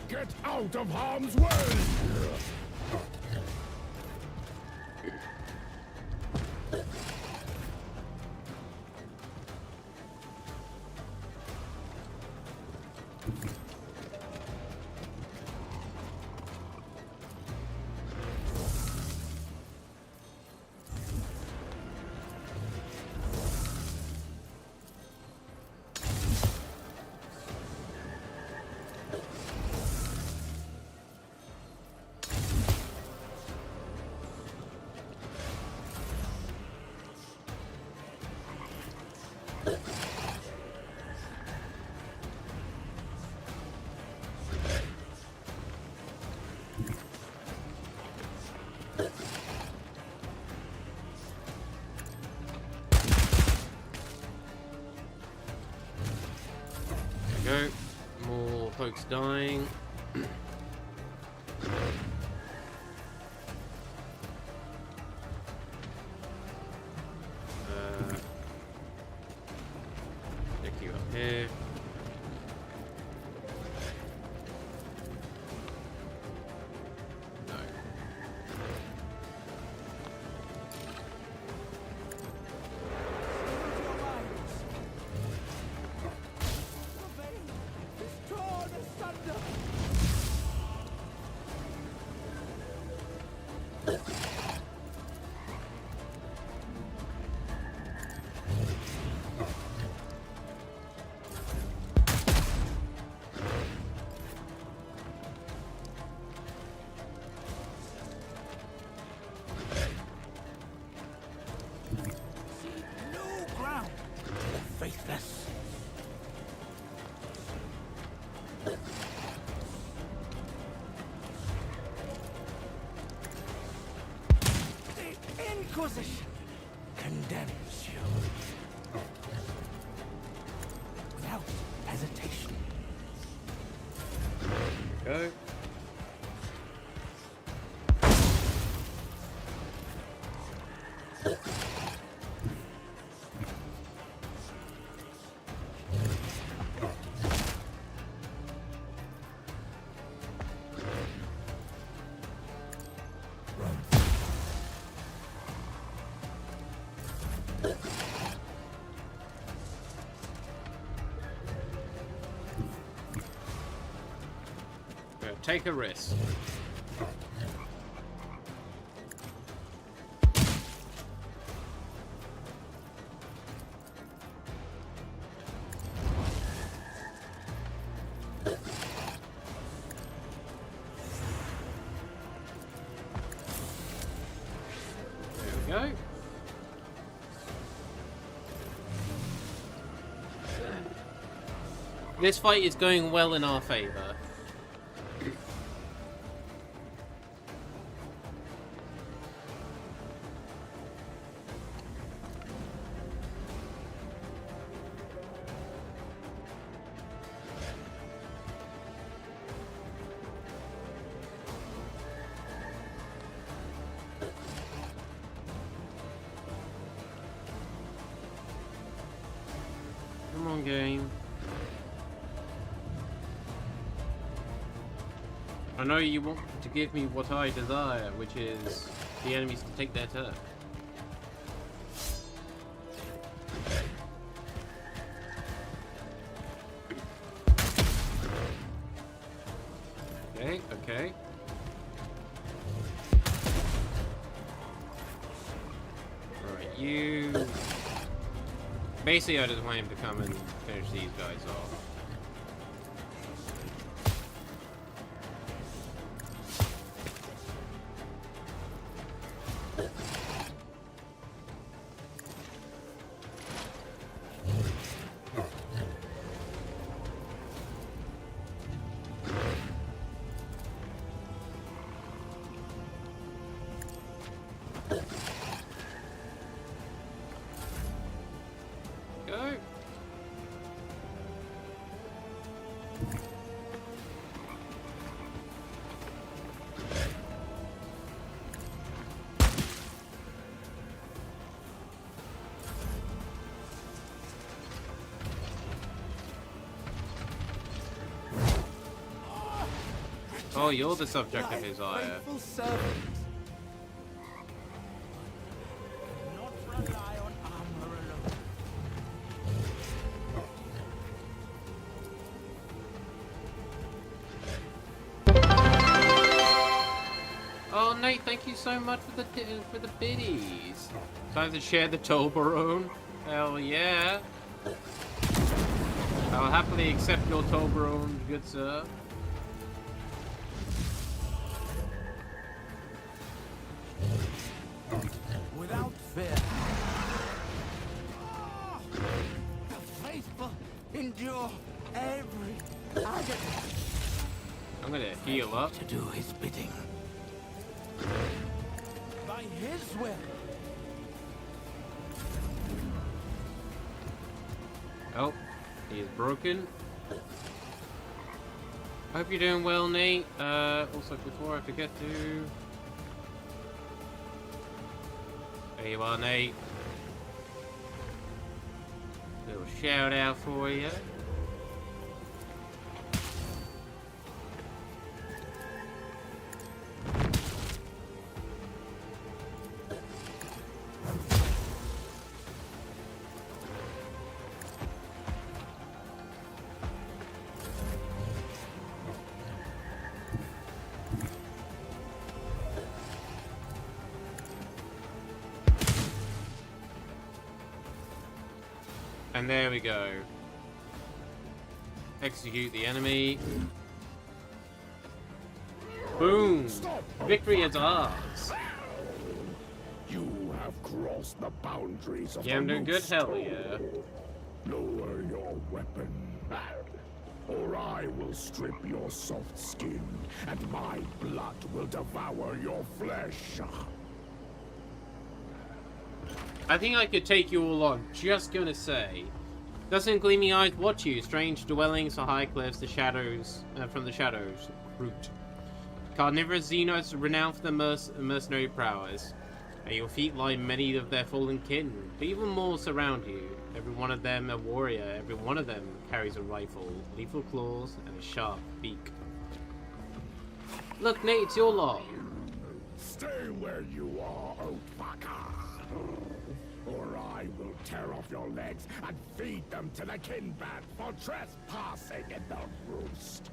Get out of harm's way! Go. More folks dying. Stick you up here. No. Faithless. The Inquisition can damage you. Without hesitation. Go. Take a risk. There we go. This fight is going well in our favor. Come on, game. I know you want to give me what I desire, which is the enemies to take their turn. Okay, okay. Alright, you... Basically, I just want him to come and finish these guys off. Go. Oh, you're the subject of his ire. Faithful servant. Not rely on armor alone. Oh, Nate, thank you so much for the biddies. Time to share the Toblerone. Hell yeah. I'll happily accept your Toblerone, good sir. Without fear. The faithful endure every agony. I'm gonna heal up. To do his bidding. By his will. Oh, he is broken. Hope you're doing well, Nate. Also, before I forget to... There you are, Nate. Little shout out for you. And there we go. Execute the enemy. Boom! Victory is ours! You have crossed the boundaries of Yeah, I'm doing good, hell yeah. Lower your weapon, or I will strip your soft skin, and my blood will devour your flesh. I think I could take you all on. Just gonna say. Doesn't gleaming eyes watch you? Strange dwellings or high cliffs, the shadows, from the shadows. Root. Carnivorous xenos renowned for their mercenary prowess. At your feet lie many of their fallen kin, but even more surround you. Every one of them a warrior, every one of them carries a rifle, lethal claws, and a sharp beak. Look, Nate, it's your lot. Stay where you are, old fucker, or I will tear off your legs and feed them to the kinband for trespassing in the roost.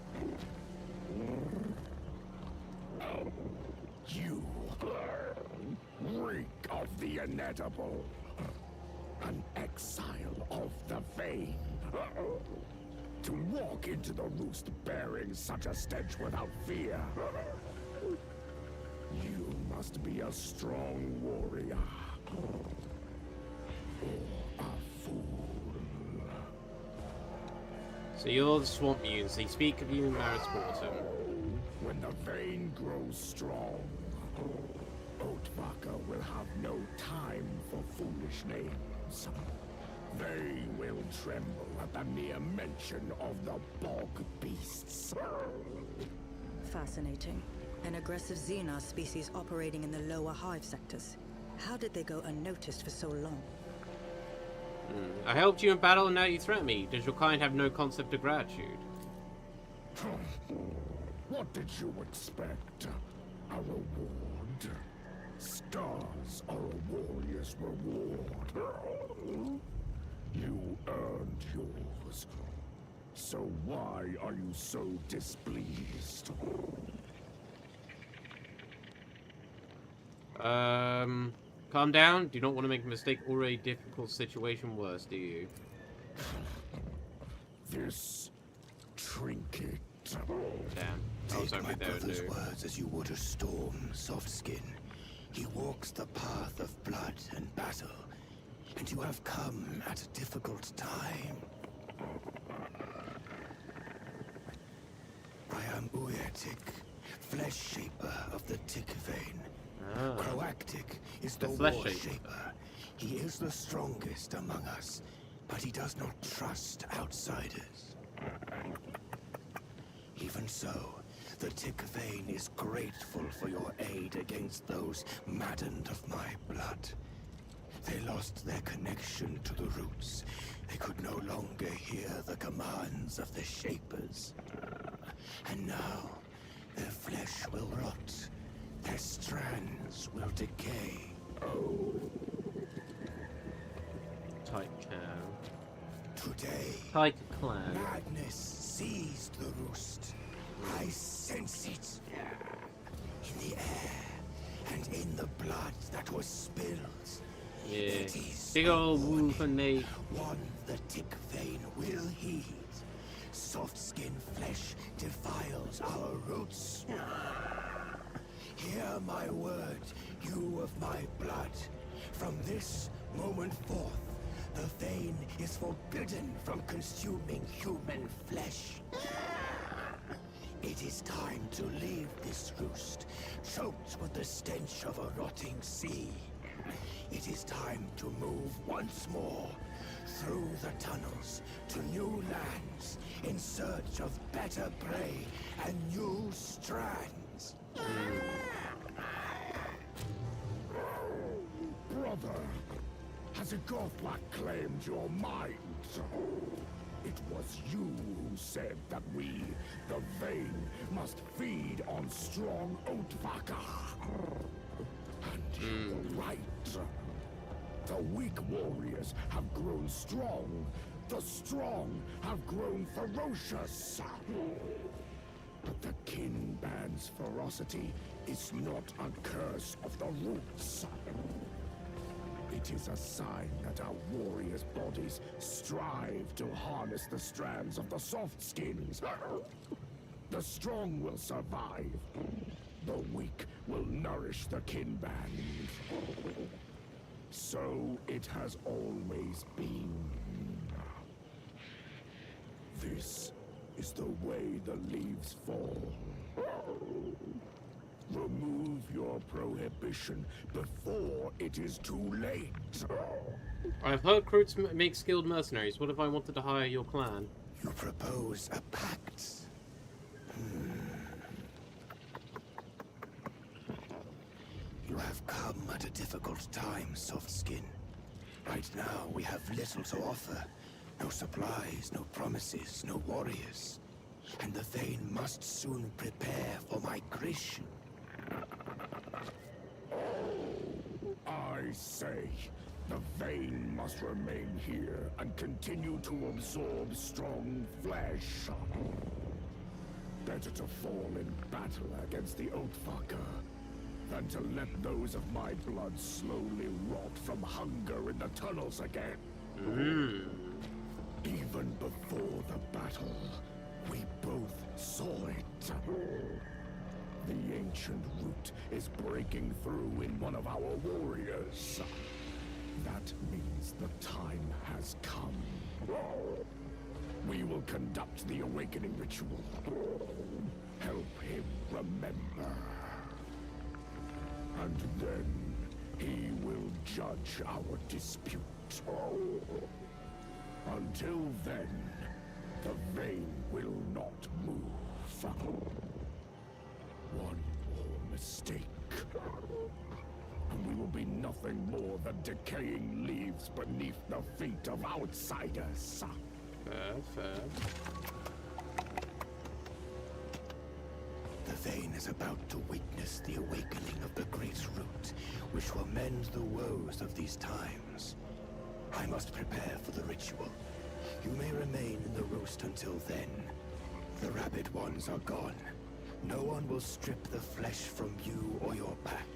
You reek of the inedible, an exile of the vain. To walk into the roost bearing such a stench without fear. You must be a strong warrior. Or a fool. So you're the swamp mutants. They speak of you in Marisportum. When the vein grows strong, Oatvaka will have no time for foolish names. They will tremble at the mere mention of the bog beasts. Fascinating. An aggressive xenos species operating in the lower hive sectors. How did they go unnoticed for so long? I helped you in battle and now you threaten me. Does your kind have no concept of gratitude? What did you expect? A reward? Stars are a warrior's reward. You earned yours. So why are you so displeased? Calm down. Do not want to make a mistake already difficult situation worse, do you? This trinket. Damn. I was Take my hoping they would brother's do. words as you would a storm, soft skin. He walks the path of blood and battle, and you have come at a difficult time. I am Uyatik, flesh shaper of the tick vein. Croactic is the flesh war shaper. shaper. He is the strongest among us, but he does not trust outsiders. Even so, the tick vein is grateful for your aid against those maddened of my blood. They lost their connection to the roots. They could no longer hear the commands of the Shapers. And now, their flesh will rot. Their strands will decay. Type clan. Today, Type clan. madness seized the roost. I sense it. In the air, and in the blood that was spilled. Yeah. Big old wolf and me. One the tick vein will heed. Soft skin flesh defiles our roots. Hear my word, you of my blood. From this moment forth, the vein is forbidden from consuming human flesh. It is time to leave this roost, choked with the stench of a rotting sea. It is time to move once more through the tunnels to new lands in search of better prey and new strands. Brother, has a Gothblack claimed your mind? It was you who said that we, the Vein, must feed on strong Oatvaka. And you were right. The weak warriors have grown strong. The strong have grown ferocious. But the Kinband's ferocity is not a curse of the roots. It is a sign that our warriors' bodies strive to harness the strands of the soft skins. The strong will survive. The weak will nourish the Kinband. So it has always been. This is the way the leaves fall. Remove your prohibition before it is too late. I've heard recruits make skilled mercenaries. What if I wanted to hire your clan? You propose a pact. You have come at a difficult time, Soft Skin. Right now, we have little to offer. No supplies, no promises, no warriors. And the Thane must soon prepare for migration. I say, the Vane must remain here and continue to absorb strong flesh. Better to fall in battle against the Oathfucker than to let those of my blood slowly rot from hunger in the tunnels again. Even before the battle, we both saw it. The ancient root is breaking through in one of our warriors. That means the time has come. We will conduct the awakening ritual. Help him remember. And then he will judge our dispute. Until then, the Vane will not move. One more mistake, and we will be nothing more than decaying leaves beneath the feet of outsiders. Fair. The Vane is about to witness the awakening of the Great Root, which will mend the woes of these times. I must prepare for the ritual. You may remain in the roost until then. The rabid ones are gone. No one will strip the flesh from you or your pack.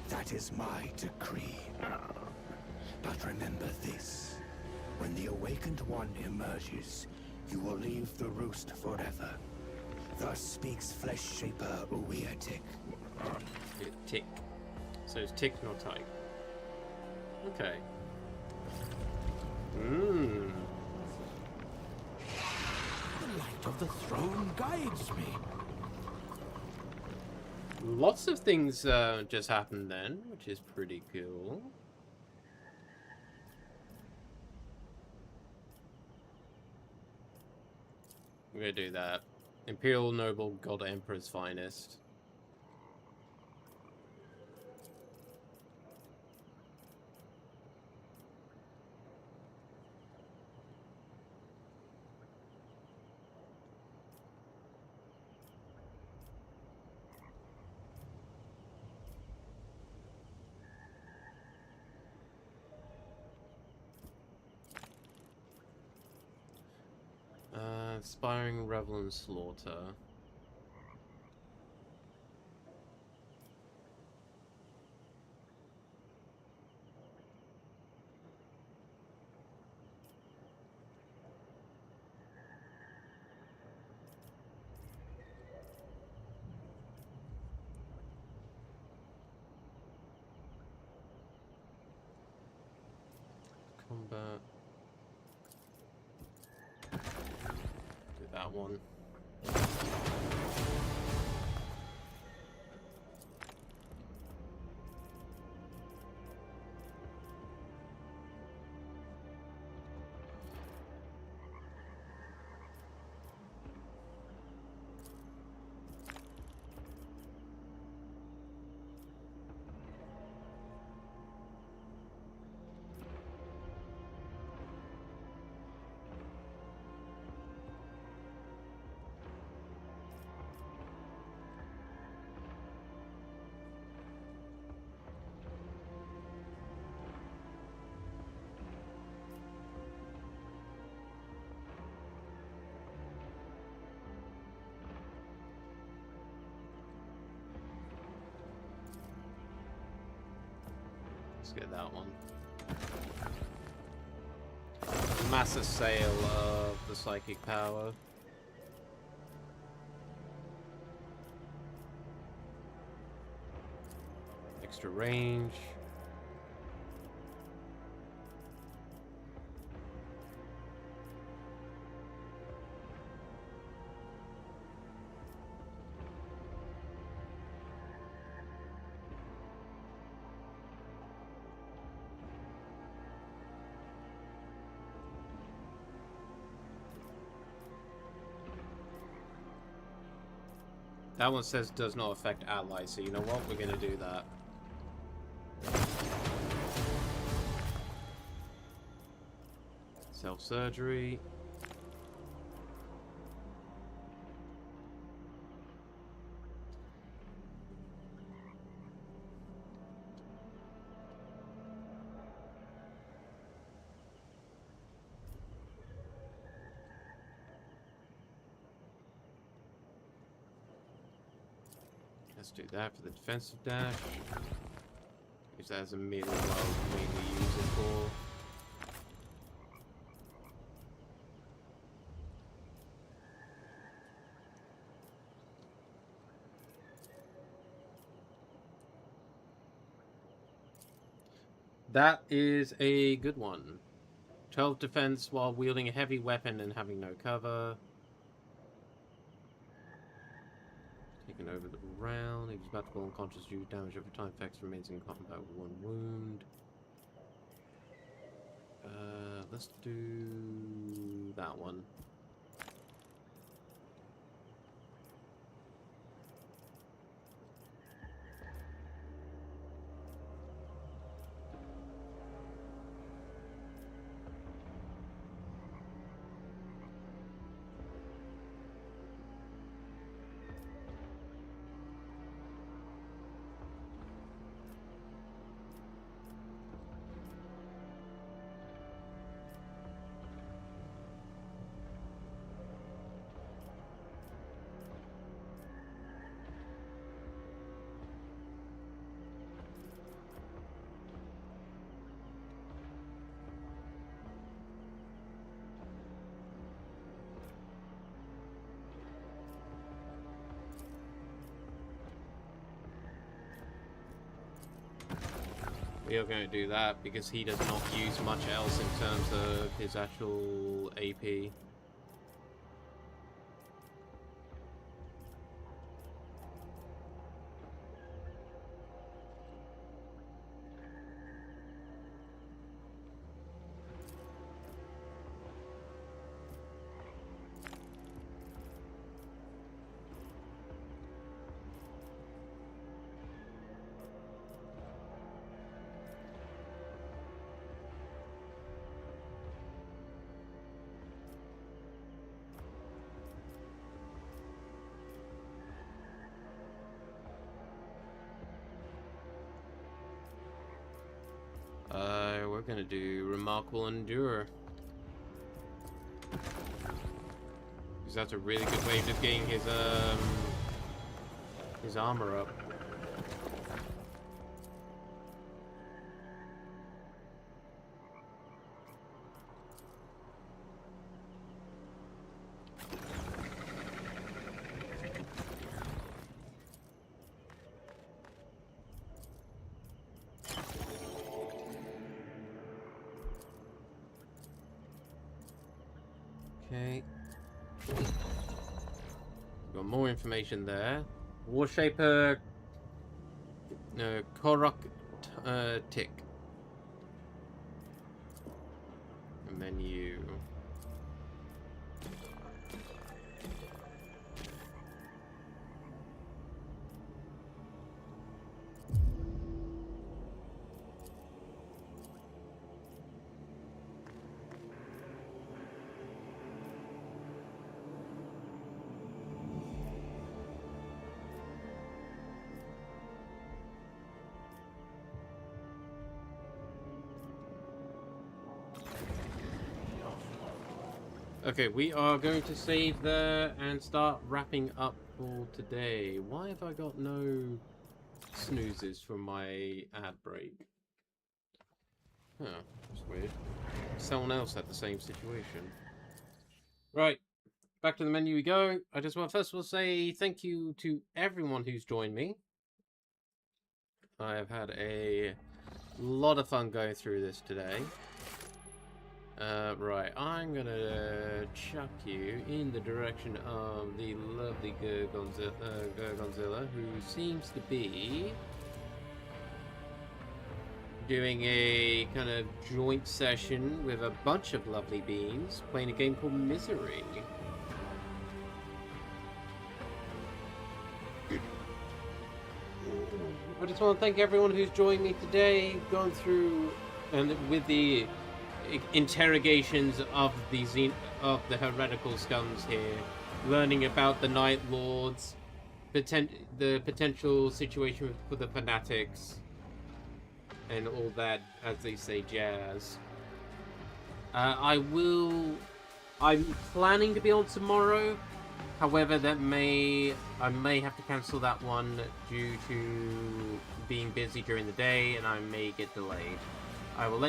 That is my decree. But remember this. When the Awakened One emerges, you will leave the roost forever. Thus speaks Flesh Shaper Uweatik. Tick. So it's tick, not type. Okay. The light of the throne guides me. Lots of things just happened then, which is pretty cool. We're gonna do that. Imperial Noble God Emperor's Finest. Inspiring Revel and Slaughter. Combat. Do that one. Let's get that one. Massive sale of the psychic power. Extra range. That one says does not affect allies, so you know what? We're gonna do that. Self-surgery. Let's do that for the defensive dash. Use that as a melee while mainly use it for. That is a good one. 12 defense while wielding a heavy weapon and having no cover. Taken over the round. He was about to go unconscious due to damage over time. Effects remains in combat with 1 wound. Let's do that one. We are going to do that because he does not use much else in terms of his actual AP. We're gonna do Remarkable Endure. Because that's a really good way of just getting his armor up. Okay. Got more information there. Warshaper Korok Tick. Menu. Okay, we are going to save there and start wrapping up for today. Why have I got no snoozes from my ad break? Huh, that's weird. Someone else had the same situation. Right, back to the menu we go. I just want to first of all say thank you to everyone who's joined me. I have had a lot of fun going through this today. Right, I'm gonna chuck you in the direction of the lovely Gorgonzilla, who seems to be doing a kind of joint session with a bunch of lovely beings, playing a game called Misery. just want to thank everyone who's joined me today, going through and with the interrogations of the heretical scums here, learning about the Night Lords, the potential situation for the fanatics, and all that, as they say, jazz. I'm planning to be on tomorrow. However, I may have to cancel that one due to being busy during the day, and I may get delayed. I will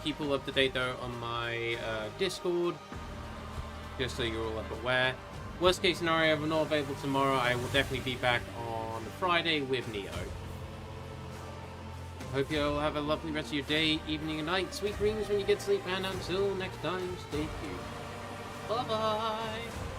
keep you all up to date though on my Discord, just so you're all aware. Worst case scenario, if I'm not available tomorrow, I will definitely be back on Friday with Neo. Hope you all have a lovely rest of your day, evening, and night. Sweet dreams when you get sleep, and until next time, stay cute. Bye bye.